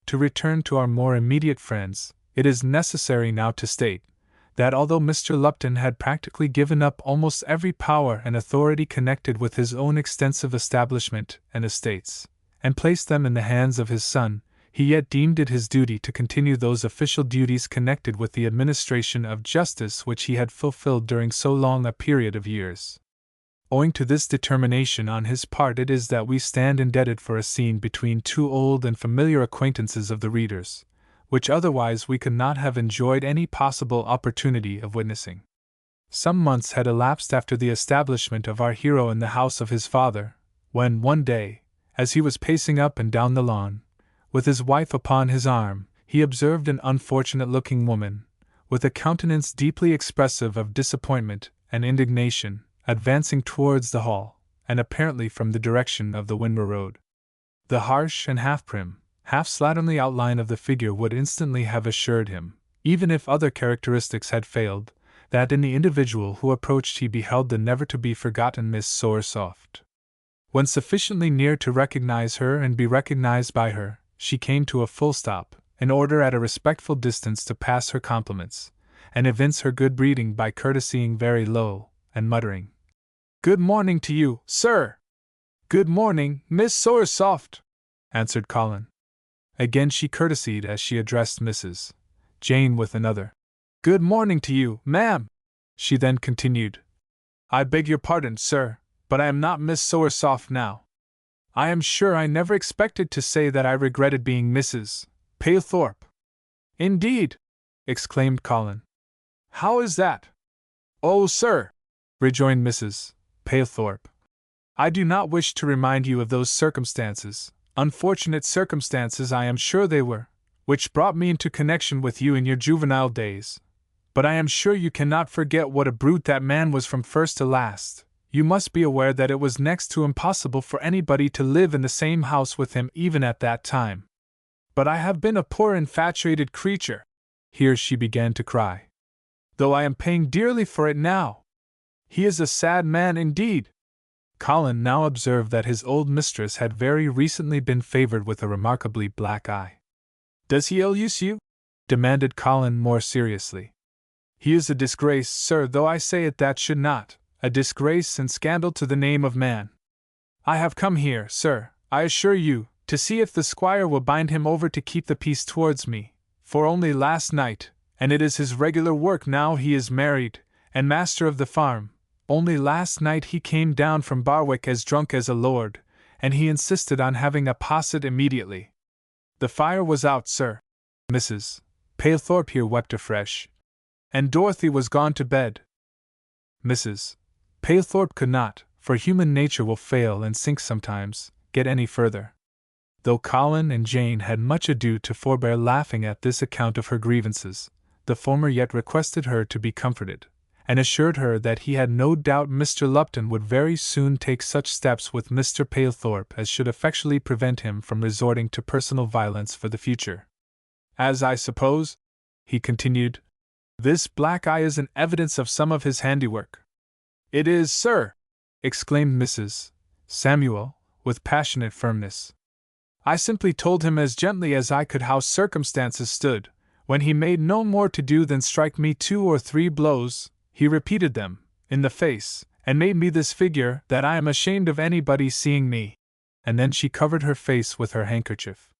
To return to our more immediate friends, it is necessary now to state that although Mr. Lupton had practically given up almost every power and authority connected with his own extensive establishment and estates, and placed them in the hands of his son, he yet deemed it his duty to continue those official duties connected with the administration of justice which he had fulfilled during so long a period of years. Owing to this determination on his part it is that we stand indebted for a scene between two old and familiar acquaintances of the readers, which otherwise we could not have enjoyed any possible opportunity of witnessing. Some months had elapsed after the establishment of our hero in the house of his father, when one day, as he was pacing up and down the lawn, with his wife upon his arm, he observed an unfortunate-looking woman, with a countenance deeply expressive of disappointment and indignation, advancing towards the hall, and apparently from the direction of the Windsor Road. The harsh and half-prim, half-slatternly outline of the figure would instantly have assured him, even if other characteristics had failed, that in the individual who approached he beheld the never-to-be-forgotten Miss Sowersoft. When sufficiently near to recognize her and be recognized by her, she came to a full stop, in order at a respectful distance to pass her compliments, and evince her good breeding by courtesying very low, and muttering, "Good morning to you, sir!" "Good morning, Miss Sowersoft," answered Colin. Again she courtesied as she addressed Mrs. Jane with another, "Good morning to you, ma'am." She then continued, "I beg your pardon, sir, but I am not Miss Sowersoft now. I am sure I never expected to say that I regretted being Mrs. Palethorpe." Indeed! Exclaimed Colin. How is that? Oh, sir, rejoined Mrs. Palethorpe, I do not wish to remind you of those circumstances, unfortunate circumstances I am sure they were, which brought me into connection with you in your juvenile days. But I am sure you cannot forget what a brute that man was from first to last. You must be aware that it was next to impossible for anybody to live in the same house with him even at that time. But I have been a poor infatuated creature. Here she began to cry. Though I am paying dearly for it now. He is a sad man indeed. Colin now observed that his old mistress had very recently been favored with a remarkably black eye. Does he ill-use you? Demanded Colin more seriously. He is a disgrace, sir, though I say it that should not, a disgrace and scandal to the name of man. I have come here, sir, I assure you, to see if the squire will bind him over to keep the peace towards me, for only last night, and it is his regular work now he is married, and master of the farm, only last night he came down from Barwick as drunk as a lord, and he insisted on having a posset immediately. The fire was out, sir. Mrs. Palethorpe here wept afresh. And Dorothy was gone to bed. Mrs. Palethorpe could not, for human nature will fail and sink sometimes, get any further. Though Colin and Jane had much ado to forbear laughing at this account of her grievances, the former yet requested her to be comforted, and assured her that he had no doubt Mr. Lupton would very soon take such steps with Mr. Palethorpe as should effectually prevent him from resorting to personal violence for the future. As I suppose, he continued, this black eye is an evidence of some of his handiwork. It is, sir, exclaimed Mrs. Samuel, with passionate firmness. I simply told him as gently as I could how circumstances stood, when he made no more to do than strike me 2 or 3 blows. He repeated them, in the face, and made me this figure that I am ashamed of anybody seeing me. And then she covered her face with her handkerchief.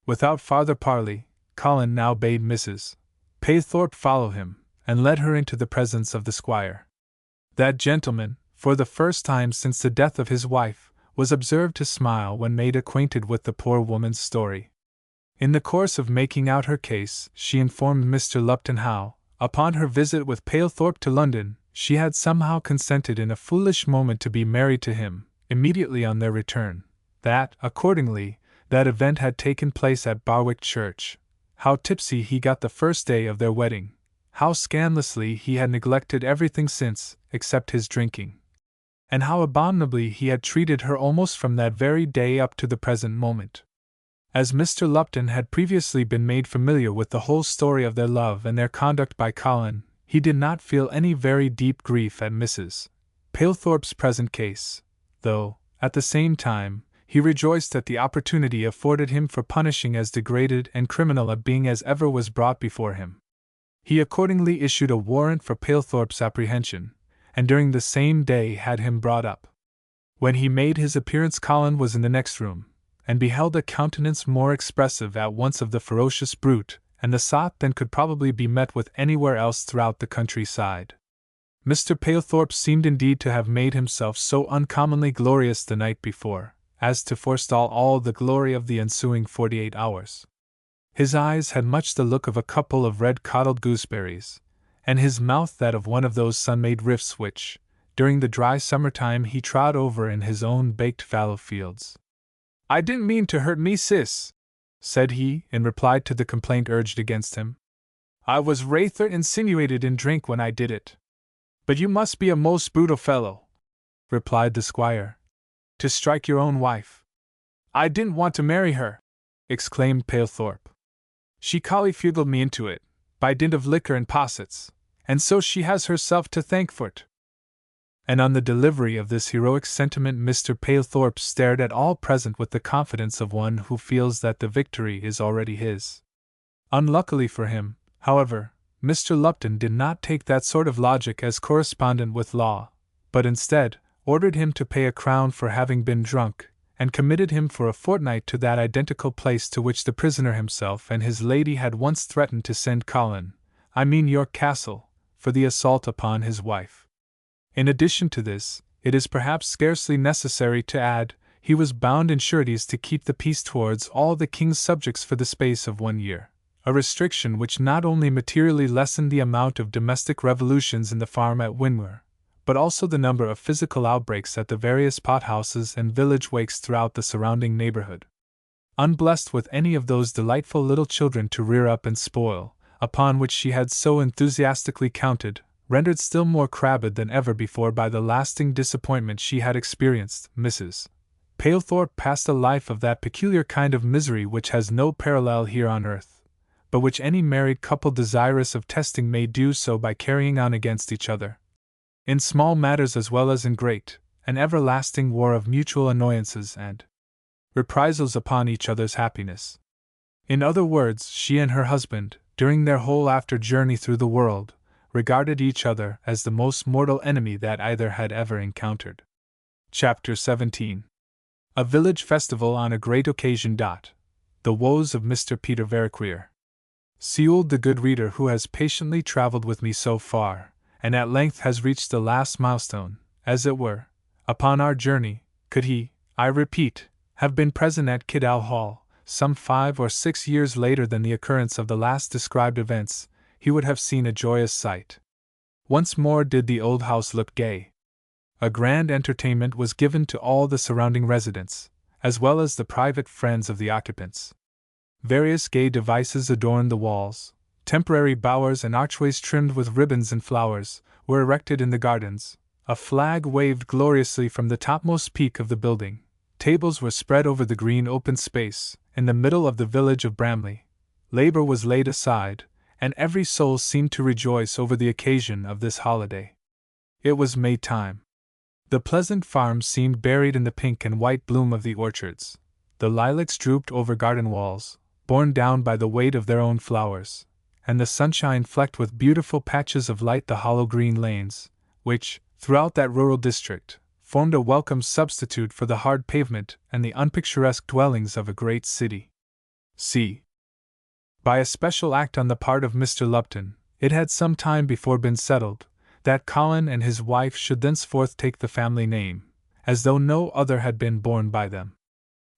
Without farther parley, Colin now bade Mrs. Palethorpe follow him, and led her into the presence of the squire. That gentleman, for the first time since the death of his wife, was observed to smile when made acquainted with the poor woman's story. In the course of making out her case, she informed Mr. Lupton how, upon her visit with Palethorpe to London, she had somehow consented in a foolish moment to be married to him, immediately on their return, that, accordingly, that event had taken place at Barwick Church, how tipsy he got the first day of their wedding, how scandalously he had neglected everything since, except his drinking, and how abominably he had treated her almost from that very day up to the present moment. As Mr. Lupton had previously been made familiar with the whole story of their love and their conduct by Colin, he did not feel any very deep grief at Mrs. Palethorpe's present case, though, at the same time, he rejoiced at the opportunity afforded him for punishing as degraded and criminal a being as ever was brought before him. He accordingly issued a warrant for Palethorpe's apprehension, and during the same day had him brought up. When he made his appearance, Colin was in the next room, and beheld a countenance more expressive at once of the ferocious brute and the sot than could probably be met with anywhere else throughout the countryside. Mr. Palethorpe seemed indeed to have made himself so uncommonly glorious the night before, as to forestall all the glory of the ensuing 48 hours. His eyes had much the look of a couple of red-cottled gooseberries, and his mouth that of one of those sun-made rifts which, during the dry summer-time, he trod over in his own baked fallow fields. I didn't mean to hurt me, sis, said he, in reply to the complaint urged against him. I was rather insinuated in drink when I did it. But you must be a most brutal fellow, replied the squire, to strike your own wife. I didn't want to marry her, exclaimed Palethorpe. She collyfugled me into it, by dint of liquor and possets, and so she has herself to thank for't. And on the delivery of this heroic sentiment Mr. Palethorpe stared at all present with the confidence of one who feels that the victory is already his. Unluckily for him, however, Mr. Lupton did not take that sort of logic as correspondent with law, but instead, ordered him to pay a crown for having been drunk, and committed him for a fortnight to that identical place to which the prisoner himself and his lady had once threatened to send Colin, I mean York Castle, for the assault upon his wife. In addition to this, it is perhaps scarcely necessary to add, he was bound in sureties to keep the peace towards all the king's subjects for the space of 1 year, a restriction which not only materially lessened the amount of domestic revolutions in the farm at Winwer, but also the number of physical outbreaks at the various pothouses and village wakes throughout the surrounding neighborhood. Unblessed with any of those delightful little children to rear up and spoil, upon which she had so enthusiastically counted, rendered still more crabbed than ever before by the lasting disappointment she had experienced, Mrs. Palethorpe passed a life of that peculiar kind of misery which has no parallel here on earth, but which any married couple desirous of testing may do so by carrying on against each other, in small matters as well as in great, an everlasting war of mutual annoyances and reprisals upon each other's happiness. In other words, she and her husband, during their whole after journey through the world, regarded each other as the most mortal enemy that either had ever encountered. Chapter 17. A Village Festival on a Great Occasion. The Woes of Mr. Peter Veriqueer. Sewell, the good reader who has patiently travelled with me so far, and at length has reached the last milestone, as it were, upon our journey, could he, I repeat, have been present at Kidall Hall, some 5 or 6 years later than the occurrence of the last described events, he would have seen a joyous sight. Once more did the old house look gay. A grand entertainment was given to all the surrounding residents, as well as the private friends of the occupants. Various gay devices adorned the walls, temporary bowers and archways trimmed with ribbons and flowers were erected in the gardens, a flag waved gloriously from the topmost peak of the building, tables were spread over the green open space, in the middle of the village of Bramley. Labor was laid aside, and every soul seemed to rejoice over the occasion of this holiday. It was May time. The pleasant farms seemed buried in the pink and white bloom of the orchards. The lilacs drooped over garden walls, borne down by the weight of their own flowers, and the sunshine flecked with beautiful patches of light the hollow green lanes, which, throughout that rural district, formed a welcome substitute for the hard pavement and the unpicturesque dwellings of a great city. C. By a special act on the part of Mr. Lupton, it had some time before been settled that Colin and his wife should thenceforth take the family name, as though no other had been borne by them.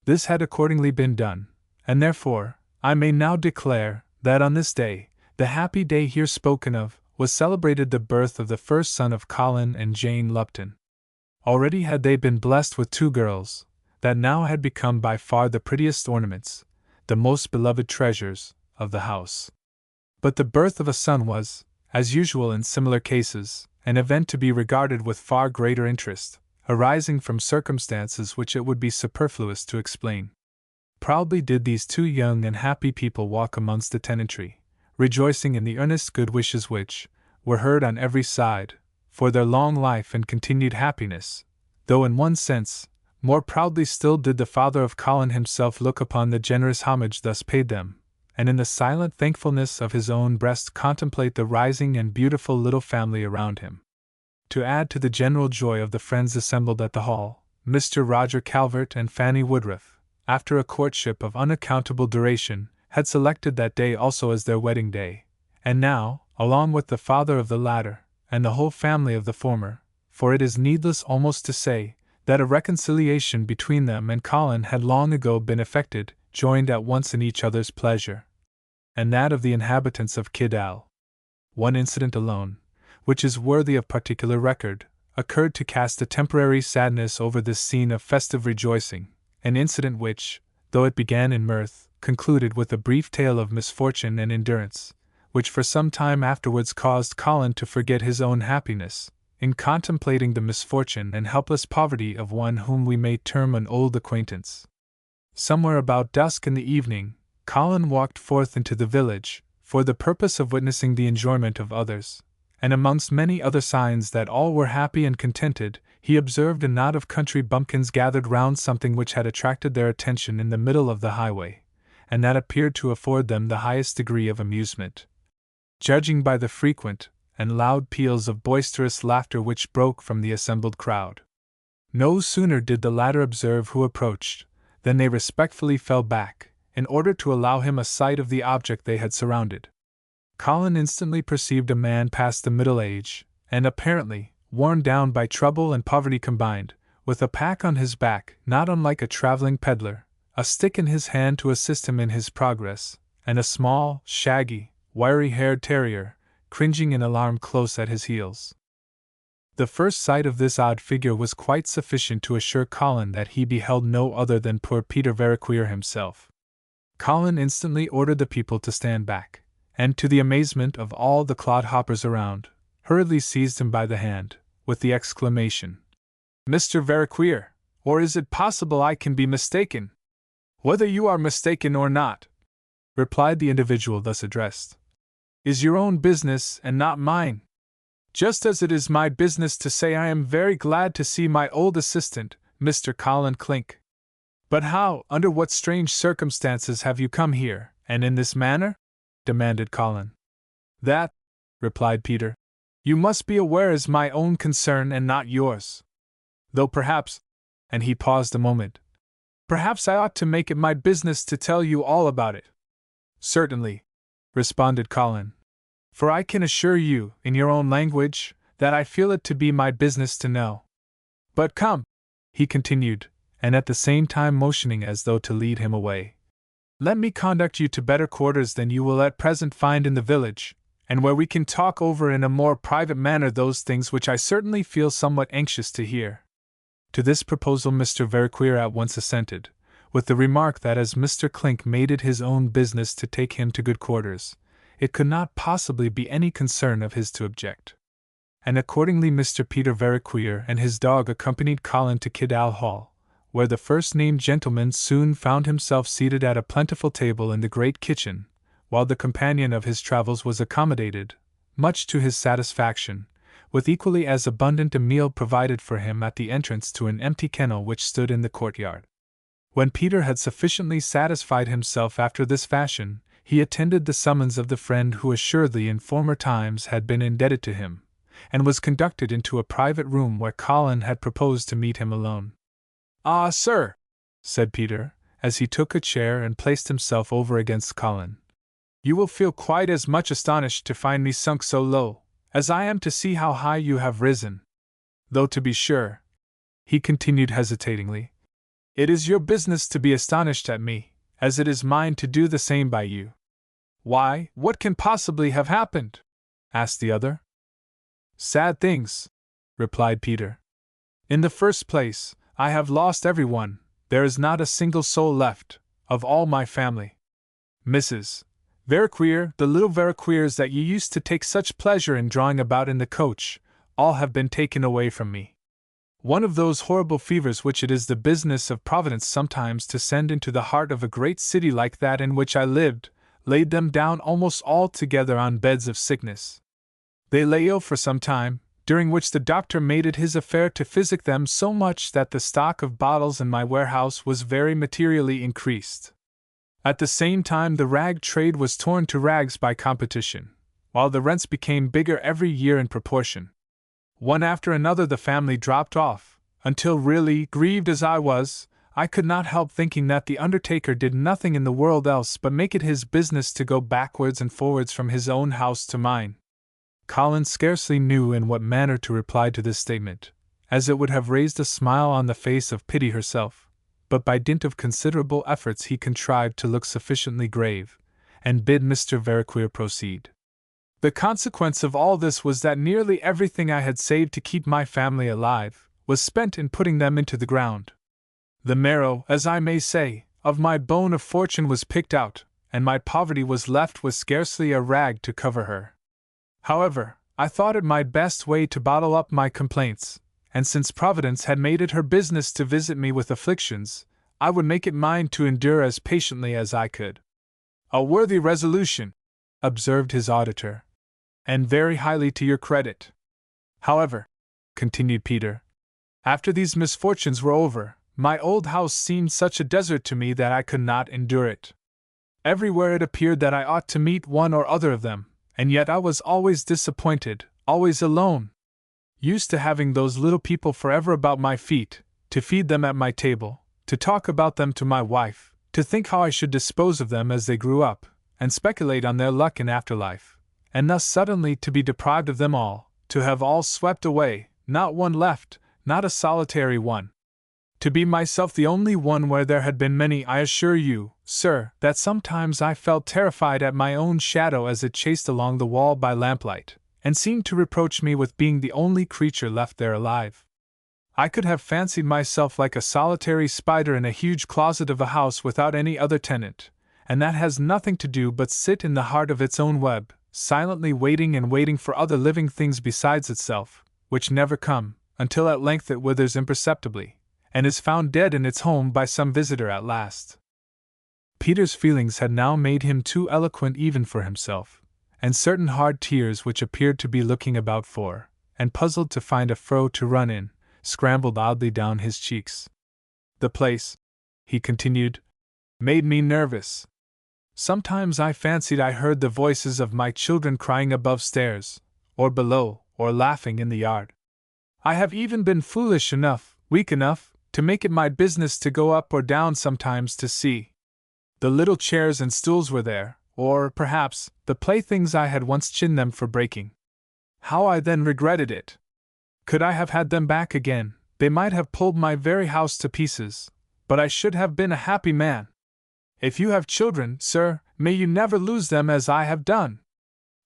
This had accordingly been done, and therefore, I may now declare that on this day, the happy day here spoken of, was celebrated the birth of the first son of Colin and Jane Lupton. Already had they been blessed with 2 girls, that now had become by far the prettiest ornaments, the most beloved treasures, of the house. But the birth of a son was, as usual in similar cases, an event to be regarded with far greater interest, arising from circumstances which it would be superfluous to explain. Proudly did these 2 young and happy people walk amongst the tenantry, rejoicing in the earnest good wishes which were heard on every side, for their long life and continued happiness, though in one sense, more proudly still did the father of Colin himself look upon the generous homage thus paid them, and in the silent thankfulness of his own breast contemplate the rising and beautiful little family around him. To add to the general joy of the friends assembled at the hall, Mr. Roger Calvert and Fanny Woodruff, after a courtship of unaccountable duration, had selected that day also as their wedding day, and now, along with the father of the latter, and the whole family of the former, for it is needless almost to say that a reconciliation between them and Colin had long ago been effected, joined at once in each other's pleasure, and that of the inhabitants of Kidall. One incident alone, which is worthy of particular record, occurred to cast a temporary sadness over this scene of festive rejoicing, an incident which, though it began in mirth, concluded with a brief tale of misfortune and endurance, which for some time afterwards caused Colin to forget his own happiness, in contemplating the misfortune and helpless poverty of one whom we may term an old acquaintance. Somewhere about dusk in the evening, Colin walked forth into the village, for the purpose of witnessing the enjoyment of others, and amongst many other signs that all were happy and contented, he observed a knot of country bumpkins gathered round something which had attracted their attention in the middle of the highway, and that appeared to afford them the highest degree of amusement, judging by the frequent and loud peals of boisterous laughter which broke from the assembled crowd. No sooner did the latter observe who approached, than they respectfully fell back, in order to allow him a sight of the object they had surrounded. Colin instantly perceived a man past the middle age, and apparently worn down by trouble and poverty combined, with a pack on his back, not unlike a traveling peddler, a stick in his hand to assist him in his progress, and a small, shaggy, wiry-haired terrier, cringing in alarm close at his heels. The first sight of this odd figure was quite sufficient to assure Colin that he beheld no other than poor Peter Veriqueer himself. Colin instantly ordered the people to stand back, and to the amazement of all the clodhoppers around, hurriedly seized him by the hand, with the exclamation, "Mr. Veriqueer, or is it possible I can be mistaken?" "Whether you are mistaken or not," replied the individual thus addressed, "is your own business and not mine. Just as it is my business to say I am very glad to see my old assistant, Mr. Colin Clink. But how, under what strange circumstances have you come here, and in this manner?" demanded Colin. "That," replied Peter, "you must be aware is my own concern and not yours. Though perhaps," and he paused a moment, "perhaps I ought to make it my business to tell you all about it." "Certainly," responded Colin, "for I can assure you, in your own language, that I feel it to be my business to know. But come," he continued, and at the same time motioning as though to lead him away, "let me conduct you to better quarters than you will at present find in the village, and where we can talk over in a more private manner those things which I certainly feel somewhat anxious to hear." To this proposal Mr. Veriqueer at once assented, with the remark that as Mr. Clink made it his own business to take him to good quarters, it could not possibly be any concern of his to object. And accordingly Mr. Peter Veriqueer and his dog accompanied Colin to Kidall Hall, where the first-named gentleman soon found himself seated at a plentiful table in the great kitchen, while the companion of his travels was accommodated, much to his satisfaction, with equally as abundant a meal provided for him at the entrance to an empty kennel which stood in the courtyard. When Peter had sufficiently satisfied himself after this fashion, he attended the summons of the friend who assuredly in former times had been indebted to him, and was conducted into a private room where Colin had proposed to meet him alone. "Ah, sir," said Peter, as he took a chair and placed himself over against Colin, "you will feel quite as much astonished to find me sunk so low, as I am to see how high you have risen. Though to be sure," he continued hesitatingly, "it is your business to be astonished at me, as it is mine to do the same by you." "Why, what can possibly have happened?" asked the other. "Sad things," replied Peter. "In the first place, I have lost everyone. There is not a single soul left, of all my family. Mrs. Veriqueer, the little Veriqueers that you used to take such pleasure in drawing about in the coach, all have been taken away from me. One of those horrible fevers which it is the business of Providence sometimes to send into the heart of a great city like that in which I lived, laid them down almost altogether on beds of sickness. They lay ill for some time, during which the doctor made it his affair to physic them so much that the stock of bottles in my warehouse was very materially increased. At the same time the rag trade was torn to rags by competition, while the rents became bigger every year in proportion. One after another the family dropped off, until really, grieved as I was, I could not help thinking that the undertaker did nothing in the world else but make it his business to go backwards and forwards from his own house to mine." Colin scarcely knew in what manner to reply to this statement, as it would have raised a smile on the face of Pity herself, but by dint of considerable efforts he contrived to look sufficiently grave, and bid Mr. Veriqueer proceed. "The consequence of all this was that nearly everything I had saved to keep my family alive was spent in putting them into the ground. The marrow, as I may say, of my bone of fortune was picked out, and my poverty was left with scarcely a rag to cover her. However, I thought it my best way to bottle up my complaints, and since Providence had made it her business to visit me with afflictions, I would make it mine to endure as patiently as I could." "A worthy resolution," observed his auditor, "and very highly to your credit. However," continued Peter, "after these misfortunes were over, my old house seemed such a desert to me that I could not endure it. Everywhere it appeared that I ought to meet one or other of them, and yet I was always disappointed, always alone. Used to having those little people forever about my feet, to feed them at my table, to talk about them to my wife, to think how I should dispose of them as they grew up, and speculate on their luck in afterlife, and thus suddenly to be deprived of them all, to have all swept away, not one left, not a solitary one. To be myself the only one where there had been many. I assure you, sir, that sometimes I felt terrified at my own shadow as it chased along the wall by lamplight, and seemed to reproach me with being the only creature left there alive. I could have fancied myself like a solitary spider in a huge closet of a house without any other tenant, and that has nothing to do but sit in the heart of its own web, silently waiting and waiting for other living things besides itself, which never come, until at length it withers imperceptibly, and is found dead in its home by some visitor at last. Peter's feelings had now made him too eloquent even for himself, and certain hard tears which appeared to be looking about for, and puzzled to find a furrow to run in, scrambled oddly down his cheeks. The place, he continued, made me nervous. Sometimes I fancied I heard the voices of my children crying above stairs, or below, or laughing in the yard. I have even been foolish enough, weak enough, to make it my business to go up or down sometimes to see. The little chairs and stools were there, or, perhaps, the playthings I had once chinned them for breaking. How I then regretted it! Could I have had them back again, they might have pulled my very house to pieces, but I should have been a happy man. If you have children, sir, may you never lose them as I have done.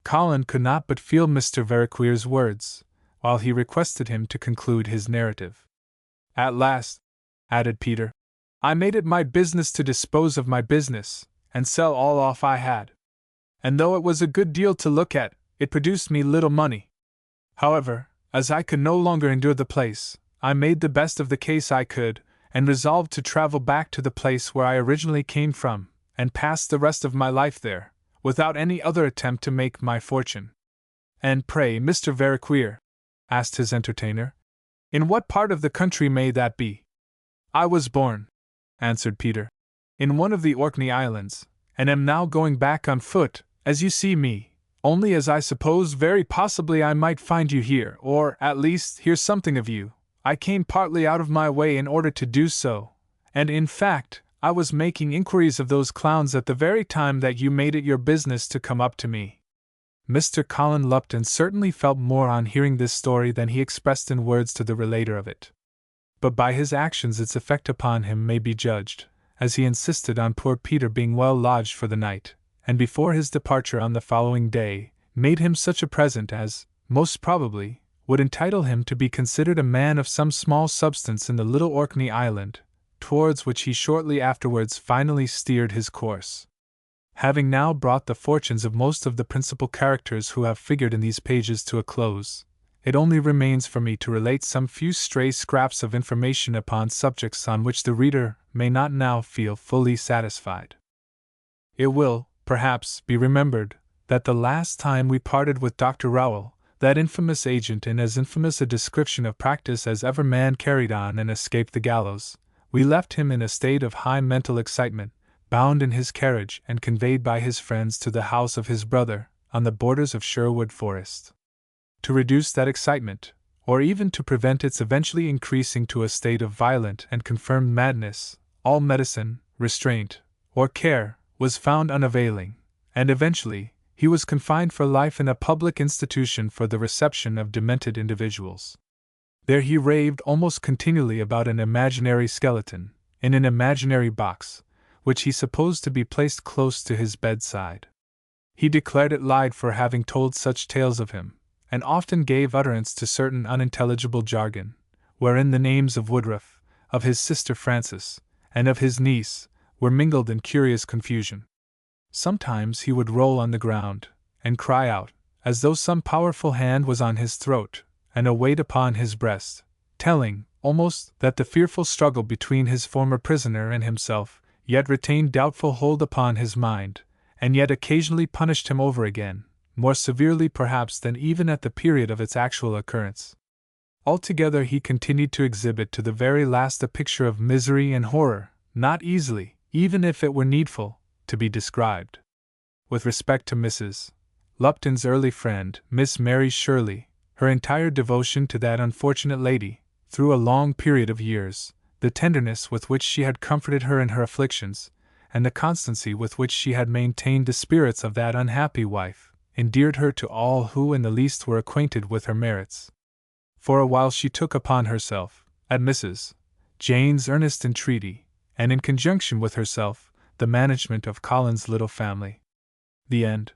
Colin could not but feel Mr. Veraqueer's words, while he requested him to conclude his narrative. At last, added Peter, I made it my business to dispose of my business, and sell all off I had. And though it was a good deal to look at, it produced me little money. However, as I could no longer endure the place, I made the best of the case I could, and resolved to travel back to the place where I originally came from, and pass the rest of my life there, without any other attempt to make my fortune. And pray, Mr. Veraqueer, asked his entertainer, in what part of the country may that be? I was born, answered Peter, in one of the Orkney Islands, and am now going back on foot, as you see me, only as I suppose very possibly I might find you here, or, at least, hear something of you. I came partly out of my way in order to do so, and in fact, I was making inquiries of those clowns at the very time that you made it your business to come up to me. Mr. Colin Lupton certainly felt more on hearing this story than he expressed in words to the relater of it. But by his actions its effect upon him may be judged, as he insisted on poor Peter being well lodged for the night, and before his departure on the following day, made him such a present as, most probably, would entitle him to be considered a man of some small substance in the little Orkney Island, towards which he shortly afterwards finally steered his course. Having now brought the fortunes of most of the principal characters who have figured in these pages to a close, it only remains for me to relate some few stray scraps of information upon subjects on which the reader may not now feel fully satisfied. It will, perhaps, be remembered that the last time we parted with Dr. Rowell, that infamous agent in as infamous a description of practice as ever man carried on and escaped the gallows, we left him in a state of high mental excitement, bound in his carriage and conveyed by his friends to the house of his brother, on the borders of Sherwood Forest. To reduce that excitement, or even to prevent its eventually increasing to a state of violent and confirmed madness, all medicine, restraint, or care, was found unavailing, and eventually, he was confined for life in a public institution for the reception of demented individuals. There he raved almost continually about an imaginary skeleton, in an imaginary box, which he supposed to be placed close to his bedside. He declared it lied for having told such tales of him, and often gave utterance to certain unintelligible jargon, wherein the names of Woodruff, of his sister Frances, and of his niece, were mingled in curious confusion. Sometimes he would roll on the ground, and cry out, as though some powerful hand was on his throat, and a weight upon his breast, telling, almost, that the fearful struggle between his former prisoner and himself yet retained doubtful hold upon his mind, and yet occasionally punished him over again, more severely perhaps than even at the period of its actual occurrence. Altogether he continued to exhibit to the very last a picture of misery and horror, not easily, even if it were needful, to be described. With respect to Mrs. Lupton's early friend, Miss Mary Shirley, her entire devotion to that unfortunate lady, through a long period of years, the tenderness with which she had comforted her in her afflictions, and the constancy with which she had maintained the spirits of that unhappy wife, endeared her to all who in the least were acquainted with her merits. For a while she took upon herself, at Mrs. Jane's earnest entreaty, and in conjunction with herself, the management of Colin's little family. The end.